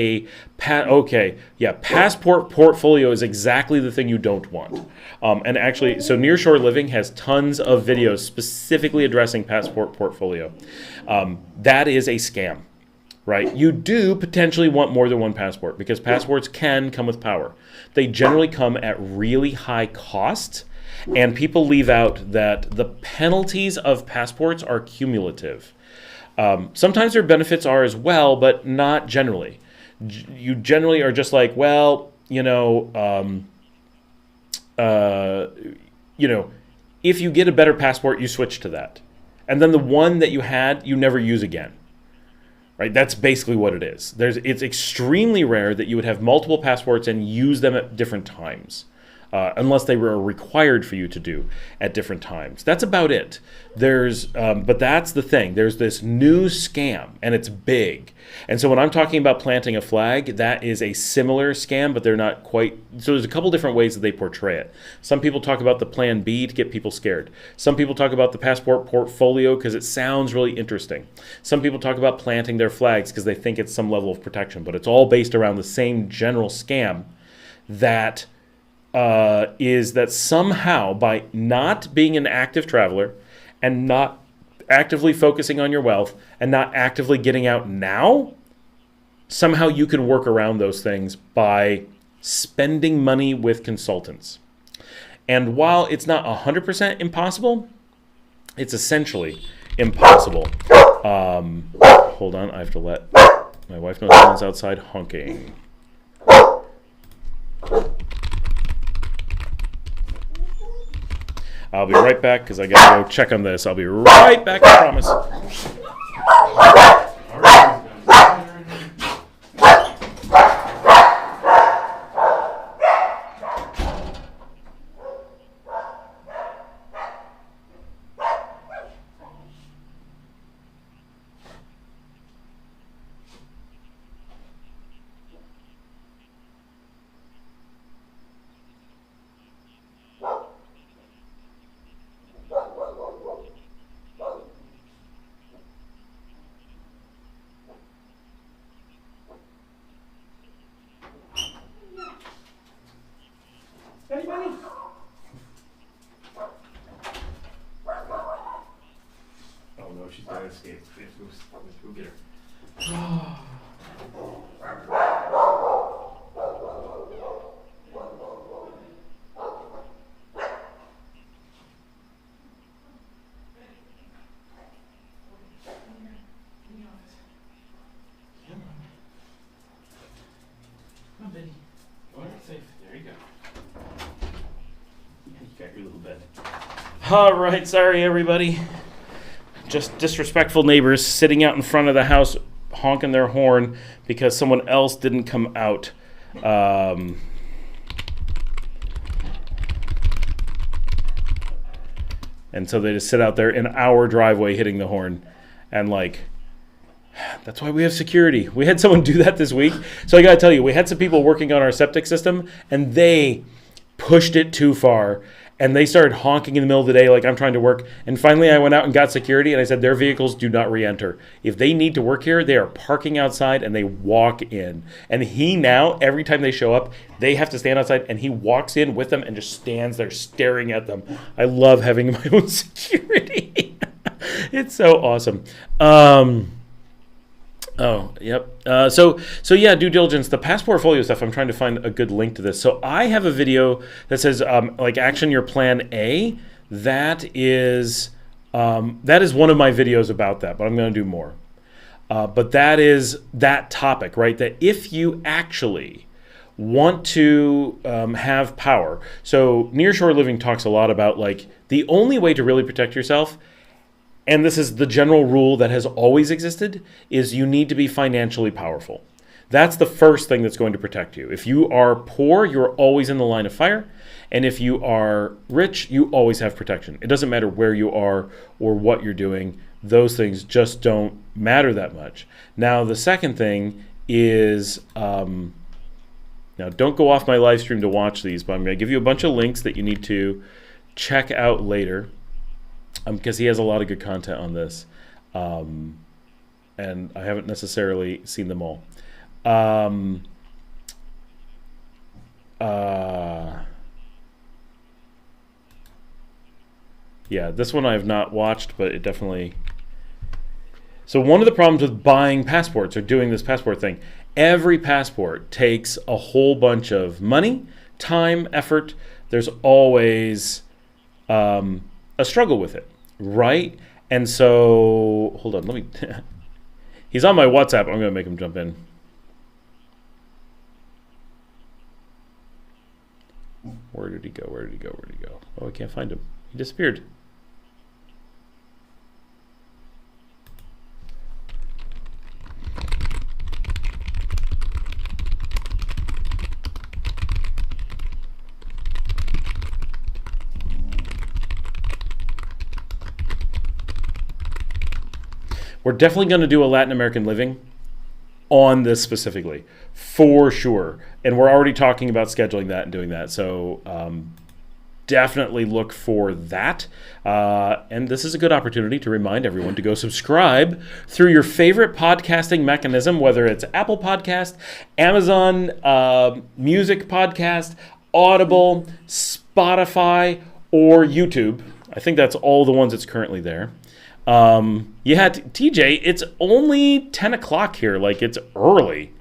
passport portfolio is exactly the thing you don't want. And actually, so Nearshore Living has tons of videos specifically addressing passport portfolio. That is a scam. Right? You do potentially want more than one passport because passports can come with power. They generally come at really high cost, and people leave out that the penalties of passports are cumulative. Sometimes their benefits are as well, but not generally. You generally are just like, well, if you get a better passport, you switch to that. And then the one that you had, you never use again. Right, that's basically what it is. It's extremely rare that you would have multiple passports and use them at different times, unless they were required for you to do at different times. That's about it. But that's the thing. There's this new scam, and it's big. And so when I'm talking about planting a flag, that is a similar scam, but they're not quite. So there's a couple different ways that they portray it. Some people talk about the plan B to get people scared. Some people talk about the passport portfolio because it sounds really interesting. Some people talk about planting their flags because they think it's some level of protection, but it's all based around the same general scam that is that somehow by not being an active traveler and not actively focusing on your wealth and not actively getting out now, somehow you can work around those things by spending money with consultants. And while it's not 100% impossible, it's essentially impossible. Hold on, I have to let my wife know someone's outside honking. I'll be right back because I got to go check on this. I'll be right back, I promise. Anybody? Oh no, she's got to escape. Let's go get her. Come on, Betty. Go ahead, safe. There you go. You got your little bed. All right, sorry everybody. Just disrespectful neighbors sitting out in front of the house honking their horn because someone else didn't come out. And so they just sit out there in our driveway hitting the horn. And like, that's why we have security. We had someone do that this week. So I got to tell you, we had some people working on our septic system and they pushed it too far. And they started honking in the middle of the day like I'm trying to work. And finally I went out and got security and I said, their vehicles do not re-enter. If they need to work here, they are parking outside and they walk in. And he now, every time they show up, they have to stand outside and he walks in with them and just stands there staring at them. I love having my own security. It's so awesome. Oh, yep. So yeah, due diligence, the past portfolio stuff, I'm trying to find a good link to this. So I have a video that says, like, action your plan A. That is one of my videos about that, but I'm going to do more. But that is that topic, right? That if you actually want to have power. So Nearshore Living talks a lot about, like, the only way to really protect yourself, and this is the general rule that has always existed, is you need to be financially powerful. That's the first thing that's going to protect you. If you are poor, you're always in the line of fire. And if you are rich, you always have protection. It doesn't matter where you are or what you're doing. Those things just don't matter that much. Now, the second thing is, now don't go off my live stream to watch these, but I'm going to give you a bunch of links that you need to check out later. Because he has a lot of good content on this, and I haven't necessarily seen them all. Yeah, this one I have not watched, but it definitely... So one of the problems with buying passports or doing this passport thing, every passport takes a whole bunch of money, time, effort. There's always... a struggle with it, right? And so, hold on, let me, he's on my WhatsApp. I'm going to make him jump in. Where did he go? Where did he go? Where did he go? Oh, I can't find him. He disappeared. We're definitely going to do a Latin American living on this specifically, for sure. And we're already talking about scheduling that and doing that. So definitely look for that. And this is a good opportunity to remind everyone to go subscribe through your favorite podcasting mechanism, whether it's Apple Podcast, Amazon Music Podcast, Audible, Spotify, or YouTube. I think that's all the ones that's currently there. Yeah, TJ, it's only 10 o'clock here. Like, it's early.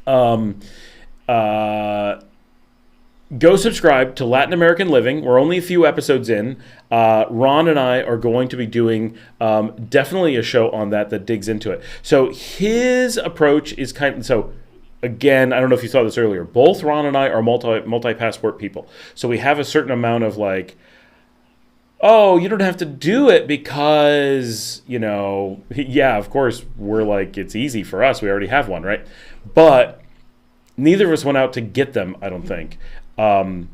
Go subscribe to Latin American Living. We're only a few episodes in. Ron and I are going to be doing definitely a show on that digs into it. So his approach is so again, I don't know if you saw this earlier. Both Ron and I are multi-passport people. So we have a certain amount of, like, oh, you don't have to do it because, yeah, of course, we're like, it's easy for us. We already have one, right? But neither of us went out to get them, I don't think. And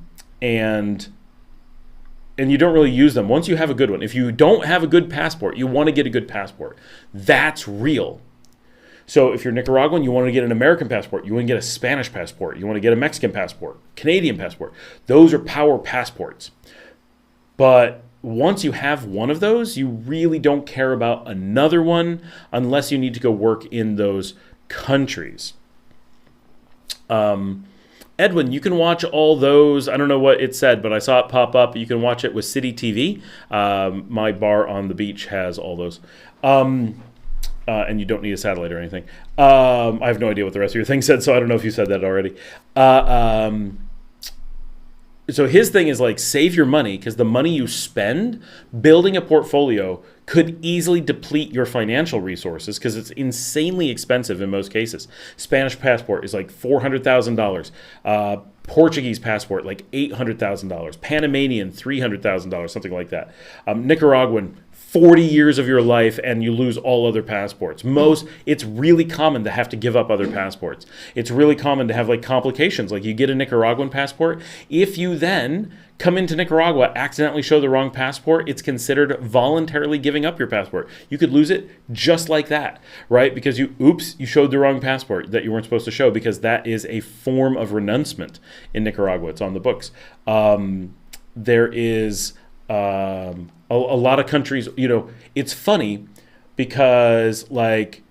you don't really use them once you have a good one. If you don't have a good passport, you want to get a good passport. That's real. So if you're Nicaraguan, you want to get an American passport. You want to get a Spanish passport. You want to get a Mexican passport, Canadian passport. Those are power passports. But once you have one of those, you really don't care about another one unless you need to go work in those countries. Edwin, you can watch all those. I don't know what it said, but I saw it pop up. You can watch it with City TV. My bar on the beach has all those. And you don't need a satellite or anything. I have no idea what the rest of your thing said, so I don't know if you said that already. So his thing is, like, save your money, because the money you spend building a portfolio could easily deplete your financial resources because it's insanely expensive in most cases. Spanish passport is like $400,000. Portuguese passport, like $800,000. Panamanian, $300,000, something like that. Nicaraguan, 40 years of your life and you lose all other passports. It's really common to have to give up other passports. It's really common to have, like, complications. Like, you get a Nicaraguan passport. If you then come into Nicaragua, accidentally show the wrong passport, it's considered voluntarily giving up your passport. You could lose it just like that, right? Because you showed the wrong passport that you weren't supposed to show, because that is a form of renouncement in Nicaragua. It's on the books. there is a lot of countries, it's funny because like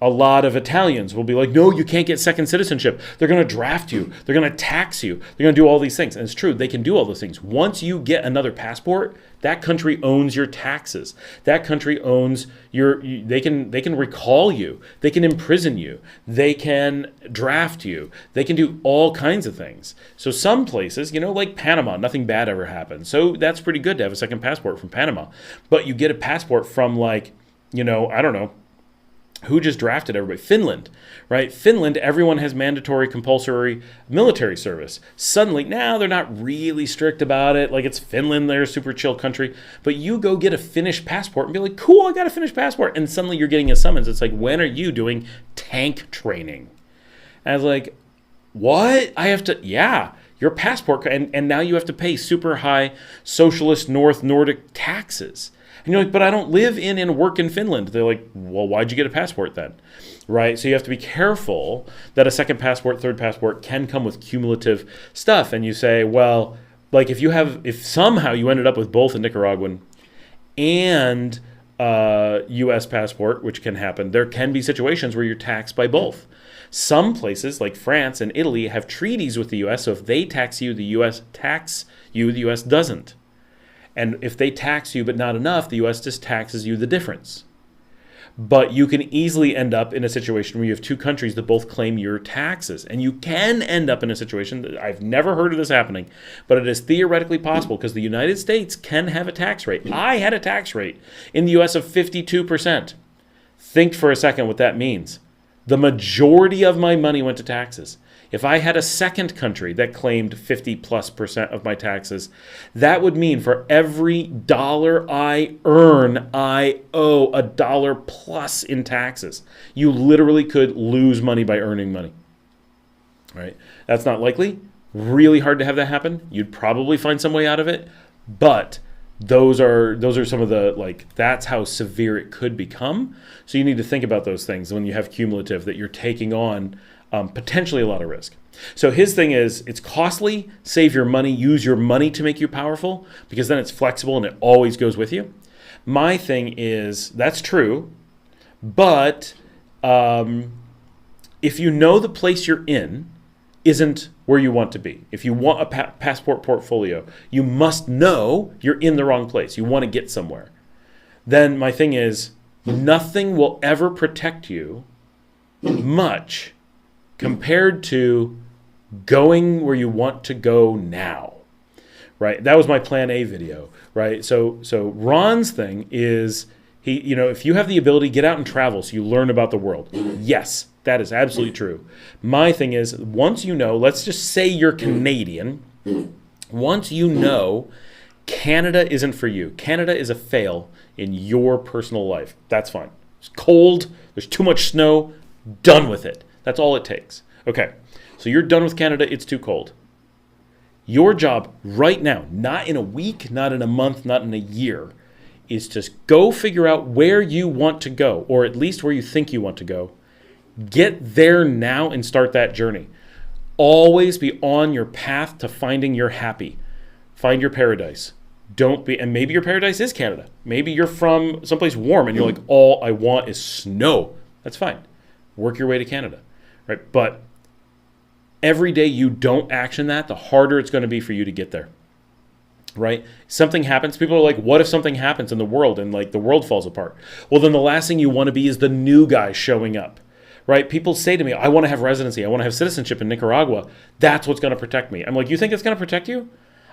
a lot of Italians will be like, no, you can't get second citizenship. They're going to draft you. They're going to tax you. They're going to do all these things. And it's true. They can do all those things. Once you get another passport, that country owns your taxes. That country owns they can recall you. They can imprison you. They can draft you. They can do all kinds of things. So some places, like Panama, nothing bad ever happens. So that's pretty good to have a second passport from Panama. But you get a passport from like, I don't know, who just drafted everybody? Finland, right? Finland, everyone has mandatory compulsory military service. Suddenly, now they're not really strict about it. Like it's Finland, they're a super chill country. But you go get a Finnish passport and be like, cool, I got a Finnish passport. And suddenly you're getting a summons. It's like, when are you doing tank training? And I was like, what? I have to, yeah, your passport. And now you have to pay super high socialist North Nordic taxes. And you're like, but I don't live in and work in Finland. They're like, well, why'd you get a passport then? Right? So you have to be careful that a second passport, third passport can come with cumulative stuff. And you say, well, like if somehow you ended up with both a Nicaraguan and U.S. passport, which can happen, there can be situations where you're taxed by both. Some places like France and Italy have treaties with the U.S. So if they tax you, the U.S. tax you, the U.S. doesn't. And if they tax you but not enough, the U.S. just taxes you the difference. But you can easily end up in a situation where you have two countries that both claim your taxes. And you can end up in a situation that I've never heard of this happening, but it is theoretically possible because the United States can have a tax rate. I had a tax rate in the U.S. of 52%. Think for a second what that means. The majority of my money went to taxes. If I had a second country that claimed 50+% of my taxes, that would mean for every dollar I earn, I owe $1+ in taxes. You literally could lose money by earning money. Right? That's not likely. Really hard to have that happen. You'd probably find some way out of it, but those are some of the, that's how severe it could become. So you need to think about those things when you have cumulative, that you're taking on potentially a lot of risk. So his thing is, it's costly, save your money, use your money to make you powerful, because then it's flexible and it always goes with you. My thing is, that's true, but if you know the place you're in isn't where you want to be, if you want a passport portfolio, you must know you're in the wrong place, you want to get somewhere, then my thing is, nothing will ever protect you much compared to going where you want to go now, right? That was my plan A video, right? So Ron's thing is, if you have the ability, get out and travel so you learn about the world. Yes, that is absolutely true. My thing is, once you know, let's just say you're Canadian, once you know Canada isn't for you, Canada is a fail in your personal life, that's fine. It's cold, there's too much snow, done with it. That's all it takes. Okay, so you're done with Canada, it's too cold. Your job right now, not in a week, not in a month, not in a year, is to go figure out where you want to go, or at least where you think you want to go. Get there now and start that journey. Always be on your path to finding your happy. Find your paradise. And maybe your paradise is Canada. Maybe you're from someplace warm and you're like, all I want is snow. That's fine. Work your way to Canada, right? But every day you don't action that, the harder it's going to be for you to get there, right? Something happens. People are like, what if something happens in the world and the world falls apart? Well, then the last thing you want to be is the new guy showing up, right? People say to me, I want to have residency. I want to have citizenship in Nicaragua. That's what's going to protect me. I'm like, you think it's going to protect you?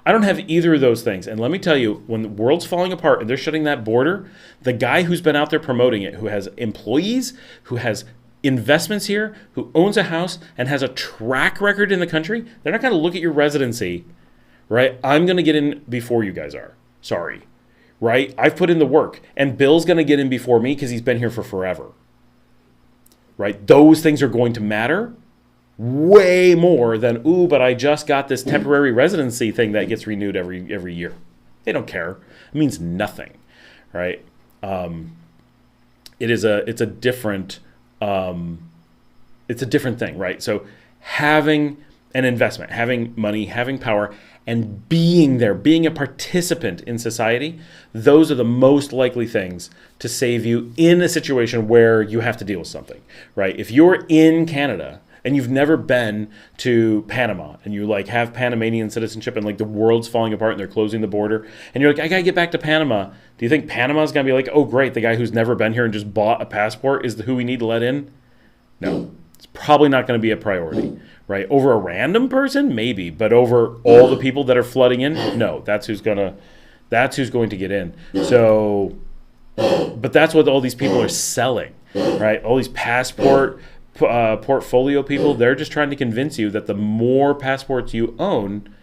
I don't have either of those things. And let me tell you, when the world's falling apart and they're shutting that border, the guy who's been out there promoting it, who has employees, who has investments here, who owns a house and has a track record in the country, they're not going to look at your residency, right? I'm going to get in before you guys are. Sorry, right? I've put in the work, and Bill's going to get in before me because he's been here for forever, right? Those things are going to matter way more than, but I just got this temporary residency thing that gets renewed every year. They don't care. It means nothing, right? It's a different thing, right? So having an investment, having money, having power, and being there, being a participant in society, those are the most likely things to save you in a situation where you have to deal with something, right? If you're in Canada and you've never been to Panama and you like have Panamanian citizenship and like the world's falling apart and they're closing the border and you're like, I gotta get back to Panama. Do you think Panama's gonna be like, oh great, the guy who's never been here and just bought a passport is who we need to let in? No, it's probably not gonna be a priority, right? Over a random person, maybe, but over all the people that are flooding in, no, that's who's going to get in. So, but that's what all these people are selling, right? All these portfolio people, they're just trying to convince you that the more passports you own,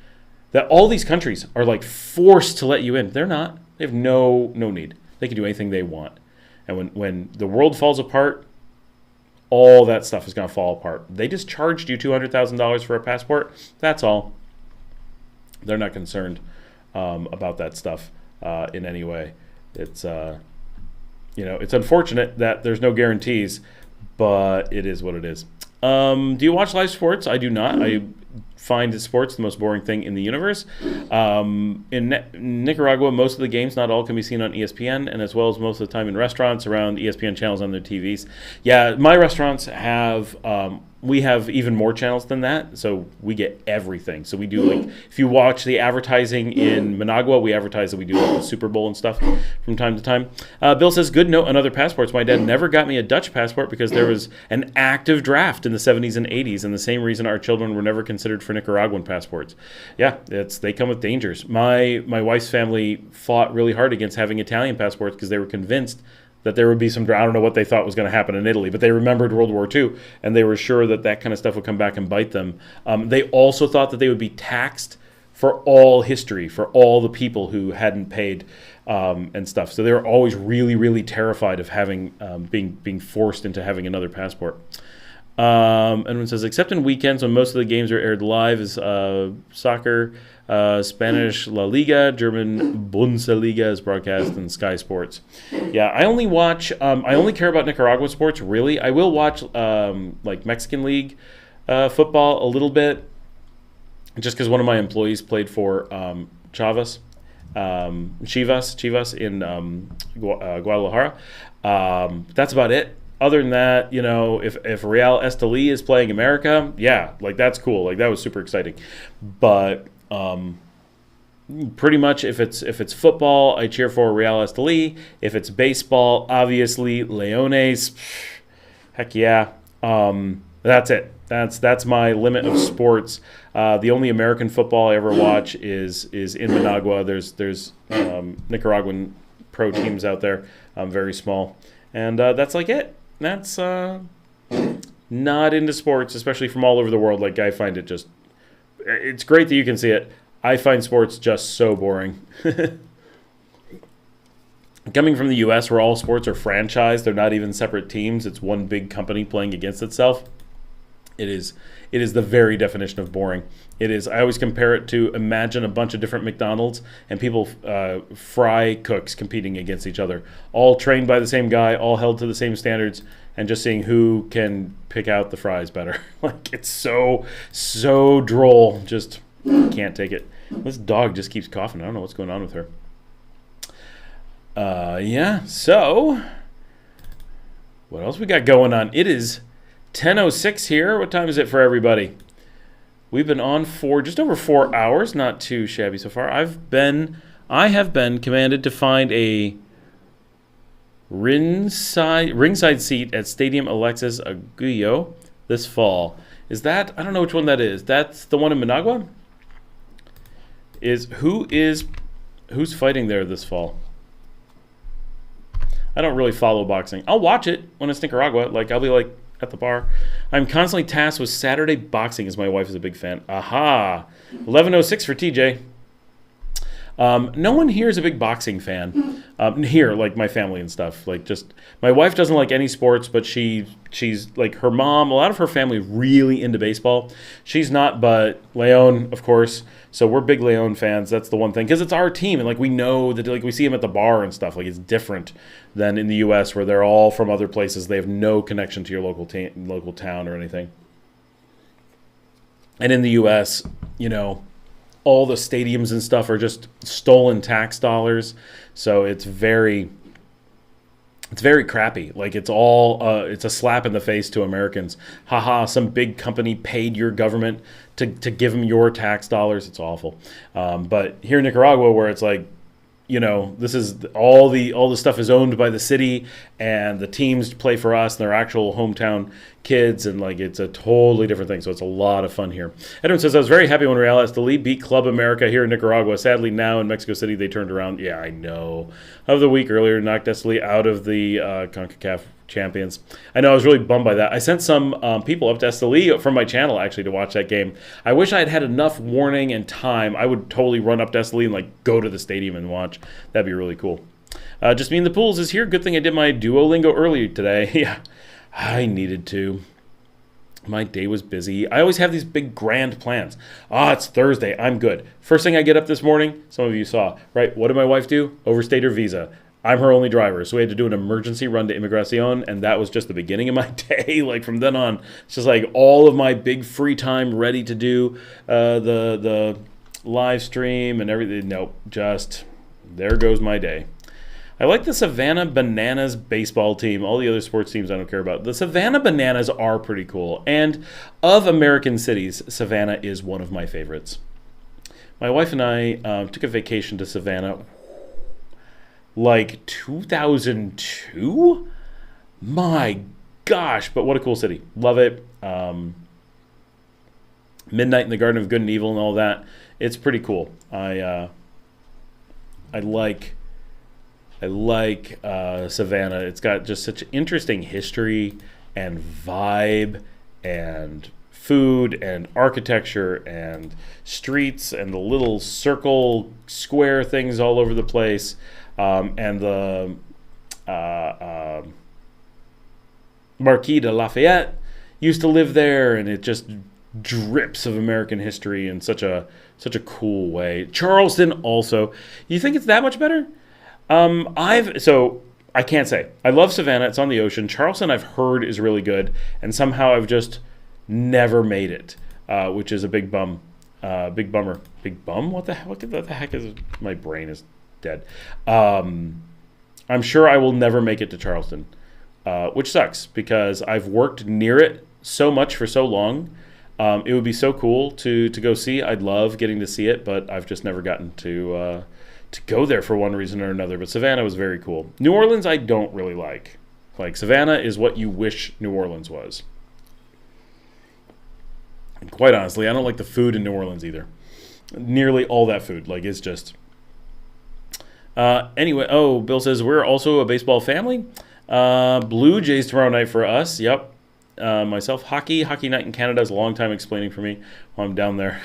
that all these countries are like forced to let you in. They're not. They have no need. They can do anything they want. And when the world falls apart, all that stuff is going to fall apart. They just charged you $200,000 for a passport. That's all. They're not concerned about that stuff in any way. It's it's unfortunate that there's no guarantees, but it is what it is. Do you watch live sports? I do not. I find sports the most boring thing in the universe. In Nicaragua, most of the games, not all, can be seen on ESPN, and as well as most of the time in restaurants around ESPN channels on their TVs. Yeah, my restaurants have, we have even more channels than that, so we get everything. So we do, like, if you watch the advertising in Managua, we advertise that we do like the Super Bowl and stuff from time to time. Bill says, good note on other passports. My dad never got me a Dutch passport because there was an active draft in the 70s and 80s, and the same reason our children were never considered for Nicaraguan passports. Yeah, they come with dangers. My wife's family fought really hard against having Italian passports because they were convinced that there would be some, I don't know what they thought was going to happen in Italy, but they remembered World War II, and they were sure that that kind of stuff would come back and bite them. They also thought that they would be taxed for all history, for all the people who hadn't paid and stuff. So they were always really, really terrified of having being forced into having another passport. Everyone says, except in weekends when most of the games are aired live, is soccer, Spanish La Liga, German Bundesliga is broadcast, and Sky Sports. Yeah, I only care about Nicaraguan sports, really. I will watch like Mexican League football a little bit, just because one of my employees played for Chivas in Guadalajara. That's about it. Other than that, if Real Estelí is playing America, yeah, like that's cool. Like that was super exciting. But pretty much if it's football, I cheer for Real Estelí. If it's baseball, obviously Leones. Heck yeah. That's it. That's my limit of sports. The only American football I ever watch is in Managua. There's Nicaraguan pro teams out there, very small, and that's like it. That's not into sports, especially from all over the world. Like I find it just, it's great that you can see it. I find sports just so boring. Coming from the U.S., where all sports are franchised, they're not even separate teams. It's one big company playing against itself. It is the very definition of boring. It is. I always compare it to, imagine a bunch of different McDonald's and people, fry cooks competing against each other, all trained by the same guy, all held to the same standards, and just seeing who can pick out the fries better. Like it's so droll. Just can't take it. This dog just keeps coughing. I don't know what's going on with her. Yeah. So what else we got going on? It is 10:06 here. What time is it for everybody? We've been on for just over 4 hours. Not too shabby so far. I have been commanded to find a ringside seat at Stadium Alexis Aguillo this fall. Is that? I don't know which one that is. That's the one in Managua? Who's fighting there this fall? I don't really follow boxing. I'll watch it when it's Nicaragua. Like I'll be like at the bar. I'm constantly tasked with Saturday boxing as my wife is a big fan. Aha. 11:06 for TJ. No one here is a big boxing fan. Here, like my family and stuff. Like just my wife doesn't like any sports, but she's like her mom. A lot of her family really into baseball. She's not, but Leon, of course. So we're big Leon fans. That's the one thing, because it's our team, and like we know that, like we see them at the bar and stuff. Like it's different than in the U.S. where they're all from other places. They have no connection to your local town or anything. And in the U.S., you know, all the stadiums and stuff are just stolen tax dollars. So it's very crappy. Like it's all it's a slap in the face to Americans. Haha, some big company paid your government to give them your tax dollars. It's awful. But here in Nicaragua, where it's like, you know, this is all the stuff is owned by the city, and the teams play for us, and they're actual hometown kids, and like it's a totally different thing. So it's a lot of fun here. Edwin says, I was very happy when Real Estelí beat Club America here in Nicaragua. Sadly, now in Mexico City they turned around. Yeah, I know. Of the week earlier, knocked Estelí out of the CONCACAF Champions. I know, I was really bummed by that. I sent some people up to Estelí from my channel actually to watch that game. I wish I had had enough warning and time. I would totally run up to Estelí and like go to the stadium and watch. That'd be really cool. Just me and the Pools is here. Good thing I did my Duolingo earlier today. Yeah, I needed to. My day was busy. I always have these big grand plans. It's Thursday. I'm good. First thing I get up this morning, some of you saw, right? What did my wife do? Overstayed her visa. I'm her only driver, so we had to do an emergency run to Imigracion, and that was just the beginning of my day. Like from then on, it's just like all of my big free time ready to do the live stream and everything. Nope, just there goes my day. I like the Savannah Bananas baseball team. All the other sports teams I don't care about. The Savannah Bananas are pretty cool, and of American cities, Savannah is one of my favorites. My wife and I took a vacation to Savannah. Like 2002? My gosh, but what a cool city. Love it. Midnight in the Garden of Good and Evil and all that. It's pretty cool. I like Savannah. It's got just such interesting history and vibe and food and architecture and streets and the little circle square things all over the place. And the Marquis de Lafayette used to live there, and it just drips of American history in such a cool way. Charleston also. You think it's that much better? I can't say. I love Savannah. It's on the ocean. Charleston, I've heard, is really good, and somehow I've just never made it, which is a big bum. Big bummer. Big bum? What the heck is it? My brain is dead. I'm sure I will never make it to Charleston, which sucks because I've worked near it so much for so long. It would be so cool to go see. I'd love getting to see it, but I've just never gotten to go there for one reason or another. But Savannah was very cool. New Orleans I don't really like. Like Savannah is what you wish New Orleans was. And quite honestly, I don't like the food in New Orleans either. Nearly all that food, like it's just... Anyway, Bill says, we're also a baseball family. Blue Jays tomorrow night for us. Yep. Myself, hockey night in Canada is a long time explaining for me while I'm down there.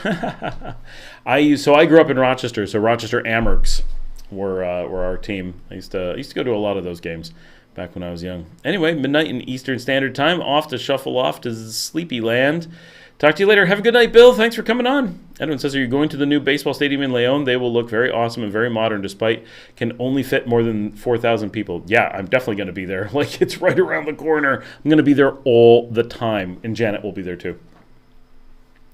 I grew up in Rochester, so Rochester Amherst were our team. I used to go to a lot of those games back when I was young. Anyway, midnight in Eastern Standard Time, off to shuffle off to Sleepy Land. Talk to you later. Have a good night, Bill. Thanks for coming on. Edwin says, are you going to the new baseball stadium in Leon? They will look very awesome and very modern, despite can only fit more than 4,000 people. Yeah, I'm definitely going to be there. Like, it's right around the corner. I'm going to be there all the time. And Janet will be there, too.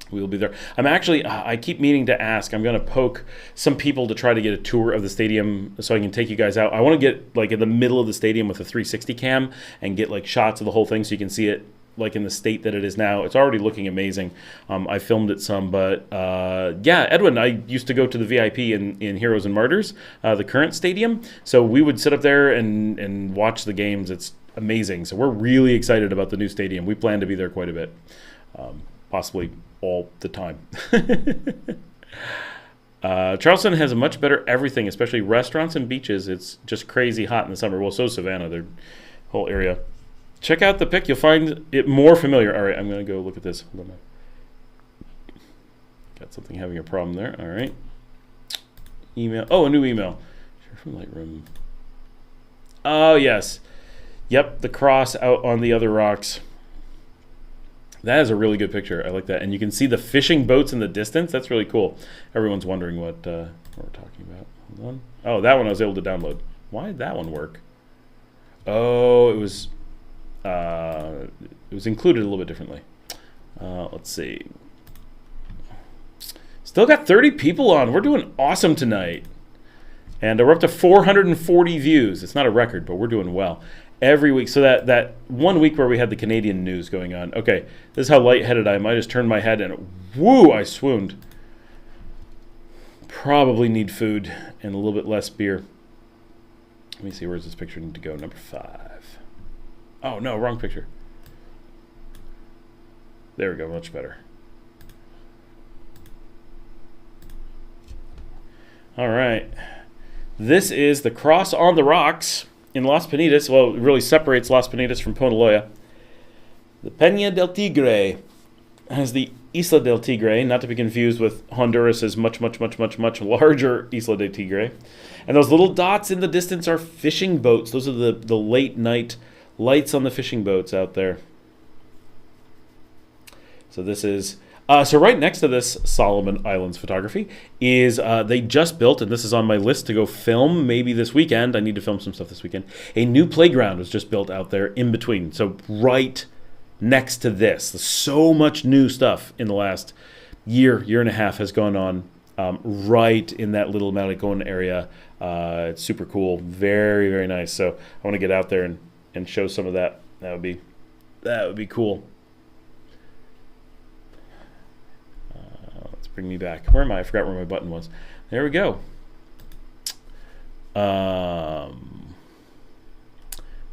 We will be there. I'm actually, I keep meaning to ask. I'm going to poke some people to try to get a tour of the stadium so I can take you guys out. I want to get, like, in the middle of the stadium with a 360 cam and get, like, shots of the whole thing so you can see it like in the state that it is now. It's already looking amazing. I filmed it some, but yeah, Edwin, I used to go to the VIP in Heroes and Martyrs, the current stadium. So we would sit up there and watch the games. It's amazing. So we're really excited about the new stadium. We plan to be there quite a bit, possibly all the time. Charleston has a much better everything, especially restaurants and beaches. It's just crazy hot in the summer. Well, so Savannah, their whole area. Check out the pic. You'll find it more familiar. All right, I'm going to go look at this. Hold on. Got something having a problem there. All right. Email. Oh, a new email. Share from Lightroom. Oh, yes. Yep, the cross out on the other rocks. That is a really good picture. I like that. And you can see the fishing boats in the distance. That's really cool. Everyone's wondering what we're talking about. Hold on. Oh, that one I was able to download. Why did that one work? Oh, it was included a little bit differently. Let's see. Still got 30 people on. We're doing awesome tonight. And we're up to 440 views. It's not a record, but we're doing well. Every week. So that 1 week where we had the Canadian news going on. Okay, this is how lightheaded I am. I just turned my head and whoo, I swooned. Probably need food and a little bit less beer. Let me see, where's this picture need to go? Number 5. Oh, no, wrong picture. There we go, much better. All right. This is the Cross on the Rocks in Las Piñatas. Well, it really separates Las Piñatas from Ponaloya. The Peña del Tigre has the Isla del Tigre, not to be confused with Honduras's much larger Isla del Tigre. And those little dots in the distance are fishing boats. Those are the late night lights on the fishing boats out there. So this is, so right next to this Solomon Islands photography is, they just built, and this is on my list to go film maybe this weekend. I need to film some stuff this weekend. A new playground was just built out there in between. So right next to this. There's so much new stuff in the last year and a half has gone on right in that little Malecon area. It's super cool. Very, very nice. So I want to get out there and show some of that. That would be cool. Let's bring me back. Where am I? I forgot where my button was. There we go.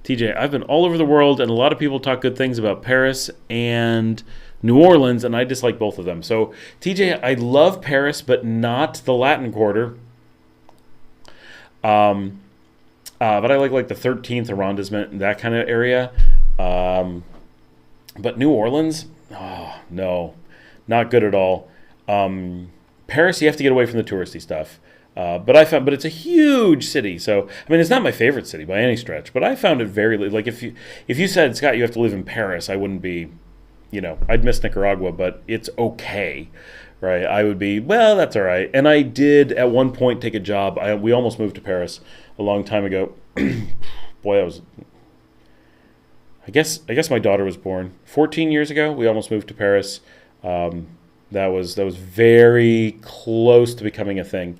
TJ, I've been all over the world, and a lot of people talk good things about Paris and New Orleans, and I dislike both of them. So, TJ, I love Paris, but not the Latin Quarter. But I like the 13th arrondissement, that kind of area. But New Orleans, oh, no, not good at all. Paris, you have to get away from the touristy stuff. But it's a huge city. So, I mean, it's not my favorite city by any stretch, but I found it very, like, if you said, Scott, you have to live in Paris, I wouldn't be, I'd miss Nicaragua, but it's okay, right? I would be, well, that's all right. And I did at one point take a job. We almost moved to Paris a long time ago. Boy, I guess my daughter was born 14 years ago. We almost moved to Paris. That was very close to becoming a thing.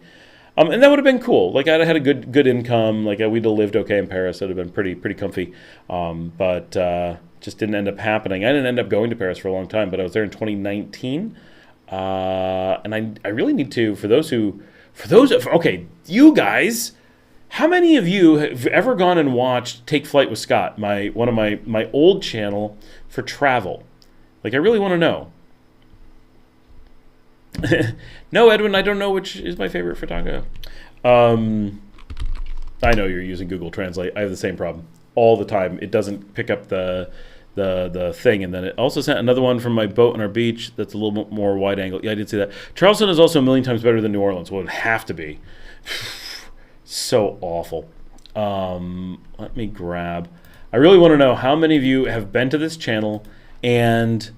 And that would have been cool. Like, I'd have had a good income. Like, we'd have lived okay in Paris. It would have been pretty comfy. But just didn't end up happening. I didn't end up going to Paris for a long time, but I was there in 2019. And I really need to, okay, you guys, how many of you have ever gone and watched Take Flight with Scott, one of my old channel for travel? Like, I really want to know. No, Edwin, I don't know which is my favorite for Tonga. I know you're using Google Translate. I have the same problem all the time. It doesn't pick up the thing, and then it also sent another one from my boat on our beach that's a little bit more wide angle. Yeah, I did see that. Charleston is also a million times better than New Orleans. Well, it would have to be. So awful. Let me grab. I really want to know how many of you have been to this channel and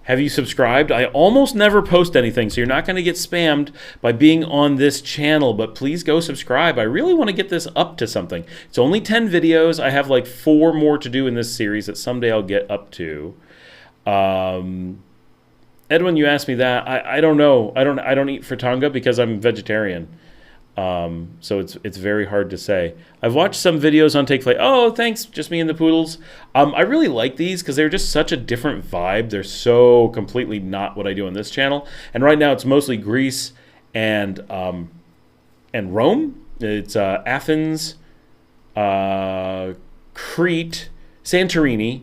have you subscribed? I almost never post anything, so you're not going to get spammed by being on this channel, but please go subscribe. I really want to get this up to something. It's only 10 videos. I have like 4 more to do in this series that someday I'll get up to. Edwin, you asked me that. I don't know. I don't eat fritanga because I'm vegetarian. So it's very hard to say. I've watched some videos on Take Flight. Oh, thanks, just me and the poodles. I really like these because they're just such a different vibe. They're so completely not what I do on this channel. And right now it's mostly Greece and Rome. It's Athens, Crete, Santorini,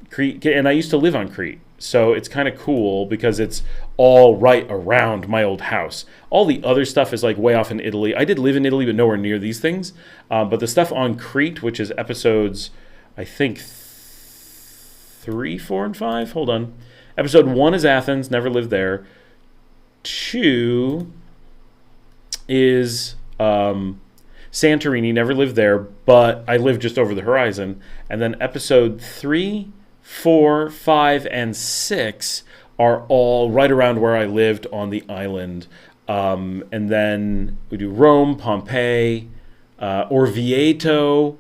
Crete, and I used to live on Crete. So it's kind of cool because it's all right around my old house. All the other stuff is like way off in Italy. I did live in Italy, but nowhere near these things. But the stuff on Crete, which is episodes, I think, 3, 4, and 5. Hold on. Episode 1 is Athens, never lived there. 2 is Santorini, never lived there, but I lived just over the horizon. And then episode 3, 4, 5, and 6 are all right around where I lived on the island. And then we do Rome, Pompeii, Orvieto,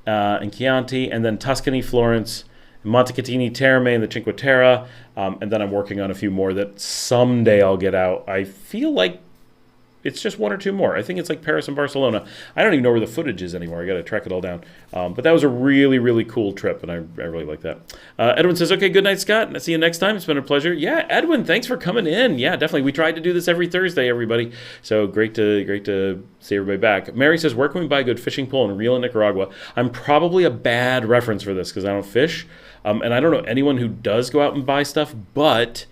and Chianti, and then Tuscany, Florence, Montecatini Terme and the Cinque Terre, and then I'm working on a few more that someday I'll get out. I feel like it's just one or two more. I think it's like Paris and Barcelona. I don't even know where the footage is anymore. I got to track it all down. But that was a really, really cool trip, and I really like that. Edwin says, okay, good night, Scott. I'll see you next time. It's been a pleasure. Yeah, Edwin, thanks for coming in. Yeah, definitely. We tried to do this every Thursday, everybody. So great to see everybody back. Mary says, where can we buy a good fishing pole and reel in Nicaragua? I'm probably a bad reference for this because I don't fish. And I don't know anyone who does go out and buy stuff, but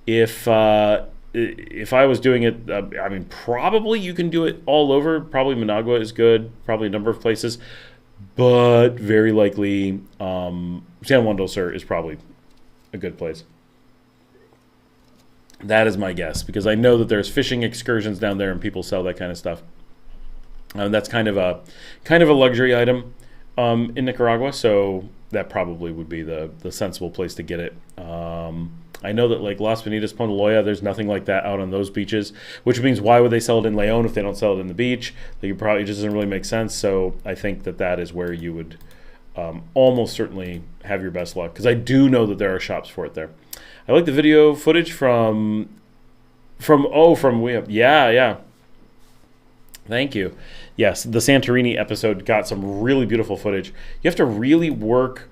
if I was doing it, I mean, probably you can do it all over. Probably Managua is good, probably a number of places, but very likely San Juan del Sur is probably a good place. That is my guess, because I know that there's fishing excursions down there and people sell that kind of stuff. That's kind of a luxury item in Nicaragua, so that probably would be the sensible place to get it. I know that like Las Bonitas, Ponaloya, there's nothing like that out on those beaches, which means why would they sell it in Leon if they don't sell it in the beach? Like, it probably just doesn't really make sense. So I think that is where you would almost certainly have your best luck, because I do know that there are shops for it there. I like the video footage from way up. Yeah. Thank you. Yes, the Santorini episode got some really beautiful footage. You have to really work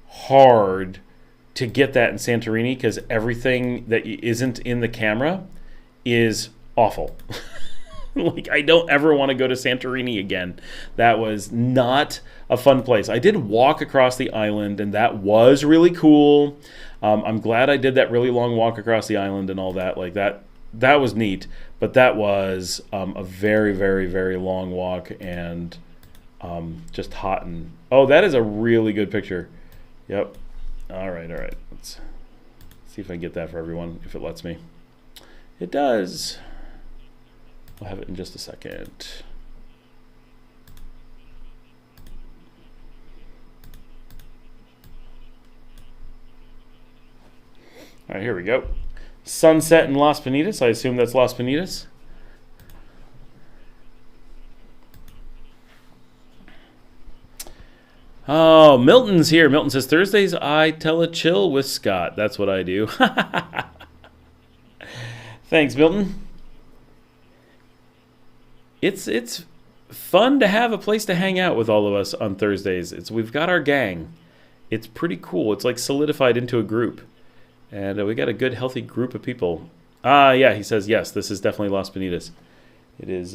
hard to get that in Santorini, because everything that isn't in the camera is awful. Like, I don't ever want to go to Santorini again. That was not a fun place. I did walk across the island, and that was really cool. I'm glad I did that really long walk across the island and all that. Like, that was neat, but that was a very, very, very long walk, and just hot. And oh, that is a really good picture. Yep. All right. Let's see if I can get that for everyone, if it lets me. It does. I'll have it in just a second. All right, here we go. Sunset in Las Bonitas. I assume that's Las Bonitas. Oh, Milton's here. Milton says, Thursdays I tell a chill with Scott. That's what I do. Thanks, Milton. It's fun to have a place to hang out with all of us on Thursdays. We've got our gang. It's pretty cool. It's like solidified into a group. And we got a good, healthy group of people. Yeah, he says, yes, this is definitely Las Bonitas. It is,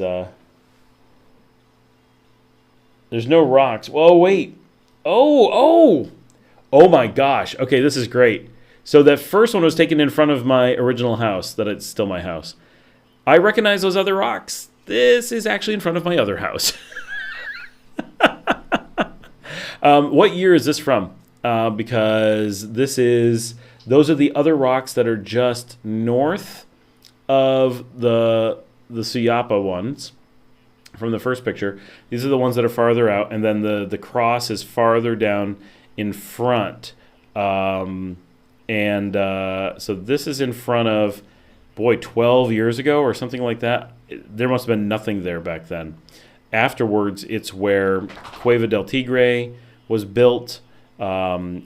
there's no rocks. Whoa, wait. Oh my gosh. Okay, this is great. So that first one was taken in front of my original house, that it's still my house. I recognize those other rocks. This is actually in front of my other house. What year is this from? Because those are the other rocks that are just north of the Suyapa ones from the first picture. These are the ones that are farther out, and then the cross is farther down in front. So this is in front of, 12 years ago or something like that. There must have been nothing there back then. Afterwards, it's where Cueva del Tigre was built, and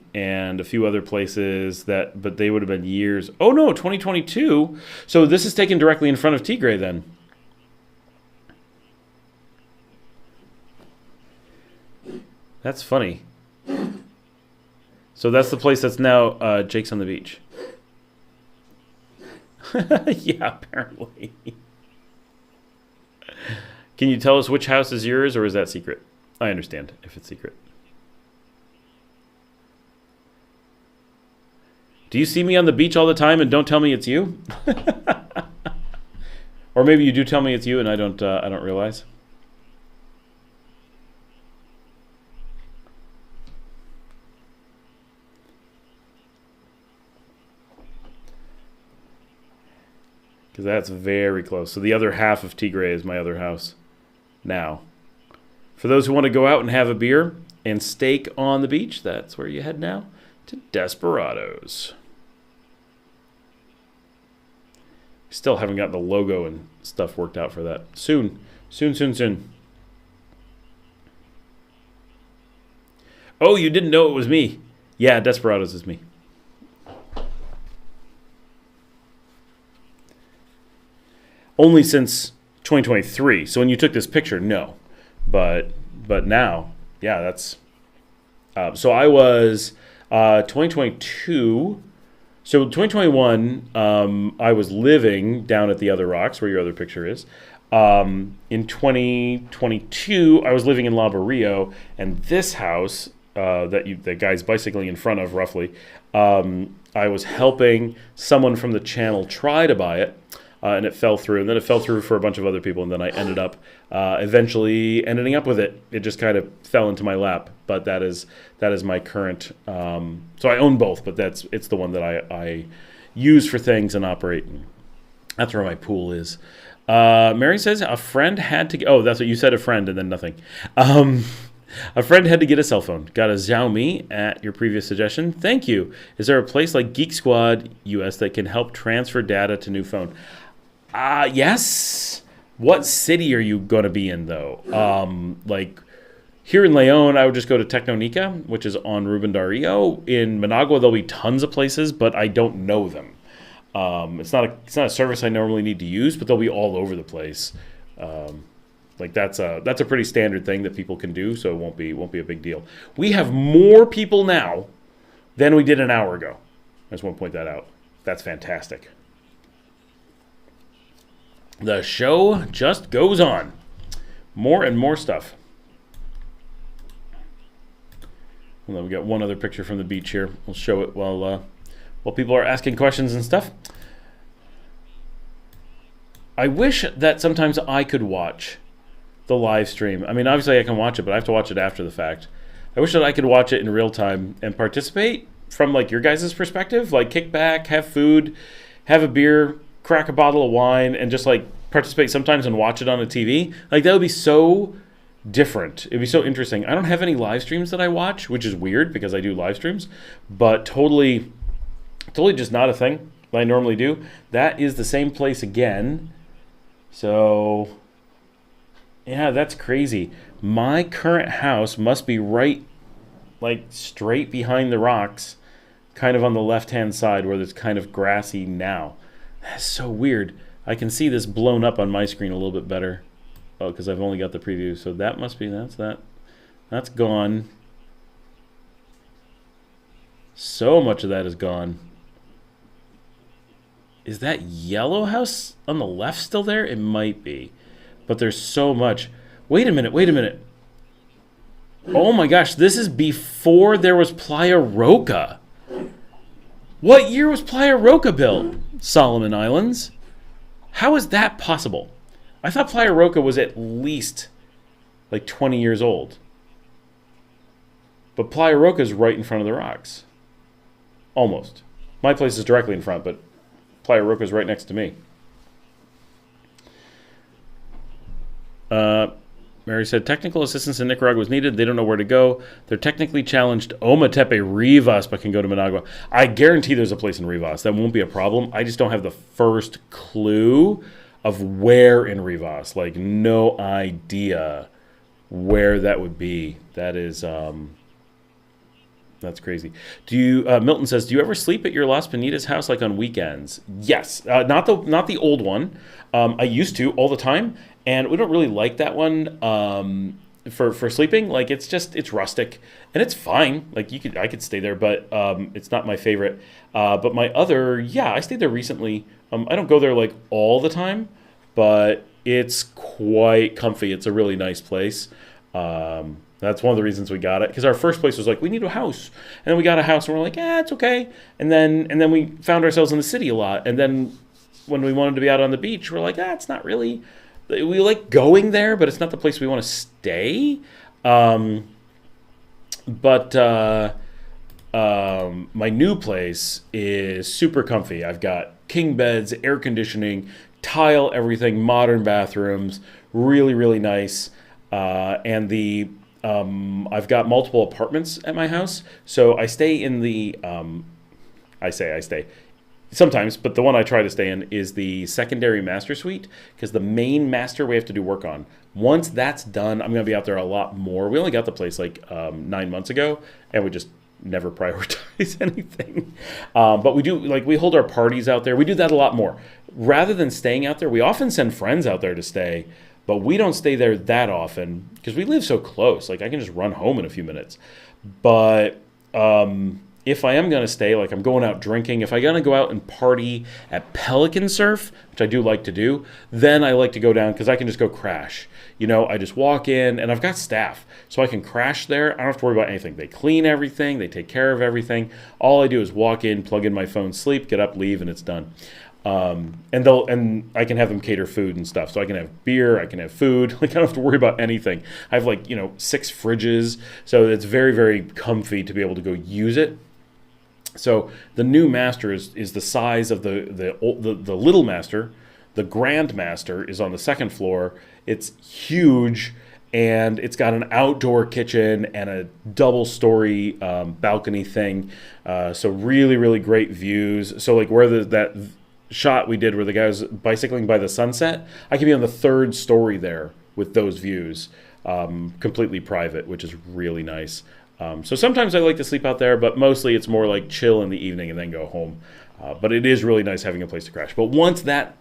a few other places but they would have been years. Oh no, 2022. So this is taken directly in front of Tigre then. That's funny. So that's the place that's now Jake's on the Beach. Yeah, apparently. Can you tell us which house is yours, or is that secret? I understand if it's secret. Do you see me on the beach all the time and don't tell me it's you? Or maybe you do tell me it's you and I don't realize. Because that's very close. So the other half of Tigre is my other house now. For those who want to go out and have a beer and steak on the beach, that's where you head now, to Desperados. Still haven't got the logo and stuff worked out for that. Soon. Oh, you didn't know it was me. Yeah, Desperados is me. Only since 2023. So when you took this picture, no. But now, yeah, that's... so I was 2022... So 2021, I was living down at the Other Rocks, where your other picture is. In 2022, I was living in La Barrio, and this house that guy's bicycling in front of, roughly, I was helping someone from the channel try to buy it, and it fell through. And then it fell through for a bunch of other people, and then I ended up eventually ending up with it. It just kind of fell into my lap, but that is my current. So I own both, but it's the one that I use for things and operate. That's where my pool is. Mary says a friend had to. Oh, that's what you said. A friend, and then nothing. A friend had to get a cell phone. Got a Xiaomi at your previous suggestion. Thank you. Is there a place like Geek Squad US that can help transfer data to new phone? Yes. What city are you going to be in, though? Like here in Leon, I would just go to Tecnonica, which is on Ruben Dario. In Managua, there'll be tons of places, but I don't know them. It's not a service I normally need to use, but they'll be all over the place. Like that's a pretty standard thing that people can do, so it won't be a big deal. We have more people now than we did an hour ago. I just want to point that out. That's fantastic. The show just goes on. More and more stuff. And then we got one other picture from the beach here. We'll show it while people are asking questions and stuff. I wish that sometimes I could watch the live stream. I mean, obviously I can watch it, but I have to watch it after the fact. I wish that I could watch it in real time and participate from like your guys' perspective, like kick back, have food, have a beer, crack a bottle of wine, and just like participate sometimes and watch it on a TV. Like that would be so different. It'd be so interesting. I don't have any live streams that I watch, which is weird because I do live streams, but totally just not a thing that I normally do. That is the same place again. So yeah, that's crazy. My current house must be right, like straight behind the rocks, kind of on the left-hand side where it's kind of grassy now. That's so weird. I can see this blown up on my screen a little bit better. Oh, because I've only got the preview. So that must be, that's gone. So much of that is gone. Is that yellow house on the left still there? It might be. But there's so much. Wait a minute. Oh my gosh, this is before there was Playa Roca. What year was Playa Roca built? Solomon Islands. How is that possible? I thought Playa Roca was at least like 20 years old. But Playa Roca is right in front of the rocks. Almost. My place is directly in front, but Playa Roca is right next to me. Mary said, technical assistance in Nicaragua is needed. They don't know where to go. They're technically challenged Ometepe Rivas, but can go to Managua. I guarantee there's a place in Rivas. That won't be a problem. I just don't have the first clue of where in Rivas. Like, no idea where that would be. That is, that's crazy. Do you, Milton says, do you ever sleep at your Las Pinitas house, like on weekends? Yes. Not the old one. I used to all the time. And we don't really like that one for sleeping. Like it's rustic and it's fine. Like I could stay there, but it's not my favorite. But my other, I stayed there recently. I don't go there like all the time, but it's quite comfy. It's a really nice place. That's one of the reasons we got it, because our first place was like, we need a house, and then we got a house and we're like, it's okay. And then we found ourselves in the city a lot. And then when we wanted to be out on the beach, we're like, it's not really. We like going there, but it's not the place we want to stay. But my new place is super comfy. I've got king beds, air conditioning, tile, everything, modern bathrooms, really, really nice. And I've got multiple apartments at my house, so I stay in the. I stay. Sometimes, but the one I try to stay in is the secondary master suite, because the main master we have to do work on. Once that's done, I'm going to be out there a lot more. We only got the place like 9 months ago, and we just never prioritize anything. But we do, like, we hold our parties out there. We do that a lot more. Rather than staying out there, we often send friends out there to stay, but we don't stay there that often because we live so close. Like, I can just run home in a few minutes. But if I am going to stay, like I'm going out drinking, if I'm going to go out and party at Pelican Surf, which I do like to do, then I like to go down because I can just go crash. You know, I just walk in and I've got staff, so I can crash there. I don't have to worry about anything. They clean everything. They take care of everything. All I do is walk in, plug in my phone, sleep, get up, leave, and it's done. And I can have them cater food and stuff. So I can have beer, I can have food. Like, I don't have to worry about anything. I have 6 fridges, so it's very, very comfy to be able to go use it. So the new master is the size of the little master. The grand master is on the second floor. It's huge, and it's got an outdoor kitchen and a double-story balcony thing. So really, really great views. So like where that shot we did where the guy was bicycling by the sunset, I can be on the 3rd story there with those views, completely private, which is really nice. So sometimes I like to sleep out there, but mostly it's more like chill in the evening and then go home. But it is really nice having a place to crash. But once that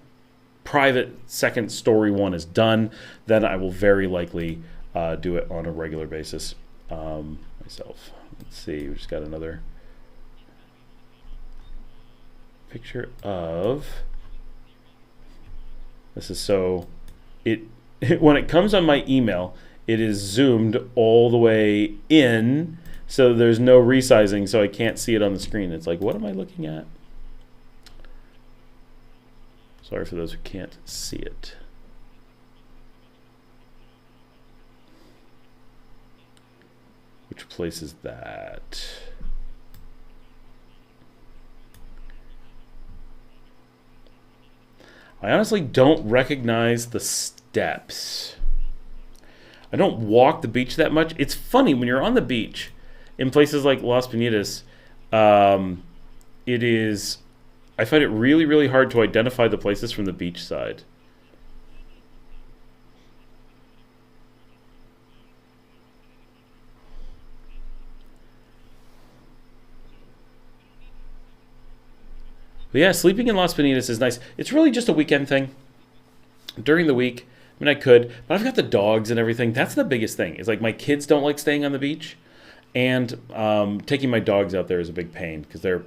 private 2nd story one is done, then I will very likely do it on a regular basis myself. Let's see, we just got another picture of this. Is so it when it comes on my email, it is zoomed all the way in, so there's no resizing, so I can't see it on the screen. It's like, what am I looking at? Sorry for those who can't see it. Which place is that? I honestly don't recognize the steps. I don't walk the beach that much. It's funny, when you're on the beach in places like Las Piñatas, I find it really, really hard to identify the places from the beach side. But yeah, sleeping in Las Piñatas is nice. It's really just a weekend thing. During the week, I mean, I could, but I've got the dogs and everything. That's the biggest thing. It's like my kids don't like staying on the beach, and taking my dogs out there is a big pain because they're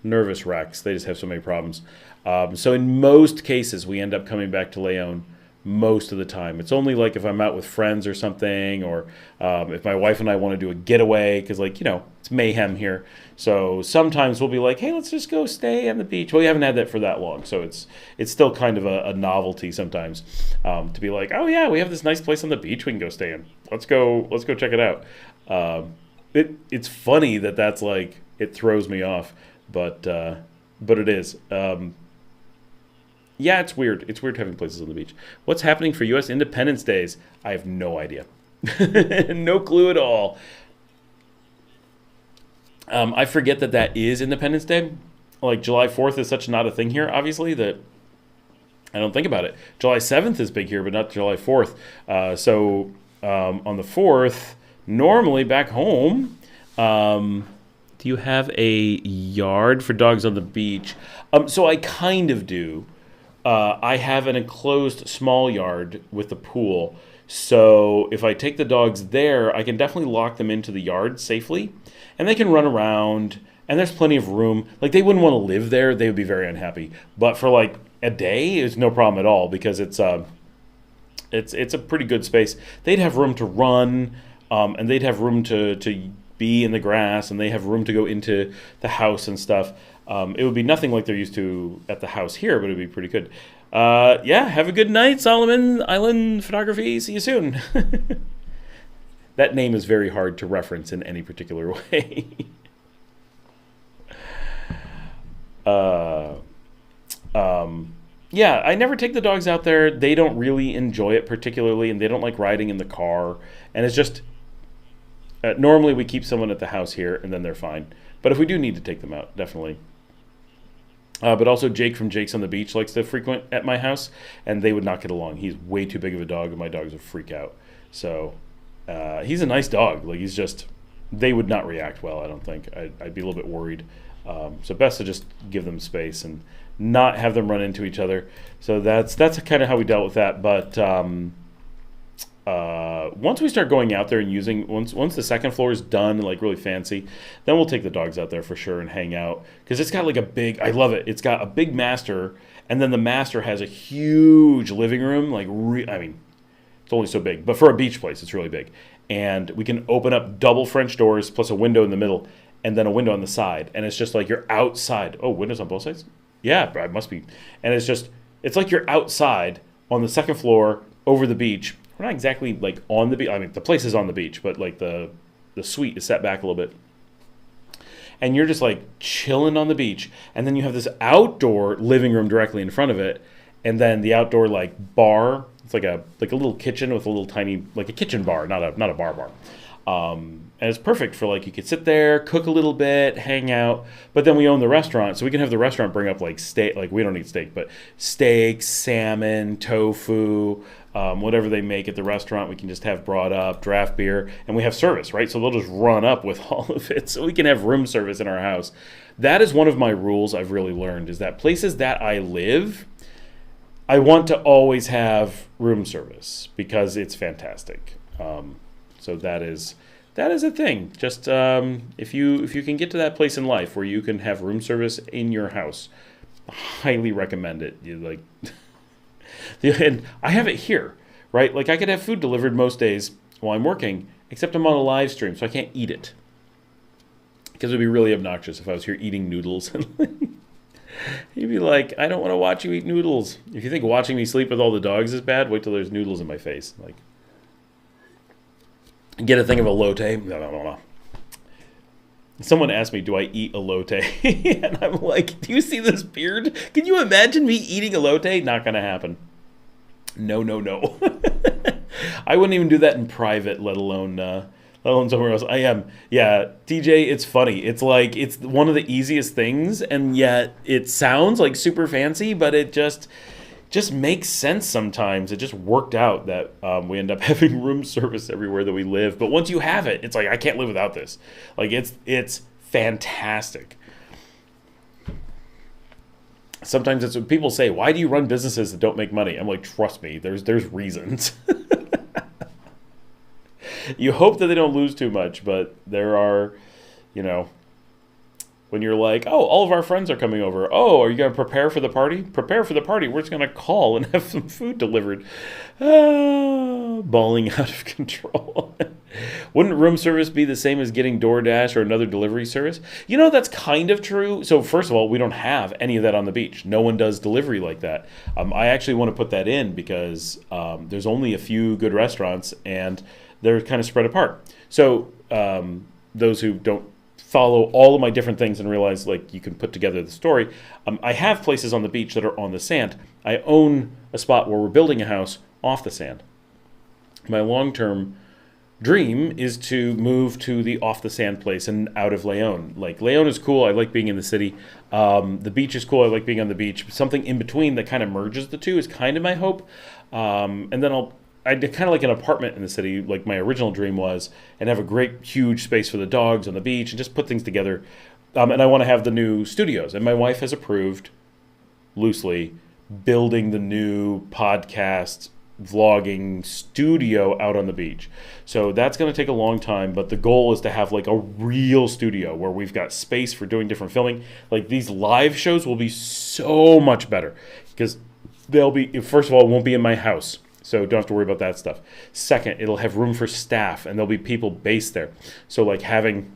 nervous wrecks. They just have so many problems. So in most cases, we end up coming back to Leon most of the time. It's only like if I'm out with friends or something, or if my wife and I want to do a getaway, because it's mayhem here. So sometimes we'll be like, hey, let's just go stay on the beach. Well, we haven't had that for that long, so it's still kind of a novelty sometimes to be like, oh yeah, we have this nice place on the beach we can go stay in. Let's go check it out. It's funny that's like, it throws me off, but it is. Yeah, it's weird. It's weird having places on the beach. What's happening for U.S. Independence Days? I have no idea. No clue at all. I forget that is Independence Day. Like, July 4th is such not a thing here, obviously, that I don't think about it. July 7th is big here, but not July 4th. So on the 4th, normally back home, do you have a yard for dogs on the beach? So I kind of do. I have an enclosed small yard with a pool. So if I take the dogs there, I can definitely lock them into the yard safely. And they can run around, and there's plenty of room. Like, they wouldn't want to live there. They would be very unhappy. But for like a day, it's no problem at all, because it's a pretty good space. They'd have room to run, and they'd have room to be in the grass, and they have room to go into the house and stuff. It would be nothing like they're used to at the house here, but it would be pretty good. Yeah, have a good night, Solomon Island Photography. See you soon. That name is very hard to reference in any particular way. Yeah, I never take the dogs out there. They don't really enjoy it particularly, and they don't like riding in the car. And it's just, normally we keep someone at the house here, and then they're fine. But if we do need to take them out, definitely. But also Jake from Jake's on the Beach likes to frequent at my house, and they would not get along. He's way too big of a dog, and my dogs would freak out. So he's a nice dog. Like, he's just they would not react well, I don't think. I'd be a little bit worried. So best to just give them space and not have them run into each other. So that's kind of how we dealt with that. But once we start going out there and using, once the second floor is done, like really fancy, then we'll take the dogs out there for sure and hang out. Because it's got like a big, I love it. It's got a big master, and then the master has a huge living room. Like, I mean, it's only so big, but for a beach place, it's really big. And we can open up double French doors plus a window in the middle and then a window on the side. And it's just like you're outside. Oh, windows on both sides? Yeah, it must be. And it's like you're outside on the second floor over the beach. We're not exactly like on the beach. I mean, the place is on the beach, but like the suite is set back a little bit. And you're just like chilling on the beach. And then you have this outdoor living room directly in front of it. And then the outdoor like bar. It's like a little kitchen with a little tiny, like a kitchen bar, not a bar. And it's perfect for like, you could sit there, cook a little bit, hang out. But then we own the restaurant, so we can have the restaurant bring up like steak. Like, we don't eat steak, but steak, salmon, tofu, whatever they make at the restaurant, we can just have brought up, draft beer, and we have service, right? So they'll just run up with all of it, so we can have room service in our house. That is one of my rules I've really learned, is that places that I live, I want to always have room service because it's fantastic. So that is a thing. Just if you can get to that place in life where you can have room service in your house, I highly recommend it. You like, and I have it here, right? Like, I could have food delivered most days while I'm working, except I'm on a live stream, so I can't eat it because it would be really obnoxious if I was here eating noodles. You'd be like, I don't want to watch you eat noodles. If you think watching me sleep with all the dogs is bad, wait till there's noodles in my face. Like, get a thing of elote. No. Someone asked me, do I eat elote? And I'm like, do you see this beard? Can you imagine me eating elote? Not going to happen. No. I wouldn't even do that in private, let alone somewhere else. Yeah, TJ, it's funny. It's like, it's one of the easiest things, and yet it sounds like super fancy, but it just makes sense sometimes. It just worked out that we end up having room service everywhere that we live. But once you have it, it's like, I can't live without this. Like, it's fantastic. Sometimes it's when people say, why do you run businesses that don't make money? I'm like, trust me, there's reasons. You hope that they don't lose too much, but there are, when you're like, oh, all of our friends are coming over. Oh, are you going to prepare for the party? Prepare for the party. We're just going to call and have some food delivered. Bawling out of control. Wouldn't room service be the same as getting DoorDash or another delivery service? That's kind of true. So first of all, we don't have any of that on the beach. No one does delivery like that. I actually want to put that in because there's only a few good restaurants, and they're kind of spread apart. So those who don't follow all of my different things and realize, like, you can put together the story, I have places on the beach that are on the sand. I own a spot where we're building a house off the sand. My long-term dream is to move to the off the sand place and out of Leon. Like, Leon is cool. I like being in the city. The beach is cool. I like being on the beach. Something in between that kind of merges the two is kind of my hope. And then I'd kind of like an apartment in the city, like my original dream was, and have a great, huge space for the dogs on the beach and just put things together. And I want to have the new studios. And my wife has approved, loosely, building the new podcast vlogging studio out on the beach. So that's going to take a long time, but the goal is to have like a real studio where we've got space for doing different filming. Like, these live shows will be so much better because they'll be, first of all, it won't be in my house. So don't have to worry about that stuff. Second, it'll have room for staff, and there'll be people based there. So like having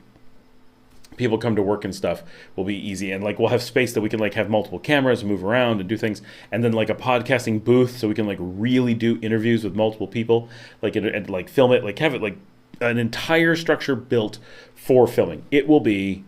people come to work and stuff will be easy. And like, we'll have space that we can like have multiple cameras and move around and do things. And then like a podcasting booth so we can like really do interviews with multiple people, like, and like film it, like have it like an entire structure built for filming. It will be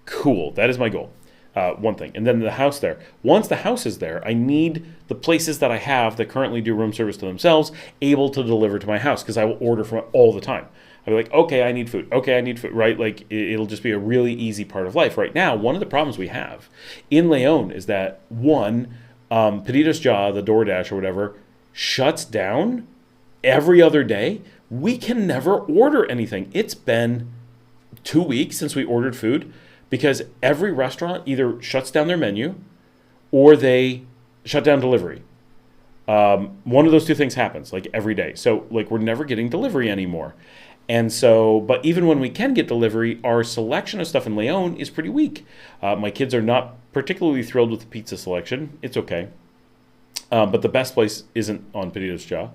cool. That is my goal. One thing. And then the house there. Once the house is there, I need the places that I have that currently do room service to themselves able to deliver to my house, because I will order from it all the time. I'll be like, okay, I need food. Okay, I need food, right? Like, it'll just be a really easy part of life. Right now, one of the problems we have in Leon is that, one, Pedidos Ya, the DoorDash or whatever, shuts down every other day. We can never order anything. It's been 2 weeks since we ordered food because every restaurant either shuts down their menu or they shut down delivery. One of those two things happens like every day. So like we're never getting delivery anymore. And so, but even when we can get delivery, our selection of stuff in Leon is pretty weak. My kids are not particularly thrilled with the pizza selection. It's okay. But the best place isn't on Perdidos Jaw.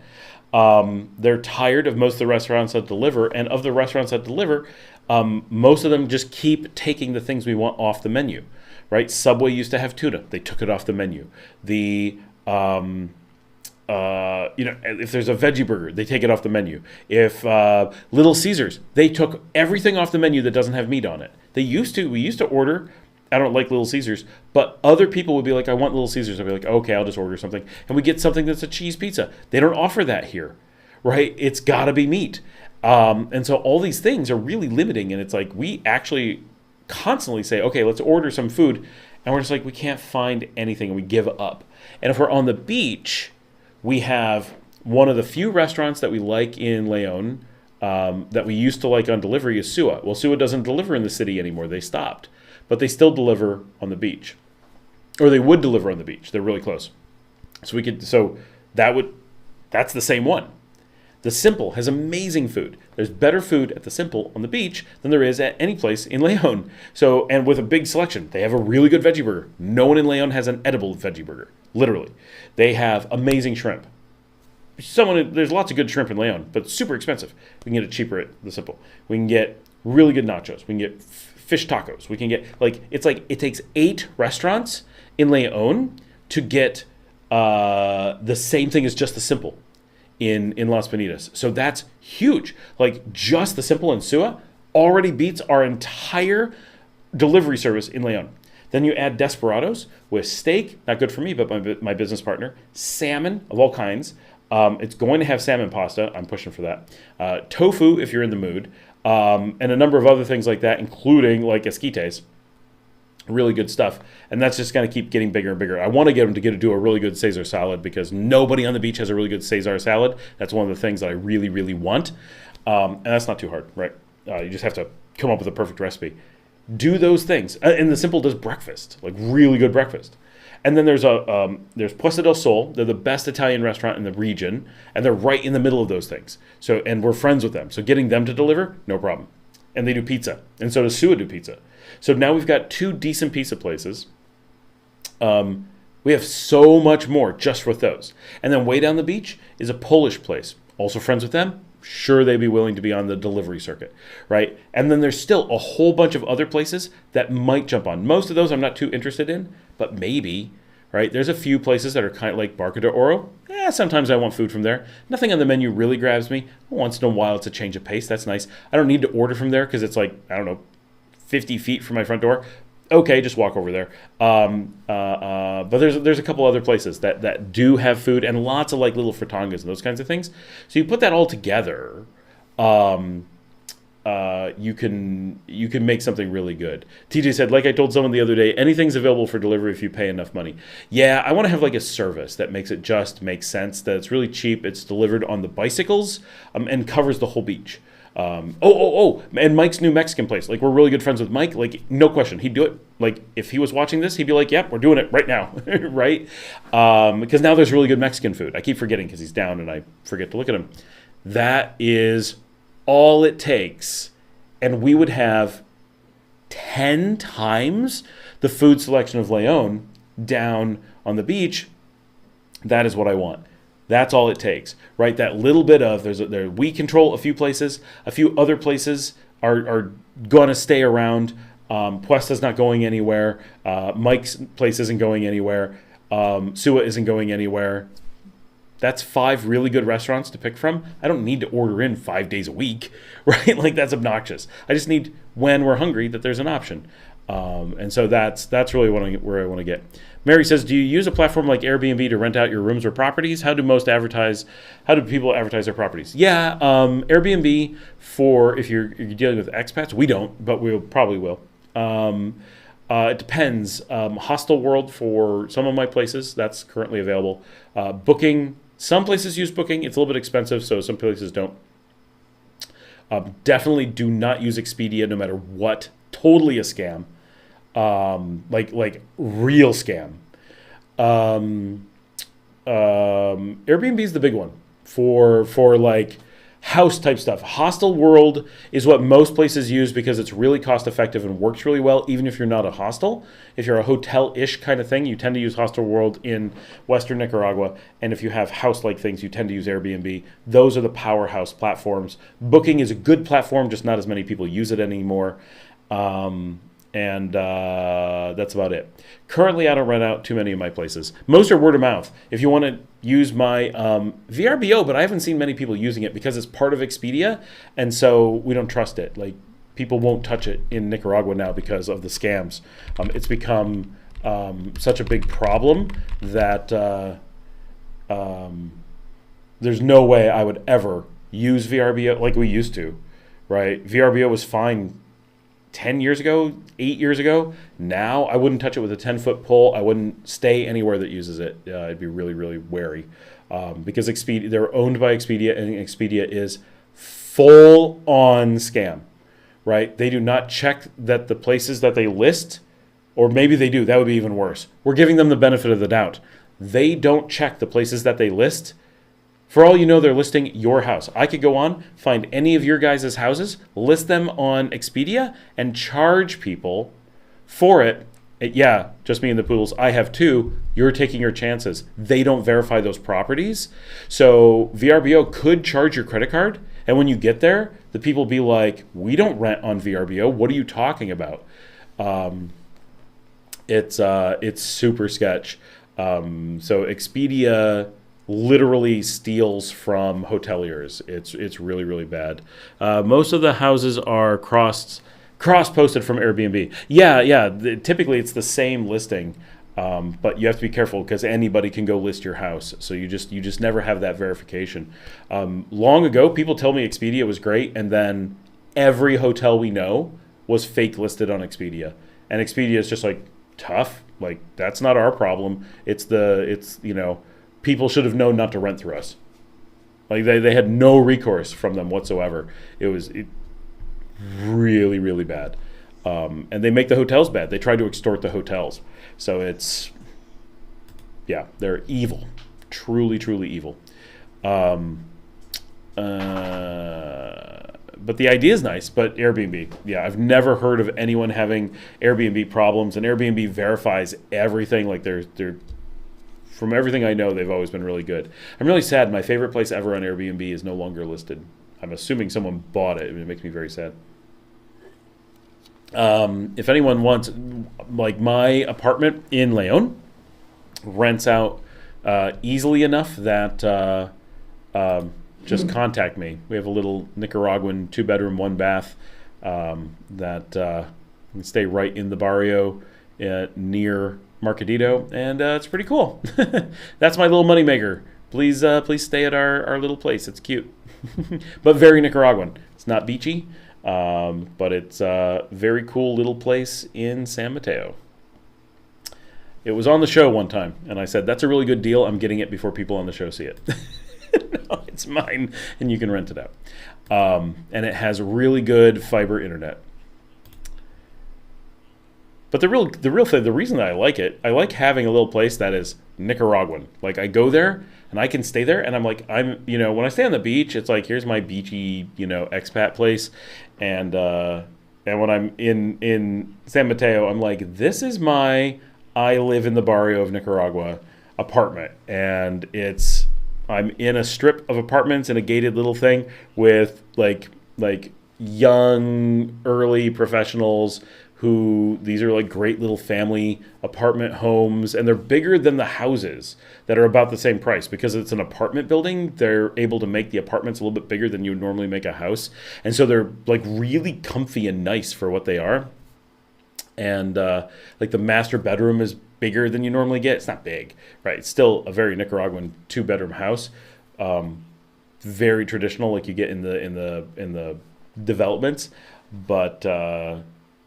They're tired of most of the restaurants that deliver. And of the restaurants that deliver, most of them just keep taking the things we want off the menu, right? Subway used to have tuna. They took it off the menu. If there's a veggie burger, they take it off the menu. If Little Caesars, they took everything off the menu that doesn't have meat on it. We used to order, I don't like Little Caesars, but other people would be like, I want Little Caesars. I'd be like, okay, I'll just order something. And we get something that's a cheese pizza. They don't offer that here, right? It's got to be meat. And so all these things are really limiting. And it's like, we actually constantly say, okay, let's order some food. And we're just like, we can't find anything. And we give up. And if we're on the beach, we have one of the few restaurants that we like in Leon that we used to like on delivery is Sua. Well, Sua doesn't deliver in the city anymore. They stopped. But they still deliver on the beach. Or they would deliver on the beach. They're really close. That's the same one. The Simple has amazing food. There's better food at the Simple on the beach than there is at any place in Leon. So, and with a big selection. They have a really good veggie burger. No one in Leon has an edible veggie burger. Literally. They have amazing shrimp. There's lots of good shrimp in Leon, but it's super expensive. We can get it cheaper at the Simple. We can get really good nachos. We can get fish tacos. We can get, it takes 8 restaurants in Leon to get the same thing as just the Simple in Las Piñatas. So that's huge. Like just the Simple in Sua already beats our entire delivery service in Leon. Then you add Desperados with steak, not good for me, but my business partner, salmon of all kinds. It's going to have salmon pasta. I'm pushing for that. Tofu, if you're in the mood, and a number of other things like that, including like esquites. Really good stuff. And that's just going to keep getting bigger and bigger. I want to get them to do a really good Caesar salad because nobody on the beach has a really good Caesar salad. That's one of the things that I really, really want. And that's not too hard, right? You just have to come up with a perfect recipe. Do those things. And the Simple does breakfast, like really good breakfast. And then there's Puesta del Sol. They're the best Italian restaurant in the region, and they're right in the middle of those things. So, and we're friends with them. So getting them to deliver, no problem. And they do pizza, and so does Sua do pizza. So now we've got 2 decent pizza places. We have so much more just with those. And then way down the beach is a Polish place. Also friends with them. Sure, they'd be willing to be on the delivery circuit, right? And then there's still a whole bunch of other places that might jump on. Most of those I'm not too interested in, but maybe, right? There's a few places that are kind of like Barca de Oro. Sometimes I want food from there. Nothing on the menu really grabs me. Once in a while, it's a change of pace. That's nice. I don't need to order from there because it's like, 50 feet from my front door. Okay, just walk over there. But there's a couple other places that do have food and lots of like little fritangas and those kinds of things. So you put that all together, you can make something really good. TJ said, like I told someone the other day, anything's available for delivery if you pay enough money. Yeah, I want to have like a service that makes it just make sense, that it's really cheap, it's delivered on the bicycles, and covers the whole beach. And Mike's new Mexican place. Like, we're really good friends with Mike. Like, no question, he'd do it. Like, if he was watching this, he'd be like, yep, we're doing it right now, right? Because now there's really good Mexican food. I keep forgetting because he's down and I forget to look at him. That is all it takes. And we would have 10 times the food selection of Leon down on the beach. That is what I want. That's all it takes, right? That little bit of, we control a few places. A few other places are going to stay around. Puesta's not going anywhere. Mike's place isn't going anywhere. Sua isn't going anywhere. That's 5 really good restaurants to pick from. I don't need to order in 5 days a week, right? Like, that's obnoxious. I just need, when we're hungry, that there's an option. And so that's really where I want to get. Mary says, do you use a platform like Airbnb to rent out your rooms or properties? How do people advertise their properties? Yeah, Airbnb for if you're dealing with expats, we don't, but we probably will. It depends. Hostel World for some of my places, that's currently available. Booking, some places use Booking. It's a little bit expensive, so some places don't. Definitely do not use Expedia no matter what. Totally a scam. Like real scam. Airbnb is the big one for like house type stuff. Hostel World is what most places use because it's really cost effective and works really well, even if you're not a hostel. If you're a hotel-ish kind of thing, you tend to use Hostel World in Western Nicaragua. And if you have house-like things, you tend to use Airbnb. Those are the powerhouse platforms. Booking is a good platform, just not as many people use it anymore. And that's about it. Currently, I don't rent out too many of my places. Most are word of mouth. If you want to use my VRBO, but I haven't seen many people using it because it's part of Expedia, and so we don't trust it. Like, people won't touch it in Nicaragua now because of the scams. It's become such a big problem that there's no way I would ever use VRBO like we used to, right? VRBO was fine 10 years ago, 8 years ago. Now I wouldn't touch it with a 10-foot pole. I wouldn't stay anywhere that uses it. I'd be really, really wary because Expedia, they're owned by Expedia, and Expedia is full on scam, right? They do not check that the places that they list, or maybe they do, that would be even worse. We're giving them the benefit of the doubt. They don't check the places that they list. For all you know, they're listing your house. I could go on, find any of your guys' houses, list them on Expedia, and charge people for it. Yeah, just me and the poodles. I have two. You're taking your chances. They don't verify those properties. So VRBO could charge your credit card. And when you get there, the people be like, we don't rent on VRBO. What are you talking about? It's super sketch. So Expedia literally steals from hoteliers. It's really, really bad. Most of the houses are cross-posted from Airbnb. Yeah. Typically, it's the same listing, but you have to be careful because anybody can go list your house. So you just never have that verification. Long ago, people tell me Expedia was great, and then every hotel we know was fake listed on Expedia, and Expedia is just like tough. Like, that's not our problem. It's people should have known not to rent through us. Like, they had no recourse from them whatsoever. It was really, really bad. And they make the hotels bad. They try to extort the hotels. So they're evil. Truly, truly evil. But the idea is nice, but Airbnb, I've never heard of anyone having Airbnb problems, and Airbnb verifies everything. Like, they're from everything I know, they've always been really good. I'm really sad. My favorite place ever on Airbnb is no longer listed. I'm assuming someone bought it. It makes me very sad. If anyone wants, like, my apartment in Leon rents out easily enough that just contact me. We have a little Nicaraguan 2-bedroom, 1-bath that can stay right in the barrio near Marcadito, and it's pretty cool. That's my little moneymaker. Please stay at our little place. It's cute, but very Nicaraguan. It's not beachy, but it's a very cool little place in San Mateo. It was on the show one time, and I said, that's a really good deal. I'm getting it before people on the show see it. No, it's mine, and you can rent it out. And it has really good fiber internet. But the real thing, the reason that I like it, I like having a little place that is Nicaraguan. Like, I go there and I can stay there, and I'm like, when I stay on the beach, it's like, here's my beachy, expat place, and when I'm in San Mateo, I'm like, this is my I live in the barrio of Nicaragua apartment, and I'm in a strip of apartments in a gated little thing with like young early professionals who, these are like great little family apartment homes, and they're bigger than the houses that are about the same price. Because it's an apartment building, they're able to make the apartments a little bit bigger than you would normally make a house. And so they're like really comfy and nice for what they are. And like the master bedroom is bigger than you normally get. It's not big, right? It's still a very Nicaraguan 2-bedroom house. Very traditional, like you get in the developments. But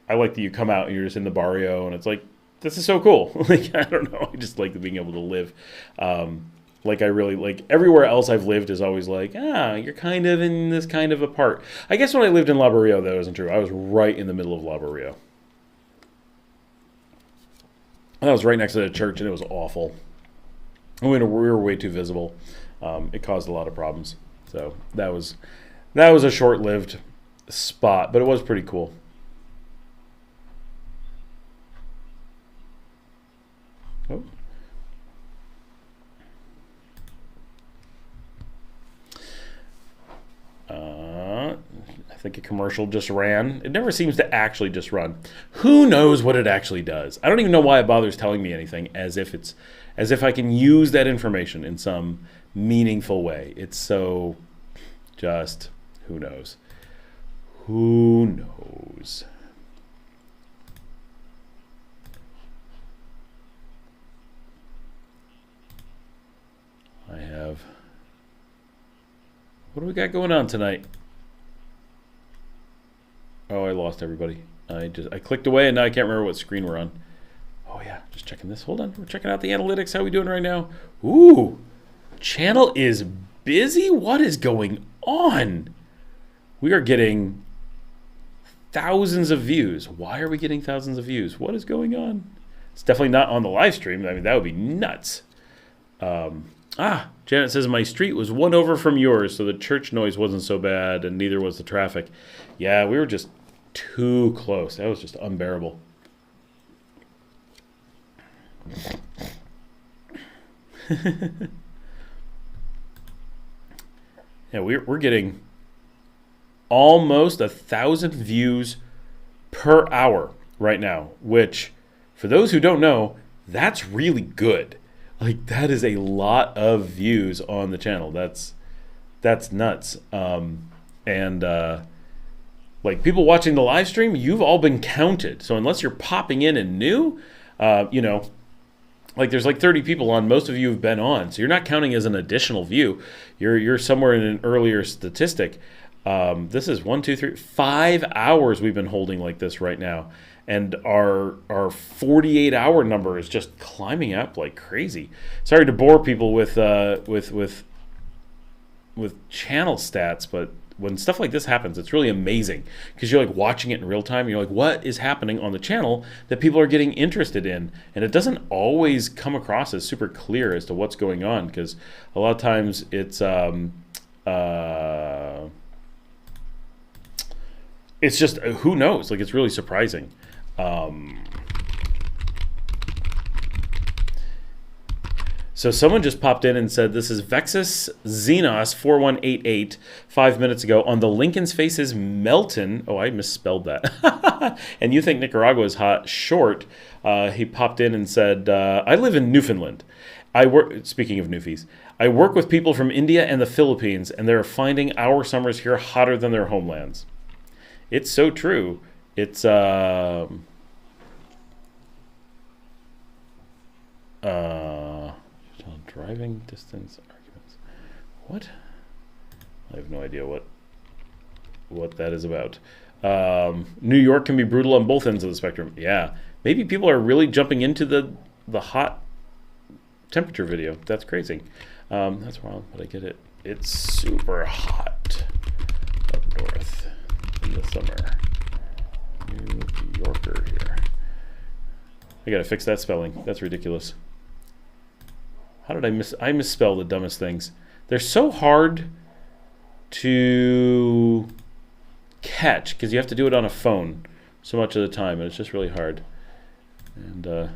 I like that you come out and you're just in the barrio, and it's like, this is so cool. Like, I don't know, I just like being able to live Like I really like everywhere else I've lived is always like, you're kind of in this kind of a part. I guess when I lived in La Barrio, that wasn't true. I was right in the middle of La Barrio. And I was right next to the church, and it was awful. We were way too visible. It caused a lot of problems. So that was a short-lived spot, but it was pretty cool. Oh. I think a commercial just ran. It never seems to actually just run. Who knows what it actually does? I don't even know why it bothers telling me anything, as if I can use that information in some meaningful way. It's so just, who knows? Who knows? What do we got going on tonight? Oh, I lost everybody. I clicked away, and now I can't remember what screen we're on. Oh yeah, just checking this. Hold on, we're checking out the analytics. How are we doing right now? Ooh, channel is busy. What is going on? We are getting thousands of views. Why are we getting thousands of views? What is going on? It's definitely not on the live stream. I mean, that would be nuts. Janet says, my street was one over from yours, so the church noise wasn't so bad, and neither was the traffic. Yeah, we were just too close. That was just unbearable. Yeah, we're getting almost 1,000 views per hour right now, which, for those who don't know, that's really good. Like, that is a lot of views on the channel. That's nuts. Like, people watching the live stream, you've all been counted. So unless you're popping in and new, like there's like 30 people on. Most of you have been on, so you're not counting as an additional view. You're somewhere in an earlier statistic. This is 5 hours we've been holding like this right now. And our 48-hour number is just climbing up like crazy. Sorry to bore people with channel stats, but when stuff like this happens, it's really amazing because you're like watching it in real time. You're like, what is happening on the channel that people are getting interested in? And it doesn't always come across as super clear as to what's going on, because a lot of times it's just, who knows? Like, it's really surprising. So someone just popped in and said, this is Vexus Xenos 4188 5 minutes ago on the Lincoln's Faces Melton. Oh, I misspelled that. And you think Nicaragua is hot? Short. He popped in and said, I live in Newfoundland. Speaking of Newfies, I work with people from India and the Philippines, and they're finding our summers here hotter than their homelands. It's so true. It's driving distance arguments. What? I have no idea what that is about. New York can be brutal on both ends of the spectrum. Yeah, maybe people are really jumping into the hot temperature video. That's crazy. That's wrong, but I get it. It's super hot up north in the summer. New Yorker here. I gotta fix that spelling. That's ridiculous. How did I misspell the dumbest things. They're so hard to catch because you have to do it on a phone so much of the time, and it's just really hard. And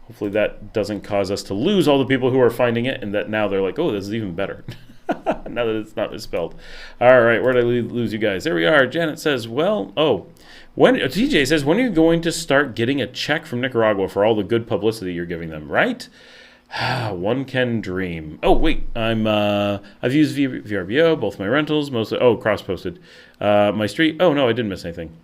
hopefully that doesn't cause us to lose all the people who are finding it, and that now they're like, oh, this is even better. Now that it's not misspelled. All right, where did I lose you guys? There we are. Janet says, TJ says, when are you going to start getting a check from Nicaragua for all the good publicity you're giving them, right? One can dream. Oh, wait, I've used VRBO, both my rentals, mostly, cross-posted. My street, oh, no, I didn't miss anything.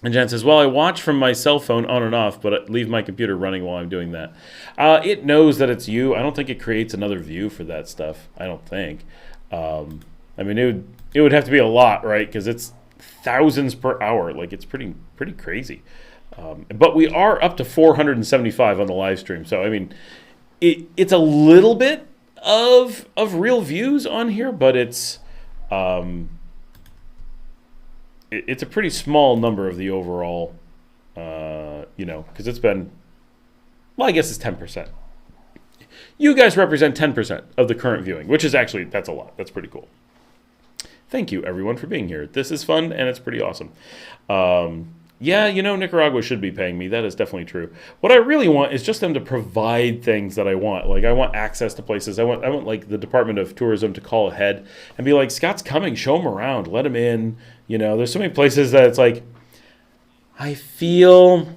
And Jan says, well, I watch from my cell phone on and off, but I leave my computer running while I'm doing that. It knows that it's you. I don't think it creates another view for that stuff. I don't think. I mean, it would have to be a lot, right? Because it's thousands per hour. Like, it's pretty crazy. But we are up to 475 on the live stream. So, I mean, it's a little bit of real views on here, but it's a pretty small number of the overall, because it's been, well, I guess it's 10%. You guys represent 10% of the current viewing, which is actually, that's a lot. That's pretty cool. Thank you, everyone, for being here. This is fun, and it's pretty awesome. Yeah, Nicaragua should be paying me. That is definitely true. What I really want is just them to provide things that I want. Like, I want access to places. I want like the Department of Tourism to call ahead and be like, Scott's coming. Show him around. Let him in. There's so many places that it's like, I feel,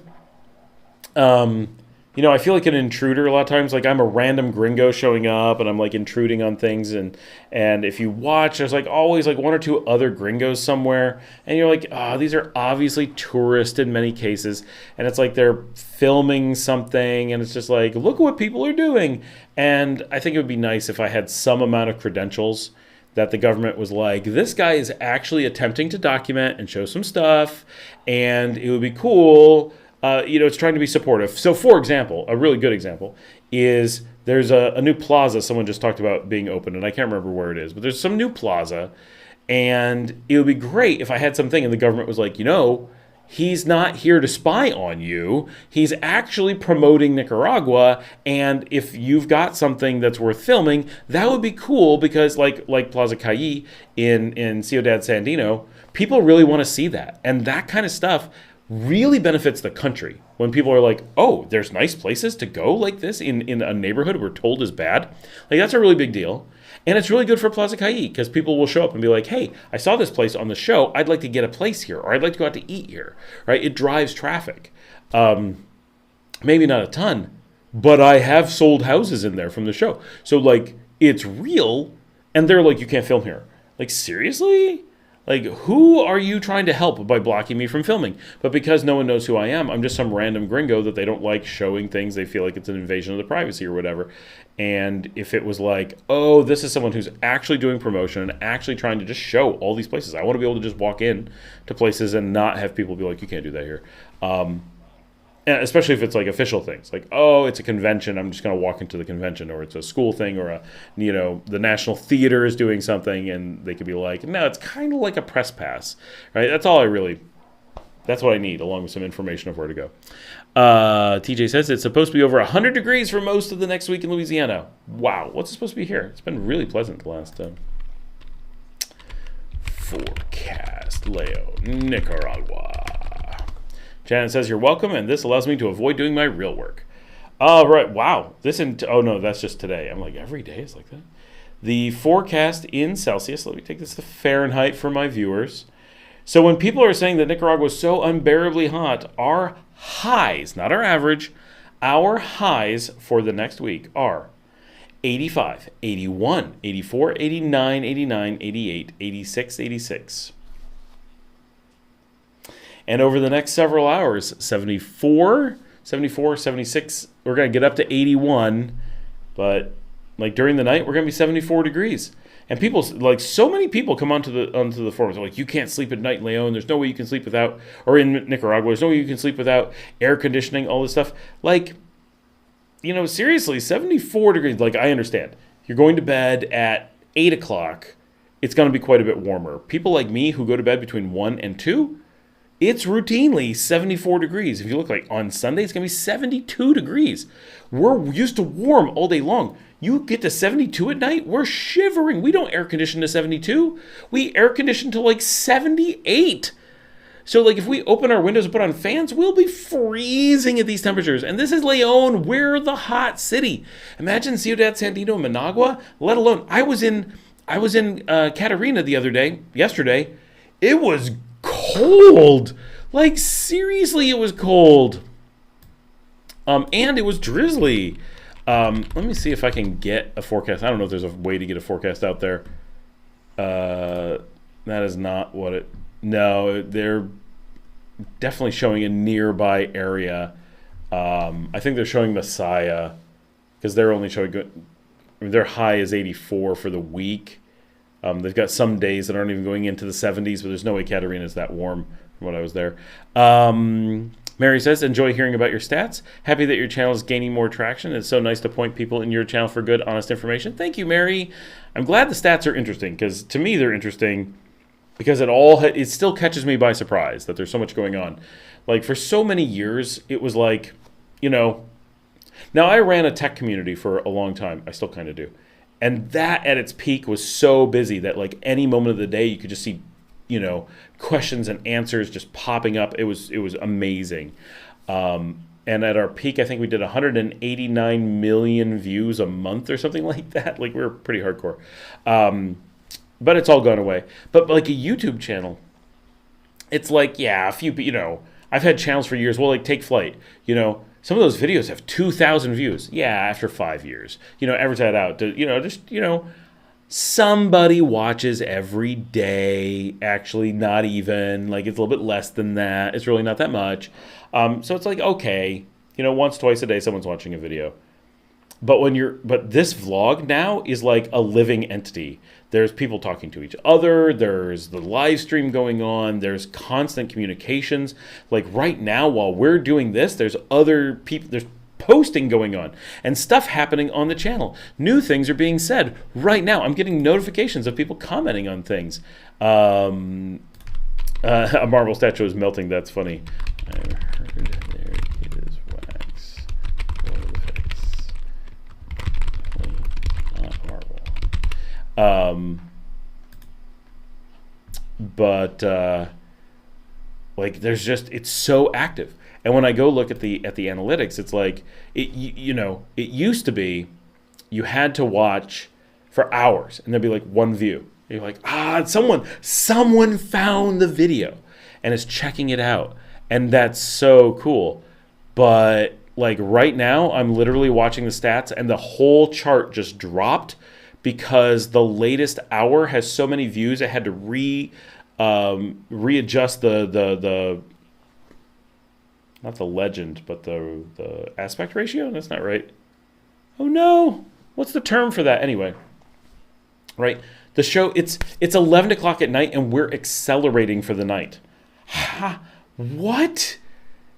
I feel like an intruder a lot of times. Like, I'm a random gringo showing up and I'm like intruding on things. And if you watch, there's like always like one or two other gringos somewhere. And you're like, these are obviously tourists in many cases. And it's like they're filming something and it's just like, look at what people are doing. And I think it would be nice if I had some amount of credentials that the government was like, this guy is actually attempting to document and show some stuff. And it would be cool. It's trying to be supportive. So, for example, a really good example is there's a new plaza someone just talked about being open, and I can't remember where it is, but there's some new plaza, and it would be great if I had something and the government was like, he's not here to spy on you. He's actually promoting Nicaragua, and if you've got something that's worth filming, that would be cool because like Plaza Cayy in Ciudad Sandino, people really want to see that. And that kind of stuff really benefits the country when people are like, oh, there's nice places to go like this in a neighborhood we're told is bad. Like, that's a really big deal. And it's really good for Plaza Cayy because people will show up and be like, hey, I saw this place on the show. I'd like to get a place here, or I'd like to go out to eat here, right? It drives traffic. Maybe not a ton, but I have sold houses in there from the show. So, like, it's real, and they're like, you can't film here. Like, seriously? Like, who are you trying to help by blocking me from filming? But because no one knows who I am, I'm just some random gringo that they don't like showing things. They feel like it's an invasion of the privacy or whatever. And if it was like, oh, this is someone who's actually doing promotion and actually trying to just show all these places. I want to be able to just walk in to places and not have people be like, you can't do that here. And especially if it's like official things, like, oh, it's a convention, I'm just going to walk into the convention, or it's a school thing, or the National Theater is doing something, and they could be like, no, it's kind of like a press pass, right? That's what I need, along with some information of where to go. TJ says it's supposed to be over 100 degrees for most of the next week in Louisiana. Wow, what's it supposed to be here? It's been really pleasant the last forecast. Leo, Nicaragua. Janet says, you're welcome, and this allows me to avoid doing my real work. Oh, right. Wow. Oh, no, that's just today. I'm like, every day is like that. The forecast in Celsius, let me take this to Fahrenheit for my viewers. So when people are saying that Nicaragua is so unbearably hot, our highs, not our average, our highs for the next week are 85, 81, 84, 89, 89, 88, 86, 86. And over the next several hours, 74, 76, we're going to get up to 81. But like during the night, we're going to be 74 degrees. And people, like so many people come onto the forums. They're like, you can't sleep at night, Leon. There's no way you can sleep without, or in Nicaragua, there's no way you can sleep without air conditioning, all this stuff. Like, seriously, 74 degrees. Like, I understand. You're going to bed at 8 o'clock. It's going to be quite a bit warmer. People like me who go to bed between 1 and 2, it's routinely 74 degrees. If you look like on Sunday, it's going to be 72 degrees. We're used to warm all day long. You get to 72 at night, we're shivering. We don't air condition to 72. We air condition to like 78. So like if we open our windows and put on fans, we'll be freezing at these temperatures. And this is Leon. We're the hot city. Imagine Ciudad Sandino, Managua, let alone. I was in Catarina yesterday. It was cold. Like seriously, it was cold. And it was drizzly. Let me see if I can get a forecast. I don't know if there's a way to get a forecast out there. That is not what it. No, they're definitely showing a nearby area. I think they're showing Messiah because they're only showing good. I mean, their high is 84 for the week. They've got some days that aren't even going into the 70s, but there's no way Catarina is that warm from when I was there. Mary says, enjoy hearing about your stats. Happy that your channel is gaining more traction. It's so nice to point people in your channel for good, honest information. Thank you, Mary. I'm glad the stats are interesting, because to me they're interesting because it still catches me by surprise that there's so much going on. Like, for so many years, it was like, now I ran a tech community for a long time. I still kind of do. And that at its peak was so busy that like any moment of the day you could just see questions and answers just popping up. It was amazing. And at our peak, I think we did 189 million views a month or something like that. Like, we were pretty hardcore. But it's all gone away. But like a YouTube channel, it's like, yeah, a few, I've had channels for years. Well, like Take Flight, some of those videos have 2,000 views. Yeah, after 5 years. Average that out to, somebody watches every day. Actually, not even. Like, it's a little bit less than that. It's really not that much. So it's like, okay, once, twice a day, someone's watching a video. But this vlog now is like a living entity. There's people talking to each other. There's the live stream going on. There's constant communications. Like right now, while we're doing this, there's other people. There's posting going on and stuff happening on the channel. New things are being said right now. I'm getting notifications of people commenting on things. A marble statue is melting. That's funny. I heard there is wax for the face. Not marble. Like, there's just, it's so active. And when I go look at the analytics, it's like, it used to be you had to watch for hours and there'd be like one view. You're like, someone found the video and is checking it out. And that's so cool. But like right now, I'm literally watching the stats and the whole chart just dropped because the latest hour has so many views. I had to readjust the not the legend, but the aspect ratio. That's not right. Oh no! What's the term for that? Anyway, right? The show, it's 11 o'clock at night, and we're accelerating for the night. What?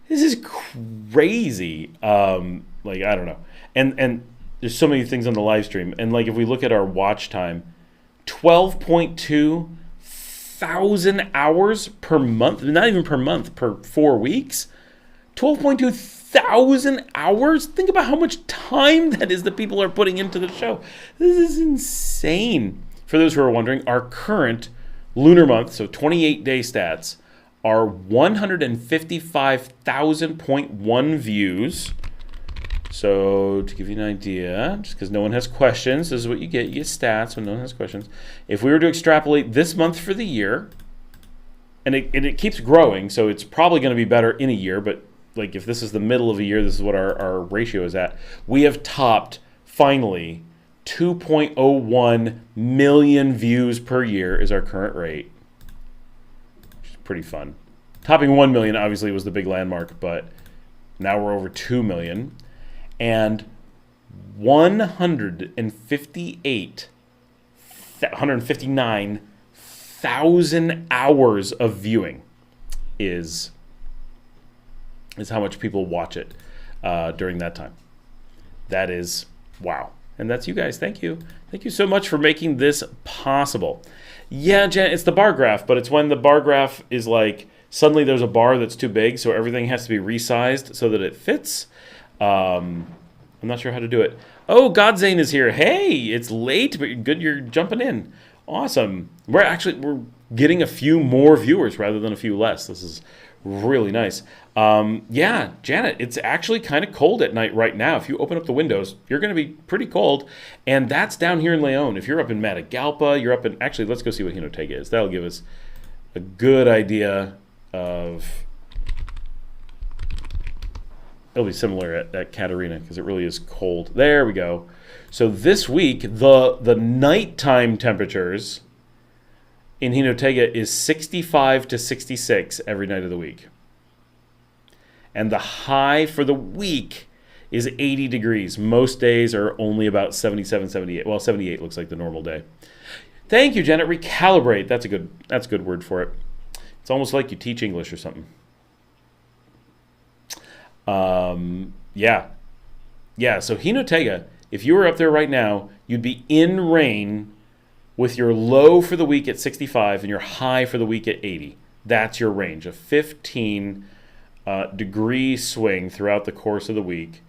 This is crazy. Like, I don't know. And there's so many things on the live stream. And like, if we look at our watch time, 12.2 thousand hours per month. Not even per month, per 4 weeks. 12.2 thousand hours. Think about how much time that is that people are putting into the show. This is insane. For those who are wondering, our current lunar month, so 28-day stats, are 155,000.1 views. So to give you an idea, just because no one has questions, this is what you get. You get stats when no one has questions. If we were to extrapolate this month for the year, and it keeps growing, so it's probably going to be better in a year, but like if this is the middle of a year, this is what our ratio is at. We have topped, finally, 2.01 million views per year is our current rate. Which is pretty fun. Topping 1 million obviously was the big landmark, but now we're over 2 million. And 159,000 hours of viewing is how much people watch it during that time. That is, wow. And that's you guys. Thank you. Thank you so much for making this possible. Yeah, Jen, it's the bar graph, but it's when the bar graph is like, suddenly there's a bar that's too big, so everything has to be resized so that it fits. I'm not sure how to do it. Oh, Godzane is here. Hey, it's late, but good you're jumping in. Awesome. We're getting a few more viewers rather than a few less. This is really nice. Yeah, Janet, it's actually kind of cold at night right now. If you open up the windows, you're going to be pretty cold. And that's down here in Leon. If you're up in Matagalpa, you're up in... Actually, let's go see what Hinotega is. That'll give us a good idea of... It'll be similar at Catarina because it really is cold. There we go. So this week, the nighttime temperatures in Hinotega is 65 to 66 every night of the week. And the high for the week is 80 degrees. Most days are only about 77, 78. Well, 78 looks like the normal day. Thank you, Janet. Recalibrate. That's a good word for it. It's almost like you teach English or something. Yeah. Yeah, so Jinotega, if you were up there right now, you'd be in rain with your low for the week at 65 and your high for the week at 80. That's your range, a 15 degree swing throughout the course of the week.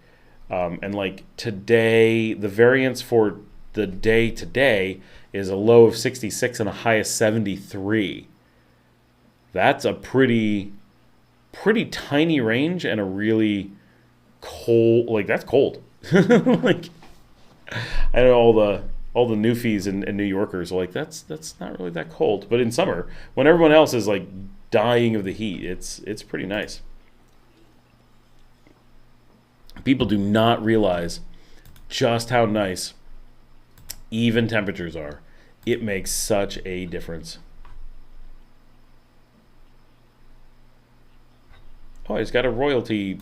And like today, the variance for the day today is a low of 66 and a high of 73. That's a pretty tiny range and a really cold, like that's cold. Like I know all the newfies and New Yorkers are like, that's not really that cold. But in summer, when everyone else is like dying of the heat, it's pretty nice. People do not realize just how nice even temperatures are. It makes such a difference. Oh, I just got a royalty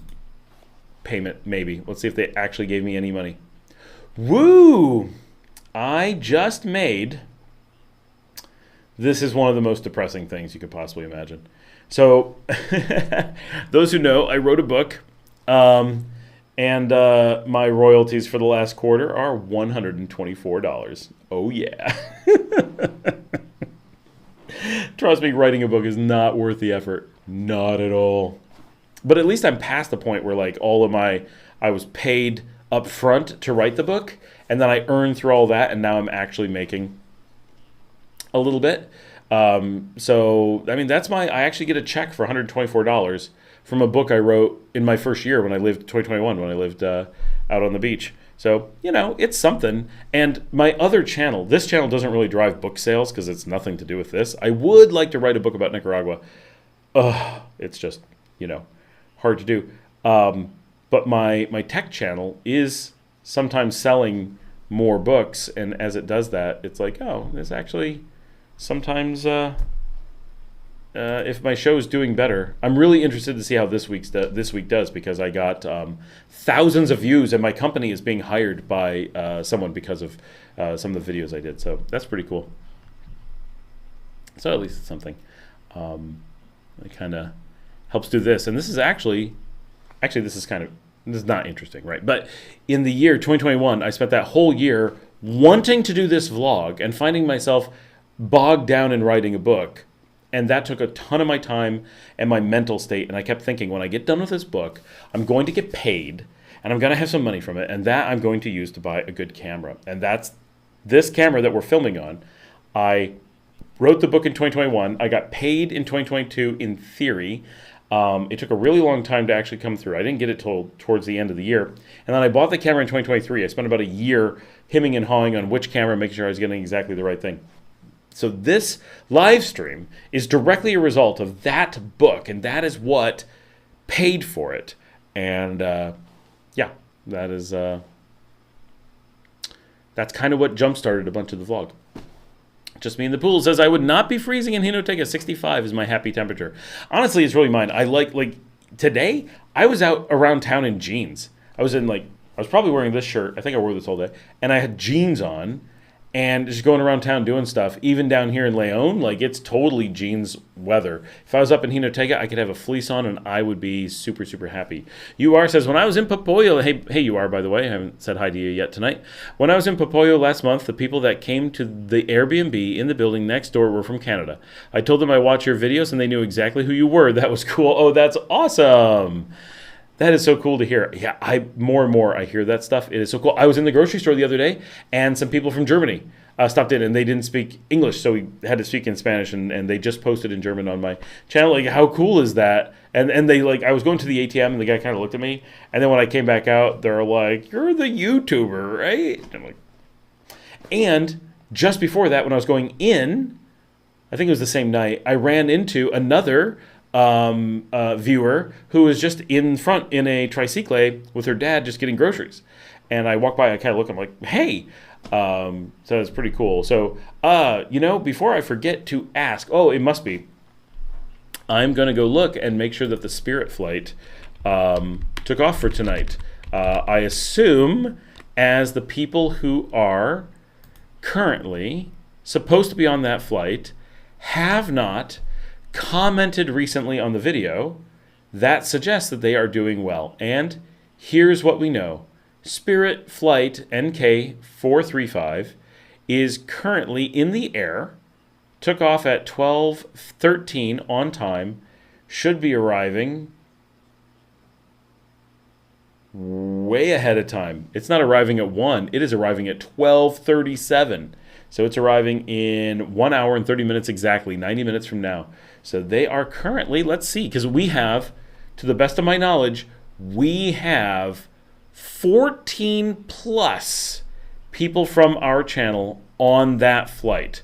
payment, maybe. Let's see if they actually gave me any money. Woo! I just made... This is one of the most depressing things you could possibly imagine. So, those who know, I wrote a book, and my royalties for the last quarter are $124. Oh, yeah. Trust me, writing a book is not worth the effort. Not at all. But at least I'm past the point where like I was paid up front to write the book, and then I earned through all that, and now I'm actually making a little bit. So, I mean, I actually get a check for $124 from a book I wrote in my first year when I lived, 2021, when I lived out on the beach. So, it's something. And my other channel, this channel doesn't really drive book sales because it's nothing to do with this. I would like to write a book about Nicaragua. It's just, hard to do. But my tech channel is sometimes selling more books, and as it does that, it's like, oh, there's actually sometimes if my show is doing better. I'm really interested to see how this week does, because I got thousands of views, and my company is being hired by someone because of some of the videos I did. So that's pretty cool. So at least it's something. It kind of helps do this. And this is actually this is not interesting, right? But in the year 2021, I spent that whole year wanting to do this vlog and finding myself bogged down in writing a book. And that took a ton of my time and my mental state. And I kept thinking, when I get done with this book, I'm going to get paid and I'm going to have some money from it. And that I'm going to use to buy a good camera. And that's this camera that we're filming on. I wrote the book in 2021. I got paid in 2022 in theory. It took a really long time to actually come through. I didn't get it till towards the end of the year. And then I bought the camera in 2023. I spent about a year hemming and hawing on which camera, making sure I was getting exactly the right thing. So this live stream is directly a result of that book, and that is what paid for it. And yeah, that is that's kind of what jump-started a bunch of the vlog. Just Me in the Pool says, I would not be freezing in Jinotega. 65 is my happy temperature. Honestly, it's really mine. I like today, I was out around town in jeans. I was probably wearing this shirt. I think I wore this all day. And I had jeans on and just going around town doing stuff. Even down here in Leon, it's totally jeans weather. If I was up in Jinotega, I could have a fleece on and I would be super, super happy. UR says, when I was in Popoyo, hey UR, by the way, I haven't said hi to you yet tonight. When I was in Popoyo last month, the people that came to the Airbnb in the building next door were from Canada. I told them I watched your videos and they knew exactly who you were. That was cool. Oh, that's awesome. That is so cool to hear. Yeah, more and more I hear that stuff. It is so cool. I was in the grocery store the other day, and some people from Germany stopped in, and they didn't speak English, so we had to speak in Spanish, and they just posted in German on my channel. How cool is that? And they I was going to the ATM, and the guy kind of looked at me, and then when I came back out, they're like, "You're the YouTuber, right?" And I'm like, and just before that, when I was going in, I think it was the same night, I ran into another viewer who was just in front in a tricycle with her dad just getting groceries. And I walked by, I kind of look, I'm like, hey. So it's pretty cool. So, before I forget to ask, it must be, I'm going to go look and make sure that the Spirit flight took off for tonight. I assume as the people who are currently supposed to be on that flight have not commented recently on the video, that suggests that they are doing well. And here's what we know. Spirit Flight NK435 is currently in the air, took off at 12:13 on time, should be arriving way ahead of time. It's not arriving at 1, it is arriving at 12:37. So it's arriving in 1 hour and 30 minutes exactly, 90 minutes from now. So they are currently, let's see, because we have, to the best of my knowledge, we have 14 plus people from our channel on that flight.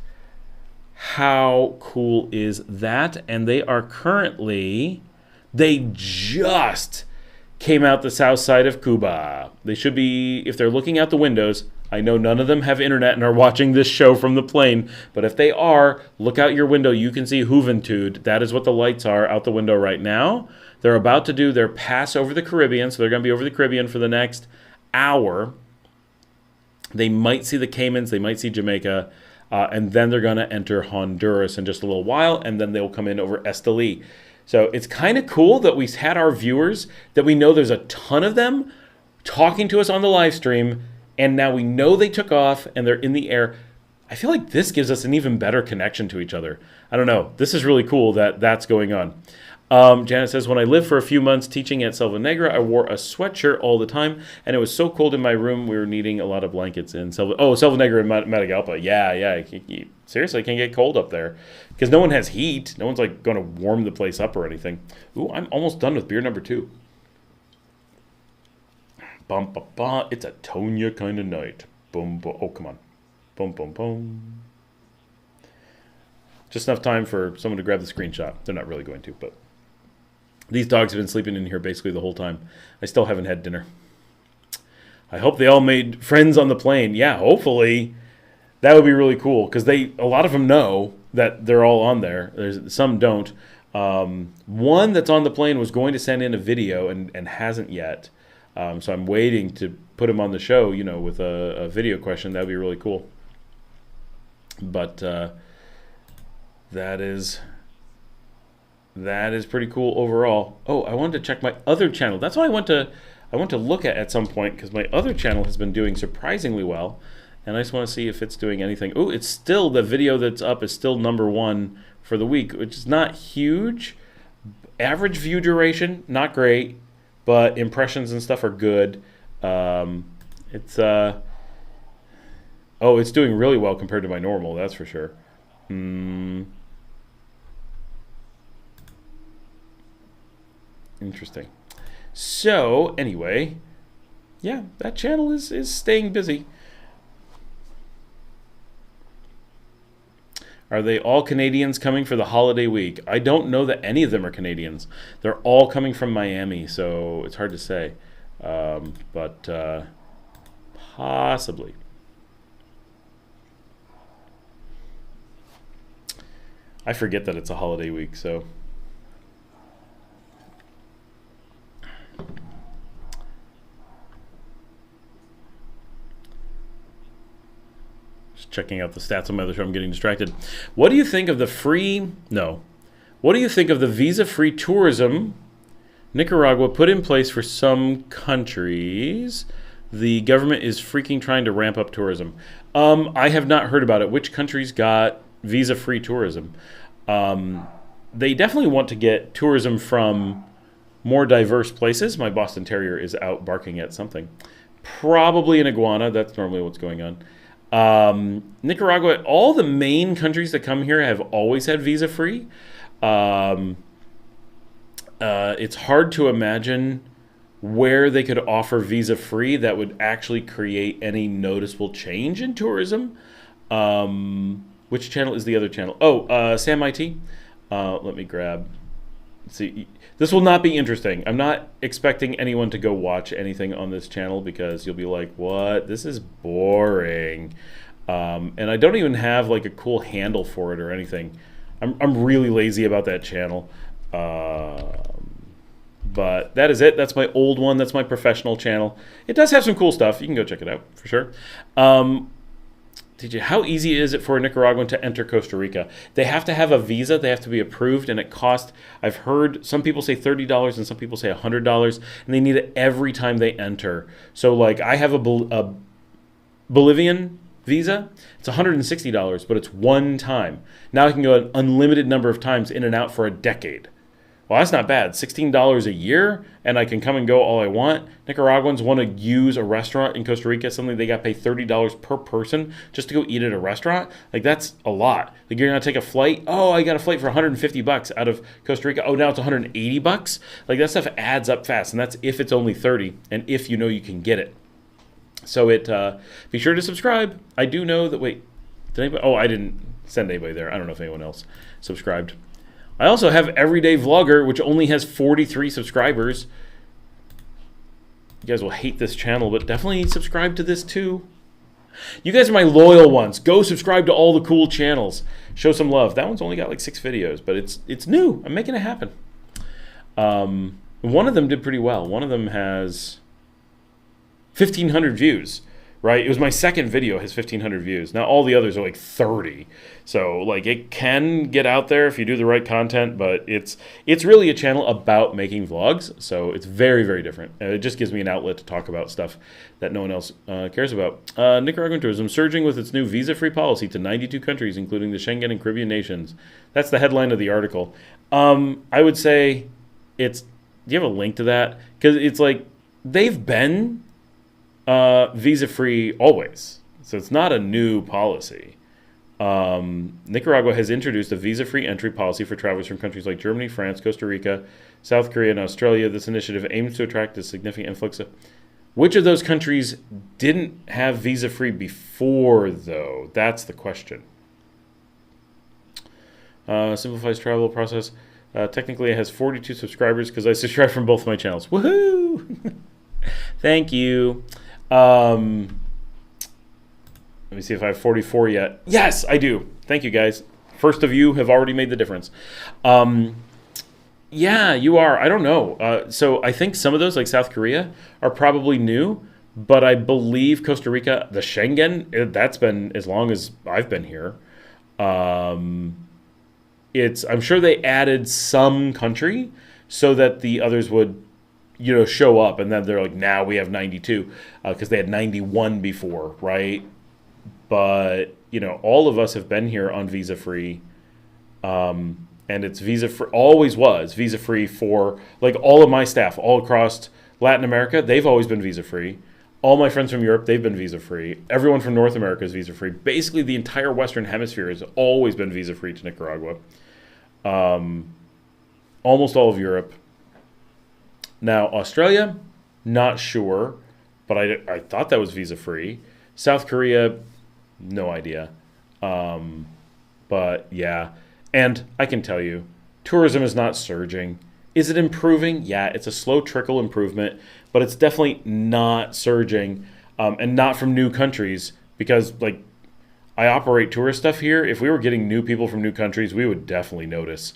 How cool is that? And they are currently, they just came out the south side of Cuba. They should be, if they're looking out the windows, I know none of them have internet and are watching this show from the plane, but if they are, look out your window. You can see Juventud. That is what the lights are out the window right now. They're about to do their pass over the Caribbean, so they're going to be over the Caribbean for the next hour. They might see the Caymans, they might see Jamaica, and then they're going to enter Honduras in just a little while, and then they'll come in over Esteli. So it's kind of cool that we had our viewers, that we know there's a ton of them talking to us on the live stream, and now we know they took off and they're in the air. I feel like this gives us an even better connection to each other. I don't know. This is really cool that that's going on. Janet says, when I lived for a few months teaching at Selva Negra, I wore a sweatshirt all the time, and it was so cold in my room, we were needing a lot of blankets in Selva Negra and Matagalpa. Yeah. Seriously, it can get cold up there because no one has heat. No one's like going to warm the place up or anything. Ooh, I'm almost done with beer number 2. Bum, ba, ba. It's a Tonya kind of night. Boom, boom. Oh, come on. Boom, boom, boom. Just enough time for someone to grab the screenshot. They're not really going to, but these dogs have been sleeping in here basically the whole time. I still haven't had dinner. I hope they all made friends on the plane. Yeah, hopefully. That would be really cool because a lot of them know that they're all on there. Some don't. One that's on the plane was going to send in a video and hasn't yet. So I'm waiting to put him on the show, with a video question. That would be really cool. But that is pretty cool overall. Oh, I wanted to check my other channel. That's what I want to look at some point because my other channel has been doing surprisingly well. And I just want to see if it's doing anything. Oh, it's still, the video that's up is still #1 for the week, which is not huge. Average view duration, not great, but impressions and stuff are good. It's doing really well compared to my normal, that's for sure. Interesting. So, anyway, yeah, that channel is staying busy. Are they all Canadians coming for the holiday week? I don't know that any of them are Canadians. They're all coming from Miami, so it's hard to say. But possibly. I forget that it's a holiday week, so. Checking out the stats on my other show. I'm getting distracted. What do you think of the visa-free tourism Nicaragua put in place for some countries? The government is freaking trying to ramp up tourism. I have not heard about it. Which countries got visa-free tourism? They definitely want to get tourism from more diverse places. My Boston Terrier is out barking at something. Probably an iguana. That's normally what's going on. Nicaragua, all the main countries that come here have always had visa-free. It's hard to imagine where they could offer visa-free that would actually create any noticeable change in tourism. Which channel is the other channel? Oh, Sam IT. Let me grab. Let's see. This will not be interesting. I'm not expecting anyone to go watch anything on this channel because you'll be like, what? This is boring. And I don't even have like a cool handle for it or anything. I'm really lazy about that channel. But that is it. That's my old one. That's my professional channel. It does have some cool stuff. You can go check it out for sure. how easy is it for a Nicaraguan to enter Costa Rica? They have to have a visa. They have to be approved, and it costs, I've heard some people say $30 and some people say $100, and they need it every time they enter. So, like, I have a Bolivian visa. It's $160, but it's one time. Now I can go an unlimited number of times in and out for a decade. Well, that's not bad. $16 a year, and I can come and go all I want. Nicaraguans want to use a restaurant in Costa Rica, something they got to pay $30 per person just to go eat at a restaurant. Like, that's a lot. Like, you're going to take a flight. Oh, I got a flight for $150 out of Costa Rica. Oh, now it's $180. Like, that stuff adds up fast, and that's if it's only 30 and if you know you can get it. So be sure to subscribe. I do know that, wait, did anybody? Oh, I didn't send anybody there. I don't know if anyone else subscribed. I also have Everyday Vlogger, which only has 43 subscribers. You guys will hate this channel, but definitely subscribe to this too. You guys are my loyal ones. Go subscribe to all the cool channels. Show some love. That one's only got like 6 videos, but it's new. I'm making it happen. One of them did pretty well. One of them has 1,500 views. Right? It was my second video, has 1,500 views. Now all the others are like 30. So, like, it can get out there if you do the right content, but it's really a channel about making vlogs. So it's very, very different. It just gives me an outlet to talk about stuff that no one else cares about. Nicaraguan tourism surging with its new visa-free policy to 92 countries, including the Schengen and Caribbean nations. That's the headline of the article. I would say do you have a link to that? Because it's like, they've been visa-free always. So it's not a new policy. Nicaragua has introduced a visa-free entry policy for travelers from countries like Germany, France, Costa Rica, South Korea, and Australia. This initiative aims to attract a significant influx of... Which of those countries didn't have visa-free before, though? That's the question. Simplifies travel process. Technically, it has 42 subscribers because I subscribe from both my channels. Woohoo! Thank you. Let me see if I have 44 yet. Yes, I do. Thank you, guys. First of you have already made the difference. Yeah, you are. I don't know. So I think some of those, like South Korea, are probably new. But I believe Costa Rica, the Schengen, that's been as long as I've been here. I'm sure they added some country so that the others would show up, and then they're like, now we have 92 because they had 91 before, right? But all of us have been here on visa free, and it's visa free, always was visa free for like all of my staff all across Latin America. They've always been visa free. All my friends from Europe, they've been visa free. Everyone from North America is visa free. Basically, the entire Western Hemisphere has always been visa free to Nicaragua. Almost all of Europe. Now, Australia, not sure, but I thought that was visa-free. South Korea, no idea. But, yeah. And I can tell you, tourism is not surging. Is it improving? Yeah, it's a slow trickle improvement, but it's definitely not surging, and not from new countries because, like, I operate tourist stuff here. If we were getting new people from new countries, we would definitely notice,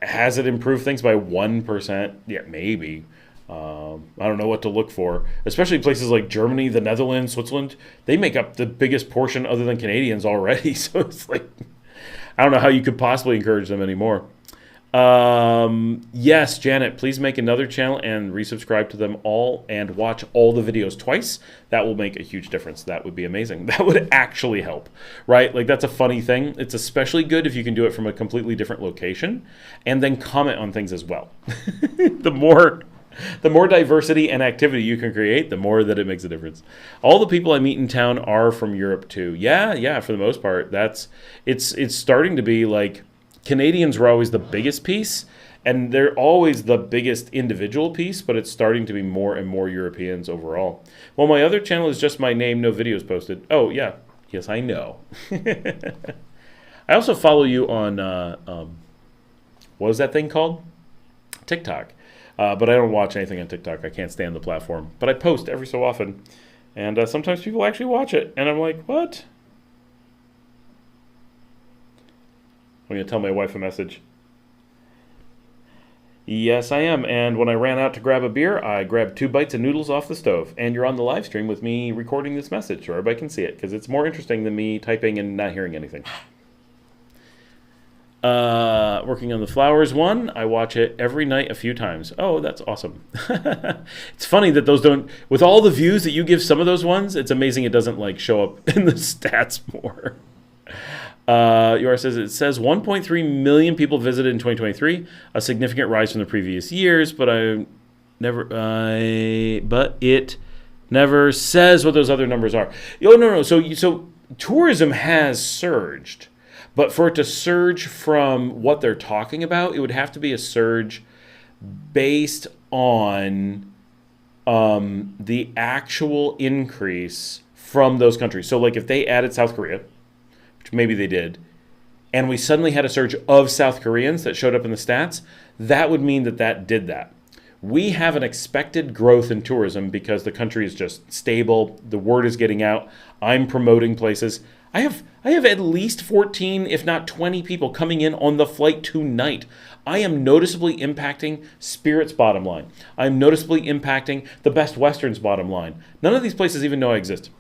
Has it improved things by 1%? Yeah, maybe. I don't know what to look for. Especially places like Germany, the Netherlands, Switzerland. They make up the biggest portion other than Canadians already. So it's like, I don't know how you could possibly encourage them anymore. Yes, Janet, please make another channel and resubscribe to them all and watch all the videos twice. That will make a huge difference. That would be amazing. That would actually help, right? Like, that's a funny thing. It's especially good if you can do it from a completely different location and then comment on things as well. The more diversity and activity you can create, the more that it makes a difference. All the people I meet in town are from Europe too. Yeah, for the most part. It's starting to be like, Canadians were always the biggest piece, and they're always the biggest individual piece, but it's starting to be more and more Europeans overall. Well, my other channel is just my name, no videos posted. Oh, yeah. Yes, I know. I also follow you on, what is that thing called? TikTok. But I don't watch anything on TikTok. I can't stand the platform. But I post every so often, and sometimes people actually watch it, and I'm like, what? I'm going to tell my wife a message. Yes, I am. And when I ran out to grab a beer, I grabbed 2 bites of noodles off the stove. And you're on the live stream with me recording this message so everybody can see it because it's more interesting than me typing and not hearing anything. Working on the flowers one. I watch it every night a few times. Oh, that's awesome. It's funny that those don't, with all the views that you give some of those ones, it's amazing it doesn't like show up in the stats more. Yours says it says 1.3 million people visited in 2023, a significant rise from the previous years, but it never says what those other numbers are. Oh no. So tourism has surged, but for it to surge from what they're talking about, it would have to be a surge based on the actual increase from those countries. So like if they added South Korea, which maybe they did, and we suddenly had a surge of South Koreans that showed up in the stats, that would mean that did that. We have an expected growth in tourism because the country is just stable. The word is getting out. I'm promoting places. I have at least 14, if not 20 people coming in on the flight tonight. I am noticeably impacting Spirit's bottom line. I'm noticeably impacting the Best Western's bottom line. None of these places even know I exist.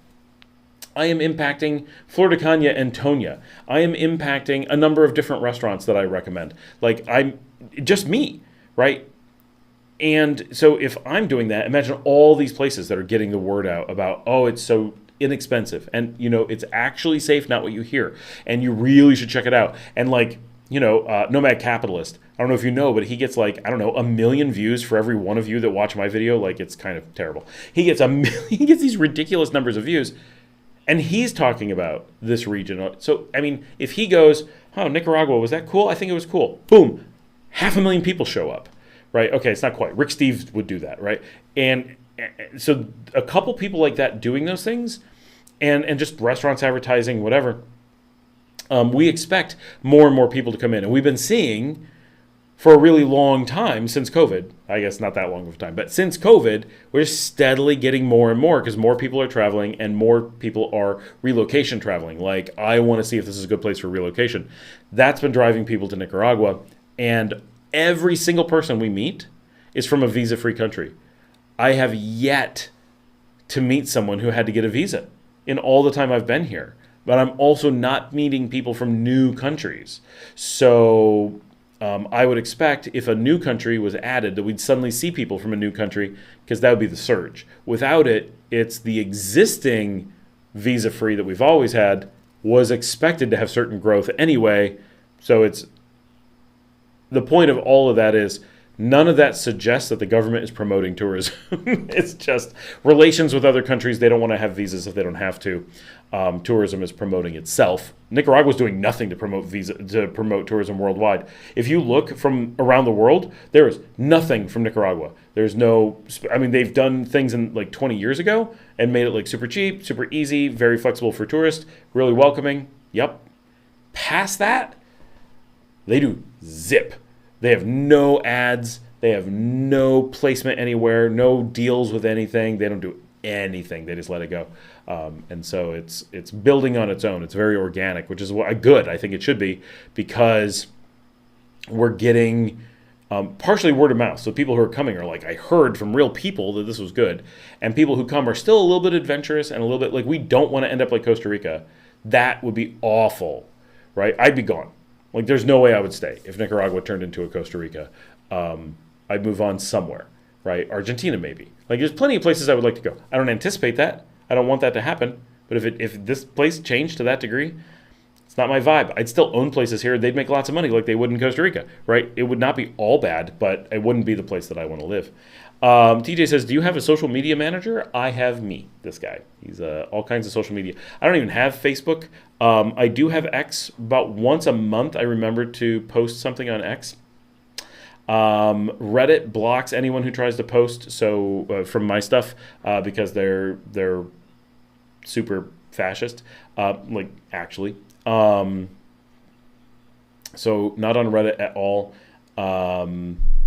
I am impacting Flor de Caña and Tonya. I am impacting a number of different restaurants that I recommend. Like I'm just me, right? And so if I'm doing that, imagine all these places that are getting the word out about, oh, it's so inexpensive. And, it's actually safe, not what you hear. And you really should check it out. And like, Nomad Capitalist, I don't know if you know, but he gets like, I don't know, 1 million views for every one of you that watch my video. Like it's kind of terrible. He gets he gets these ridiculous numbers of views. And he's talking about this region. So, I mean, if he goes, oh, Nicaragua, was that cool? I think it was cool. Boom. 500,000 people show up, right? Okay, it's not quite. Rick Steves would do that, right? And so a couple people like that doing those things and just restaurants advertising, whatever, we expect more and more people to come in. And we've been seeing for a really long time since COVID, I guess not that long of a time, but since COVID, we're steadily getting more and more because more people are traveling and more people are relocation traveling. Like, I want to see if this is a good place for relocation. That's been driving people to Nicaragua. And every single person we meet is from a visa-free country. I have yet to meet someone who had to get a visa in all the time I've been here. But I'm also not meeting people from new countries. So I would expect if a new country was added that we'd suddenly see people from a new country because that would be the surge. Without it, it's the existing visa-free that we've always had was expected to have certain growth anyway. So it's the point of all of that is none of that suggests that the government is promoting tourism. It's just relations with other countries. They don't want to have visas if they don't have to. Tourism is promoting itself. Nicaragua is doing nothing to promote tourism worldwide. If you look from around the world, there is nothing from Nicaragua. There's no, I mean, they've done things in like 20 years ago and made it like super cheap, super easy, very flexible for tourists, really welcoming. Yep. Past that, they do zip. They have no ads. They have no placement anywhere, no deals with anything. They don't do anything. They just let it go. And so it's building on its own. It's very organic, which is good. I think it should be because we're getting partially word of mouth. So people who are coming are like, I heard from real people that this was good. And people who come are still a little bit adventurous and a little bit like, we don't want to end up like Costa Rica. That would be awful, right? I'd be gone. Like, there's no way I would stay if Nicaragua turned into a Costa Rica. I'd move on somewhere, right? Argentina, maybe. Like, there's plenty of places I would like to go. I don't anticipate that. I don't want that to happen. But if this place changed to that degree, it's not my vibe. I'd still own places here. They'd make lots of money like they would in Costa Rica, right? It would not be all bad, but it wouldn't be the place that I want to live. TJ says, do you have a social media manager? I have me, this guy. He's all kinds of social media. I don't even have Facebook. I do have X. About once a month, I remember to post something on X. Reddit blocks anyone who tries to post from my stuff because they're super fascist, actually. So not on Reddit at all.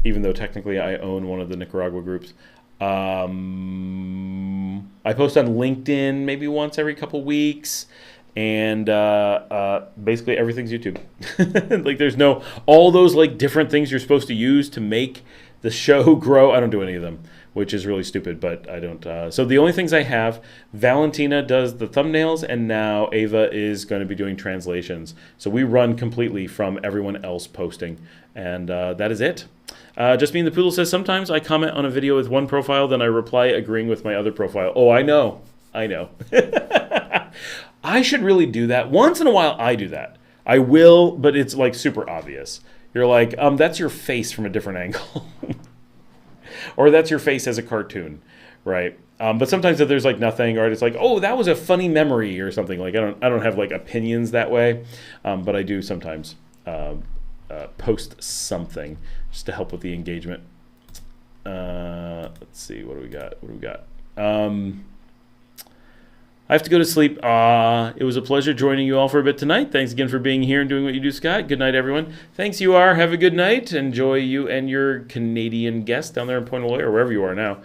Even though technically I own one of the Nicaragua groups. I post on LinkedIn maybe once every couple weeks. and basically everything's YouTube. Like there's no all those like different things you're supposed to use to make the show grow. I don't do any of them, which is really stupid, but I don't. So the only things I have, Valentina does the thumbnails, and now Ava is going to be doing translations. So we run completely from everyone else posting, and that is it. Just Me and the Poodle says, sometimes I comment on a video with one profile, then I reply agreeing with my other profile. Oh, I know. I should really do that. Once in a while, I do that. I will, but it's like super obvious. You're like, that's your face from a different angle. Or that's your face as a cartoon, right? But sometimes if there's like nothing, or it's like, oh, that was a funny memory or something. Like I don't have like opinions that way, but I do sometimes post something just to help with the engagement. Let's see, what do we got? I have to go to sleep. It was a pleasure joining you all for a bit tonight. Thanks again for being here and doing what you do, Scott. Good night, everyone. Thanks, you are. Have a good night. Enjoy you and your Canadian guest down there in Point Lawyer, or wherever you are now.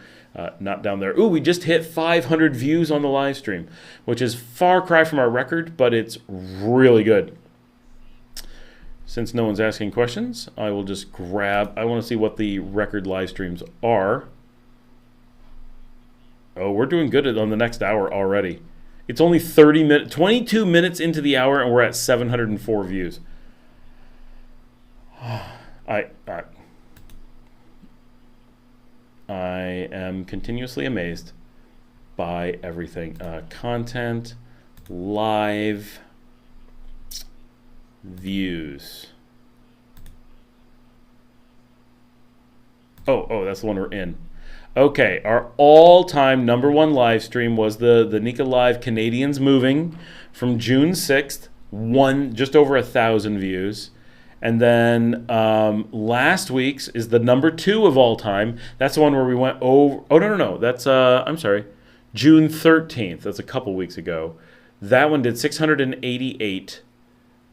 Not down there. Ooh, we just hit 500 views on the live stream, which is far cry from our record, but it's really good. Since no one's asking questions, I will just grab. I want to see what the record live streams are. Oh, we're doing good on the next hour already. It's only 22 minutes into the hour, and we're at 704 views. I am continuously amazed by everything. Content, live, views. Oh, that's the one we're in. Okay, our all-time number one live stream was the Nika Live Canadians Moving from June 6th, just over 1,000 views. And then last week's is the number 2 of all time. That's the one where we went over. Oh, no. That's, I'm sorry, June 13th. That's a couple weeks ago. That one did 688.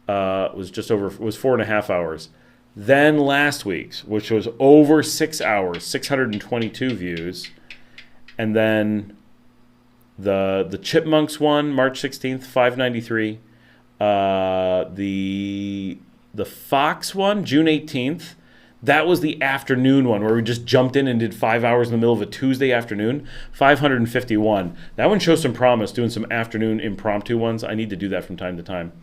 Was 4.5 hours. Then last week's, which was over 6 hours, 622 views. And then the Chipmunks one, March 16th, 593. The Fox one, June 18th. That was the afternoon one where we just jumped in and did 5 hours in the middle of a Tuesday afternoon, 551. That one shows some promise, doing some afternoon impromptu ones. I need to do that from time to time.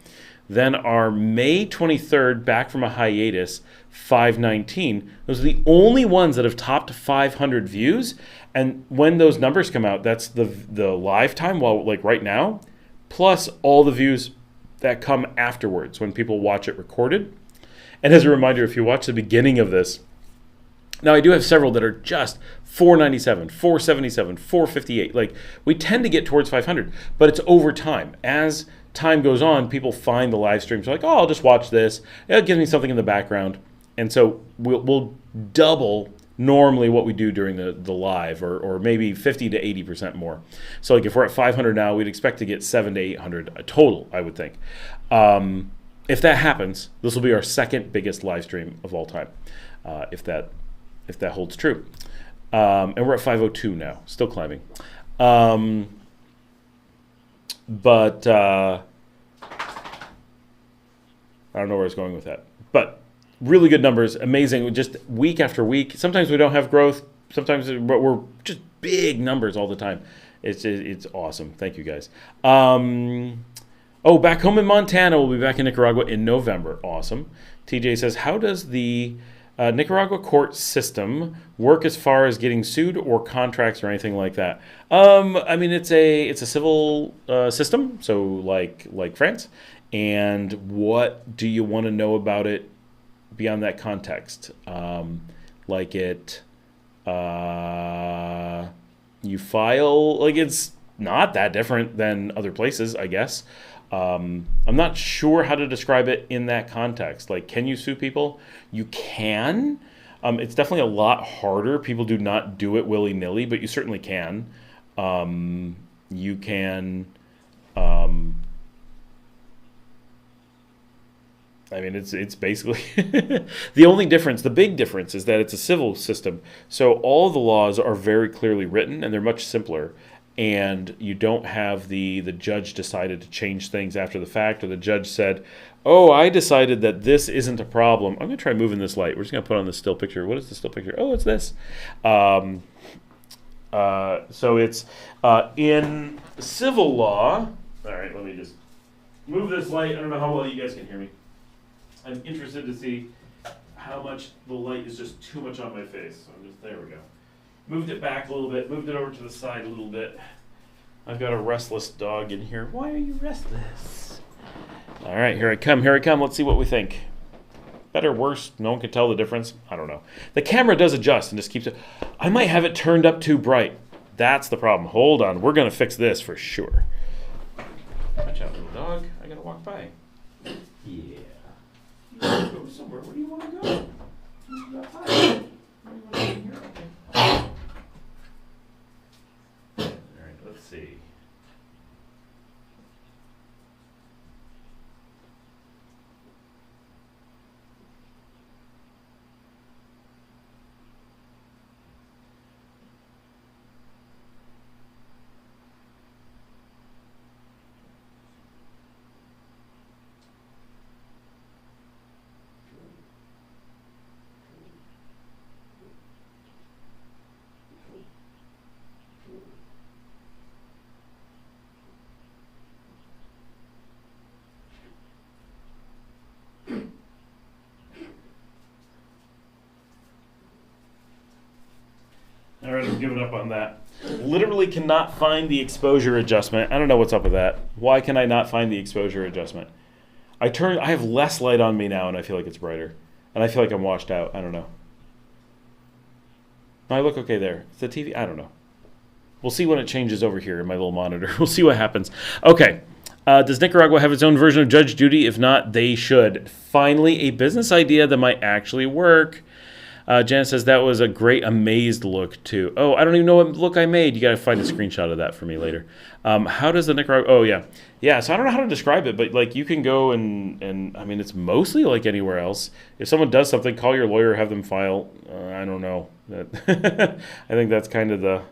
Then our May 23rd, back from a hiatus, 519. Those are the only ones that have topped 500 views. And when those numbers come out, that's the live time, like right now, plus all the views that come afterwards when people watch it recorded. And as a reminder, if you watch the beginning of this, now I do have several that are just 497, 477, 458. Like we tend to get towards 500, but it's over time. As time goes on, people find the live streams like, oh, I'll just watch this. It gives me something in the background. And so we'll double normally what we do during the live, or maybe 50 to 80% more. So like if we're at 500 now, we'd expect to get 700 to 800 total, I would think. If that happens, this will be our second biggest live stream of all time, if that holds true. And we're at 502 now, still climbing. But I don't know where I was going with that. But really good numbers, amazing, just week after week. Sometimes we don't have growth. Sometimes we're just big numbers all the time. It's awesome. Thank you, guys. Back home in Montana. We'll be back in Nicaragua in November. Awesome. TJ says, how does the Nicaragua court system work as far as getting sued or contracts or anything like that? I mean, it's a civil system, so like France. And what do you want to know about it beyond that context? You file, like it's not that different than other places, I guess. I'm not sure how to describe it in that context. Like, can you sue people? You can. It's definitely a lot harder. People do not do it willy-nilly, but you certainly can. You can. I mean, it's basically the big difference is that it's a civil system. So all the laws are very clearly written and they're much simpler. and you don't have the judge decided to change things after the fact, or the judge said, oh, I decided that this isn't a problem. I'm going to try moving this light. We're just going to put on the still picture. What is the still picture? Oh, it's this. So it's in civil law. All right, let me just move this light. I don't know how well you guys can hear me. I'm interested to see how much the light is just too much on my face. So there we go. Moved it back a little bit, moved it over to the side a little bit. I've got a restless dog in here. Why are you restless? All right, here I come, here I come. Let's see what we think. Better, worse, no one can tell the difference. I don't know. The camera does adjust and just keeps it. I might have it turned up too bright. That's the problem. Hold on, we're going to fix this for sure. Watch out, little dog. I got to walk by. Yeah. You want to go somewhere. Where do you want to go? You got time. Where do you want to go in here? Okay. Let's see. All right, I'm giving up on that. Literally cannot find the exposure adjustment. I don't know what's up with that. Why can I not find the exposure adjustment? I have less light on me now, and I feel like it's brighter. And I feel like I'm washed out. I don't know. I look okay there. It's the TV. I don't know. We'll see when it changes over here in my little monitor. We'll see what happens. Okay. Does Nicaragua have its own version of Judge Judy? If not, they should. Finally, a business idea that might actually work. Janet says that was a great amazed look too. Oh, I don't even know what look I made. You got to find a screenshot of that for me later. How does the Nicaragua? Oh yeah, yeah. So I don't know how to describe it, but like you can go and I mean it's mostly like anywhere else. If someone does something, call your lawyer, have them file. I don't know. I think that's kind of the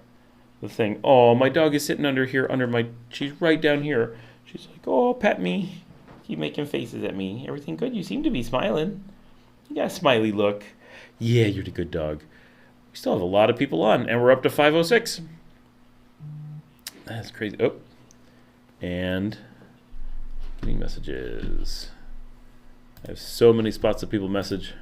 thing. Oh, my dog is sitting under here under my. She's right down here. She's like, oh, pet me. Keep making faces at me. Everything good? You seem to be smiling. You got a smiley look. Yeah, you're the good dog. We still have a lot of people on, and we're up to 506. That's crazy. Oh, and getting messages. I have so many spots that people message.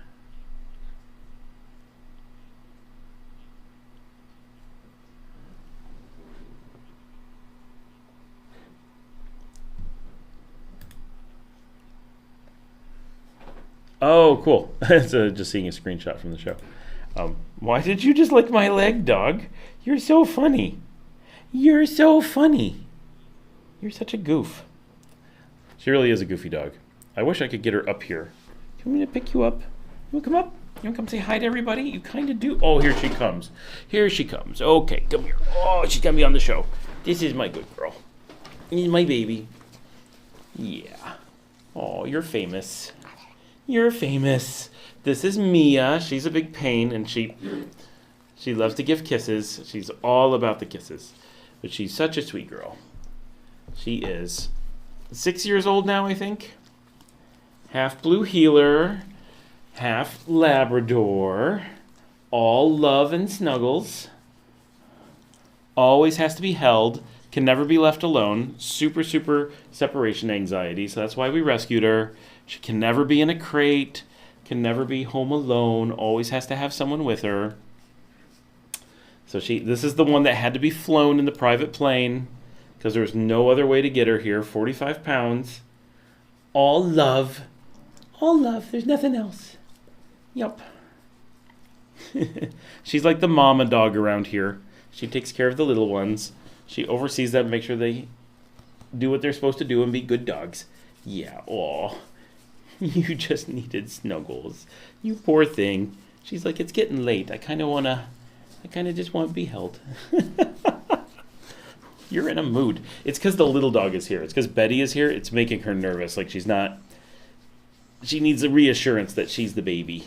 Oh, cool. It's just seeing a screenshot from the show. Why did you just lick my leg, dog? You're so funny. You're so funny. You're such a goof. She really is a goofy dog. I wish I could get her up here. You want me to pick you up? You want to come up? You want to come say hi to everybody? You kind of do. Oh, here she comes. Here she comes. Okay, come here. Oh, she's got me on the show. This is my good girl. This is my baby. Yeah. Oh, you're famous. You're famous. This is Mia. She's a big pain, and she loves to give kisses. She's all about the kisses. But she's such a sweet girl. She is 6 years old now, I think. Half blue heeler, half Labrador. All love and snuggles. Always has to be held. Can never be left alone. Super, super separation anxiety. So that's why we rescued her. She can never be in a crate, can never be home alone, always has to have someone with her. So this is the one that had to be flown in the private plane because there's no other way to get her here. 45 pounds. All love. All love. There's nothing else. Yup. She's like the mama dog around here. She takes care of the little ones. She oversees them, make sure they do what they're supposed to do and be good dogs. Yeah, aw. You just needed snuggles. You poor thing. She's like, it's getting late. I kind of just want to be held. You're in a mood. It's because the little dog is here. It's because Betty is here. It's making her nervous. Like she needs a reassurance that she's the baby.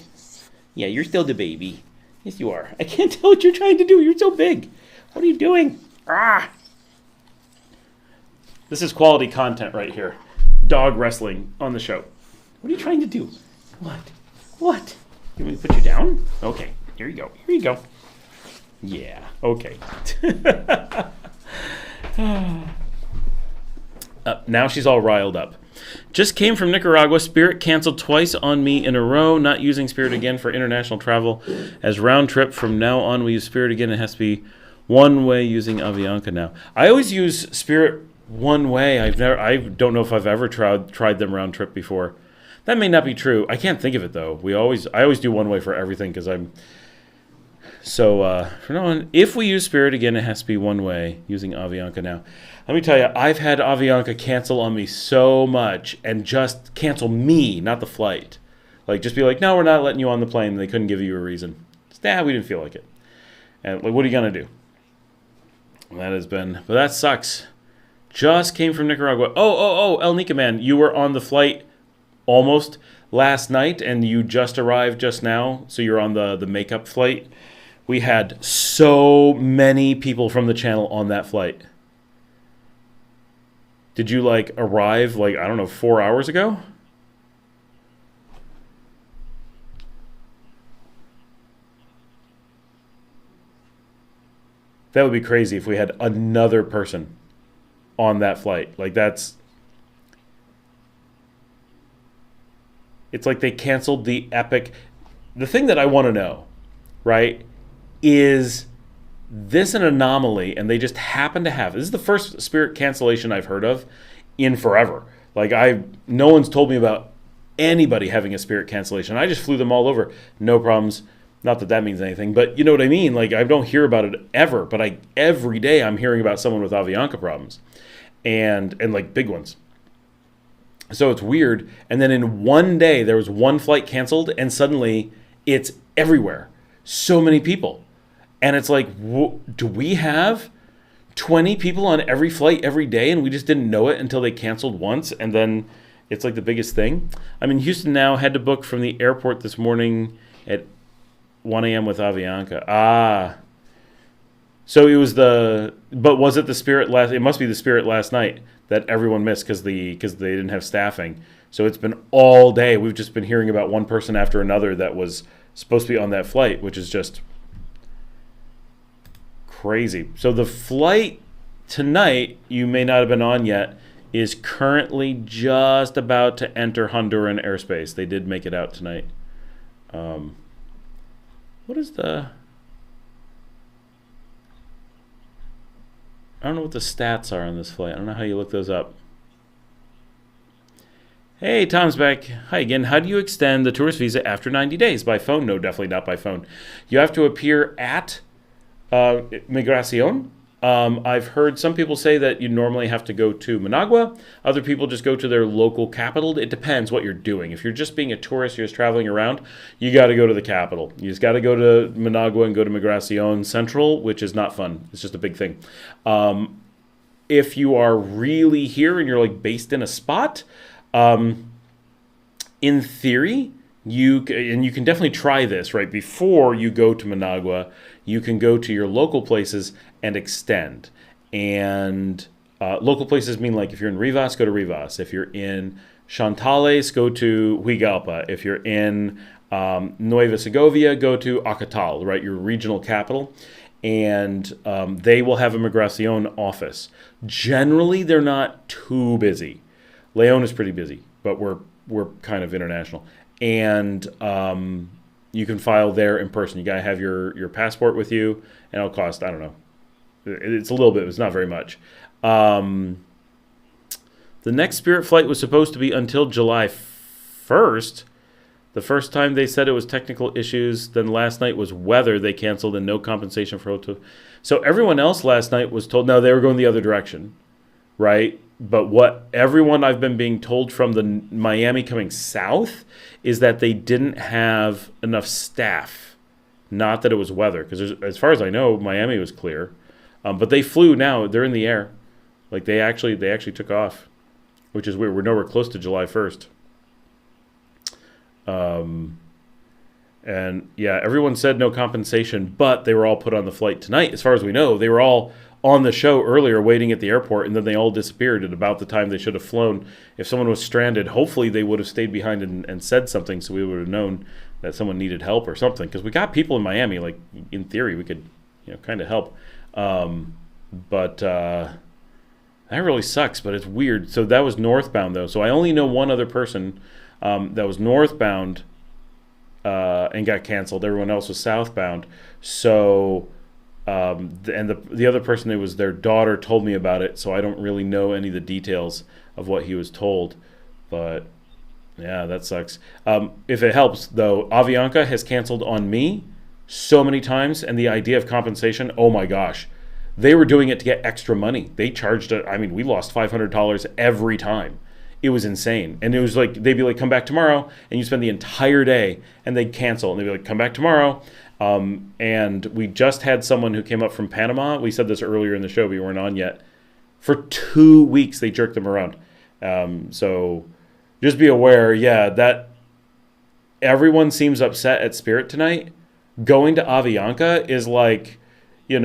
Yeah, you're still the baby. Yes, you are. I can't tell what you're trying to do. You're so big. What are you doing? Ah! This is quality content right here. Dog wrestling on the show. What are you trying to do? What? You want me to put you down? Okay, here you go. Yeah, okay. Now she's all riled up. Just came from Nicaragua. Spirit canceled twice on me in a row. Not using Spirit again for international travel. As round trip from now on, we use Spirit again. It has to be one way using Avianca now. I always use Spirit one way. I don't know if I've ever tried them round trip before. That may not be true. I can't think of it though. I always do one way for everything because I'm. So from now on, if we use Spirit again, it has to be one way using Avianca now. Let me tell you, I've had Avianca cancel on me so much and just cancel me, not the flight. Like, just be like, no, we're not letting you on the plane. And they couldn't give you a reason. Just, we didn't feel like it. And like, what are you going to do? But that sucks. Just came from Nicaragua. Oh, El Nika man, you were on the flight almost last night and you just arrived just now. So you're on the makeup flight. We had so many people from the channel on that flight. Did you arrive 4 hours ago? That would be crazy if we had another person on that flight. It's like they canceled the epic. The thing that I want to know, right, is this an anomaly and they just happen to have. This is the first Spirit cancellation I've heard of in forever. No one's told me about anybody having a Spirit cancellation. I just flew them all over. No problems. Not that means anything, but you know what I mean? I don't hear about it ever, but every day I'm hearing about someone with Avianca problems and big ones. So it's weird. And then in one day, there was one flight canceled and suddenly it's everywhere. So many people. And it's do we have 20 people on every flight every day and we just didn't know it until they canceled once and then it's the biggest thing? I'm in Houston now, had to book from the airport this morning at 1 a.m. with Avianca. So it was but was it the Spirit it must be the Spirit last night that everyone missed because they didn't have staffing. So it's been all day. We've just been hearing about one person after another that was supposed to be on that flight, which is just crazy. So the flight tonight, you may not have been on yet, is currently just about to enter Honduran airspace. They did make it out tonight. What is I don't know what the stats are on this flight. I don't know how you look those up. Hey, Tom's back. Hi again. How do you extend the tourist visa after 90 days? By phone? No, definitely not by phone. You have to appear at Migracion. I've heard some people say that you normally have to go to Managua. Other people just go to their local capital. It depends what you're doing. If you're just being a tourist, you're just traveling around, you got to go to the capital. You just got to go to Managua and go to Migracion Central, which is not fun. It's just a big thing. If you are really here and you're based in a spot, in theory, you can definitely try this right before you go to Managua. You can go to your local places and extend. And local places mean if you're in Rivas, go to Rivas. If you're in Chantales, go to Huigalpa. If you're in Nueva Segovia, go to Acatal, right, your regional capital. And they will have a Migracion office. Generally, they're not too busy. Leon is pretty busy, but we're kind of international. And you can file there in person. You got to have your passport with you, and it'll cost, I don't know. It's a little bit. It's not very much. The next Spirit flight was supposed to be until July 1st. The first time they said it was technical issues. Then last night was weather. They canceled and no compensation for hotel. So everyone else last night was told, no, they were going the other direction, right? But what everyone I've been being told from the Miami coming south is that they didn't have enough staff. Not that it was weather, because as far as I know, Miami was clear. But they flew now. They're in the air. They actually took off, which is weird. We're nowhere close to July 1st. And yeah, everyone said no compensation, but they were all put on the flight tonight. As far as we know, they were all on the show earlier waiting at the airport, and then they all disappeared at about the time they should have flown. If someone was stranded, hopefully they would have stayed behind and said something so we would have known that someone needed help or something. Because we got people in Miami, like in theory we could, kind of help. But that really sucks, but it's weird. So that was northbound though. So I only know one other person that was northbound and got canceled. Everyone else was southbound. So and the other person, it was their daughter, told me about it, so I don't really know any of the details of what he was told. But yeah, that sucks. If it helps, though, Avianca has canceled on me so many times, and the idea of compensation, oh my gosh. They were doing it to get extra money. They charged, we lost $500 every time. It was insane. And it was like, they'd be like, come back tomorrow, and you spend the entire day, and they'd cancel, and they'd be like, come back tomorrow. And we just had someone who came up from Panama. We said this earlier in the show, but we weren't on yet. For 2 weeks, they jerked them around. So just be aware, that everyone seems upset at Spirit tonight. Going to Avianca is like, it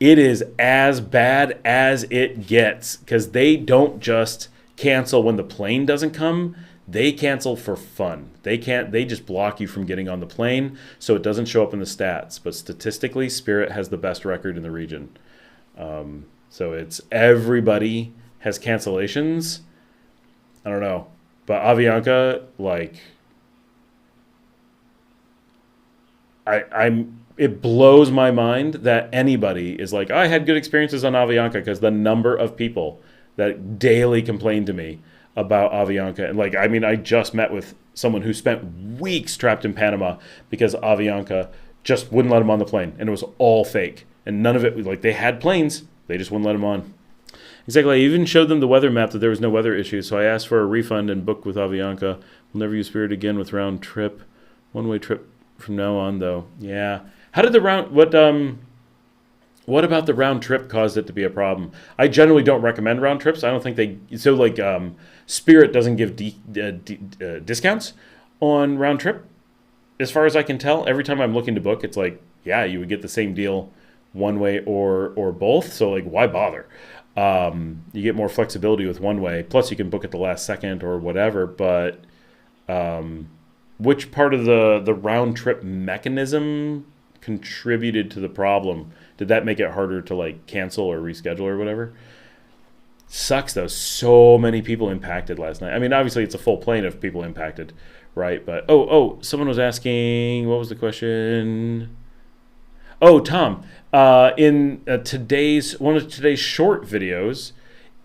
is as bad as it gets, because they don't just cancel when the plane doesn't come. They cancel for fun. They just block you from getting on the plane, so it doesn't show up in the stats. But statistically, Spirit has the best record in the region. So it's everybody has cancellations. I don't know. But Avianca, it blows my mind that anybody is like, I had good experiences on Avianca, because the number of people that daily complain to me about Avianca. And I just met with someone who spent weeks trapped in Panama because Avianca just wouldn't let him on the plane, and it was all fake. And none of it, they had planes, they just wouldn't let him on. Exactly. I even showed them the weather map that there was no weather issues, so I asked for a refund and booked with Avianca. We'll never use Spirit again with round trip. One-way trip from now on, though. Yeah. How did what about the round trip caused it to be a problem? I generally don't recommend round trips. I don't think Spirit doesn't give discounts on round trip. As far as I can tell, every time I'm looking to book, it's like, yeah, you would get the same deal one way or both. So why bother? You get more flexibility with one way. Plus, you can book at the last second or whatever. But which part of the round trip mechanism contributed to the problem? Did that make it harder to cancel or reschedule or whatever? Sucks though. So many people impacted last night. Obviously it's a full plane of people impacted, right? But someone was asking, what was the question? Oh, Tom, in one of today's short videos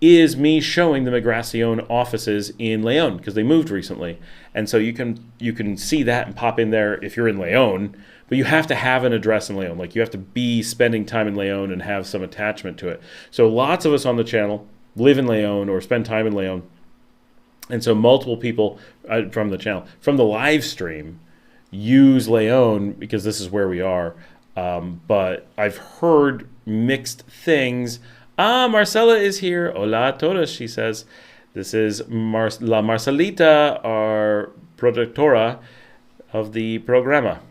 is me showing the Migracion offices in Leon, because they moved recently, and so you can see that and pop in there if you're in Leon. But you have to have an address in Leon. You have to be spending time in Leon and have some attachment to it. So lots of us on the channel live in Leon or spend time in Leon. And so multiple people from the channel, from the live stream, use Leon because this is where we are. But I've heard mixed things. Marcela is here. Hola a todos, she says. This is La Marcelita, our productora of the programa.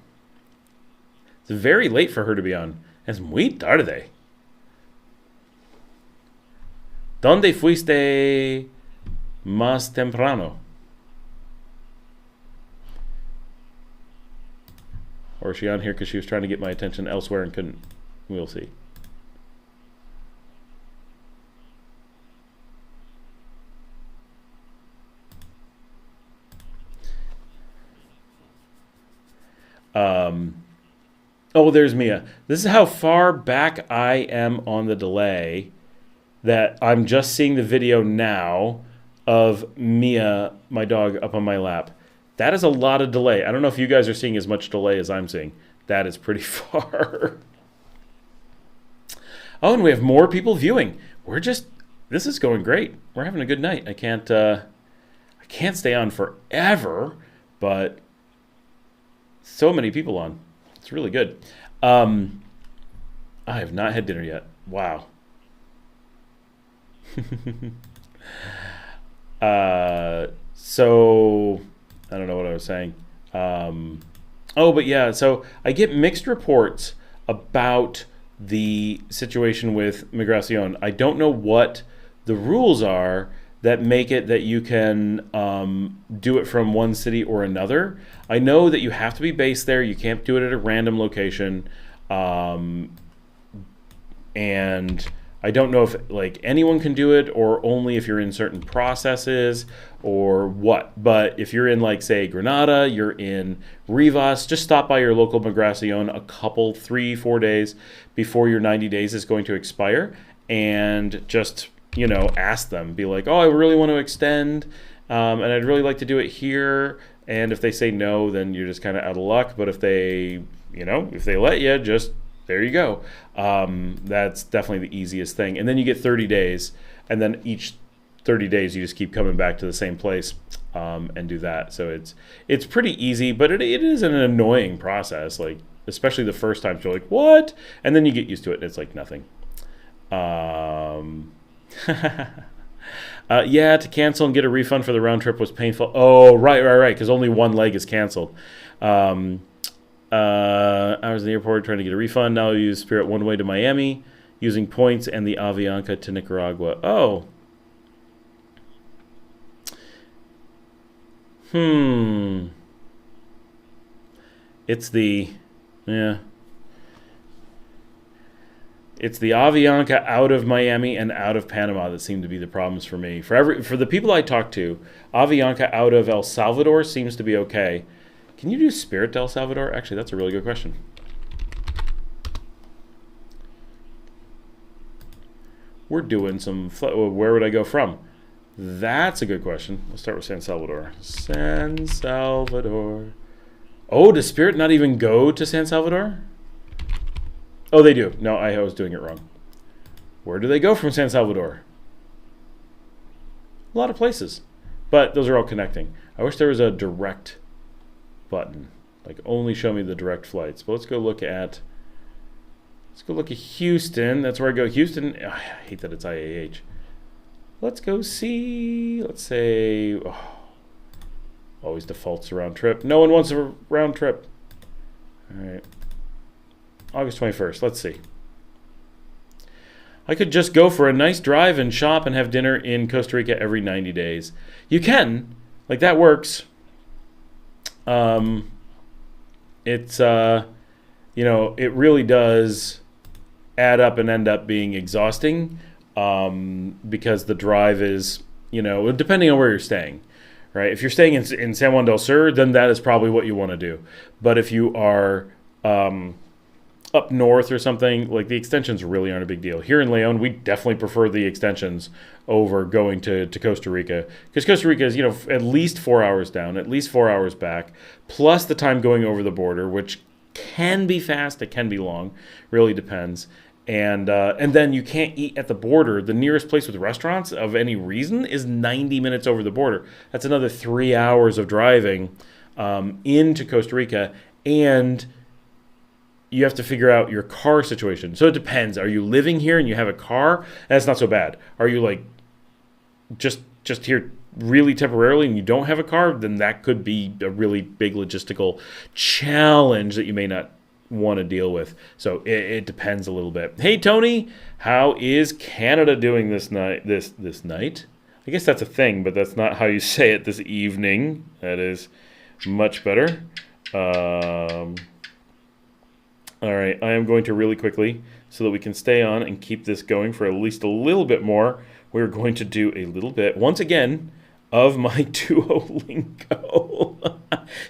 It's very late for her to be on. Es muy tarde. ¿Dónde fuiste más temprano? Or is she on here because she was trying to get my attention elsewhere and couldn't? We'll see. Oh, there's Mia. This is how far back I am on the delay, that I'm just seeing the video now of Mia, my dog, up on my lap. That is a lot of delay. I don't know if you guys are seeing as much delay as I'm seeing. That is pretty far. Oh, and we have more people viewing. This is going great. We're having a good night. I can't stay on forever, but so many people on. It's really good. I have not had dinner yet. Wow. So I don't know what I was saying. Oh, but yeah, so I get mixed reports about the situation with Migracion. I don't know what the rules are that make it that you can do it from one city or another. I know that you have to be based there. You can't do it at a random location. And I don't know if like anyone can do it or only if you're in certain processes or what. But if you're in like say Granada, you're in Rivas, just stop by your local Migracion a couple, 3-4 days before your 90 days is going to expire and just, you know, ask them. Be like, oh, I really want to extend and I'd really like to do it here. And if they say no, then you're just kind of out of luck. But if they, you know, if they let you, just there you go. That's definitely the easiest thing. And then you get 30 days, and then each 30 days you just keep coming back to the same place and do that. So it's pretty easy, but it is an annoying process, like especially the first time. So you're like, what? And then you get used to it, and it's like nothing. Yeah, to cancel and get a refund for the round trip was painful. Oh, right, because only one leg is canceled. I was in the airport trying to get a refund. Now I use Spirit one way to Miami, using points and the Avianca to Nicaragua. Oh. It's the Avianca out of Miami and out of Panama that seem to be the problems for me. For the people I talk to, Avianca out of El Salvador seems to be okay. Can you do Spirit to El Salvador? Actually, that's a really good question. We're doing some... Where would I go from? That's a good question. Let's start with San Salvador. San Salvador. Oh, does Spirit not even go to San Salvador? Oh, they do. No, I was doing it wrong. Where do they go from San Salvador? A lot of places. But those are all connecting. I wish there was a direct button. Like only show me the direct flights. But let's go look at Houston. That's where I go. Houston. Oh, I hate that it's IAH. Let's go see. Let's say always defaults to round trip. No one wants a round trip. All right. August 21st. Let's see. I could just go for a nice drive and shop and have dinner in Costa Rica every 90 days. You can. Like that works. It's it really does add up and end up being exhausting because the drive is, depending on where you're staying, right? If you're staying in San Juan del Sur, then that is probably what you want to do. But if you are up north or something, like the extensions really aren't a big deal. Here in Leon, we definitely prefer the extensions over going to Costa Rica, because Costa Rica is, at least 4 hours down, at least 4 hours back, plus the time going over the border, which can be fast, it can be long, really depends. And then you can't eat at the border. The nearest place with restaurants of any reason is 90 minutes over the border. That's another 3 hours of driving into Costa Rica, and you have to figure out your car situation. So it depends. Are you living here and you have a car? That's not so bad. Are you like just here really temporarily and you don't have a car? Then that could be a really big logistical challenge that you may not want to deal with. So it depends a little bit. Hey Tony, how is Canada doing this night? This night? I guess that's a thing, but that's not how you say it. This evening. That is much better. All right, I am going to really quickly, so that we can stay on and keep this going for at least a little bit more, we're going to do a little bit, once again, of my Duolingo.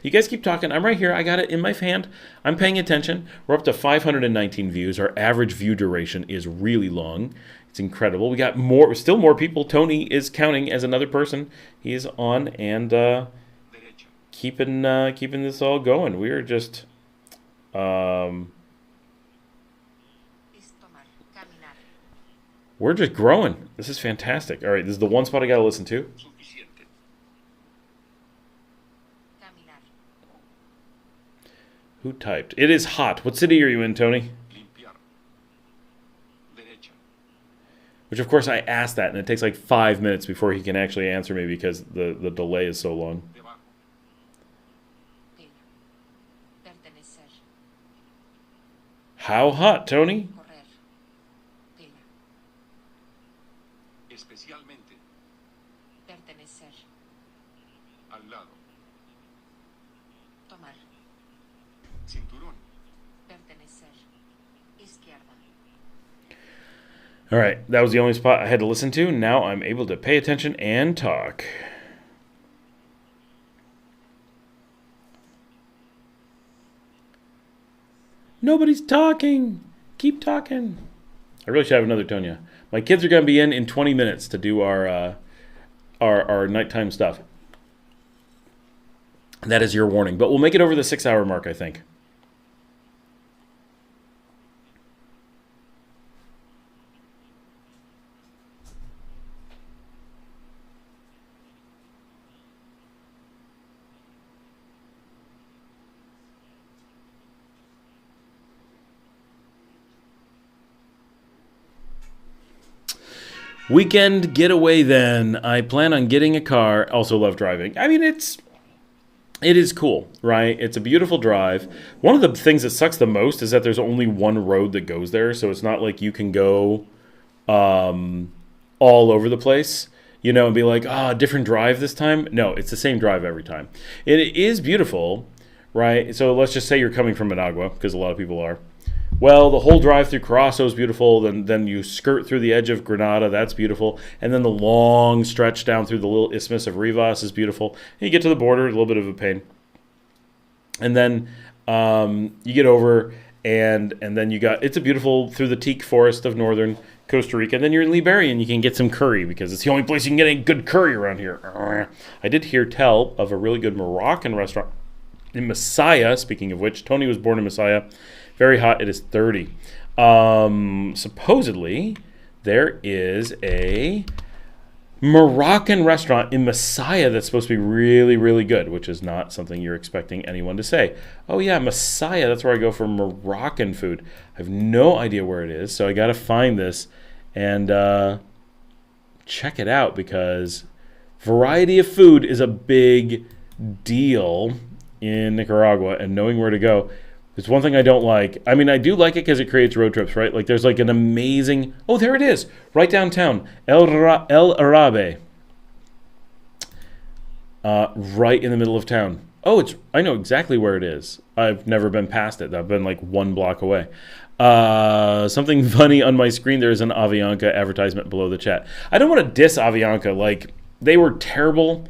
You guys keep talking. I'm right here. I got it in my hand. I'm paying attention. We're up to 519 views. Our average view duration is really long. It's incredible. We got still more people. Tony is counting as another person. He is on and keeping this all going. We are just... we're just growing. This is fantastic. All right, this is the one spot I got to listen to. Who typed? It is hot. What city are you in, Tony? Which, of course, I asked that, and it takes like 5 minutes before he can actually answer me because the delay is so long. How hot, Tony? Correr. Pila. Especialmente. Pertenecer. Al lado. Tomar. Cinturón. Pertenecer. Izquierda. All right, that was the only spot I had to listen to. Now I'm able to pay attention and talk. Nobody's talking. Keep talking. I really should have another Tonya. My kids are going to be in 20 minutes to do our nighttime stuff. That is your warning. But we'll make it over the 6-hour mark, I think. Weekend getaway then. I plan on getting a car. Also love driving. I mean, it is cool, right? It's a beautiful drive. One of the things that sucks the most is that there's only one road that goes there, so it's not like you can go all over the place, and be like, different drive this time. No, it's the same drive every time. It is beautiful, right? So let's just say you're coming from Managua, because a lot of people are. Well, the whole drive through Carazo is beautiful. Then you skirt through the edge of Granada. That's beautiful. And then the long stretch down through the little isthmus of Rivas is beautiful. And you get to the border, a little bit of a pain. And then you get over, and then it's a beautiful through the teak forest of northern Costa Rica. And then you're in Liberia, and you can get some curry because it's the only place you can get any good curry around here. I did hear tell of a really good Moroccan restaurant in Messiah. Speaking of which, Tony was born in Messiah. Very hot. It is 30. Supposedly, there is a Moroccan restaurant in Messiah that's supposed to be really, really good, which is not something you're expecting anyone to say. Oh, yeah, Messiah. That's where I go for Moroccan food. I have no idea where it is, so I got to find this and check it out because variety of food is a big deal in Nicaragua, and knowing where to go. It's one thing I don't like. I mean, I do like it because it creates road trips, right? Like, there's like an amazing... Oh, there it is. Right downtown. El Arabe. Right in the middle of town. Oh, I know exactly where it is. I've never been past it. I've been like 1 block away. Something funny on my screen. There is an Avianca advertisement below the chat. I don't want to diss Avianca. Like, they were terrible...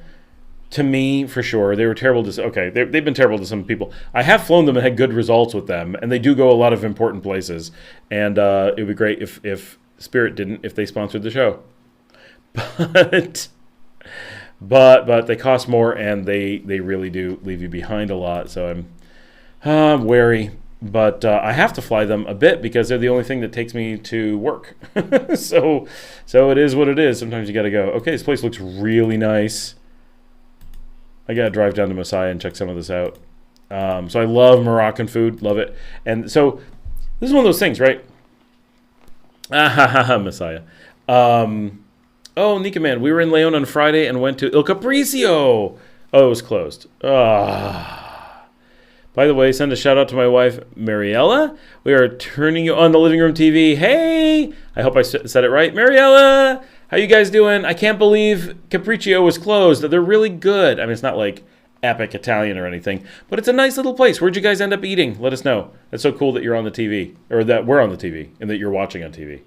To me, for sure, they were terrible to... Okay, they've been terrible to some people. I have flown them and had good results with them, and they do go a lot of important places. And it would be great if Spirit didn't, if they sponsored the show. But they cost more, and they really do leave you behind a lot. So I'm wary. But I have to fly them a bit because they're the only thing that takes me to work. So it is what it is. Sometimes you got to go, okay, this place looks really nice. I got to drive down to Messiah and check some of this out. So I love Moroccan food. Love it. And so this is one of those things, right? Messiah. Nika Man, we were in Leon on Friday and went to Il Capricio. Oh, it was closed. By the way, send a shout out to my wife, Mariella. We are turning you on the living room TV. Hey! I hope I said it right. Mariella! How you guys doing? I can't believe Capriccio was closed. They're really good. I mean, it's not like epic Italian or anything, but it's a nice little place. Where'd you guys end up eating? Let us know. That's so cool that you're on the TV, or that we're on the TV, and that you're watching on TV.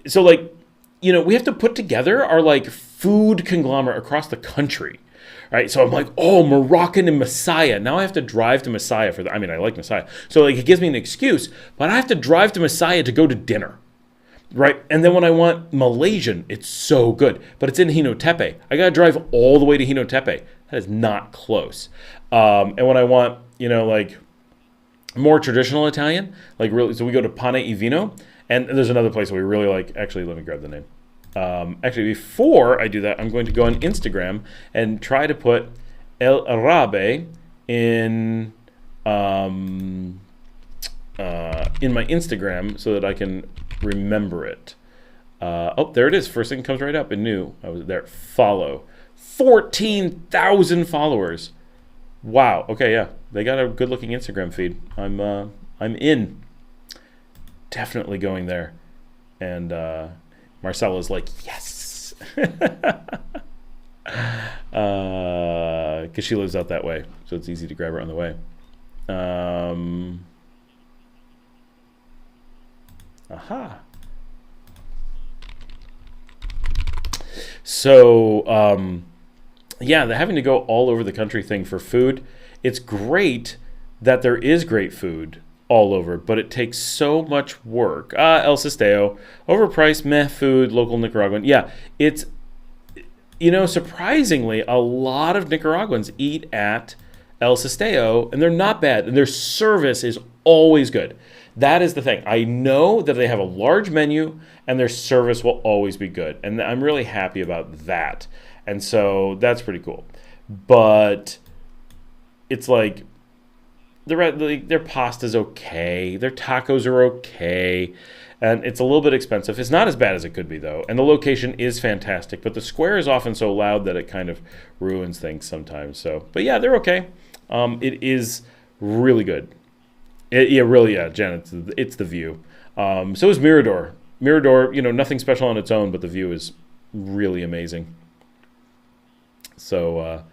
So like, we have to put together our like food conglomerate across the country. Right, so I'm like, Moroccan and Messiah. Now I have to drive to Messiah for that. I mean, I like Messiah. So like, it gives me an excuse, but I have to drive to Messiah to go to dinner. Right, and then when I want Malaysian, it's so good, but it's in Hinotepe. I got to drive all the way to Hinotepe. That is not close. And when I want, like more traditional Italian, like really, so we go to Pane e Vino, and there's another place that we really like. Actually, let me grab the name. Actually, before I do that, I'm going to go on Instagram and try to put El Arabe in my Instagram so that I can remember it. There it is. First thing comes right up in new. I was there. Follow 14,000 followers. Wow. Okay, yeah. They got a good-looking Instagram feed. I'm in. Definitely going there. And Marcella's like, yes. Because she lives out that way, so it's easy to grab her on the way. Aha. So, yeah, the having to go all over the country thing for food, it's great that there is great food all over, but it takes so much work. El Sisteo, overpriced meh food, local Nicaraguan. Yeah, it's, surprisingly, a lot of Nicaraguans eat at El Sisteo, and they're not bad, and their service is always good. That is the thing. I know that they have a large menu, and their service will always be good, and I'm really happy about that. And so that's pretty cool. But it's like their pasta's okay, their tacos are okay, and it's a little bit expensive. It's not as bad as it could be, though, and the location is fantastic, but the square is often so loud that it kind of ruins things sometimes. So, but yeah, they're okay. It is really good. Jen, it's the view. So is Mirador. Mirador, nothing special on its own, but the view is really amazing. So,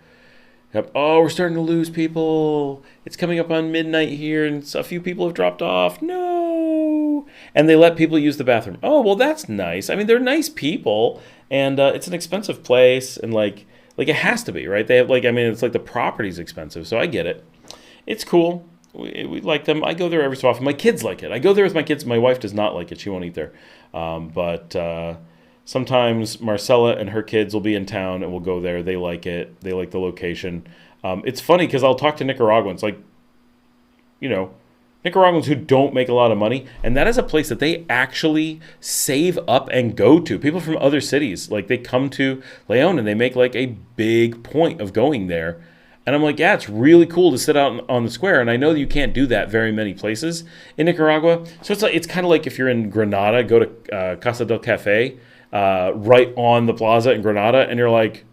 yep. Oh, we're starting to lose people. It's coming up on midnight here, and a few people have dropped off. No. And they let people use the bathroom. Oh, well, that's nice. I mean, they're nice people, and it's an expensive place, and like it has to be, right? They have it's like the property's expensive, so I get it. It's cool. We like them. I go there every so often. My kids like it. I go there with my kids. My wife does not like it. She won't eat there. But sometimes Marcella and her kids will be in town, and we'll go there. They like it. They like the location. It's funny because I'll talk to Nicaraguans, Nicaraguans who don't make a lot of money, and that is a place that they actually save up and go to. People from other cities, they come to Leon, and they make a big point of going there. And I'm like, yeah, it's really cool to sit out on the square. And I know that you can't do that very many places in Nicaragua. So it's kind of like if you're in Granada, go to Casa del Cafe, right on the plaza in Granada, and you're like,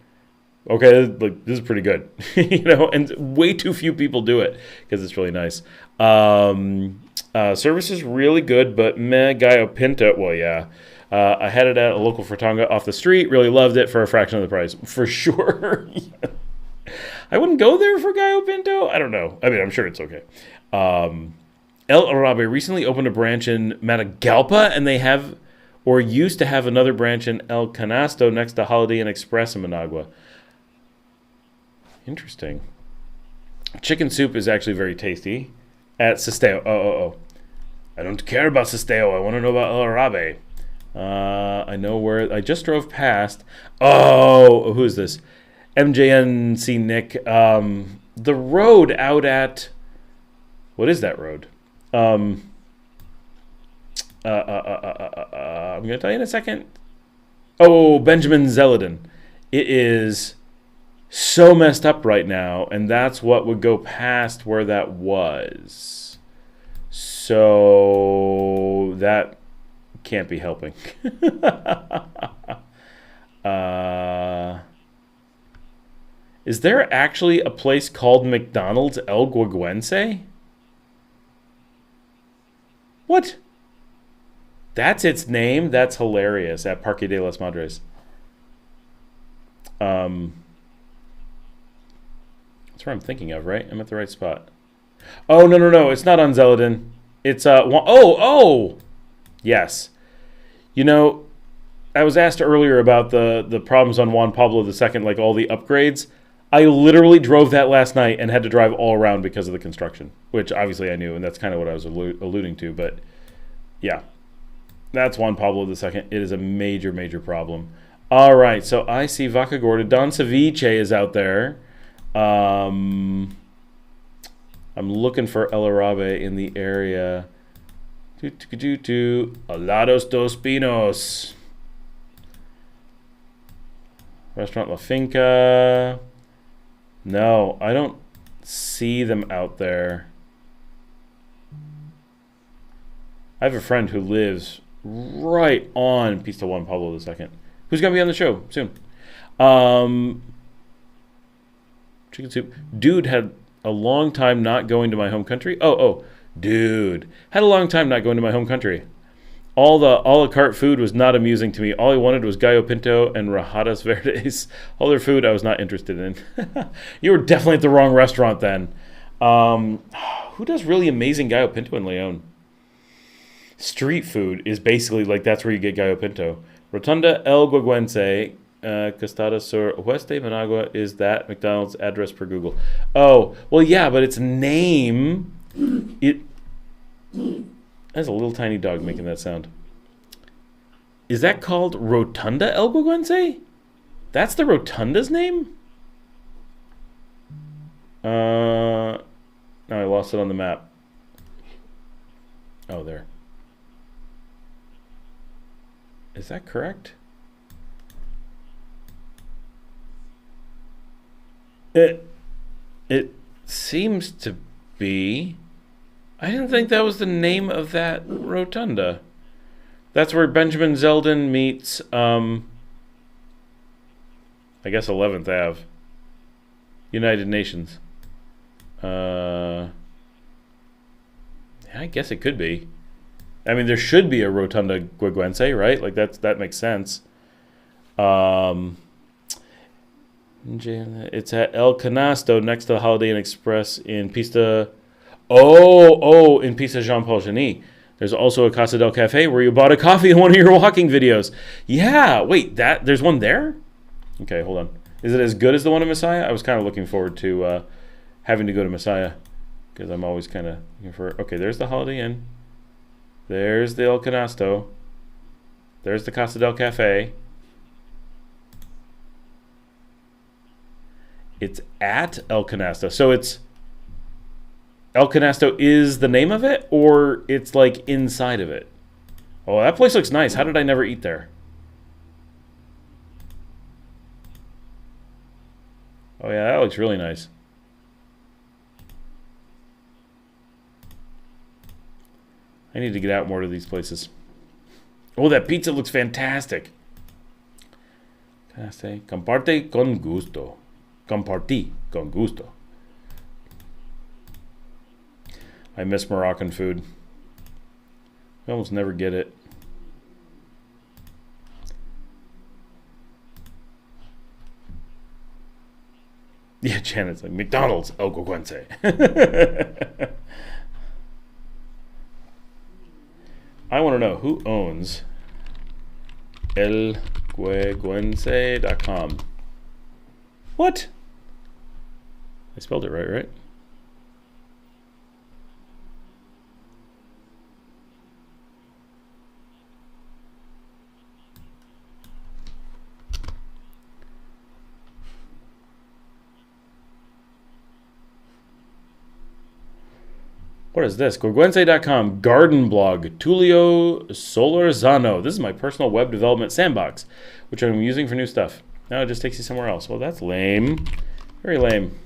okay, this is pretty good, and way too few people do it because it's really nice. Service is really good, but meh, Gallo Pinto, well, yeah. I had it at a local fritanga off the street, really loved it for a fraction of the price, for sure. Yeah. I wouldn't go there for Gallo Pinto. I don't know. I mean, I'm sure it's okay. El Arabe recently opened a branch in Matagalpa, and they have, or used to have, another branch in El Canasto next to Holiday Inn Express in Managua. Interesting. Chicken soup is actually very tasty at Sisteo. Oh. I don't care about Sisteo. I want to know about El Arabe. I know where. I just drove past. Oh, who is this? MJNC Nick, the road out at, what is that road? I'm going to tell you in a second. Oh, Benjamin Zeladin. It is so messed up right now, and that's what would go past where that was. So that can't be helping. Is there actually a place called McDonald's El Guaguense? What? That's its name? That's hilarious. At Parque de las Madres. That's where I'm thinking of, right? I'm at the right spot. Oh, no. It's not on Zeladin. It's, yes. I was asked earlier about the problems on Juan Pablo II, all the upgrades. I literally drove that last night and had to drive all around because of the construction, which obviously I knew, and that's kind of what I was alluding to. But yeah, that's Juan Pablo II. It is a major, major problem. All right, so I see Vaca Gorda. Don Ceviche is out there. I'm looking for El Arabe in the area. Alados dos Pinos. Restaurant La Finca. No, I don't see them out there. I have a friend who lives right on Pista Juan Pablo II, who's going to be on the show soon. Chicken soup. Dude had a long time not going to my home country. Dude had a long time not going to my home country. All the a la carte food was not amusing to me. All I wanted was gallo pinto and rajadas verdes. All their food I was not interested in. You were definitely at the wrong restaurant then. Who does really amazing gallo pinto in Leon? Street food is basically like that's where you get gallo pinto. Rotunda El Guaguense, Costada sur Oeste Managua is that McDonald's address per Google. Oh, well, yeah, but its name, that's a little tiny dog making that sound. Is that called Rotunda El Guaguense? That's the Rotunda's name? No, I lost it on the map. Oh, there. Is that correct? It seems to be. I didn't think that was the name of that rotunda. That's where Benjamin Zeldin meets, I guess 11th Ave. United Nations. I guess it could be. I mean, there should be a Rotunda Guaguense, right? Like that makes sense. It's at El Canasto next to the Holiday Inn Express in Pista. In Pista Jean Paul Genis. There's also a Casa del Cafe where you bought a coffee in one of your walking videos. Yeah, wait, there's one there? Okay, hold on. Is it as good as the one in Messiah? I was kind of looking forward to having to go to Messiah because I'm always kind of looking for. Okay, there's the Holiday Inn. There's the El Canasto. There's the Casa del Cafe. It's at El Canasto. So it's El Canasto is the name of it, or it's like inside of it? Oh, that place looks nice. How did I never eat there? Oh yeah, that looks really nice. I need to get out more to these places. Oh, that pizza looks fantastic. Can I say? Comparte con gusto. Compartí con gusto. I miss Moroccan food. I almost never get it. Yeah, Janet's like, McDonald's, El Guaguense. I want to know who owns elgueguense.com. What? I spelled it right? What is this? Guaguense.com, garden blog, Tulio Solorzano. This is my personal web development sandbox, which I'm using for new stuff. Now it just takes you somewhere else. Well, that's lame. Very lame.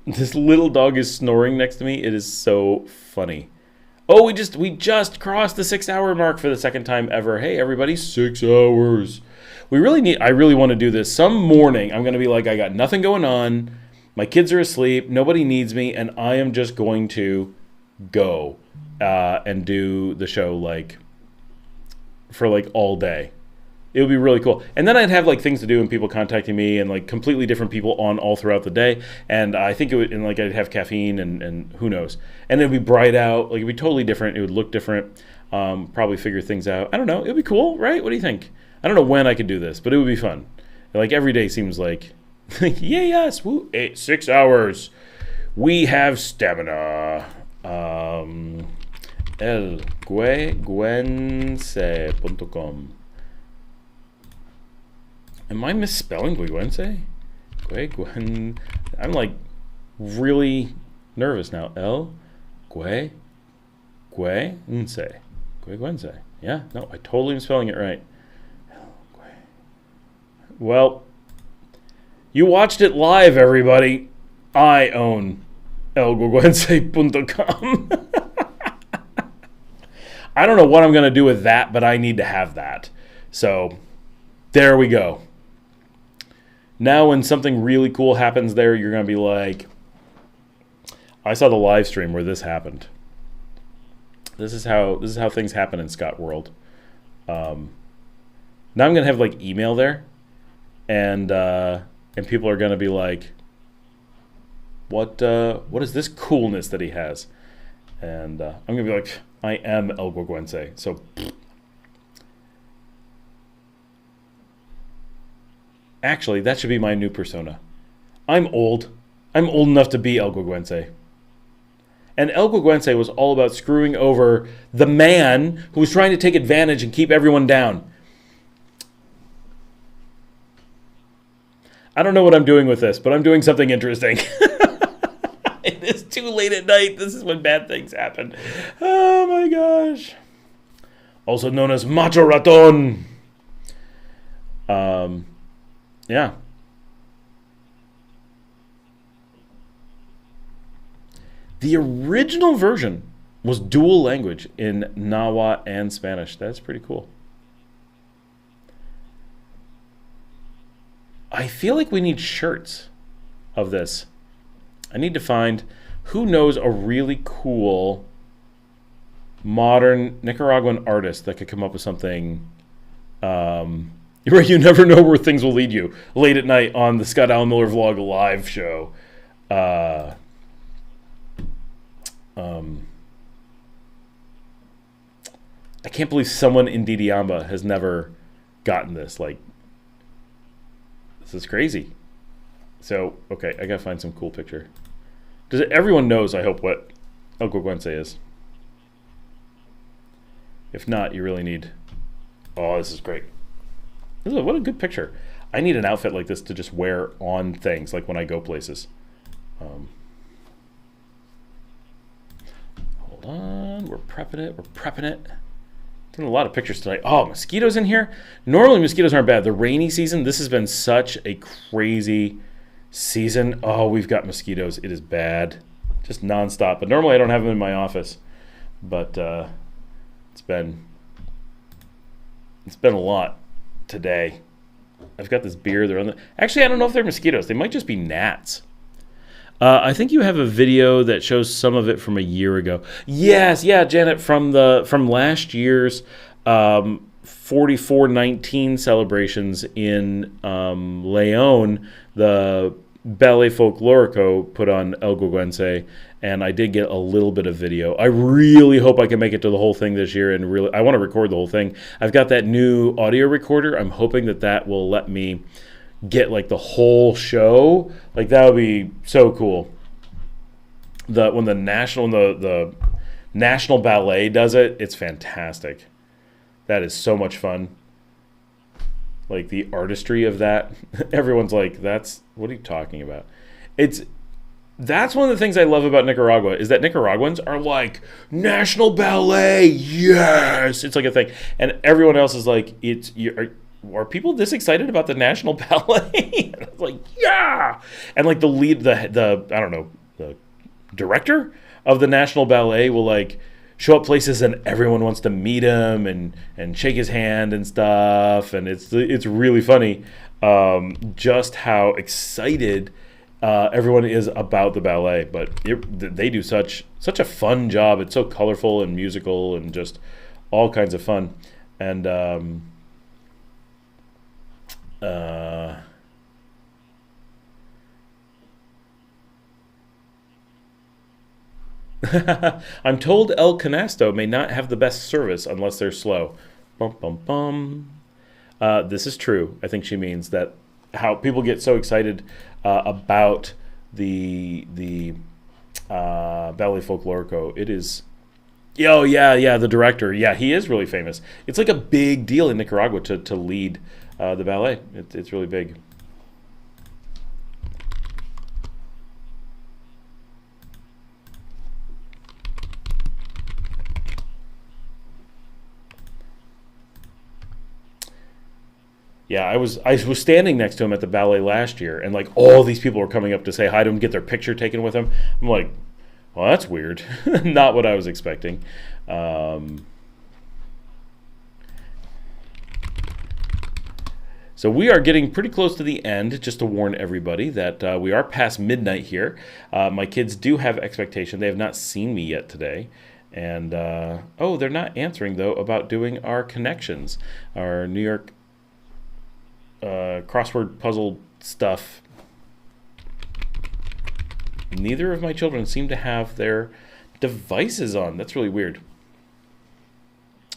This little dog is snoring next to me. It is so funny. Oh, we just crossed the 6-hour mark for the second time ever. Hey, everybody, 6 hours. I really want to do this. Some morning, I'm going to be like, I got nothing going on. My kids are asleep. Nobody needs me. And I am just going to go and do the show for all day. It would be really cool. And then I'd have things to do and people contacting me and completely different people on all throughout the day. And I think it would, and I'd have caffeine and who knows. And it would be bright out. It'd be totally different. It would look different. Probably figure things out. I don't know. It would be cool, right? What do you think? I don't know when I could do this, but it would be fun. Every day seems like, yes, woo, 6 hours. We have stamina. elgueguense.com. Am I misspelling Guaguense? I'm really nervous now. Guaguense. Guaguense. Yeah, no, I totally am spelling it right. Well, you watched it live, everybody. I own elguaguense.com. I don't know what I'm going to do with that, but I need to have that. So there we go. Now when something really cool happens there, you're going to be like, I saw the live stream where this happened. This is how things happen in Scott World. Now I'm going to have like email there, and people are going to be like, what is this coolness that he has? And I'm going to be like, I am El Guaguense. So actually, that should be my new persona. I'm old. I'm old enough to be El Guaguense. And El Guaguense was all about screwing over the man who was trying to take advantage and keep everyone down. I don't know what I'm doing with this, but I'm doing something interesting. It is too late at night. This is when bad things happen. Oh my gosh. Also known as Macho Raton. Yeah. The original version was dual language in Nahuatl and Spanish. That's pretty cool. I feel like we need shirts of this. I need to find who knows a really cool modern Nicaraguan artist that could come up with something. You never know where things will lead you. Late at night on the Scott Alan Miller Vlog live show. I can't believe someone in Didiamba has never gotten this. Like, this is crazy. So, okay, I gotta find some cool picture. Everyone knows, I hope, what El Guaguense is. If not, you really need... Oh, this is great. What a good picture. I need an outfit like this to just wear on things, like when I go places. Hold on, we're prepping it. Doing a lot of pictures tonight. Oh, mosquitoes in here? Normally mosquitoes aren't bad. The rainy season, this has been such a crazy season. Oh, we've got mosquitoes. It is bad. Just nonstop. But normally I don't have them in my office. But it's been a lot today. I've got this beer. Actually, I don't know if they're mosquitoes. They might just be gnats. I think you have a video that shows some of it from a year ago. Yes, yeah, Janet, from last year's 4419 celebrations in Leon, the Ballet Folklorico put on El Guaguense, and I did get a little bit of video. I really hope I can make it to the whole thing this year, and really, I want to record the whole thing. I've got that new audio recorder. I'm hoping that will let me get like the whole show. Like, that would be so cool. When the National Ballet does it, it's fantastic. That is so much fun. Like, the artistry of that. Everyone's like, what are you talking about? That's one of the things I love about Nicaragua, is that Nicaraguans are like, National Ballet, yes! It's like a thing. And everyone else is like, are people this excited about the National Ballet? And I was like, yeah! And like the lead, I don't know, the director of the National Ballet will like show up places and everyone wants to meet him and shake his hand and stuff. And it's really funny just how excited everyone is about the ballet. But they do such a fun job. It's so colorful and musical and just all kinds of fun. And I'm told El Canasto may not have the best service unless they're slow. Bum, bum, bum. This is true. I think she means that how people get so excited about the Ballet Folklorico. It is... Oh, yeah, the director. Yeah, he is really famous. It's like a big deal in Nicaragua to lead the ballet. It's really big. Yeah, I was standing next to him at the ballet last year, and like all these people were coming up to say hi to him, get their picture taken with him. I'm like, well, that's weird. Not what I was expecting. So we are getting pretty close to the end, just to warn everybody that we are past midnight here. My kids do have expectation. They have not seen me yet today. And, they're not answering, though, about doing our connections, our New York crossword puzzle stuff. Neither of my children seem to have their devices on. That's really weird.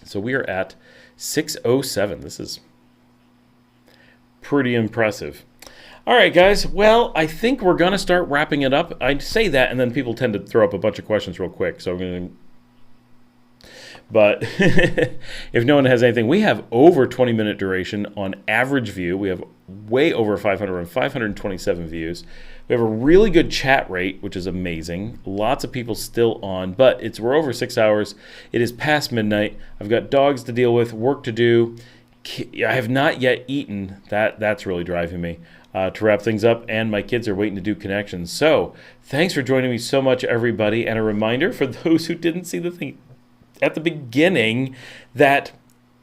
So we are at 6:07. This is pretty impressive. All right, guys. Well, I think we're going to start wrapping it up. I say that, and then people tend to throw up a bunch of questions real quick. So I'm going to... But if no one has anything, we have over 20-minute duration on average view. We have way over 500 and 527 views. We have a really good chat rate, which is amazing. Lots of people still on, but we're over 6 hours. It is past midnight. I've got dogs to deal with, work to do. I have not yet eaten. That's really driving me to wrap things up, and my kids are waiting to do connections. So thanks for joining me so much, everybody. And a reminder for those who didn't see the thing at the beginning that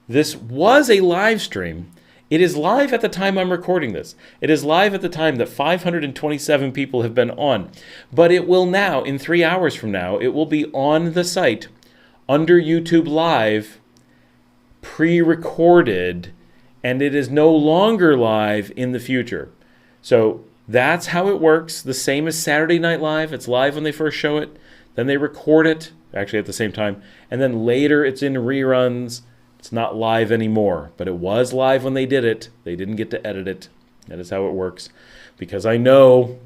this was a live stream. It is live at the time I'm recording this. It is live at the time that 527 people have been on. But it will now, in 3 hours from now, it will be on the site under YouTube Live, pre-recorded, and it is no longer live in the future. So that's how it works. The same as Saturday Night Live. It's live when they first show it. Then they record it, actually at the same time. And then later it's in reruns. It's not live anymore, but it was live when they did it. They didn't get to edit it. That is how it works. Because I know,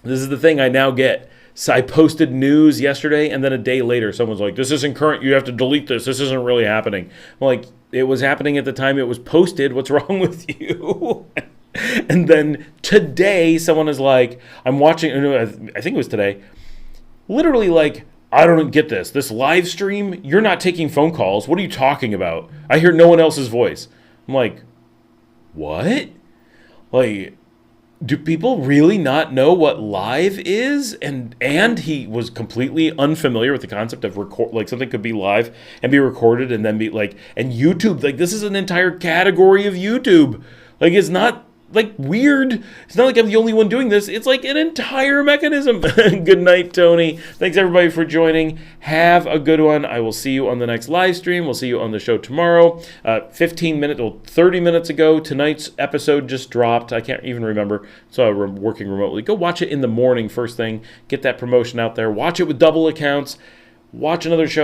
this is the thing I now get. So I posted news yesterday, and then a day later, someone's like, this isn't current. You have to delete this. This isn't really happening. I'm like, it was happening at the time it was posted. What's wrong with you? And then today, someone is like, I'm watching, I think it was today, literally like, I don't get this. This live stream, you're not taking phone calls. What are you talking about? I hear no one else's voice. I'm like, what? Like, do people really not know what live is? And he was completely unfamiliar with the concept of record, like something could be live and be recorded and then be like, and YouTube, like this is an entire category of YouTube. Like it's not like weird. It's not like I'm the only one doing this. It's like an entire mechanism. Good night, Tony. Thanks everybody for joining. Have a good one. I will see you on the next live stream. We'll see you on the show tomorrow. 30 minutes ago, tonight's episode just dropped. I can't even remember. So we're working remotely. Go watch it in the morning first thing. Get that promotion out there. Watch it with double accounts. Watch another show.